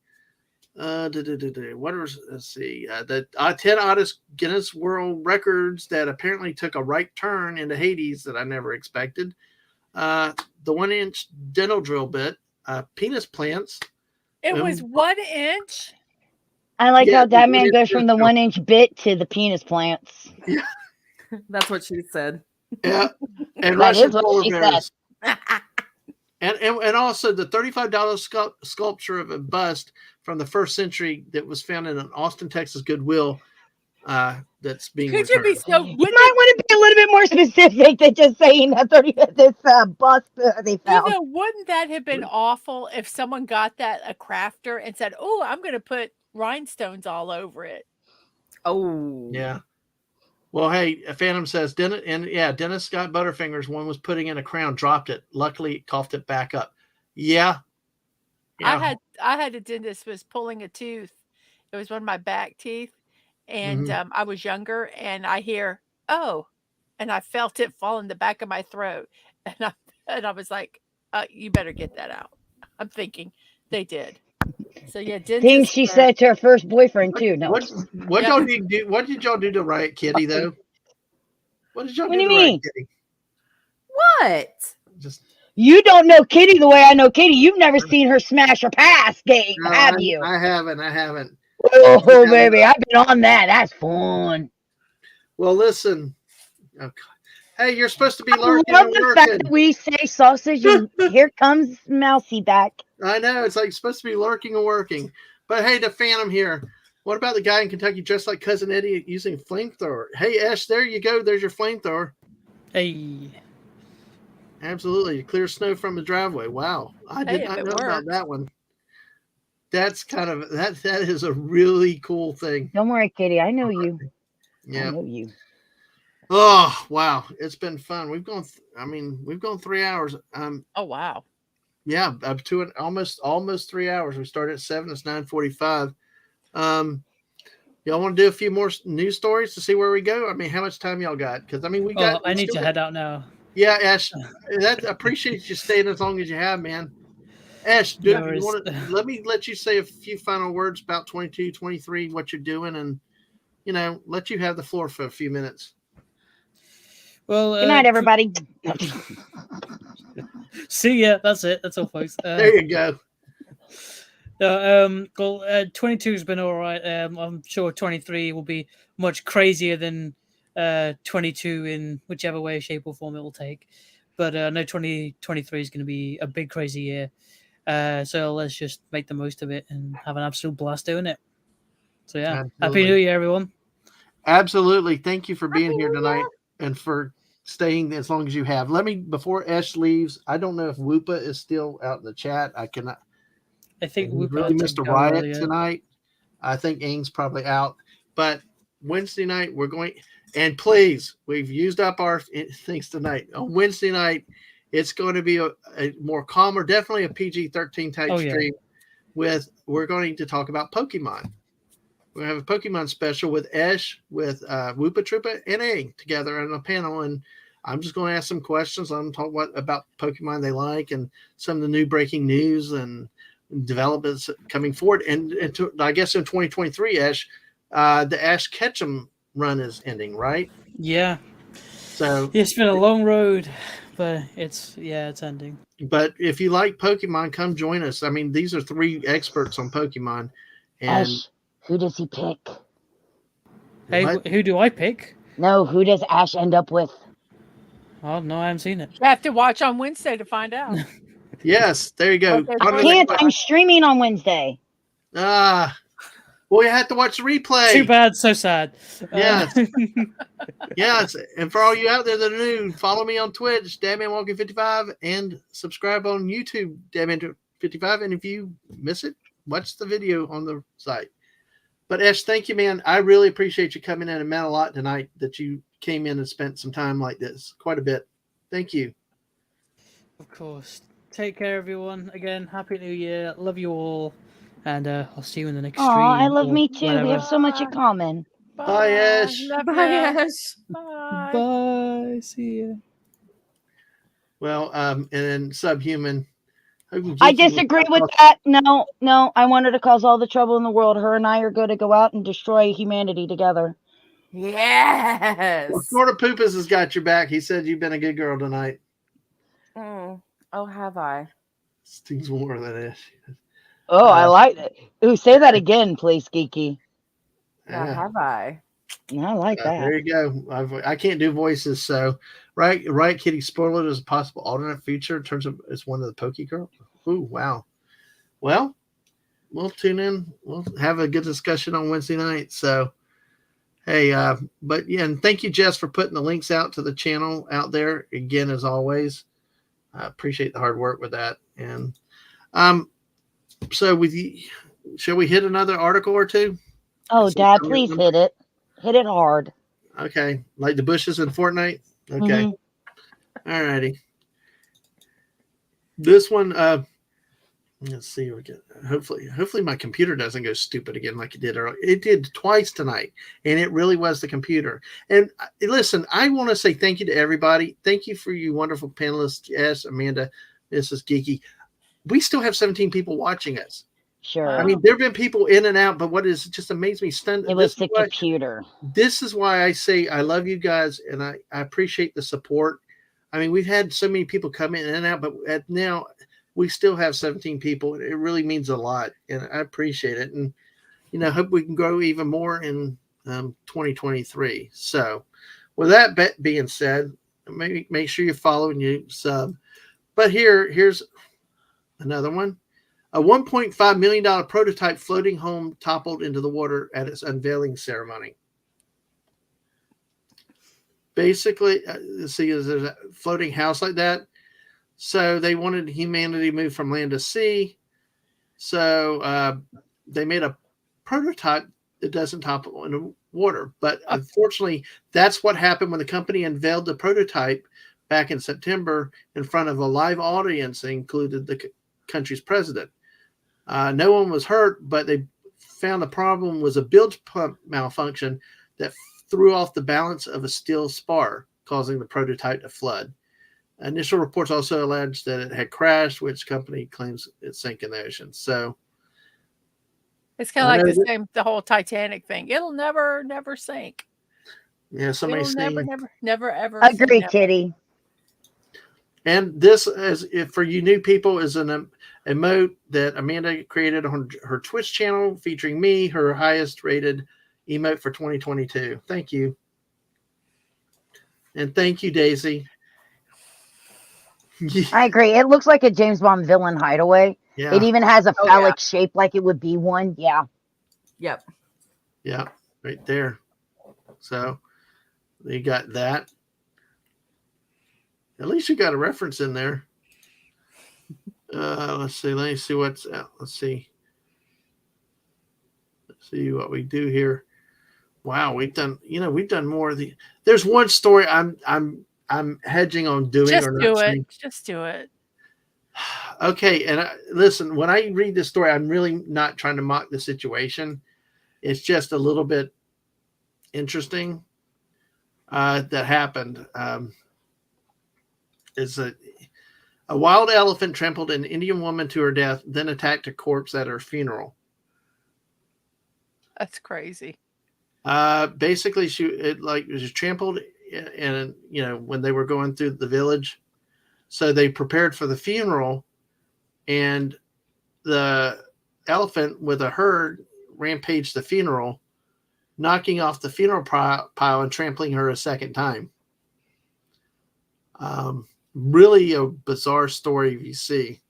Let's see. The 10 oddest Guinness World Records that apparently took a right turn into Hades that I never expected. The 1-inch dental drill bit. Penis plants. It was 1 inch. I like Yeah, how that the man 1-inch goes from the disco. 1-inch bit to the penis plants. That's what she said. Yeah, and That Russian is what polar she bears. And also the $35 sculpture of a bust from the 1st century that was found in an Austin, Texas Goodwill that's being Could you returned. be so? You might want to be a little bit more specific than just saying that this bus they found. Wouldn't that have been awful if someone got that a crafter and said, "Oh, I'm going to put rhinestones all over it." Oh. Yeah. Well, hey, Phantom says Dennis Scott Butterfingers, one was putting in a crown, dropped it. Luckily, it coughed it back up. Yeah. I had a dentist was pulling a tooth. It was one of my back teeth, and I was younger, and I hear and I felt it fall in the back of my throat, and I was like, "You better get that out." I'm thinking they did. So yeah, Things dentist. she said to her first boyfriend too. No. What y'all do? What did y'all do to Riot Kitty though? What did y'all What do do you to Riot mean? Kitty? What? Just You don't know Kitty the way I know Kitty. You've never seen her smash or pass game, no, have you? I haven't. Oh, baby, I've been on that. That's fun. Well, listen. Oh, God. Hey, you're supposed to be I lurking love and the fact working. that we say sausage and here comes Mousy back. I know it's like supposed to be lurking and working. But hey, the Phantom here. What about the guy in Kentucky dressed like Cousin Eddie using a flamethrower? Hey, Ash, there you go. There's your flamethrower. Hey. Absolutely. Clear snow from the driveway. Wow. I did Hey, not if know it about works. that one. That's kind of that is a really cool thing. Don't worry, Kitty. I know you. Yeah. I know you. Oh, wow. It's been fun. We've gone 3 hours. Oh wow. Yeah, up to almost 3 hours. We started at 7. It's 9:45. Y'all want to do a few more news stories to see where we go? I mean, how much time y'all got? Because we got. I need to head out now. Yeah, Ash. I appreciate you staying as long as you have, man. Ash, No worries. let me let you say a few final words about 22, 23, what you're doing, and let you have the floor for a few minutes. Well, Good night, everybody. See ya. That's it. That's all, folks. There you go. Well, 22 has been all right. I'm sure 23 will be much crazier than 22 in whichever way, shape, or form it will take. But no, 2023 is going to be a big, crazy year. So let's just make the most of it and have an absolute blast doing it. So yeah, Absolutely. Happy New Year, everyone. Absolutely. Thank you for being here tonight and for staying as long as you have. Before Ash leaves, I don't know if Whoopa is still out in the chat. I cannot. I think We we really missed a riot tonight. I think Aang's probably out. But Wednesday night, we're going. And please, we've used up our things tonight. On Wednesday night, it's going to be a more calmer, definitely a PG-13 type stream. We're going to talk about Pokemon. We're gonna have a Pokemon special with Ash, with Woopa Troopa, and Aang together on a panel, and I'm just going to ask some questions. I'm talking about Pokemon they like and some of the new breaking news and developments coming forward. And I guess in 2023, Ash, the Ash Ketchum run is ending, right? Yeah. So It's been a long road, but it's ending. But if you like Pokemon, come join us. I mean, these are 3 experts on Pokemon. And Ash, who does he pick? Hey, what? who do I pick? No, who does Ash end up with? Oh no, I haven't seen it. You have to watch on Wednesday to find out. Yes, there you go. Okay, On to the Can't. next I'm streaming on Wednesday. one. Well, you have to watch the replay. Too bad, so sad. Yes. Yes, and for all you out there that are new, follow me on Twitch, DadmanWalking55, and subscribe on YouTube, Dadman55. And if you miss it, watch the video on the site. But Ash, thank you, man. I really appreciate you coming in. It meant a lot tonight that you came in and spent some time like this. Quite a bit. Thank you. Of course. Take care, everyone. Again, Happy New Year. Love you all. And I'll see you in the next stream. Aw, I love or me too. whenever. We have so much in common. Bye, Ash. Love Bye, ya. Ash. Bye. Bye. See ya. Well, and then Subhuman. I disagree with that. No, I want her to cause all the trouble in the world. Her and I are going to go out and destroy humanity together. Yes. Well, Florida Poopus has got your back. He said you've been a good girl tonight. Oh, have I? Stings more than this. Oh, I like it. Ooh, say that again, please, Geeky. Yeah, have I? I like that. There you go. I can't do voices, so right. Kitty spoiler is a possible alternate future in terms of it's one of the Pokey Girl. Ooh, wow. Well, we'll tune in. We'll have a good discussion on Wednesday night. So, hey, but yeah, and thank you, Jess, for putting the links out to the channel out there again as always. I appreciate the hard work with that. And so with you, shall we hit another article or two? Oh, So Dad, some- please hit it. Hit it hard. Okay, like the bushes in Fortnite. Okay, Mhm. All righty. This one, let's see. Hopefully, my computer doesn't go stupid again like it did earlier. It did twice tonight, and it really was the computer. And listen, I want to say thank you to everybody. Thank you for you wonderful panelists. Yes, Amanda, Mrs. Geeky. We still have 17 people watching us. Sure. I mean, there have been people in and out, but what is just amazed me stunned. it was the computer. This is why I say I love you guys, and I appreciate the support. I mean, we've had so many people come in and out, but now we still have 17 people. It really means a lot, and I appreciate it. And, hope we can grow even more in 2023. So with that being said, maybe make sure you follow and you sub. But here's another one. A $1.5 million prototype floating home toppled into the water at its unveiling ceremony. Basically, see, there's a floating house like that. So they wanted humanity to move from land to sea. So they made a prototype that doesn't topple in the water. But unfortunately, that's what happened when the company unveiled the prototype back in September in front of a live audience that included the country's president. No one was hurt, but they found the problem was a bilge pump malfunction that threw off the balance of a steel spar, causing the prototype to flood. Initial reports also alleged that it had crashed, which company claims it sank in the ocean. So It's kind of like the whole Titanic thing. It'll never sink. Yeah, somebody's saying never ever. Agree, sink. Kitty. And this, for you new people, is an emote that Amanda created on her Twitch channel featuring me, her highest rated emote for 2022. Thank you. And thank you, Daisy. I agree. It looks like a James Bond villain hideaway. Yeah. It even has a phallic shape like it would be one. Yeah. Yep. Yeah, right there. So you got that. At least you got a reference in there. Let's see. Let me see what's out. Let's see. Let's see what we do here. Wow, we've done more of the. There's one story I'm hedging on doing. Just or not do it. saying. Just do it. Okay, and listen, when I read this story, I'm really not trying to mock the situation. it's just a little bit interesting that happened. Is a wild elephant trampled an Indian woman to her death, then attacked a corpse at her funeral. That's crazy. Basically, it was trampled, and when they were going through the village, so they prepared for the funeral, and the elephant with a herd rampaged the funeral, knocking off the funeral pile and trampling her a second time. Really a bizarre story you see.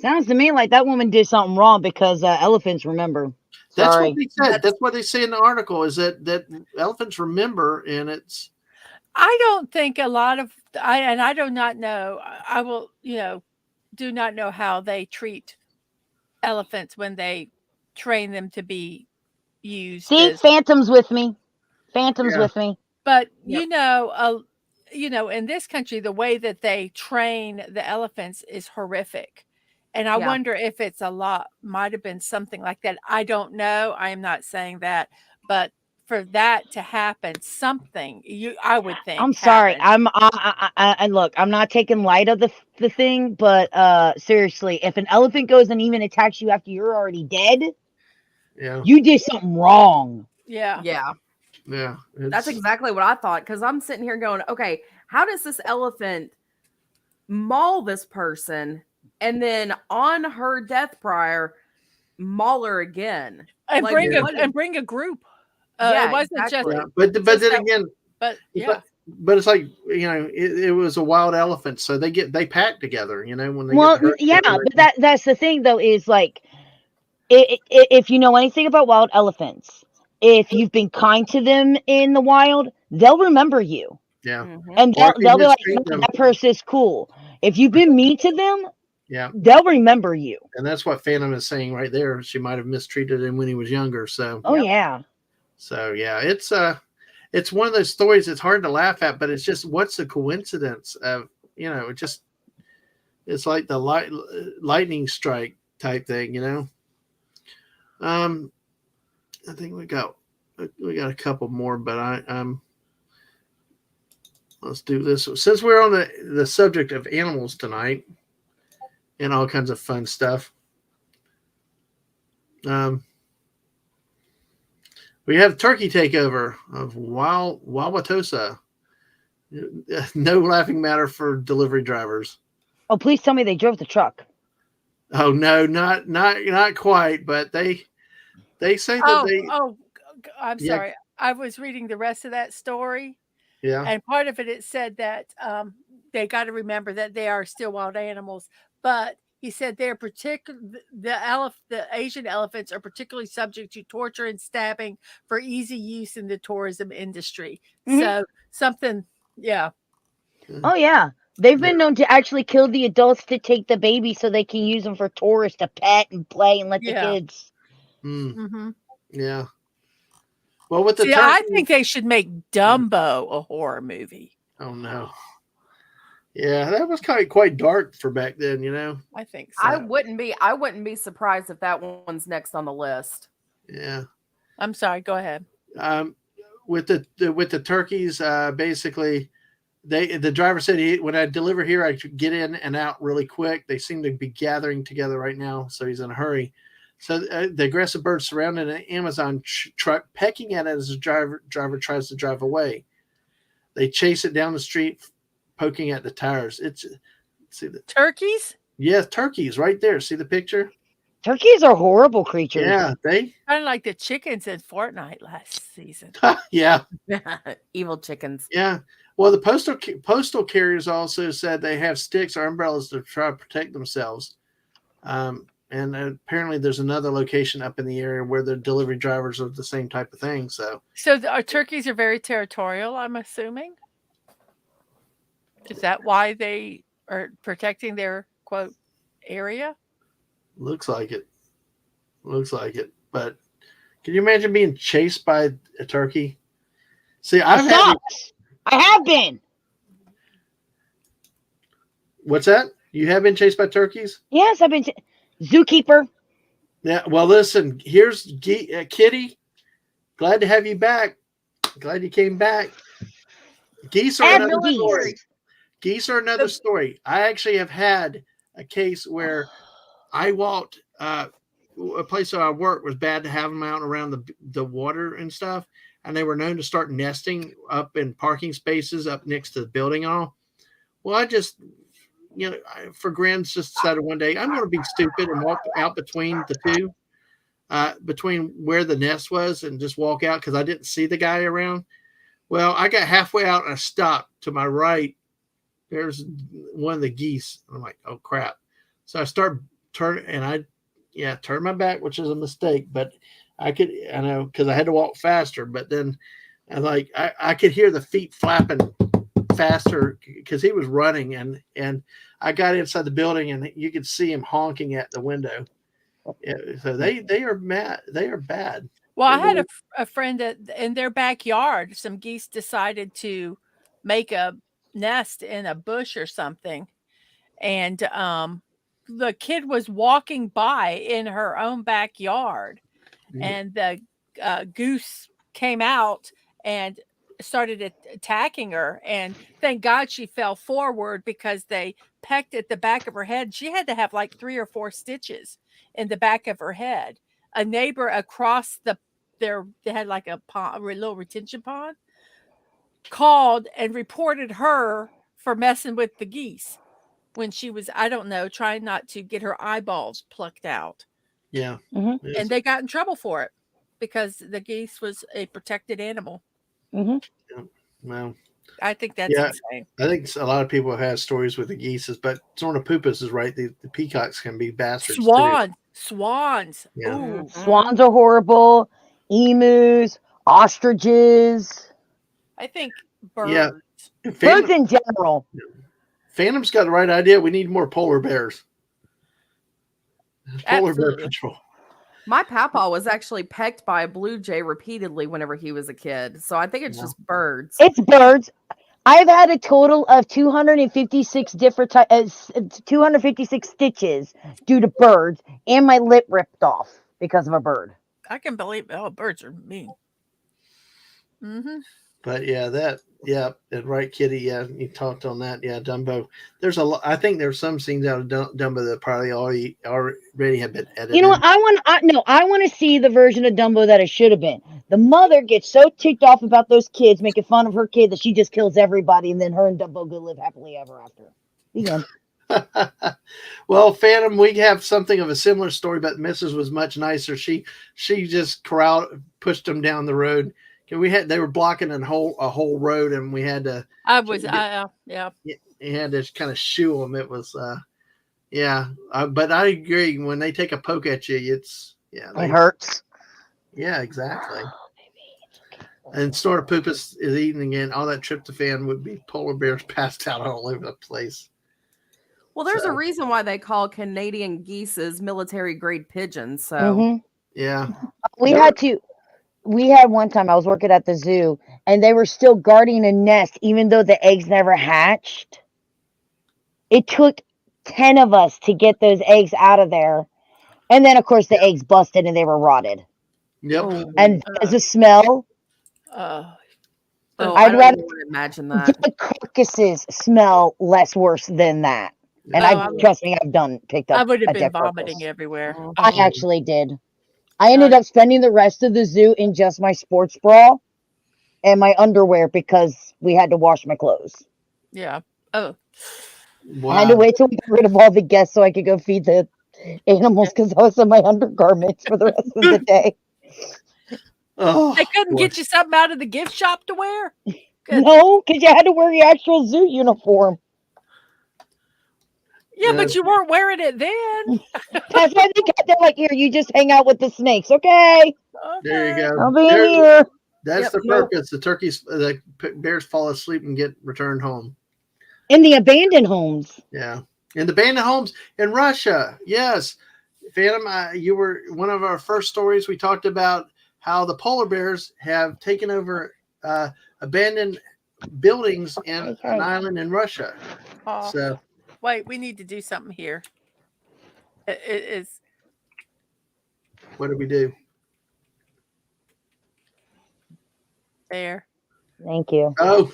Sounds to me like that woman did something wrong because elephants remember. That's Sorry. what they said. That's what they say in the article, is that elephants remember, and it's. I don't think a lot of I do not know. I will, do not know how they treat elephants when they train them to be used. See, as, phantoms with me. Phantoms Yeah. with me. but Yep. in this country, the way that they train the elephants is horrific. And I Yeah. wonder if it's might have been something like that. I don't know. I am not saying that, but for that to happen, I would think. I'm sorry. happened. I look, I'm not taking light of the thing, but seriously, if an elephant goes and even attacks you after you're already dead, Yeah. you did something wrong. Yeah. Yeah. Yeah. That's exactly what I thought. Because I'm sitting here going, okay, how does this elephant maul this person and then on her death prior maul her again? And Like, bring what bring a group. Yeah, it wasn't exactly. Yeah. just But just then that- again, but yeah. but it's like, it was a wild elephant, so they pack together, when they Well, get hurt yeah, together, but that's the thing though, is like, if you know anything about wild elephants, if you've been kind to them in the wild, they'll remember you, yeah. Mhm. and Or if you they'll be like, mistreat "No, them. that person's cool." If you've been mean to them, Yeah. they'll remember you. And that's what Phantom is saying right there. She might have mistreated him when he was younger. So Oh Yep. yeah. yeah, it's one of those stories that's hard to laugh at, but it's just, what's the coincidence of, it's like the lightning strike type thing, I think we got a couple more, but let's do this. Since we're on the subject of animals tonight and all kinds of fun stuff. We have turkey takeover of Wauwatosa. No laughing matter for delivery drivers. Oh, please tell me they drove the truck. Oh no, not quite, but they say that I'm Yeah. sorry. I was reading the rest of that story, yeah. and part of it said that they got to remember that they are still wild animals, but he said they're the Asian elephants are particularly subject to torture and stabbing for easy use in the tourism industry. Mhm. So something, yeah. Oh yeah. They've been known to actually kill the adults to take the baby so they can use them for tourists to pet and play and let the Yeah. kids. Mm-hmm. Yeah. Well, with the See, I turkey, think they should make Dumbo a horror movie. oh no. Yeah, that was quite dark for back then, I think so. I wouldn't be surprised if that one's next on the list. Yeah. I'm sorry. Go ahead. With the turkeys, basically, the driver said when I deliver here, I should get in and out really quick. They seem to be gathering together right now, so he's in a hurry. So the aggressive bird surrounded an Amazon truck, pecking at it as the driver tries to drive away. They chase it down the street, poking at the tires. Turkeys? Yeah, turkeys right there. See the picture? Turkeys are horrible creatures. Yeah, they. Kind of like the chickens in Fortnite last season. Yeah, Evil chickens. yeah. Well, the postal carriers also said they have sticks or umbrellas to try to protect themselves. And apparently there's another location up in the area where the delivery drivers are the same type of thing. So Our turkeys are very territorial, I'm assuming. Is that why they are protecting their quote area? looks like it. But can you imagine being chased by a turkey? See, It I've had. sucks. I have been. What's that? You have been chased by turkeys? Yes, I've been. Zookeeper. Yeah. Well, listen. Here's Kitty. Glad to have you back. Glad you came back. Geese are Add another geese. story. Geese are another story. I actually have had a case where I walked a place where I worked was bad to have them out around the water and stuff, and they were known to start nesting up in parking spaces up next to the building and all. Well, I just, for grins, just decided one day I'm going to be stupid and walk out between the two, between where the nest was, and just walk out because I didn't see the guy around. Well, I got halfway out and I stopped. To my right, there's one of the geese. I'm like, oh crap! So I start turning, and I turned my back, which is a mistake, but I know because I had to walk faster. But then I could hear the feet flapping faster because he was running, and I got inside the building and you could see him honking at the window. Yeah, so they are mad. They are bad. Well, I had a friend that in their backyard, some geese decided to make a nest in a bush or something. And the kid was walking by in her own backyard, and the goose came out and started attacking her. And thank God she fell forward because they pecked at the back of her head. She had to have like 3 or 4 stitches in the back of her head. A neighbor across they had like a pond, a little retention pond, called and reported her for messing with the geese when she was, I don't know, trying not to get her eyeballs plucked out. Yeah. Mhm. Yes. And they got in trouble for it because the geese was a protected animal. Well, I think that's insane. I think a lot of people have stories with the geese, but Zornipupus is right. The peacocks can be bastards too. Swans. Yeah. Ooh. Swans are horrible. Emus, ostriches, I think birds. Yeah. birds in general. Phantom's got the right idea. We need more polar bears. Polar bear Absolutely. control. My papa was actually pecked by a blue jay repeatedly whenever he was a kid. So I think it's just birds. It's birds. I've had a total of 256 different 256 stitches due to birds, and my lip ripped off because of a bird. I can believe. Oh, birds are mean. Mm-hmm. But and right, Kitty. Yeah, you talked on that. Yeah, Dumbo. There's a lot. I think there's some scenes out of Dumbo that probably already have been edited. You know what? I want to see the version of Dumbo that it should have been. The mother gets so ticked off about those kids making fun of her kid that she just kills everybody, and then her and Dumbo go live happily ever after. The end. Well, Phantom, we have something of a similar story, but Mrs. was much nicer. She just pushed them down the road. They were blocking a whole road, and we had to. Yeah. You had to kind of shoo them. It was, but I agree. When they take a poke at you, it hurts. Yeah, exactly. And Snortopupus is eating again. All that tryptophan would be polar bears passed out all over the place. Well, there's a reason why they call Canadian geeses military grade pigeons. So Yeah, we had one time I was working at the zoo, and they were still guarding a nest even though the eggs never hatched. It took 10 of us to get those eggs out of there. And then, of course, the eggs busted and they were rotted. Yep. And as a smell, I I'd don't rather even want to imagine that. the carcasses smell less worse than that. And trust me, I've picked up. I would have a been dead vomiting carcass. everywhere. I actually did. I ended up spending the rest of the zoo in just my sports bra and my underwear because we had to wash my clothes. Yeah. Oh. Wow. I had to wait till we got rid of all the guests so I could go feed the animals because I was in my undergarments for the rest of the day. Oh, They couldn't get you something out of the gift shop to wear? No, because you had to wear the actual zoo uniform. Yeah, but you weren't wearing it then. That's why they got there like, here, you just hang out with the snakes, okay? There you go. I'll be in here. That's the purpose. The bears fall asleep and get returned home. In the abandoned homes. Yeah. In the abandoned homes in Russia. Yes. Phantom, you were one of our first stories. We talked about how the polar bears have taken over abandoned buildings in an island in Russia. Oh. So wait, we need to do something here. It is What did we do? There. Thank you. Oh,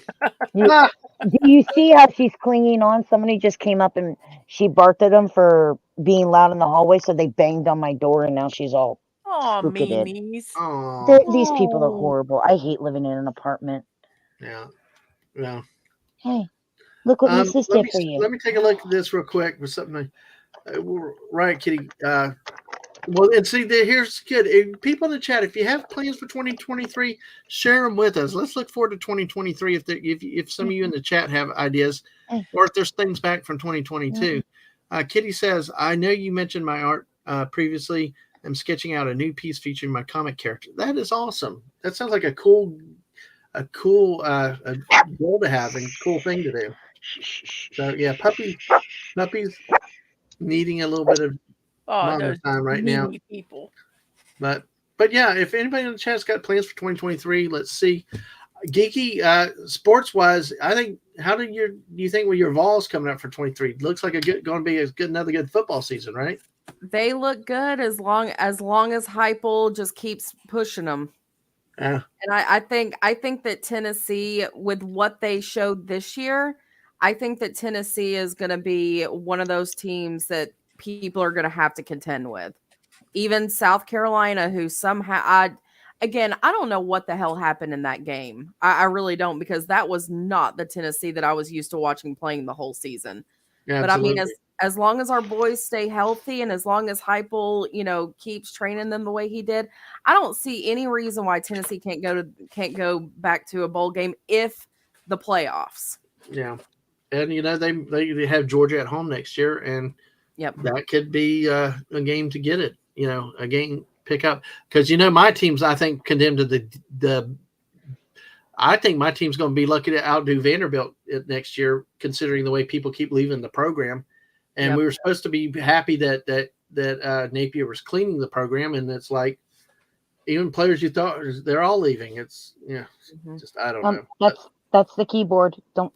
You- ah, Do you see how she's clinging on? Somebody just came up and she barked at them for being loud in the hallway, so they banged on my door, and now she's all Oh, spookated. meanies. aw, These people are Oh. horrible. I hate living in an apartment. yeah, yeah. Hey, look what my sis Let did me for you. let me take a look at this real quick with something. Right, Kitty. Well, and see, here's good. People in the chat, if you have plans for 2023, share them with us. Let's look forward to 2023. If some of you in the chat have ideas, or if there's things back from 2022. Kitty says, "I know you mentioned my art previously. I'm sketching out a new piece featuring my comic character. That is awesome. That sounds like a cool a goal to have and cool thing to do. So yeah, puppies needing a little bit of Oh, mama those time right now. meanie people. But yeah, if anybody in the chat's got plans for 2023, let's see. Geeky, sports wise, I think. How do you think with your Vols coming up for 23? Looks like going to be another good football season, right? They look good as long as Heupel just keeps pushing them. Yeah. And I think that Tennessee, with what they showed this year, I think that Tennessee is going to be one of those teams that people are going to have to contend with. Even South Carolina, who somehow I don't know what the hell happened in that game. I really don't, because that was not the Tennessee that I was used to watching playing the whole season. Yeah, but absolutely. I mean, as long as our boys stay healthy and as long as Heupel, keeps training them the way he did, I don't see any reason why Tennessee can't go back to a bowl game if the playoffs. Yeah, and they have Georgia at home next year, and Yep. that could be a game to get it. A game pick up, because my team's, I think, condemned to the. I think my team's going to be lucky to outdo Vanderbilt next year, considering the way people keep leaving the program. And Yep. we were supposed to be happy that Napier was cleaning the program, and it's like even players you thought they're all leaving. It's just I don't know. That's the keyboard. Don't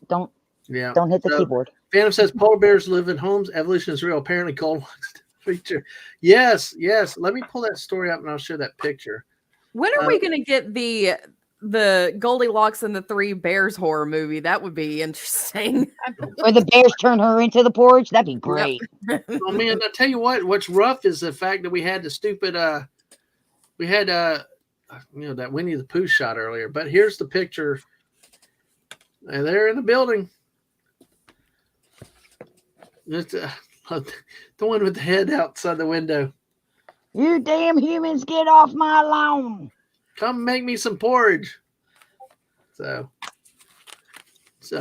hit the keyboard. Phantom says polar bears live in homes. Evolution is real. Apparently, Goldilocks feature. Yes. Let me pull that story up and I'll show that picture. When are we going to get the Goldilocks and the Three Bears horror movie? That would be interesting. Or the bears turn her into the porridge. That'd be great. Oh man, I tell you what's rough is the fact that we had the stupid that Winnie the Pooh shot earlier. But here's the picture. And they're in the building. It's, the one with the head outside the window. You damn humans, get off my lawn. Come make me some porridge. So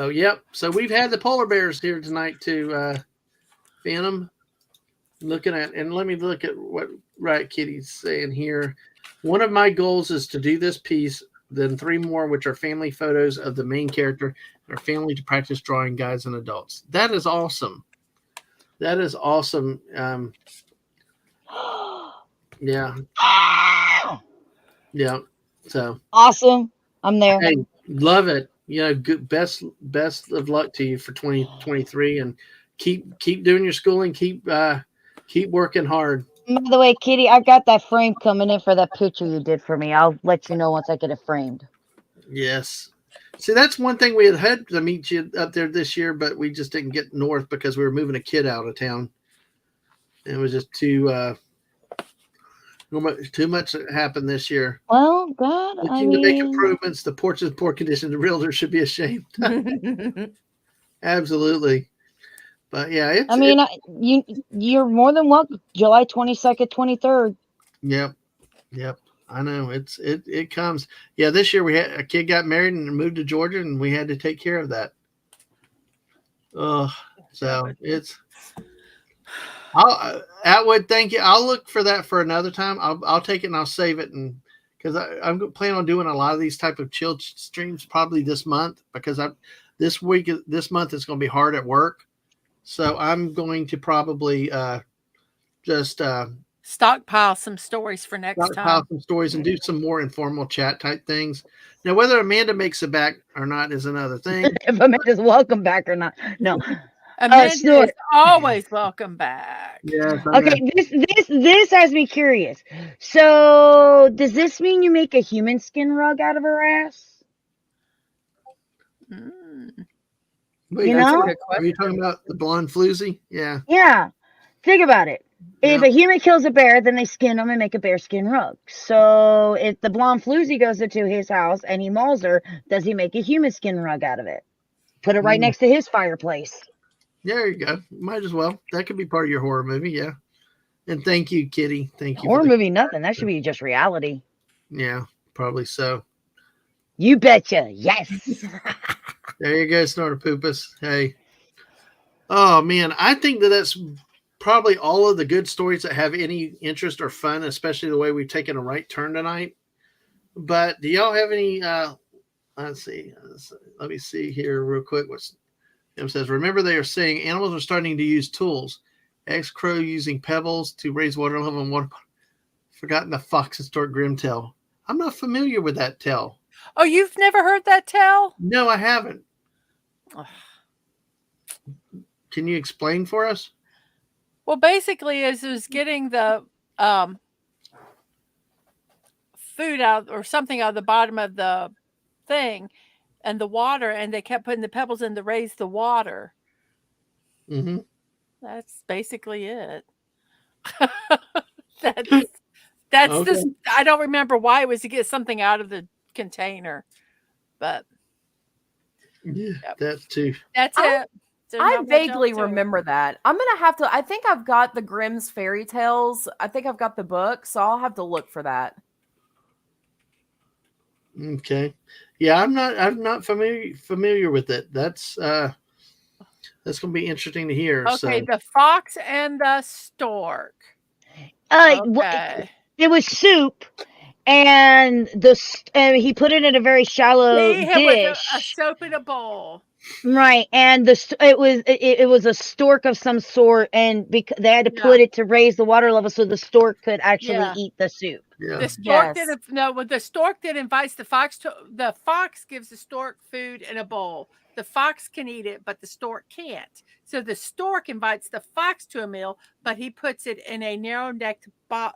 yep. So we've had the polar bears here tonight too, Phantom. Looking at, and let me look at what Riot Kitty's saying here. One of my goals is to do this piece, then 3 more, which are family photos of the main character and our family to practice drawing guides and adults. That is awesome. That is awesome. Yeah. Yeah. So awesome. I'm there. Hey, love it. Good. Best of luck to you for 2023, and keep doing your schooling. Keep working hard. By the way, Kitty, I got that frame coming in for that picture you did for me. I'll let you know once I get it framed. Yes. See, that's one thing we had to meet you up there this year, but we just didn't get north because we were moving a kid out of town. It was just too much that happened this year. Well, God, We need to make improvements. The porch is in poor condition. The realtor should be ashamed. Absolutely. But yeah, you're more than welcome. July 22nd, 23rd. Yep. I know it comes. Yeah, this year we had a kid got married and moved to Georgia, and we had to take care of that. So it's. Atwood, thank you. I'll look for that for another time. I'll take it and I'll save it, and because I'm planning on doing a lot of these type of chill streams probably this month, because this month is going to be hard at work, so I'm going to probably just stockpile some stories for next time. Some stories and do some more informal chat type things. Now, whether Amanda makes it back or not is another thing. If Amanda's welcome back or not, no. Amanda Snort. is always welcome back. Yes. I know. Okay, this has me curious. So, does this mean you make a human skin rug out of her ass? Mm. Wait, You That's know? a good are you question. talking about the blonde floozy? Yeah. Yeah. Think about it. If Yeah. a human kills a bear, then they skin them and make a bear skin rug. So, if the blonde floozy goes into his house and he mauls her, does he make a human skin rug out of it? Put it right Mm. next to his fireplace. There you go. Might as well. That could be part of your horror movie. Yeah. And thank you, Kitty. Thank you. Horror For the, movie, nothing. That should be just reality. yeah, probably so. You betcha. Yes. There you go, Snortopoopus. Hey. Oh, man. I think that's probably all of the good stories that have any interest or fun, especially the way we've taken a right turn tonight. But do y'all have any? Let's see. Let me see here real quick. What's it says? Remember, they are saying animals are starting to use tools. X Crow using pebbles to raise water level in water. Forgotten the fox historic grim tale. I'm not familiar with that tale. Oh, you've never heard that tale? No, I haven't. Ugh. Can you explain for us? Well, basically, is it was getting the food out or something out of the bottom of the thing and the water, and they kept putting the pebbles in to raise the water. Mm-hmm. That's basically it. that's Okay. this. I don't remember why it was to get something out of the container, but Yeah, Yep. that too. that's I- it. There's I not much vaguely else to it. remember that. I'm gonna have to. I think I've got the Grimm's fairy tales. I think I've got the book, so I'll have to look for that. Okay. Yeah, I'm not familiar with it. That's gonna be interesting to hear. Okay, So the fox and the stork. Wh- Okay. It was soup, and he put it in a very shallow He had with a dish. soap in a bowl. Right, and it was a stork of some sort, and because they had to put it to raise the water level so the stork could actually Yeah. eat the soup. yeah. The stork Yes. did no. Well, the stork that invites the fox to the fox gives the stork food in a bowl. The fox can eat it, but the stork can't. So the stork invites the fox to a meal, but he puts it in a narrow-necked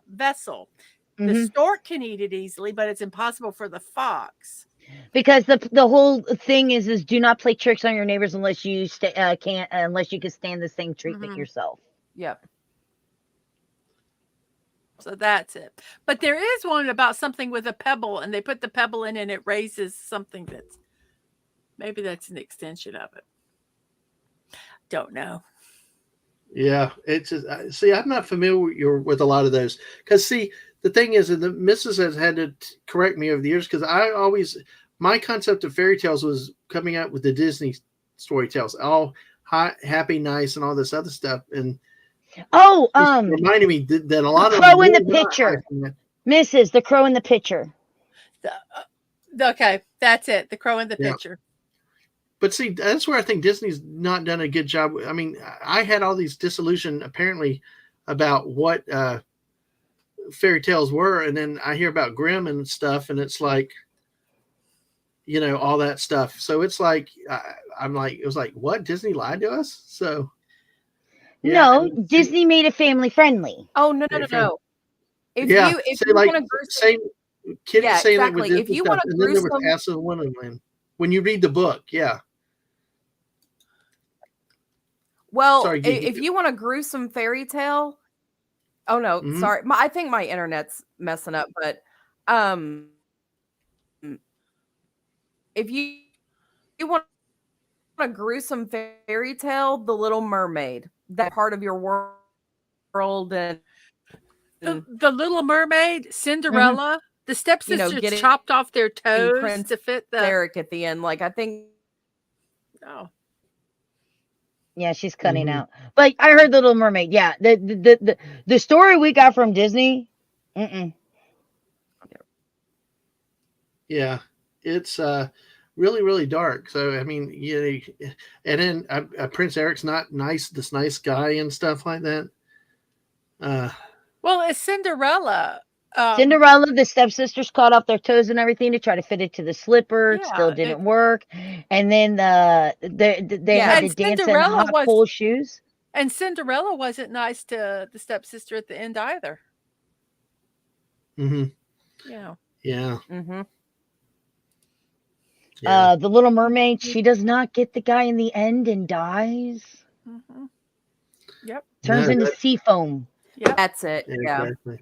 vessel. The Mhm. stork can eat it easily, but it's impossible for the fox. Because the whole thing is do not play tricks on your neighbors unless you can't unless you can stand the same treatment Mhm. yourself. Yep. So that's it. But there is one about something with a pebble, and they put the pebble in, and it raises something that's maybe that's an extension of it. Don't know. Yeah, it's just, see, I'm not familiar with a lot of those because see, the thing is, and the missus has had to correct me over the years because my concept of fairy tales was coming out with the Disney story tales, all happy, nice, and all this other stuff, and Oh, it reminded me that a lot of Crow in them the were not Picture. happy. Mrs. The Crow in the Pitcher. Okay, that's it. The crow in the Yeah. picture. But see, that's where I think Disney's not done a good job. I mean, I had all these disillusion apparently about what fairy tales were, and then I hear about Grimm and stuff, and it's like, all that stuff. So it's like I'm like, it was like, what? Disney lied to us? So yeah, No, and see- Disney made it family friendly. Oh no. Very If yeah, you see, you like want to same Kitty Yeah, saying that with exactly. If Disney you stuff, want a and then there was gruesome- Alice in Wonderland. When you read the book, yeah. Well, Sorry, Gigi. if you want a gruesome fairy tale, oh no, Mhm. sorry, I think my internet's messing up. But if you want a gruesome fairy tale, The Little Mermaid, that part of your world, and The Little Mermaid, Cinderella, the stepsisters getting chopped off their toes Prince to fit the. Derek at the end, like I think. Oh, Yeah, she's cutting Mhm. out. But I heard the Little Mermaid. Yeah, the story we got from Disney. Yeah, it's really, really dark. So I mean, and then Prince Eric's not nice, this nice guy and stuff like that. well, it's Cinderella. Cinderella, the stepsisters caught off their toes and everything to try to fit it to the slipper. It still Yeah, didn't work. And then they Yeah. had And to dance in Cinderella hot was- pole shoes. And Cinderella wasn't nice to the stepsister at the end either. Hmm. Yeah. Yeah. Mm-hmm. Yeah. The Little Mermaid, she does not get the guy in the end and dies. Hmm. Yep. Turns No, into that- sea foam. Yep. That's it. Yeah. exactly.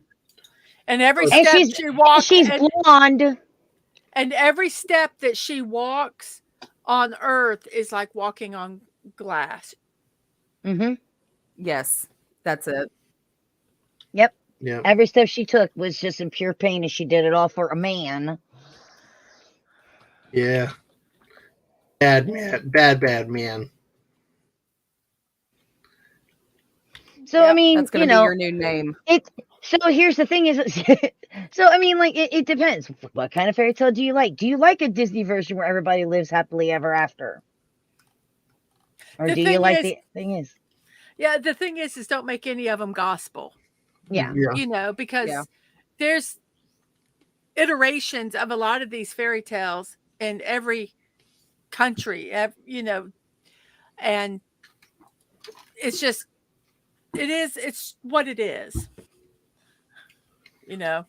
And every And step she's- she walks, She's blonde. and every step that she walks on Earth is like walking on glass. Hmm. Yes. That's it. Yep. Yeah. Every step she took was just in pure pain, and she did it all for a man. Yeah. Bad man. Bad man. So I Yep, mean, That's gonna be your new name. So here's the thing: is so I mean, like it depends. What kind of fairy tale do you like? Do you like a Disney version where everybody lives happily ever after, or The do you thing like is- the thing is? Yeah, the thing is don't make any of them gospel. Yeah. Yeah. You know, because Yeah. there's iterations of a lot of these fairy tales in every country, you know, and it's just it's what it is, you know.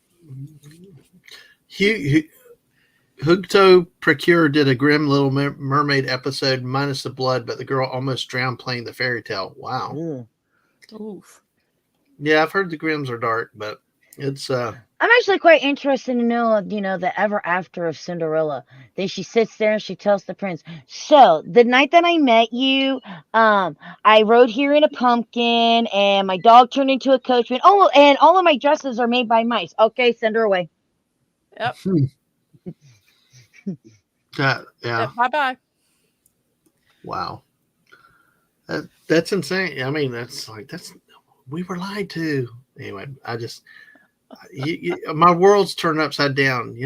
Hugto Procure did a Grim Little Mermaid episode minus the blood, but the girl almost drowned playing the fairy tale. Wow. Ugh. Oof. Yeah, I've heard the Grims are dark, but it's I'm actually quite interested to know, the ever after of Cinderella. Then she sits there and she tells the prince, "So the night that I met you, I rode here in a pumpkin, and my dog turned into a coachman. Oh, and all of my dresses are made by mice. Okay, send her away." yeah. Bye-bye. Wow. That's insane. I mean, we were lied to. Anyway, I just my world's turned upside down.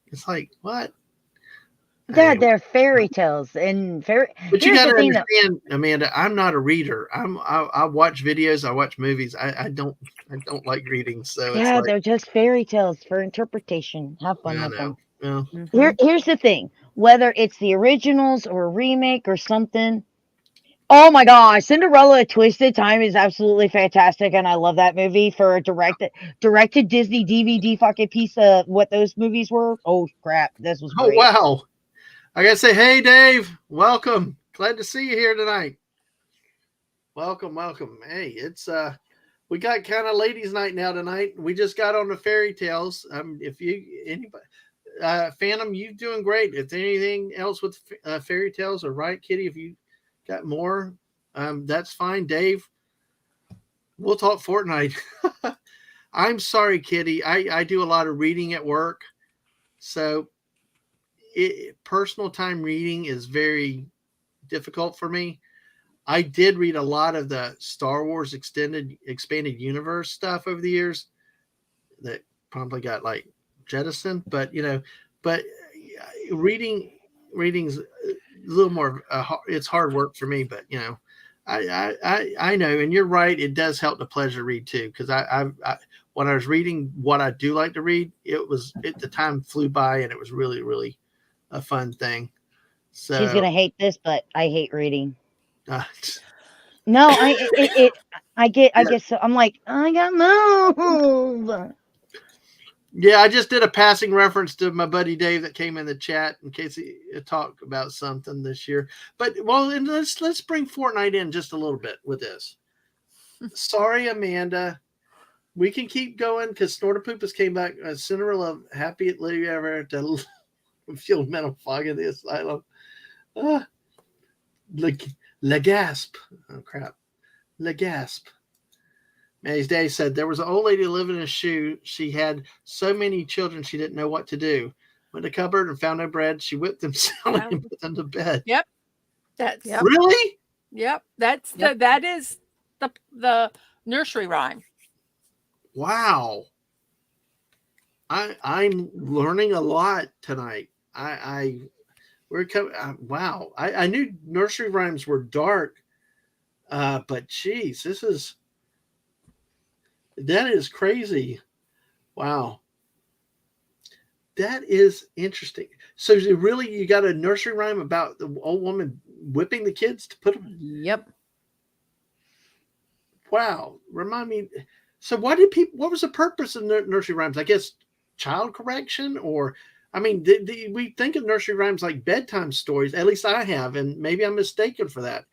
It's like what? Dad, Anyway. they're fairy tales and fairy. But you Here's got to the thing, though. understand, Amanda. I'm not a reader. I watch videos. I watch movies. I don't like reading. So Yeah, it's they're just fairy tales for interpretation. Have fun I with them. know. Mhm. Here's the thing: whether it's the originals or a remake or something. Oh my gosh, Cinderella: Twisted Time is absolutely fantastic, and I love that movie for a directed Disney DVD fucking piece of what those movies were. Oh crap, this was Oh great. wow! I gotta say, hey Dave, welcome. Glad to see you here tonight. Welcome. Hey, it's we got kind of ladies' night now tonight. We just got on the fairy tales. If anybody, Phantom, you doing great. If anything else with fairy tales, or right, Kitty, if you got more, that's fine. Dave, we'll talk Fortnite. I'm sorry, Kitty. I do a lot of reading at work, so personal time reading is very difficult for me. I did read a lot of the Star Wars expanded universe stuff over the years that probably got like jettisoned, but reading's a little more it's hard work for me, but I know, and you're right, it does help to pleasure read too, because I when I was reading what I do like to read, the time flew by, and it was really, really a fun thing. So She's gonna hate this, but I hate reading. uh, No, I get so I'm like, I got move. yeah, I just did a passing reference to my buddy Dave that came in the chat in case he talked about something this year. But and let's bring Fortnite in just a little bit with this. Sorry, Amanda. We can keep going because Snortopoopas came back. Cinderella, happy at Lady Ever to feel mental fog in the asylum. Le gasp. Oh crap. Le gasp. Mary's Day said there was an old lady living in a shoe. She had so many children she didn't know what to do. Went to the cupboard and found no bread. She whipped them, selling and put them to bed. That's Yep. Really? Yep. That's Yep. that is the nursery rhyme. Wow. I'm learning a lot tonight. We're coming. Wow. I knew nursery rhymes were dark, but geez, that is crazy. Wow. That is interesting. So is it really, you got a nursery rhyme about the old woman whipping the kids to put them? Yep. Wow. Remind me. So why did people, what was the purpose of nursery rhymes? I guess child correction, or, I mean, we think of nursery rhymes like bedtime stories. At least I have, and maybe I'm mistaken for that.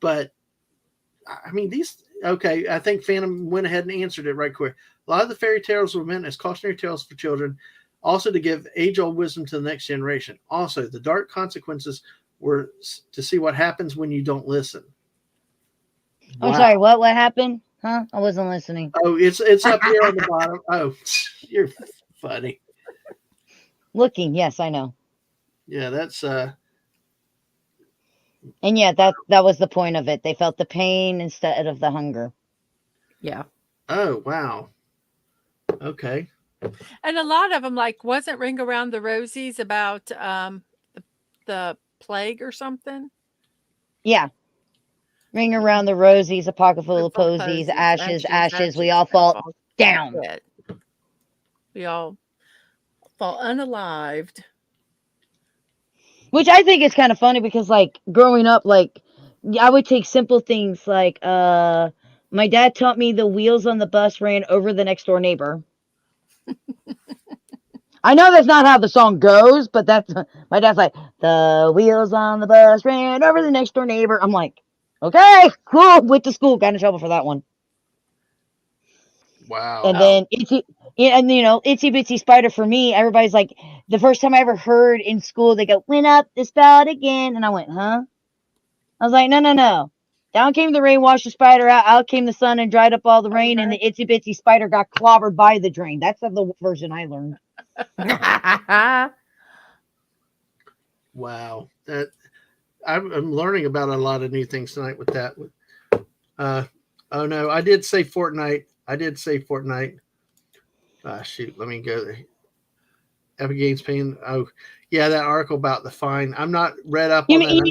But I mean, okay, I think Phantom went ahead and answered it right quick. A lot of the fairy tales were meant as cautionary tales for children, also to give age-old wisdom to the next generation. Also, the dark consequences were to see what happens when you don't listen. I'm Wow. sorry. What happened? Huh? I wasn't listening. Oh, it's up here on the bottom. Oh, you're funny. Looking. Yes, I know. Yeah, that's And yeah, that was the point of it. They felt the pain instead of the hunger. Yeah. oh, wow. Okay. And a lot of them, like, wasn't Ring Around the Rosies about the plague or something? Yeah. Ring around the rosies, a pocket full of Full posies, ashes, we all fall fall down. dead. We all fall unalived. Which I think is kind of funny because, like, growing up, like, I would take simple things like, my dad taught me the wheels on the bus ran over the next door neighbor. I know that's not how the song goes, but that's my dad's like, the wheels on the bus ran over the next door neighbor. I'm like, okay, cool. Went to school, got in trouble for that one. Wow. And then Itsy Bitsy Spider for me, everybody's like, the first time I ever heard in school, they go, went up the spout again. And I went, huh? I was like, no. Down came the rain, washed the spider out came the sun and dried up all the rain, and the Itsy Bitsy Spider got clobbered by the drain. That's the version I learned. Wow. That I'm learning about a lot of new things tonight with that. Oh no, I did say Fortnite. Shoot, let me go there. Epic Games paying. Oh, yeah, that article about the fine. I'm not read up on that. You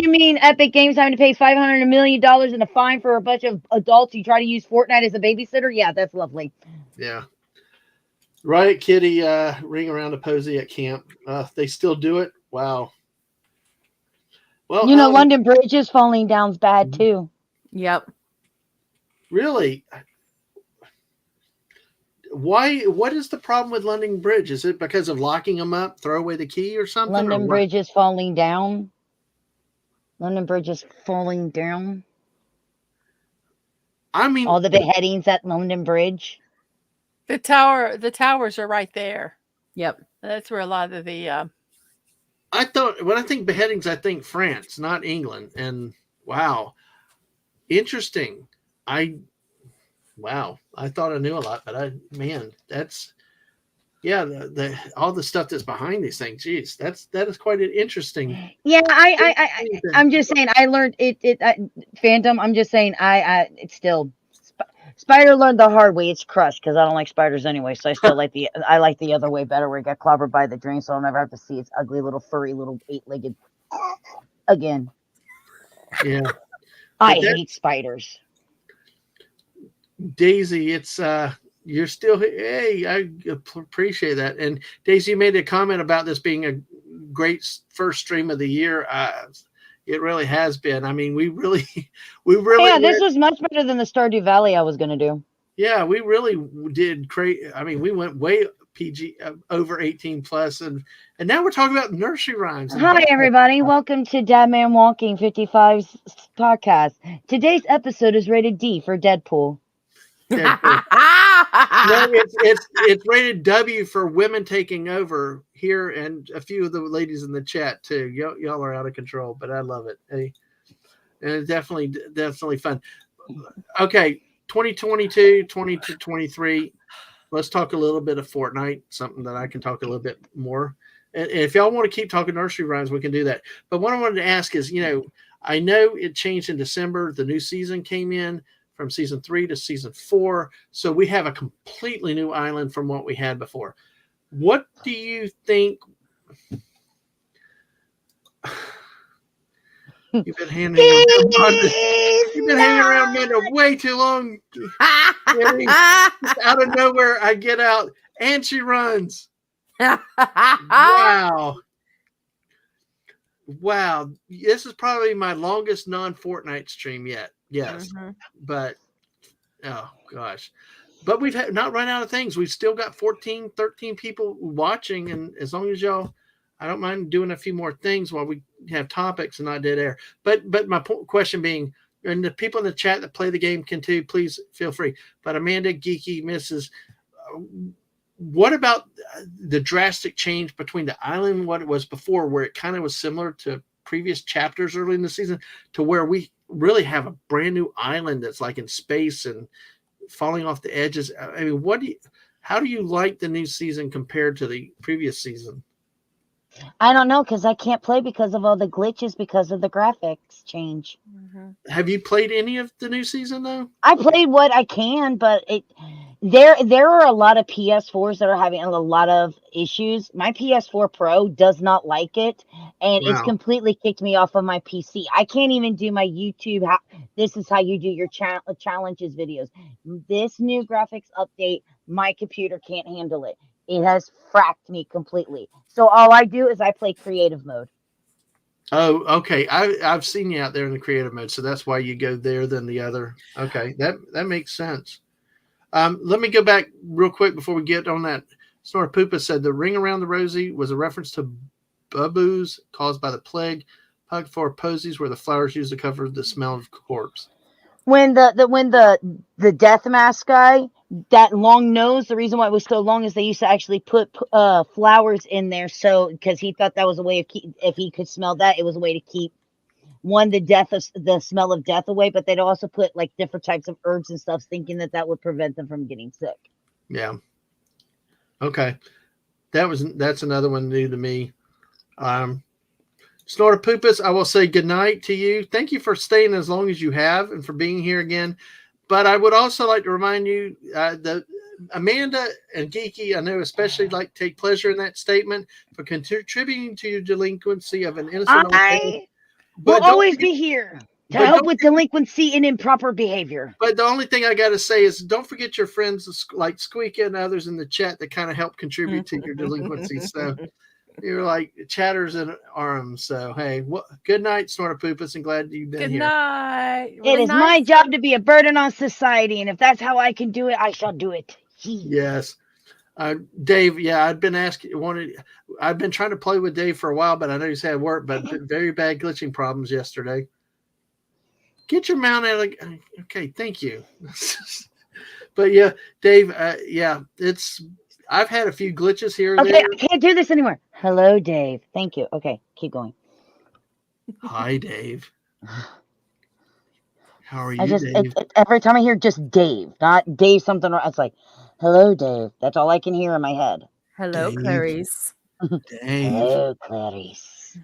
mean Epic Games having to pay $500 million in a fine for a bunch of adults who try to use Fortnite as a babysitter? Yeah, that's lovely. Yeah. Riot Kitty ring around a posy at camp. They still do it. Wow. Well, London Bridge is falling down's bad too. Yep. Really? Why? What is the problem with London Bridge? Is it because of locking them up, throw away the key or something? London Bridge is falling down. London Bridge is falling down. I mean, all the beheadings at London Bridge. The towers are right there. Yep. That's where a lot of the I thought when I think beheadings, I think France, not England. And wow, interesting. Wow, I thought I knew a lot, but that's all the stuff that's behind these things. Geez, that is quite an interesting. Yeah, I'm just saying I learned it Phantom. I'm just saying it's still Spider learned the hard way. It's crushed because I don't like spiders anyway. So I like the other way better where it got clobbered by the drain, so I'll never have to see its ugly little furry little 8-legged again. Yeah, I hate spiders. Daisy, it's you're still, hey, I appreciate that. And Daisy, you made a comment about this being a great first stream of the year. It really has been. I mean, we really. Yeah, this was much better than the Stardew Valley I was going to do. Yeah, we really did great. I mean, we went way PG, over 18 plus, and now we're talking about nursery rhymes. Hi, everybody. Welcome to Dad Man Walking 55's podcast. Today's episode is rated D for Deadpool. No, it's rated W for women taking over here, and a few of the ladies in the chat too. Y'all are out of control, but I love it. Hey, and it's definitely fun. Okay, 2022, 2023. Let's talk a little bit of Fortnite, something that I can talk a little bit more. And if y'all want to keep talking nursery rhymes, we can do that. But what I wanted to ask is, I know it changed in December. The new season came in from season 3 to season 4. So we have a completely new island from what we had before. What do you think? You've been hanging around Amanda way too long. Out of nowhere, I get out And she runs. Wow. Wow. This is probably my longest non-Fortnite stream yet. Yes. Mhm. But, oh, gosh. But we've not run out of things. We've still got 14, 13 people watching. And as long as y'all, I don't mind doing a few more things while we have topics and not dead air. But my question being, and the people in the chat that play the game can too, please feel free. But Amanda, Geeky, Mrs., what about the drastic change between the island and what it was before, where it kind of was similar to previous chapters early in the season, to where we really have a brand new island that's like in space and falling off the edges? I mean, how do you like the new season compared to the previous season? I don't know, because I can't play because of all the glitches because of the graphics change. Mhm. Have you played any of the new season though? I played what I can, but there are a lot of PS4s that are having a lot of issues. My PS4 Pro does not like it, and it's Wow. completely kicked me off of my PC. I can't even do my YouTube. This is how you do your challenges videos. This new graphics update, my computer can't handle it. It has fracked me completely. So all I do is I play creative mode. Oh, okay. I've seen you out there in the creative mode, so that's why you go there than the other. Okay, that makes sense. Let me go back real quick before we get on that. Snort Poopa said the ring around the rosy was a reference to buboes caused by the plague. Pug for posies where the flowers used to cover the smell of corpse. When the death mask guy, that long nose, the reason why it was so long is they used to actually put flowers in there, so because he thought that was a way of if he could smell that, it was a way to keep the smell of death away. But they'd also put like different types of herbs and stuff, thinking that would prevent them from getting sick. Yeah. Okay. That's another one new to me. Snorter Poopus, I will say good night to you. Thank you for staying as long as you have and for being here again. But I would also like to remind you that Amanda and Geeky, I know especially like take pleasure in that statement for contributing to your delinquency of an innocent old man. I But will don't always forget- be here to but help don't with delinquency and improper behavior. But the only thing I got to say is don't forget your friends like Squeaky and others in the chat that kind of help contribute to your delinquency. So you're like chatters in arms. So, hey, good night, Snorter Poopus, and glad you've been Good here. night. It is my job to be a burden on society, and if that's how I can do it, I shall do it. Yes. Dave, yeah, I've been trying to play with Dave for a while, but I know he's had work, but very bad glitching problems yesterday. Get your mount out. Okay, thank you. But yeah, Dave, yeah, I've had a few glitches here and Okay, there. I can't do this anymore. Hello, Dave. Thank you. Okay, keep going. Hi, Dave. How are you, Dave? Every time I hear just Dave, not Dave something, it's like, hello, Dave. That's all I can hear in my head. Hello, Dave. Clarice. Dave. Hello, Clarice.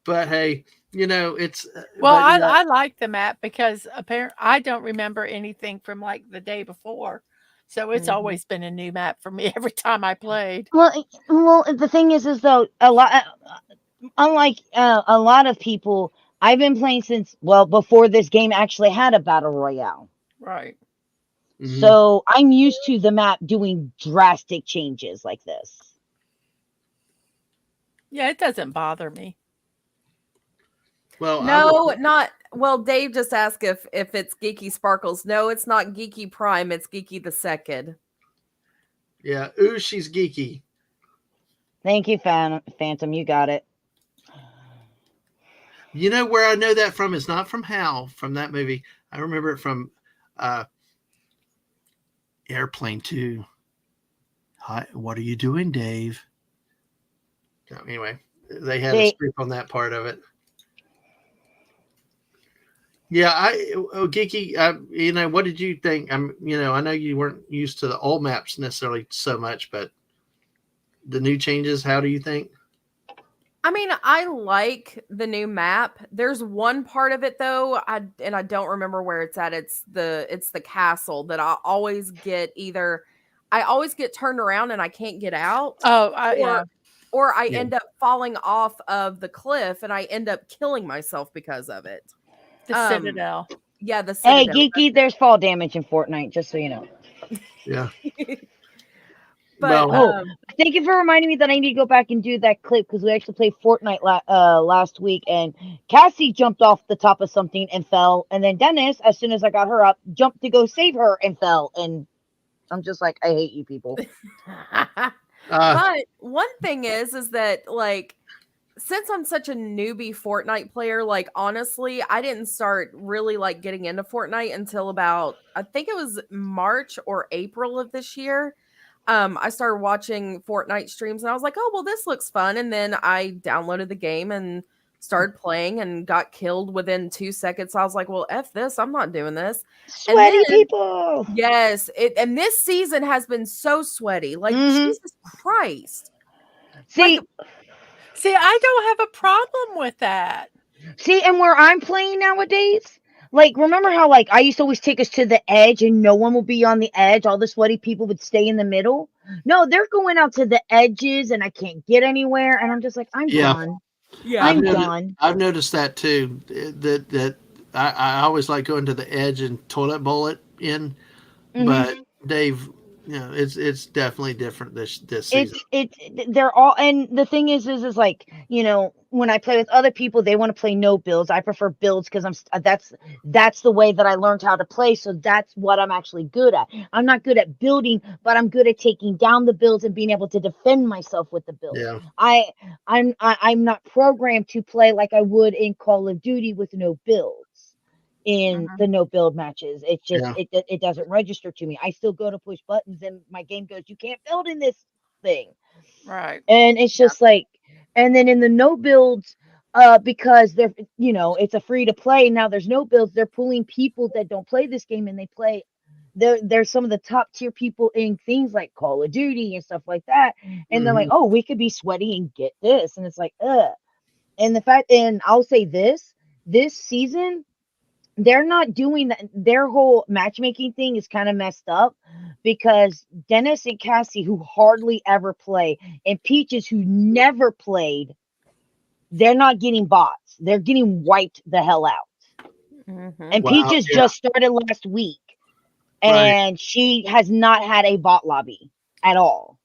But hey, it's Well, but, I like the map because apparently I don't remember anything from like the day before. So it's always been a new map for me every time I played. Well, the thing is though, unlike a lot of people, I've been playing since before this game actually had a battle royale. Right. Mhm. So I'm used to the map doing drastic changes like this. Yeah, it doesn't bother me. Well, No, not well. Dave just asked if it's Geeky Sparkles. No, it's not Geeky Prime. It's Geeky the Second. yeah. Ooh, she's geeky. Thank you, Phantom. You got it. You know where I know that from is not from Hal from that movie. I remember it from Airplane 2. Hi, what are you doing, Dave? So anyway, they had a script on that part of it. Yeah, Geeky, what did you think? I know you weren't used to the old maps necessarily so much, but the new changes, how do you think? I mean, I like the new map. There's one part of it though, I don't remember where it's at. It's the castle that I always get turned around and I can't get out. Oh, Or I end up falling off of the cliff and I end up killing myself because of it. The Citadel. Yeah, the Hey, Citadel. Geeky, there's fall damage in Fortnite, just so you know. Yeah. But Well, Thank you for reminding me that I need to go back and do that clip because we actually played Fortnite last week, and Cassie jumped off the top of something and fell, and then Dennis, as soon as I got her up, jumped to go save her and fell, and I'm just like, I hate you people. but one thing is that like since I'm such a newbie Fortnite player, like honestly, I didn't start really like getting into Fortnite until about I think it was March or April of this year. I started watching Fortnite streams and I was like, oh well, this looks fun. And then I downloaded the game and started playing and got killed within 2 seconds. I was like, well, F this, I'm not doing this. Sweaty then- people. Yes, and this season has been so sweaty. Like Mhm. Jesus Christ. See, See, I don't have a problem with that. and where I'm playing nowadays, like, remember how, like, I used to always take us to the edge and no one would be on the edge? All the sweaty people would stay in the middle? No, they're going out to the edges and I can't get anywhere. And I'm just like, I'm Yeah. done. Yeah. I'm noticed- done. I've noticed that too. That I always like going to the edge and toilet bowl it in, Mhm. but Dave, it's definitely different this season. They're all, and the thing is like, when I play with other people, they want to play no builds. I prefer builds because that's the way that I learned how to play. So that's what I'm actually good at. I'm not good at building, but I'm good at taking down the builds and being able to defend myself with the build. Yeah. I'm not programmed to play like I would in Call of Duty with no builds in the no build matches. It's just it doesn't register to me. I still go to push buttons and my game goes, you can't build in this thing. Right. And it's just like, and then in the no builds, because they're, it's a free to play. Now there's no builds. They're pulling people that don't play this game and they play. They're some of the top tier people in things like Call of Duty and stuff like that. And they're like, oh, we could be sweaty and get this. And it's like, And the fact, and I'll say this season, they're not doing that. Their whole matchmaking thing is kind of messed up because Dennis and Cassie, who hardly ever play, and Peaches, who never played, they're not getting bots. They're getting wiped the hell out. And Wow, Peaches yeah. just started last week, Right. and she has not had a bot lobby at all.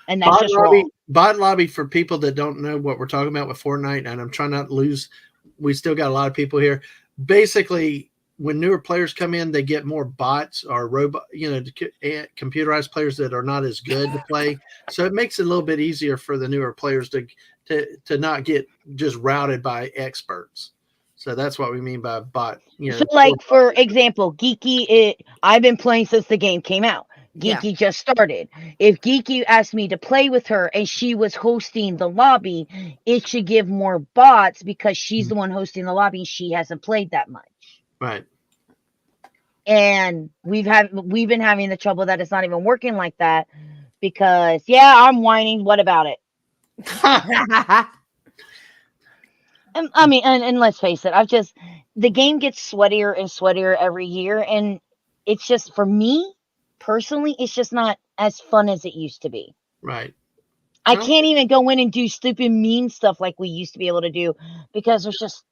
And that's Bot just lobby, wrong. bot lobby for people that don't know what we're talking about with Fortnite, and I'm trying not to lose. We still got a lot of people here. Basically, when newer players come in, they get more bots or robot, computerized players that are not as good to play. So it makes it a little bit easier for the newer players to not get just routed by experts. So that's what we mean by bot. So, like, for example, Geeky, I've been playing since the game came out. Yeah. Geeky just started. If Geeky asked me to play with her and she was hosting the lobby, it should give more bots because she's the one hosting the lobby and she hasn't played that much. Right. And we've been having the trouble that it's not even working like that because I'm whining. What about it? And, I mean, and let's face it, the game gets sweatier and sweatier every year, and it's just, for me personally, it's just not as fun as it used to be. Right. I can't even go in and do stupid mean stuff like we used to be able to do because there's just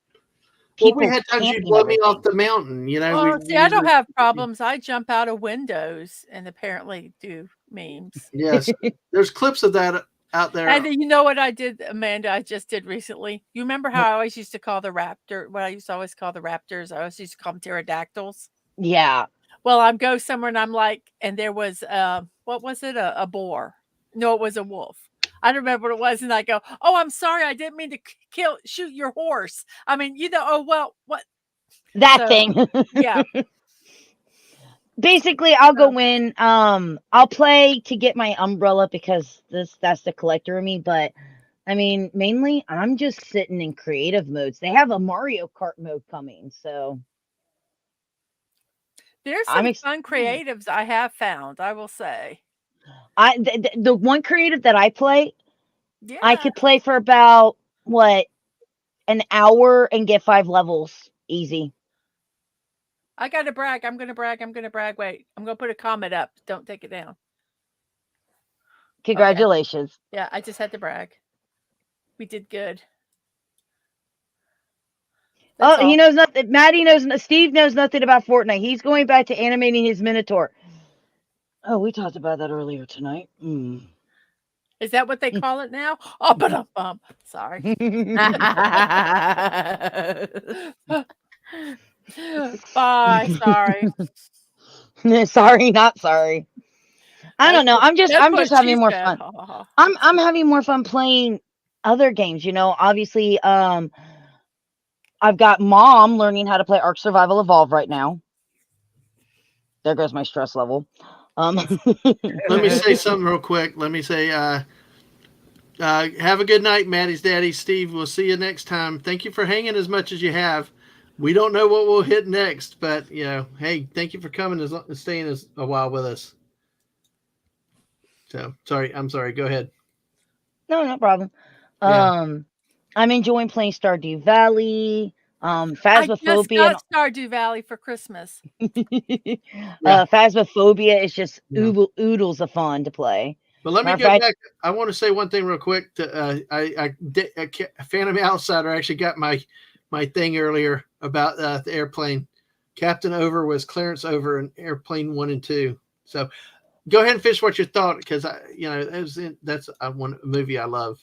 Well, people we had times you camping blow me everything. off the mountain. Well, see, I don't have problems. I jump out of windows and apparently do memes. Yes, there's clips of that out there. And you know what I did, Amanda? I just did recently. You remember how I always used to call the raptor? What I used to always call the raptors? I always used to call them pterodactyls. Yeah. Well, I'm go somewhere and I'm like, and there was what was it? A boar? No, it was a wolf. I don't remember what it was, and I go, "Oh, I'm sorry, I didn't mean to shoot your horse." I mean, oh well, what That So, thing. yeah. Basically, I'll go in. I'll play to get my umbrella because that's the collector of me. But I mean, mainly, I'm just sitting in creative modes. They have a Mario Kart mode coming, so There's I'm some fun creatives I have found, I will say. the one creative that I play, Yeah. I could play for about an hour and get 5 levels easy. I gotta brag. I'm gonna brag. Wait, I'm gonna put a comment up. Don't take it down. Congratulations. Yeah, I just had to brag. We did good. That's Oh, he all. knows nothing. Steve knows nothing about Fortnite. He's going back to animating his Minotaur. Oh, we talked about that earlier tonight. Mm. Is that what they call it now? Oh, but sorry. Bye. Sorry. Sorry, not sorry. I don't know. I'm just That's what she having more said. fun. Ha, ha, ha. I'm having more fun playing other games, you know. Obviously, I've got Mom learning how to play Ark Survival Evolved right now. There goes my stress level. Let me say something real quick. Let me say, have a good night, Maddie's daddy. Steve, we'll see you next time. Thank you for hanging as much as you have. We don't know what we'll hit next, but you know, hey, thank you for coming and staying a while with us. So sorry, I'm sorry. Go ahead. No problem. Yeah. I'm enjoying playing Stardew Valley. I just Phasmophobia. got Stardew Valley for Christmas. Phasmophobia is just Yeah. oodles of fun to play. But let me Matter go of fact- back. I want to say one thing real quick. Phantom Outsider actually got my thing earlier about the airplane. Captain Over was Clarence Over in Airplane 1 and 2. So go ahead and finish what you thought, because that's one movie I love.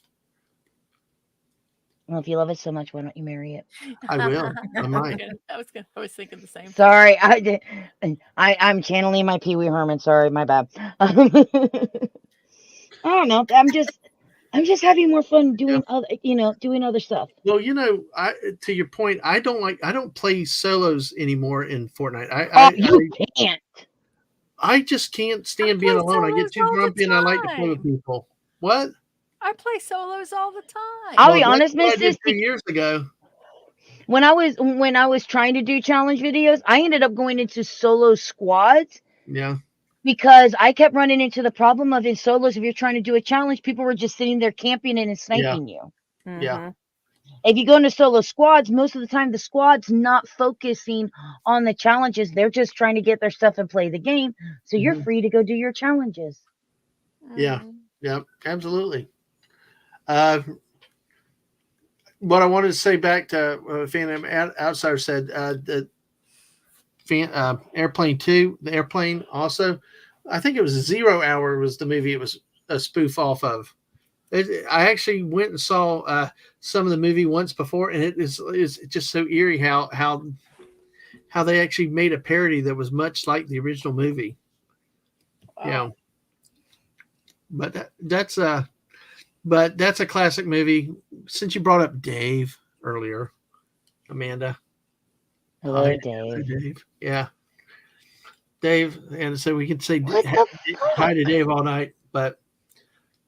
Well, if you love it so much, why don't you marry it? I will. I might. I was thinking the same. Sorry, I'm channeling my Pee Wee Herman. Sorry, my bad. I don't know. I'm just having more fun doing doing other stuff. Well, to your point, I don't play solos anymore in Fortnite. You can't. I just can't stand play being alone. I get solos too all the grumpy and I like to play with time. people. What? I play solos all the time. I'll be Well, honest, that's what I did Miss 2 years ago. when I was trying to do challenge videos, I ended up going into solo squads Yeah. because I kept running into the problem of in solos, if you're trying to do a challenge, people were just sitting there camping and sniping you. Yeah. If you go into solo squads, most of the time the squad's not focusing on the challenges. They're just trying to get their stuff and play the game. So you're Mhm. free to go do your challenges. Yeah. Mhm. Yeah, absolutely. What I wanted to say back to Phantom Outsider said, Airplane 2, the airplane also, I think it was 0 Hour was the movie it was a spoof off of. I actually went and saw some of the movie once before, and it is just so eerie how they actually made a parody that was much like the original movie. Wow. You know, but that's a classic movie. Since you brought up Dave earlier, Amanda. Hello, Hi, Dave. Dave. Yeah, Dave, and so we can say What the hi to Dave all night. But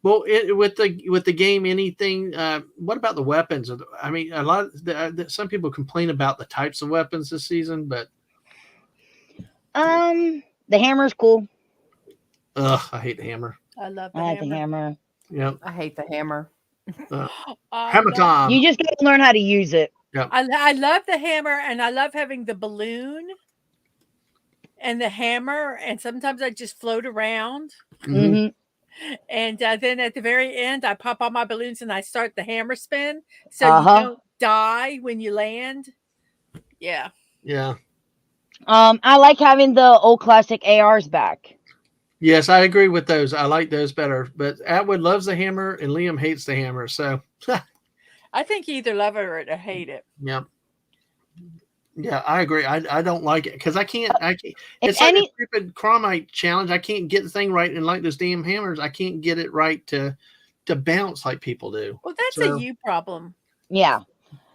well, with the game, anything. What about the weapons? I mean, a lot of some people complain about the types of weapons this season, but The hammer's cool. I hate the hammer. I love the I like hammer. the hammer. Yeah, I hate the hammer. hammer time. You just gotta learn how to use it. I love the hammer, and I love having the balloon and the hammer, and sometimes I just float around. Mhm. Mhm. And then at the very end, I pop all my balloons and I start the hammer spin, so Uh-huh. you don't die when you land. Yeah. Yeah. I like having the old classic ARs back. Yes, I agree with those. I like those better. But Atwood loves the hammer, and Liam hates the hammer. So, I think you either love it or hate it. yeah. Yeah, I agree. I don't like it because I can't. If It's like any- a stupid Chromite challenge. I can't get the thing right, and like those damn hammers, I can't get it right to bounce like people do. Well, that's So- a you problem. Yeah.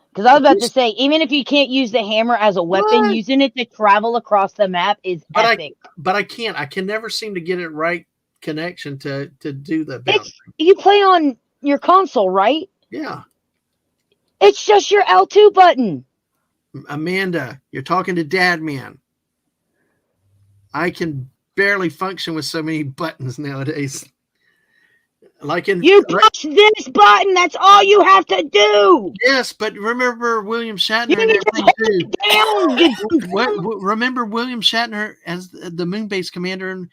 Because I was about to say, even if you can't use the hammer as a weapon, What? using it to travel across the map is But epic. But I can't. I can never seem to get it right connection to do the bounce. You play on your console, right? Yeah, It's just your L2 button. Amanda, you're talking to Dad Man. I can barely function with so many buttons nowadays. Like in You push this button. That's all you have to do. yes, but remember William Shatner You in need to Airplane 2. Down. Remember William Shatner as the moon base commander in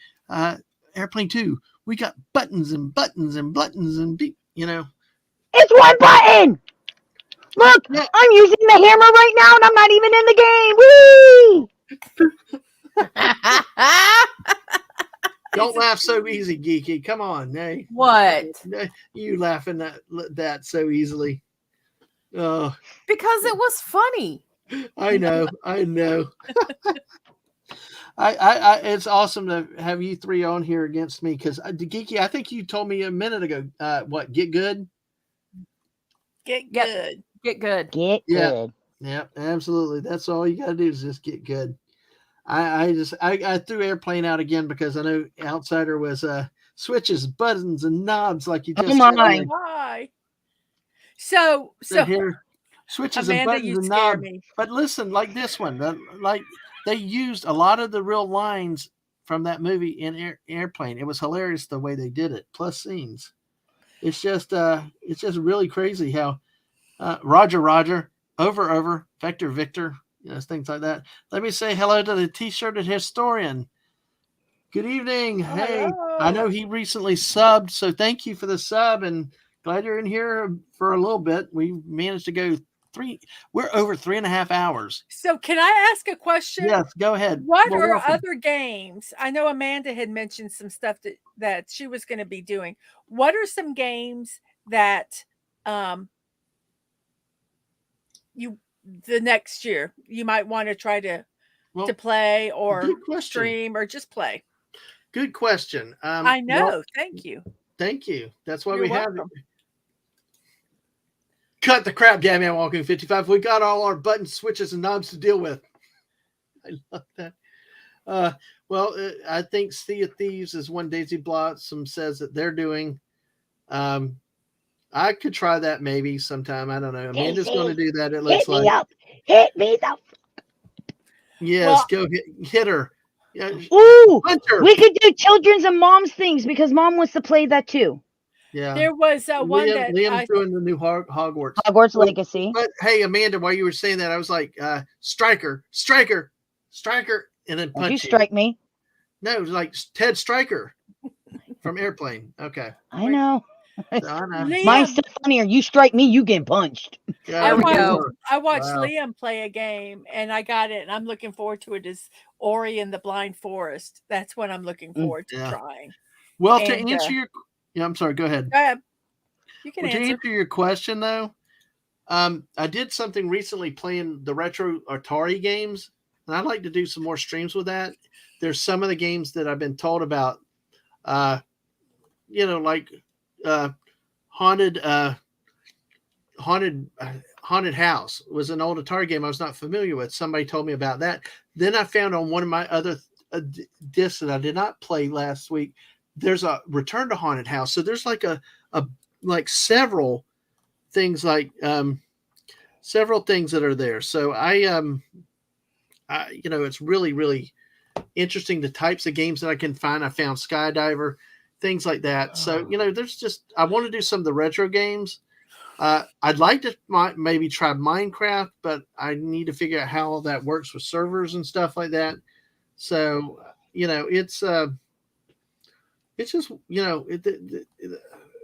Airplane 2. We got buttons and buttons and buttons and It's one button. Look, Yeah. I'm using the hammer right now, and I'm not even in the game. Woo! Don't laugh so easy, Geeky. Come on, hey. What? You laughing that so easily. Oh, Because it was funny. I know. It's awesome to have you three on here against me because Geeky, I think you told me a minute ago. What? Get good. Get Yep. good. Get good. Get Yeah. good. Yeah, absolutely. That's all you got to do is just get good. I threw Airplane out again because I know Outsider was switches, buttons, and knobs like you Oh just my. said. Why? So Here, switches and Amanda, buttons you and scare knobs. me. But listen, like this one, like they used a lot of the real lines from that movie in Airplane. It was hilarious the way they did it, plus scenes. It's just really crazy how Roger, over, Victor, things like that. Let me say hello to the T-shirted historian. Good evening. Oh, Hey, hello. I know he recently subbed, so thank you for the sub and glad you're in here for a little bit. We managed to go we're over 3.5 hours. So can I ask a question? Yes, go ahead. What Well, are welcome. other games? I know Amanda had mentioned some stuff that she was going to be doing. What are some games that the next year you might want to try to play or good question. stream or just play? Good question. I know. Well, thank you. Thank you. That's why You're we welcome. have it. Cut the crap, Gabman Walking 55. We got all our buttons, switches, and knobs to deal with. I love that. I think Sea of Thieves is one Daisy Blossom says that they're doing. I could try that maybe sometime. I don't know. Amanda's going to do that. It looks like. Hit me up. Yes, go hit her. Yeah, Ooh, Hunter. we could do children's and mom's things because mom wants to play that too. Yeah, there was one that Liam's doing the new Hogwarts. Hogwarts Legacy. But hey, Amanda, while you were saying that, I was like, Striker, and then punch Don't you strike me. No, it was like Ted Stryker from Airplane. Okay. I know. So I know. Liam, Mine's still funnier. You strike me, you get punched. Yeah, I watched Wow. Liam play a game and I got it and I'm looking forward to it as Ori and the Blind Forest. That's what I'm looking forward to trying. Well, to answer your I'm sorry, go ahead. Go ahead. You can To answer your question though, I did something recently playing the retro Atari games, and I'd like to do some more streams with that. There's some of the games that I've been told about, like Haunted House was an old Atari game I was not familiar with. Somebody told me about that. Then I found on one of my other discs that I did not play last week, there's a Return to Haunted House. So there's like several things several things that are there. So it's really, really interesting the types of games that I can find. I found Skydiver, things like that. So, I want to do some of the retro games. I'd like to maybe try Minecraft, but I need to figure out how all that works with servers and stuff like that. So, it's just,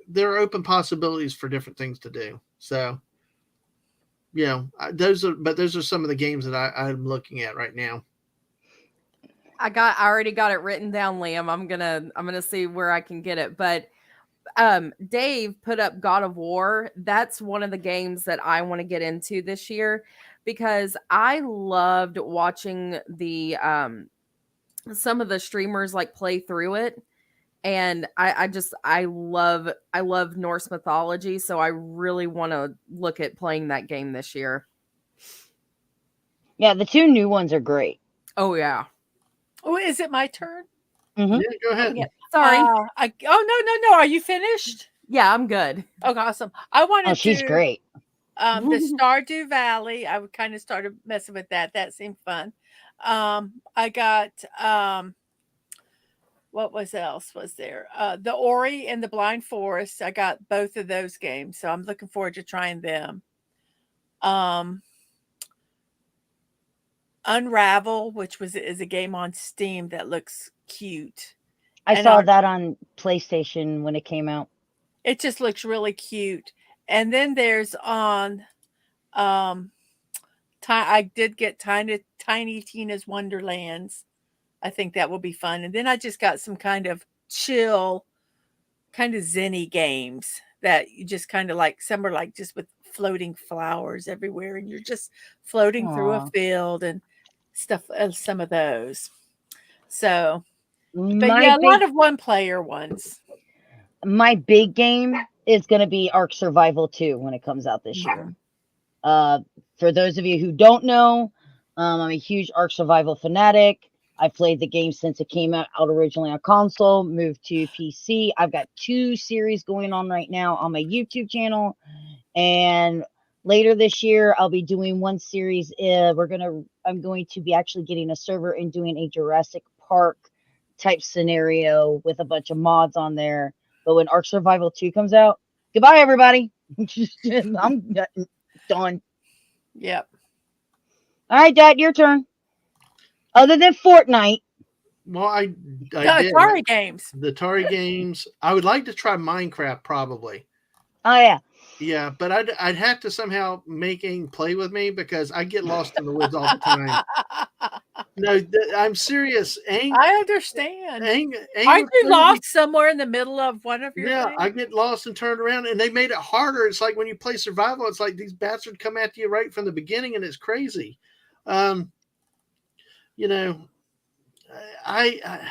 there are open possibilities for different things to do. So, those are some of the games that I'm looking at right now. I already got it written down, Liam. I'm gonna see where I can get it. But Dave put up God of War. That's one of the games that I want to get into this year because I loved watching the some of the streamers play through it. And I love Norse mythology, so I really want to look at playing that game this year. Yeah, the two new ones are great. Oh yeah. Oh, is it my turn? Mm-hmm. Yeah, go ahead. Sorry. No. Are you finished? Yeah, I'm good. Oh, awesome. I wanted Oh, she's to great. the Stardew Valley. I would kind of started messing with that. That seemed fun. I got what else was there? The Ori and the Blind Forest. I got both of those games, so I'm looking forward to trying them. Unravel, which is a game on Steam that looks cute. I saw that on PlayStation when it came out. It just looks really cute. And then there's on I did get Tiny Tina's Wonderlands. I think that will be fun. And then I just got some kind of chill, kind of zenny games that you just kind of like. Some are like just with floating flowers everywhere, and you're just floating through a Aw. field and stuff. Some of those. So, but My yeah, a lot big of one-player ones. my big game is gonna be Ark Survival 2 when it comes out this year. For those of you who don't know, I'm a huge Ark Survival fanatic. I've played the game since it came out originally on console, moved to PC. I've got 2 series going on right now on my YouTube channel, and later this year I'll be doing one series. I'm going to be actually getting a server and doing a Jurassic Park type scenario with a bunch of mods on there. But when Ark Survival 2 comes out, goodbye everybody. I'm done. Yep. All right, Dad, your turn. Other than Fortnite, Well, I The did Atari games. the Atari games. I would like to try Minecraft, probably. oh yeah, Yeah, but I'd have to somehow make Aang play with me because I get lost in the woods all the time. No, I'm serious. Aang, I understand. Aang Aren't would play you with me. lost somewhere in the middle of one of your Yeah, things? I get lost and turned around, and they made it harder. It's like when you play survival, it's like these bastards come at you right from the beginning, and it's crazy. You know, I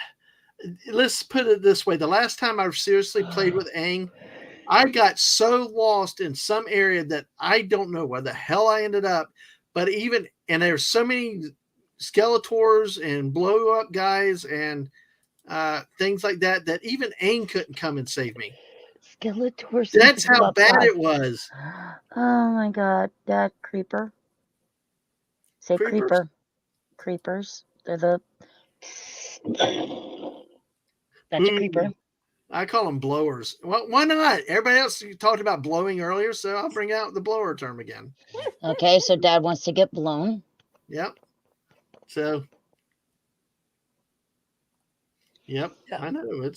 let's put it this way: the last time I seriously played with Aang, I got so lost in some area that I don't know where the hell I ended up. But there's so many Skeletors and blow up guys and things like that that even Aang couldn't come and save me. Skeletor. That's Sensitive how bad outside. it was. Oh my God, Dad, creeper. Say Creepers? creeper. Creepers. They're the. That's a creeper. I call them blowers. Well, why not? Everybody else talked about blowing earlier, so I'll bring out the blower term again. Okay, so Dad wants to get blown. Yep. So, yep, Yeah. I know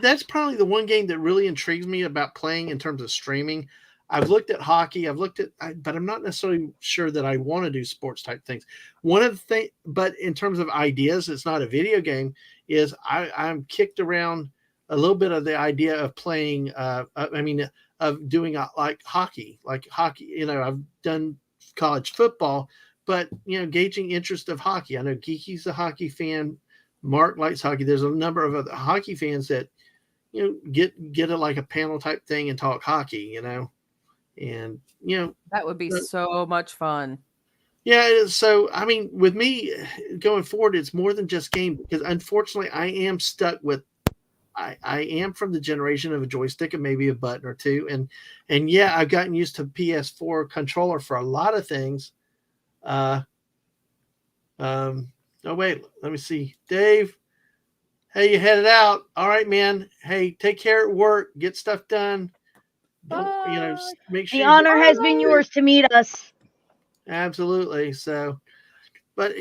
that's probably the one game that really intrigues me about playing in terms of streaming. I've looked at hockey, but I'm not necessarily sure that I want to do sports type things. One of the things, but in terms of ideas, it's not a video game. Is I'm kicked around a little bit of the idea of playing. Of doing like hockey. I've done college football, but gauging interest of hockey. I know Geeky's a hockey fan. Mark likes hockey. There's a number of other hockey fans that get it like a panel type thing and talk hockey. And That would be so much fun. yeah. So I mean, with me going forward, it's more than just game because unfortunately, I am stuck with. I am from the generation of a joystick and maybe a button or two, and yeah, I've gotten used to PS4 controller for a lot of things. Oh wait, let me see, Dave. Hey, you headed out? All right, man. Hey, take care at work. Get stuff done. Bye. Make sure The you honor get- has been yours to meet us. Absolutely. So, but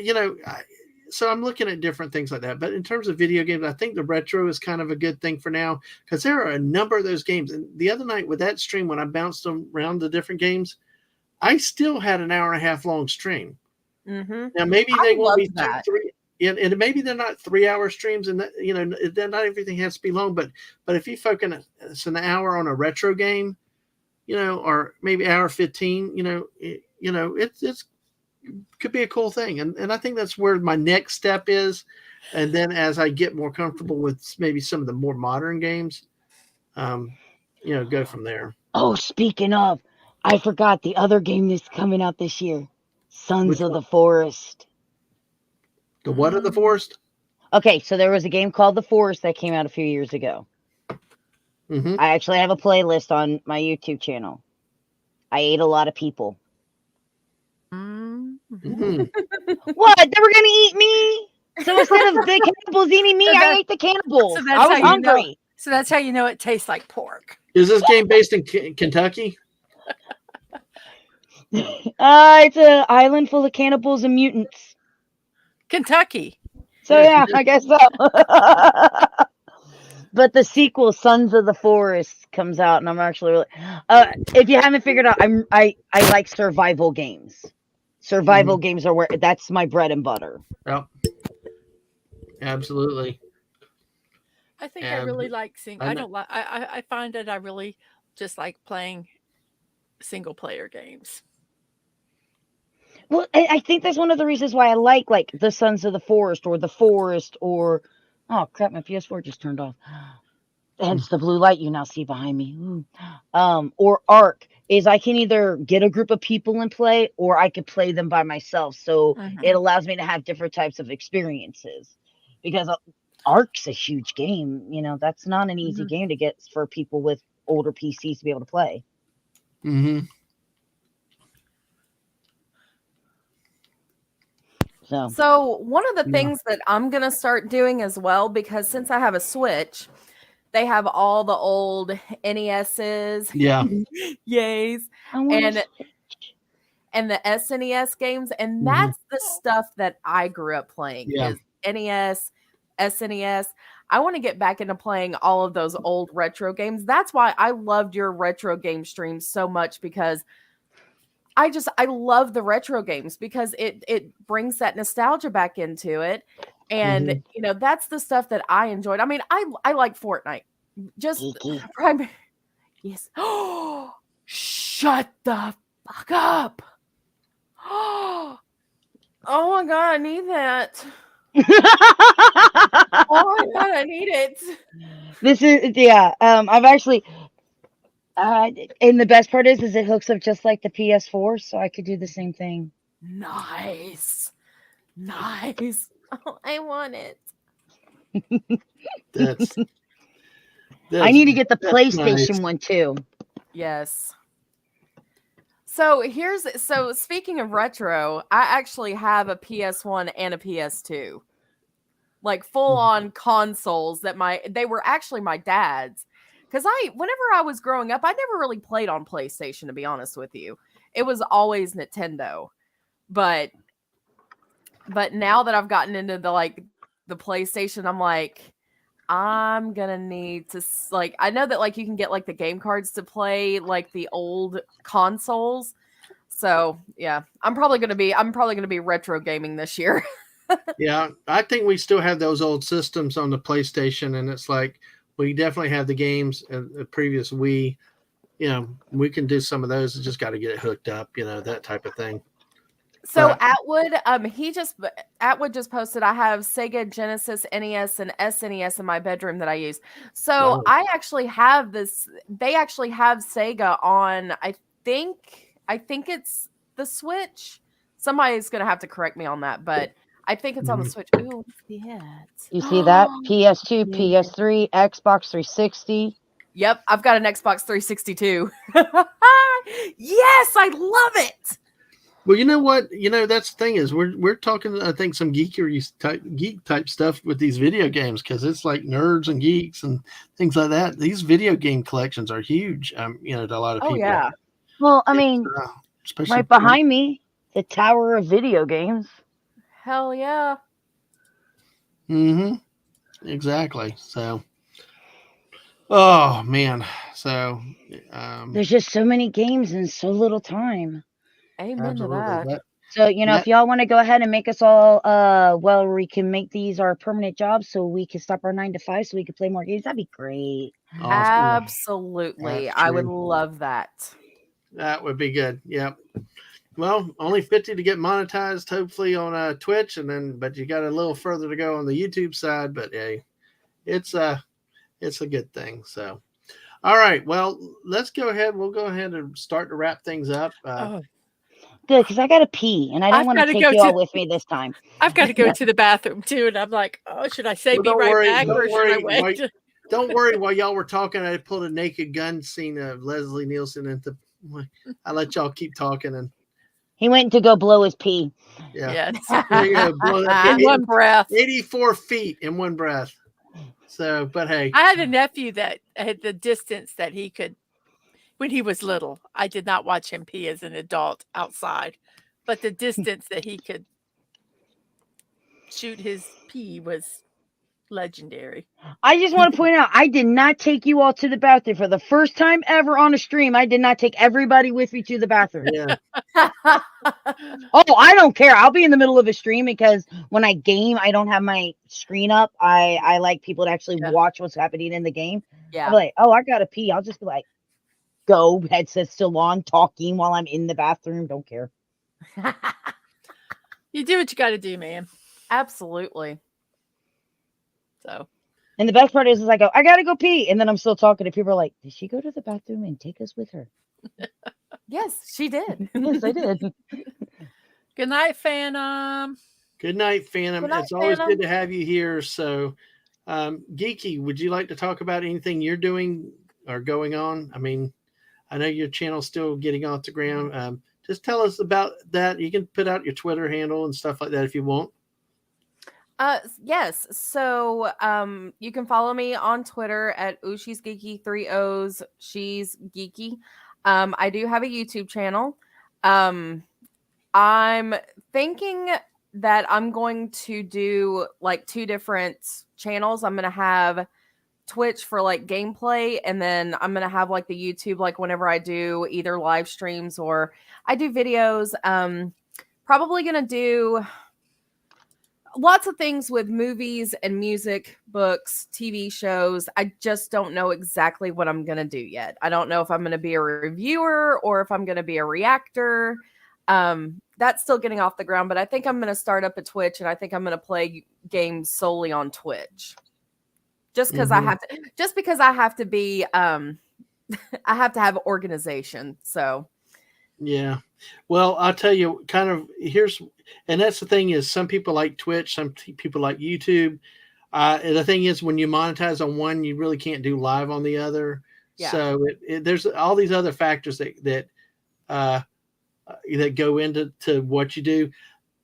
so I'm looking at different things like that. But in terms of video games, I think the retro is kind of a good thing for now because there are a number of those games. And the other night with that stream, when I bounced around the different games, I still had an hour and a half long stream. Mm-hmm. Now maybe I they won't be love that. 3, and maybe they're not 3-hour streams, and that, not everything has to be long. But if you focus an hour on a retro game, or maybe hour 15, it's could be a cool thing, and I think that's where my next step is. And then as I get more comfortable with maybe some of the more modern games, go from there. Oh, speaking of, I forgot the other game that's coming out this year. Sons Which of one? the Forest. The what of the forest? Okay, so there was a game called The Forest that came out a few years ago. Mm-hmm. I actually have a playlist on my YouTube channel. I ate a lot of people. Mm-hmm. What? They were gonna eat me? So instead of the cannibals eating me, So I that- ate the cannibals. so that's I was how you know. hungry. So that's how you know it tastes like pork. Is this game based in Kentucky? It's an island full of cannibals and mutants. Kentucky. So yeah, I guess so. But the sequel, Sons of the Forest, comes out, and I'm actually really. If you haven't figured out, I like survival games. Survival games are that's my bread and butter. Well, Absolutely. I think I really And like sing. I I know, don't like. I find that I really just like playing single player games. Well, I think that's one of the reasons why I like the Sons of the Forest or the Forest or oh crap, my PS4 just turned off. Hence the blue light you now see behind me. Ooh. Or Ark is I can either get a group of people and play, or I could play them by myself. So it Mhm. allows me to have different types of experiences. Because Ark's a huge game. You know, that's not an easy Mhm. game to get for people with older PCs to be able to play. mm-hmm. So So one of the Yeah. things that I'm gonna start doing as well, because since I have a Switch, they have all the old NESs, Yeah. yays, I want and to. and the SNES games, and Mhm. that's the stuff that I grew up playing Yeah. is NES, SNES. I want to get back into playing all of those old retro games. That's why I loved your retro game streams so much, because I love the retro games because it brings that nostalgia back into it. And Mhm. that's the stuff that I enjoyed. I mean, I like Fortnite. Just Geeky. primary. Yes. Oh, shut the fuck up. Oh my god, I need that. Oh my god, I need it. This is yeah. I've actually and the best part is it hooks up just like the PS4, so I could do the same thing. Nice. Nice. Oh, I want it. That's I that's need to get the that's nice. PlayStation one too. Yes. So speaking of retro, I actually have a PS1 and a PS2. Like full on consoles that they were actually my dad's. Cuz whenever I was growing up, I never really played on PlayStation, to be honest with you. It was always Nintendo. But now that I've gotten into the PlayStation, I'm like, I'm gonna need to I know that you can get the game cards to play the old consoles. So yeah, I'm probably gonna be retro gaming this year. Yeah, I think we still have those old systems on the PlayStation, and it's like we definitely have the games and the previous Wii. We can do some of those. Just got to get it hooked up, that type of thing. So But Atwood just posted, I have Sega Genesis, NES, and SNES in my bedroom that I use. So oh, I actually have this. They actually have Sega on. I think it's the Switch. Somebody's gonna have to correct me on that, but I think it's on the mhm. Switch. Ooh, yeah. You see that? PS2, Yeah. PS3, Xbox 360. Yep, I've got an Xbox 360 too. Yes, I love it. Well, you know what? That's the thing is we're talking. I think some geek type stuff with these video games because it's like nerds and geeks and things like that. These video game collections are huge. To a lot of Oh people. yeah. Well, I It's, mean, especially. right behind me, the Tower of Video Games. Hell yeah. Mm-hmm. Exactly. So. Oh man. So. There's just so many games in so little time. Amen to Absolutely. that. So, if y'all want to go ahead and make us all, we can make these our permanent jobs so we can stop our 9 to 5 so we can play more games. That'd be great. Awesome. Absolutely. That's I would true. love that. That would be good. Yep. Well, only 50 to get monetized, hopefully on Twitch, but you got a little further to go on the YouTube side. But hey, it's a good thing. So, all right. Well, let's go ahead. We'll go ahead and start to wrap things up. Oh, Good, because I got to pee and I don't I've want got to to take go you all to. with me this time. I've got to go to the bathroom too, and I'm like, oh, should I say Well, be don't right worry. back, Don't or should I worry. wait? Don't worry. While y'all were talking, I pulled a naked gun scene of Leslie Nielsen into. I let y'all keep talking and. He went to go blow his pee. Yeah. Yes, There you go. Blow that in one breath. 84 feet in one breath. So, but hey. I had a nephew that had the distance that he could when he was little. I did not watch him pee as an adult outside, but the distance that he could shoot his pee was Legendary. I just want to point out, I did not take you all to the bathroom for the first time ever on a stream. I did not take everybody with me to the bathroom. Yeah. Oh, I don't care. I'll be in the middle of a stream because when I game, I don't have my screen up. I like people to actually Yeah. watch what's happening in the game. I'm Yeah. like, oh, I gotta pee. I'll just be like, go, headset still on, talking while I'm in the bathroom. Don't care. You do what you got to do, man. Absolutely. So And the best part is I go, I gotta go pee, and then I'm still talking, and people are like, did she go to the bathroom and take us with her? Yes, she did. Yes, I did. good night, Phantom. Good night, Phantom. Good night, It's always Phantom. good to have you here. So, Geeky, would you like to talk about anything you're doing or going on? I mean, I know your channel's still getting off the ground. Just tell us about that. You can put out your Twitter handle and stuff like that if you want. Yes. So you can follow me on Twitter at She's Geeky, 3 O's, She's Geeky. I do have a YouTube channel. I'm thinking that I'm going to do like 2 different channels. I'm going to have Twitch for like gameplay, and then I'm going to have like the YouTube, like whenever I do either live streams or I do videos. Probably going to do lots of things with movies and music, books, TV shows. I just don't know exactly what I'm going to do yet. I don't know if I'm going to be a reviewer or if I'm going to be a reactor. That's still getting off the ground, but I think I'm going to start up a Twitch, and I think I'm going to play games solely on Twitch. Just because I have to, just because I have to be, I have to have organization. So, Yeah. Well, I'll tell you and that's the thing is some people like Twitch, some people like YouTube. And the thing is when you monetize on one, you really can't do live on the other. Yeah. So there's all these other factors that go into what you do.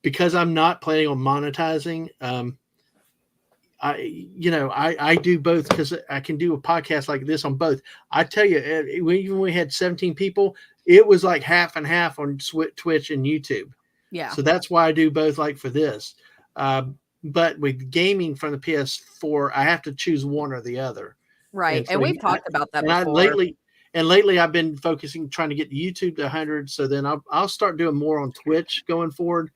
Because I'm not planning on monetizing, I do both because I can do a podcast like this on both. I tell you, even when we had 17 people, it was like half and half on Twitch and YouTube. yeah. So that's why I do both, like for this. But with gaming from the PS4, I have to choose one or the other. Right. And And so we've talked about that And before. lately I've been focusing, trying to get YouTube to 100. So then I'll start doing more on Twitch going forward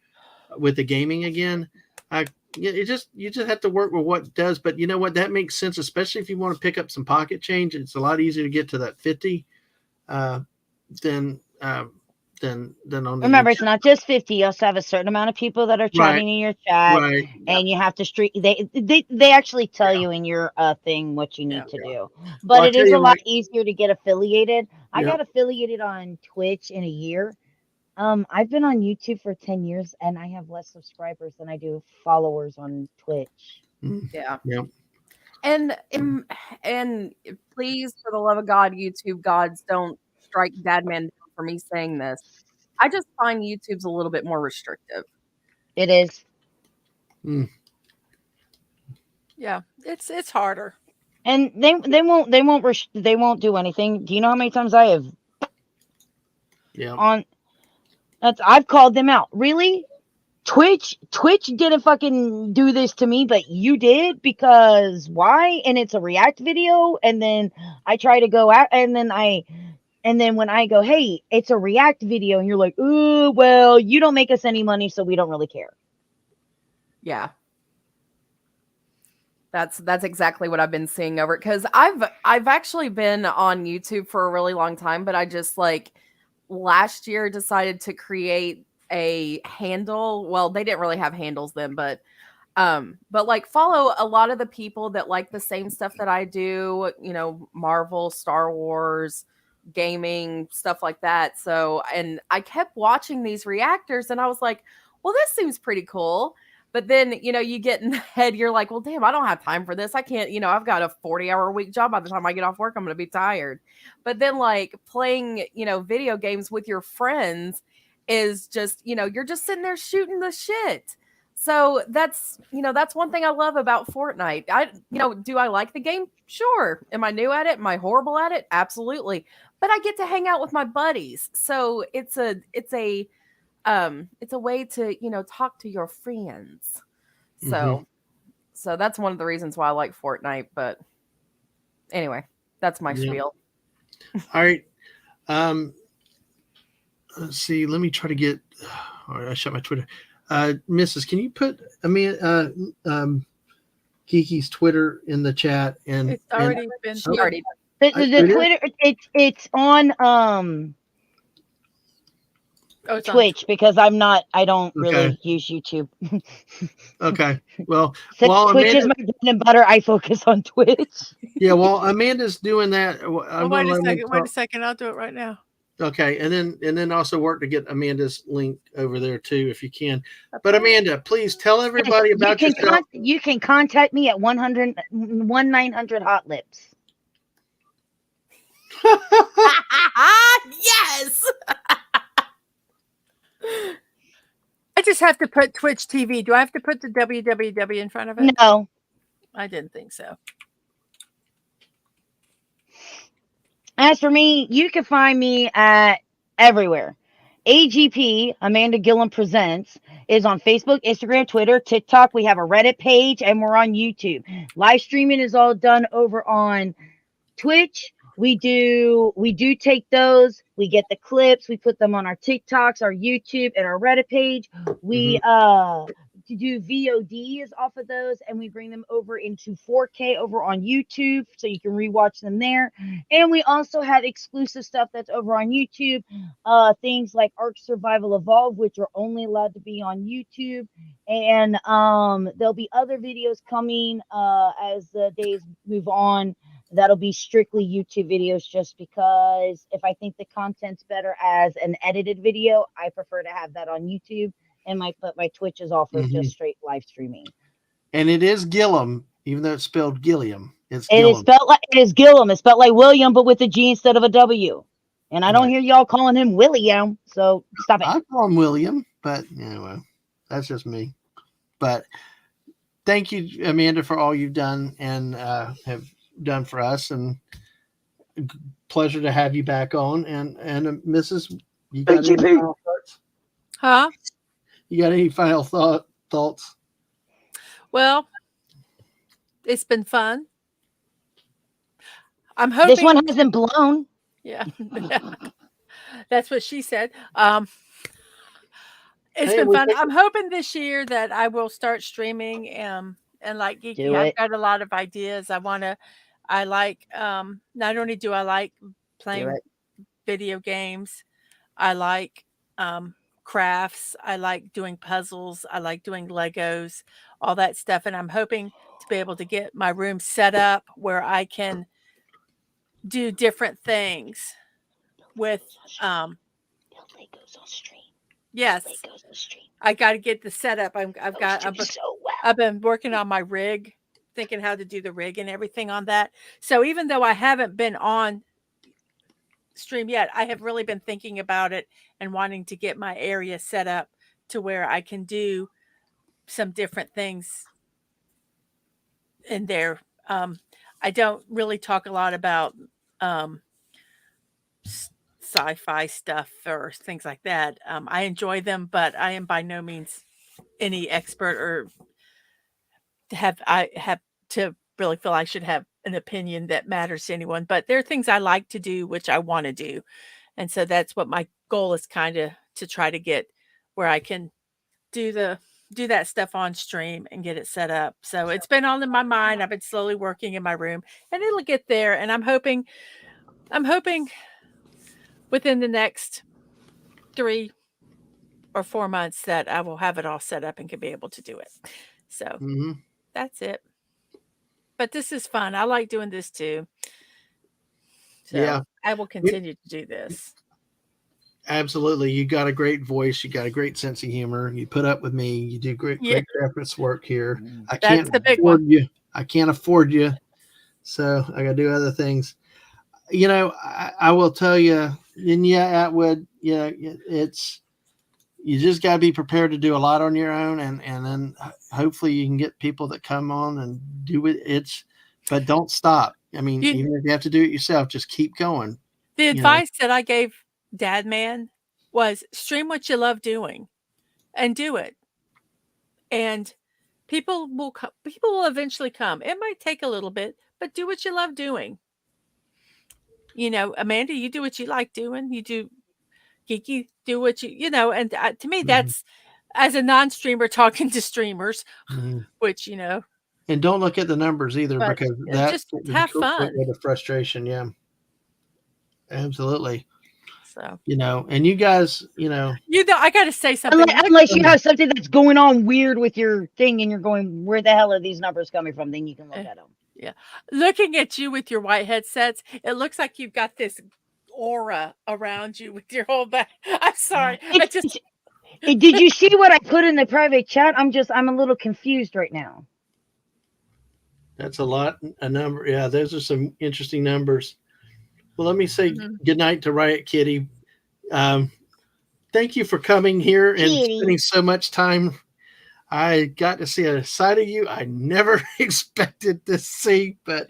with the gaming again. You just have to work with what does, but you know what, that makes sense, especially if you want to pick up some pocket change. It's a lot easier to get to that 50 than on the Remember, YouTube. it's not just 50. You also have a certain amount of people that are chatting in your chat, Right. and you have to stream. They actually tell you in your thing what you need to do. But Well, I'll it tell is you a lot what- easier to get affiliated. I Yeah. got affiliated on Twitch in a year. I've been on YouTube for 10 years, and I have less subscribers than I do followers on Twitch. Yeah. Yeah. And please, for the love of God, YouTube gods, don't strike Dadman down for me saying this. I just find YouTube's a little bit more restrictive. It is. Yeah, it's harder. And they won't do anything. Do you know how many times I have Yeah. I've called them out. Really? Twitch didn't fucking do this to me, but you did, because why? And it's a react video, and then I try to go out, and then when I go, hey, it's a react video, and you're like, ooh, well, you don't make us any money, so we don't really care. Yeah. That's exactly what I've been seeing over it, because I've actually been on YouTube for a really long time, but I just like last year decided to create a handle. Well, they didn't really have handles then, but like follow a lot of the people that like the same stuff that I do, Marvel, Star Wars, gaming, stuff like that. So, and I kept watching these reactors, and I was like, well, this seems pretty cool. But then, you get in the head, you're like, well, damn, I don't have time for this. I can't, I've got a 40-hour week job. By the time I get off work, I'm going to be tired. But then like playing, video games with your friends is just, you're just sitting there shooting the shit. So that's one thing I love about Fortnite. Do I like the game? Sure. Am I new at it? Am I horrible at it? Absolutely. But I get to hang out with my buddies. So it's a way to, talk to your friends. So So that's one of the reasons why I like Fortnite. But anyway, that's my Yeah. spiel. All right. Let's see. Let me try to get. All right, I shut my Twitter. Mrs., can you put Kiki's Twitter in the chat? And It's already been. She already The, I- the it is? Twitter, it's on Oh, it's on Twitch because I don't Okay. really use YouTube. Okay. Well, Since while Twitch is Amanda, my bread and butter, I focus on Twitch. yeah, while Amanda's doing that, Oh, I'm wait going to a let second. Amanda Wait a talk. second. I'll do it right now. Okay, and then also work to get Amanda's link over there too, if you can. But Amanda, please tell everybody about yourself. You can contact me at 900 Hot Lips. yes. I just have to put Twitch TV. Do I have to put the www in front of it? No, I didn't think so. as for me, you can find me at everywhere. AGP, Amanda Gillum Presents, is on Facebook, Instagram, Twitter, TikTok. We have a Reddit page, and we're on YouTube. Live streaming is all done over on Twitch. We do take those, we get the clips, we put them on our TikToks, our YouTube, and our Reddit page. We do VODs off of those, and we bring them over into 4K over on YouTube, so you can rewatch them there. And we also have exclusive stuff that's over on YouTube, things like Ark Survival Evolved, which are only allowed to be on YouTube. And there'll be other videos coming as the days move on. That'll be strictly YouTube videos, just because if I think the content's better as an edited video, I prefer to have that on YouTube. And my Twitch is all for just straight live streaming. And it is Gillum, even though it's spelled Gilliam. It's It Gillum. is spelled like Gillum. It's spelled like William, but with a G instead of a W. And I don't Right. hear y'all calling him William, so stop it. I call him William, but anyway, that's just me. But thank you, Amanda, for all you've done and have done for us, and pleasure to have you back on. And Mrs., you got any final thoughts? Huh? You got any final thoughts? Well, it's been fun. I'm hoping This one hasn't blown. Yeah. That's what she said. It's Hey, been we fun. think- I'm hoping this year that I will start streaming and like Geeky, Do I've it. got a lot of ideas. I like not only do I like playing it. video games, I like crafts, I like doing puzzles, I like doing Legos, all that stuff. And I'm hoping to be able to get my room set up where I can do different things with Build Legos on stream. yes, Legos on stream. I got to get the setup. I've so well. I've been working on my rig, thinking how to do the rig and everything on that. So even though I haven't been on stream yet, I have really been thinking about it and wanting to get my area set up to where I can do some different things in there. I don't really talk a lot about sci-fi stuff or things like that. I enjoy them, but I am by no means any expert or I have to really feel I should have an opinion that matters to anyone. But there are things I like to do, which I want to do. And so that's what my goal is, kind of to try to get where I can do that stuff on stream and get it set up. So it's been all in my mind. I've been slowly working in my room, and it'll get there. And I'm hoping within the next 3 or 4 months that I will have it all set up and can be able to do it. So Mhm. that's it. But this is fun. I like doing this too. So Yeah. I will continue to do this. Absolutely. You got a great voice. You got a great sense of humor. You put up with me. You do great graphics work here. I That's can't the big afford one. you. I can't afford you. So I got to do other things. You know, I will tell you, and yeah, Atwood, yeah, it's, you just got to be prepared to do a lot on your own. And then hopefully you can get people that come on and do it. But don't stop. I mean, even if you have to do it yourself, just keep going. The you know. advice that I gave Dad Man was stream what you love doing and do it. And People will come. People will eventually come. It might take a little bit, but do what you love doing. Amanda, you do what you like doing. You do geeky, do what and to me, Mhm. that's as a non-streamer talking to streamers, Mhm. which, And don't look at the numbers either, but because that just would have go fun. with the frustration. Yeah, absolutely. So, And you guys, I got to say something. Unless you have something that's going on weird with your thing and you're going, where the hell are these numbers coming from? Then you can look at them. Yeah. Looking at you with your white headsets, it looks like you've got this aura around you with your whole back. I'm sorry. Did you see what I put in the private chat? I'm a little confused right now. that's a number. Yeah, those are some interesting numbers. Well, let me say good night to Riot Kitty. Thank you for coming here and spending so much time. I got to see a side of you I never expected to see, but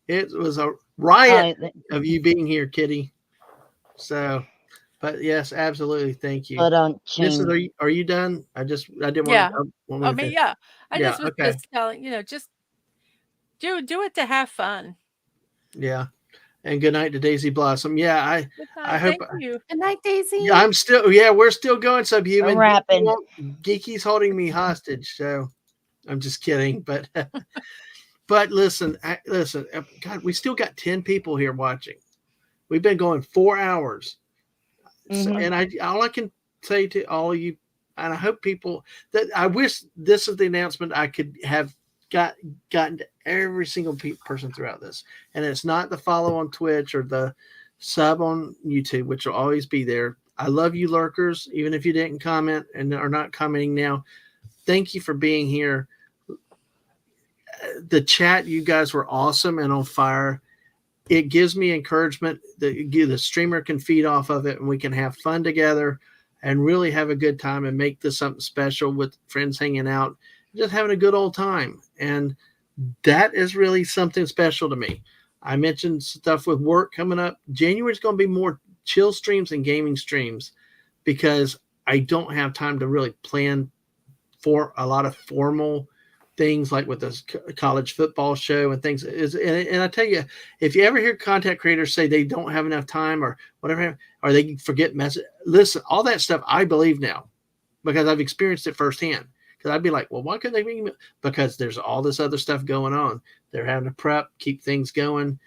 it was a riot of you being here, Kitty. So, but yes, absolutely. Thank you. But are you done? I didn't Yeah. want I mean, yeah. I just was okay. just telling, just do it to have fun. Yeah. And good night to Daisy Blossom. Yeah, I hope. Thank you. Good night, Daisy. Yeah, we're still going, Subhuman. Rapping. Geeky's holding me hostage, so I'm just kidding. But but listen, God, we still got 10 people here watching. We've been going 4 hours. So, and all I can say to all of you, and I hope people that I wish this is the announcement I could have gotten to every single person throughout this. And it's not the follow on Twitch or the sub on YouTube, which will always be there. I love you lurkers, even if you didn't comment and are not commenting now. Thank you for being here. The chat, you guys were awesome and on fire. It gives me encouragement that the streamer can feed off of it and we can have fun together and really have a good time and make this something special with friends hanging out, just having a good old time. And that is really something special to me. I mentioned stuff with work coming up. January is going to be more chill streams and gaming streams because I don't have time to really plan for a lot of formal things like with this college football show and things. And I tell you, if you ever hear content creators say they don't have enough time or whatever, or they forget message, listen, all that stuff I believe now because I've experienced it firsthand. Because I'd be like, well, why couldn't they bring me? Because there's all this other stuff going on. They're having to prep, keep things going,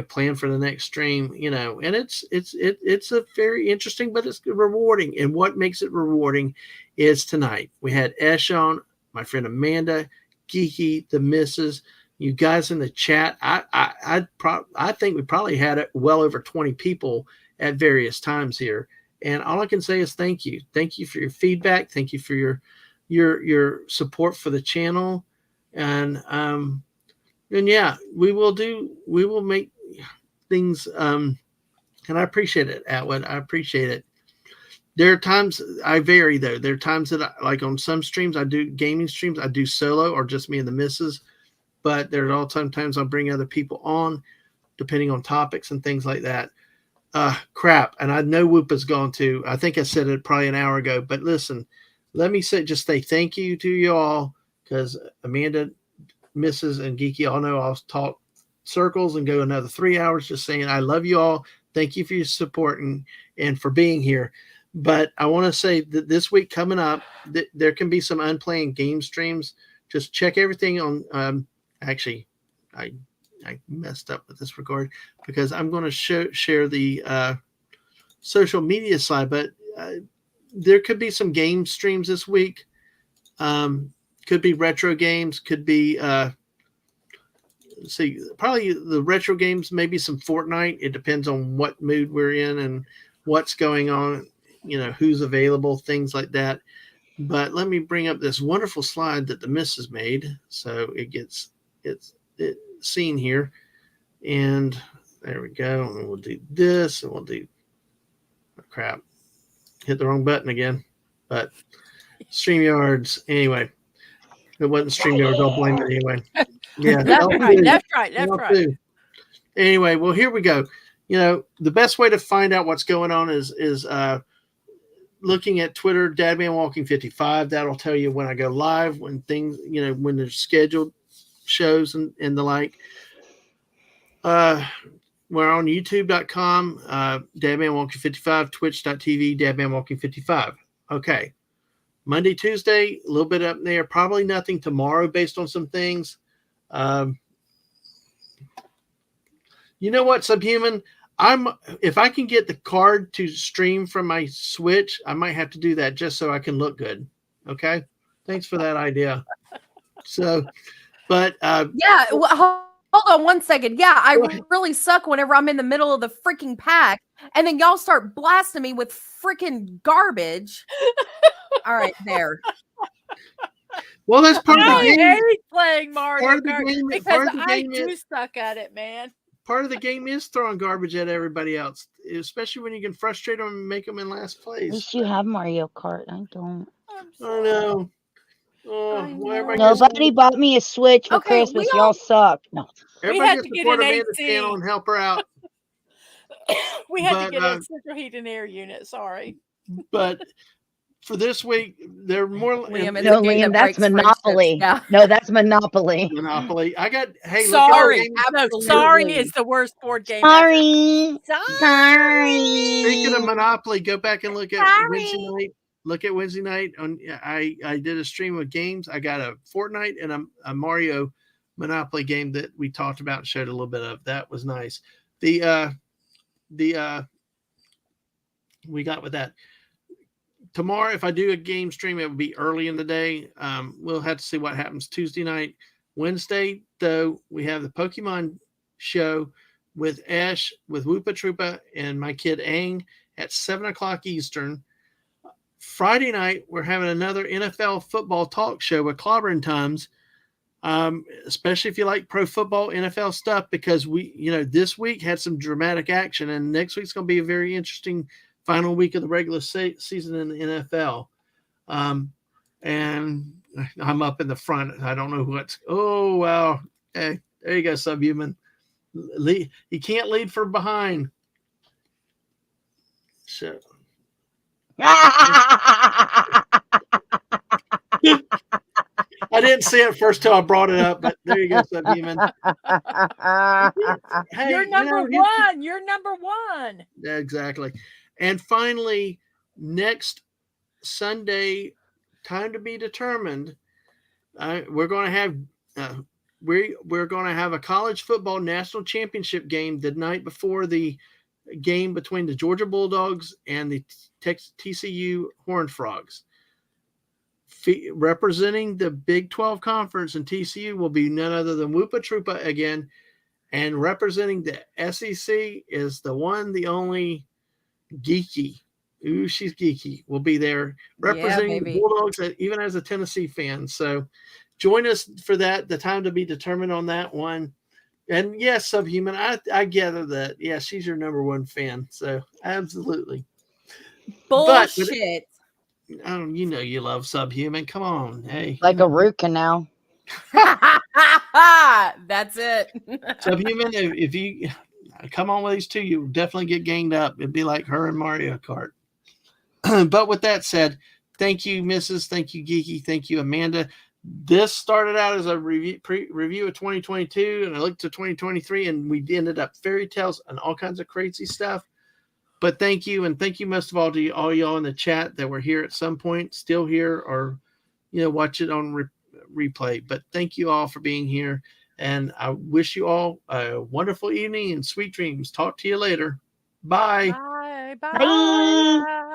plan for the next stream, and it's a very interesting, but it's rewarding. And what makes it rewarding is tonight we had Esh on, my friend Amanda, Geeky, the missus, you guys in the chat. I think we probably had well over 20 people at various times here. And all I can say is thank you. Thank you for your feedback. Thank you for your support for the channel. And yeah, we will make things and I appreciate it, Atwood. I appreciate it. There are times I vary though. There are times that like on some streams I do gaming streams, I do solo or just me and the missus. But there's all sometimes I'll bring other people on depending on topics and things like that. Crap. And I know Whoop is going to. I think I said it probably an hour ago. But listen, let me say thank you to you all because Amanda, Mrs. and Geeky all know I'll talk circles and go another 3 hours just saying I love you all. Thank you for your support and for being here. But I want to say that this week coming up, there can be some unplanned game streams. Just check everything on. Actually, I messed up with this record because I'm going to share the social media side. But there could be some game streams this week. Could be retro games. Could be probably the retro games. Maybe some Fortnite. It depends on what mood we're in and what's going on. Who's available, things like that. But let me bring up this wonderful slide that the missus made so it's seen here. And there we go. And we'll do this and we'll do crap. Hit the wrong button again. But StreamYards, anyway. It wasn't StreamYards, I'll blame it anyway. Yeah. Left, right. Anyway, well here we go. The best way to find out what's going on is looking at Twitter, Dadman Walking 55. That'll tell you when I go live, when things, when there's scheduled shows and the like. We're on youtube.com, Dadman Walking 55, twitch.tv, Dadman Walking 55. Okay. Monday, Tuesday, a little bit up there. Probably nothing tomorrow based on some things. You know what, Subhuman? If I can get the card to stream from my Switch, I might have to do that just so I can look good. Okay. Thanks for that idea. So, but Yeah. Well, hold on one second. Yeah, I really suck whenever I'm in the middle of the freaking pack, and then y'all start blasting me with freaking garbage. All right, there. well, that's part of I the game. hate playing Mario Part of the Kart game- because part of the I game do is- suck at it, man. Part of the game is throwing garbage at everybody else, especially when you can frustrate them and make them in last At place. least you have Mario Kart. I don't. I'm Oh sorry. no. Oh, I well, everybody know. gets Nobody bought me a Switch for Okay, we Christmas. all- Y'all suck. No. everybody had gets to get support an Amanda's AC. channel and help her out. We had But, to get a central heat and air unit. Sorry. But for this week, they're more Liam, it's No, a game Liam, that that's breaks friendships. Monopoly. Yeah. No, that's Monopoly. Monopoly. I got hey, Sorry. look at No, Absolutely. sorry is the worst board game ever. Sorry. Sorry. Speaking of Sorry. Monopoly, go back and look at Sorry. Wednesday night. Look at Wednesday night. I did a stream of games. I got a Fortnite and a Mario Monopoly game that we talked about and showed a little bit of. That was nice. We got with that. Tomorrow, if I do a game stream, it will be early in the day. We'll have to see what happens Tuesday night. Wednesday, though, we have the Pokemon show with Ash, with Woopa Troopa, and my kid Aang at 7 o'clock Eastern. Friday night, we're having another NFL football talk show with Clobbering Times, especially if you like pro football, NFL stuff, because this week had some dramatic action, and next week's going to be a very interesting final week of the regular season in the NFL. And I'm up in the front. I don't know what's. Oh, wow. Hey, there you go, Subhuman. You can't lead from behind. So. I didn't see it first till I brought it up, but there you go, Subhuman. Hey, You're number here's- one. You're number one. Yeah, exactly. And finally, next Sunday, time to be determined. We're going to have we're going to have a college football national championship game the night before the game between the Georgia Bulldogs and the TCU Horned Frogs. Representing the Big 12 Conference and TCU will be none other than Woopa Troopa again, and representing the SEC is the one, the only Geeky. Ooh, she's geeky. Will be there representing the baby. Bulldogs, even as a Tennessee fan. So join us for that. The time to be determined on that one. And yes, Subhuman, I gather that. Yeah, she's your number one fan. So absolutely. Bullshit. You love Subhuman. Come on. Hey. Like a root canal. That's it. Subhuman, if you come on with these two, you definitely get ganged up. It'd be like her and Mario Kart. But with that said, thank you, Mrs. Thank you, Geeky. Thank you, Amanda. This started out as a review of 2022, and I looked to 2023, and we ended up fairy tales and all kinds of crazy stuff. But thank you, and thank you most of all to all y'all in the chat that were here at some point, still here, or watch it on replay. But thank you all for being here, and I wish you all a wonderful evening and sweet dreams. Talk to you later. Bye. Bye. Bye. Bye.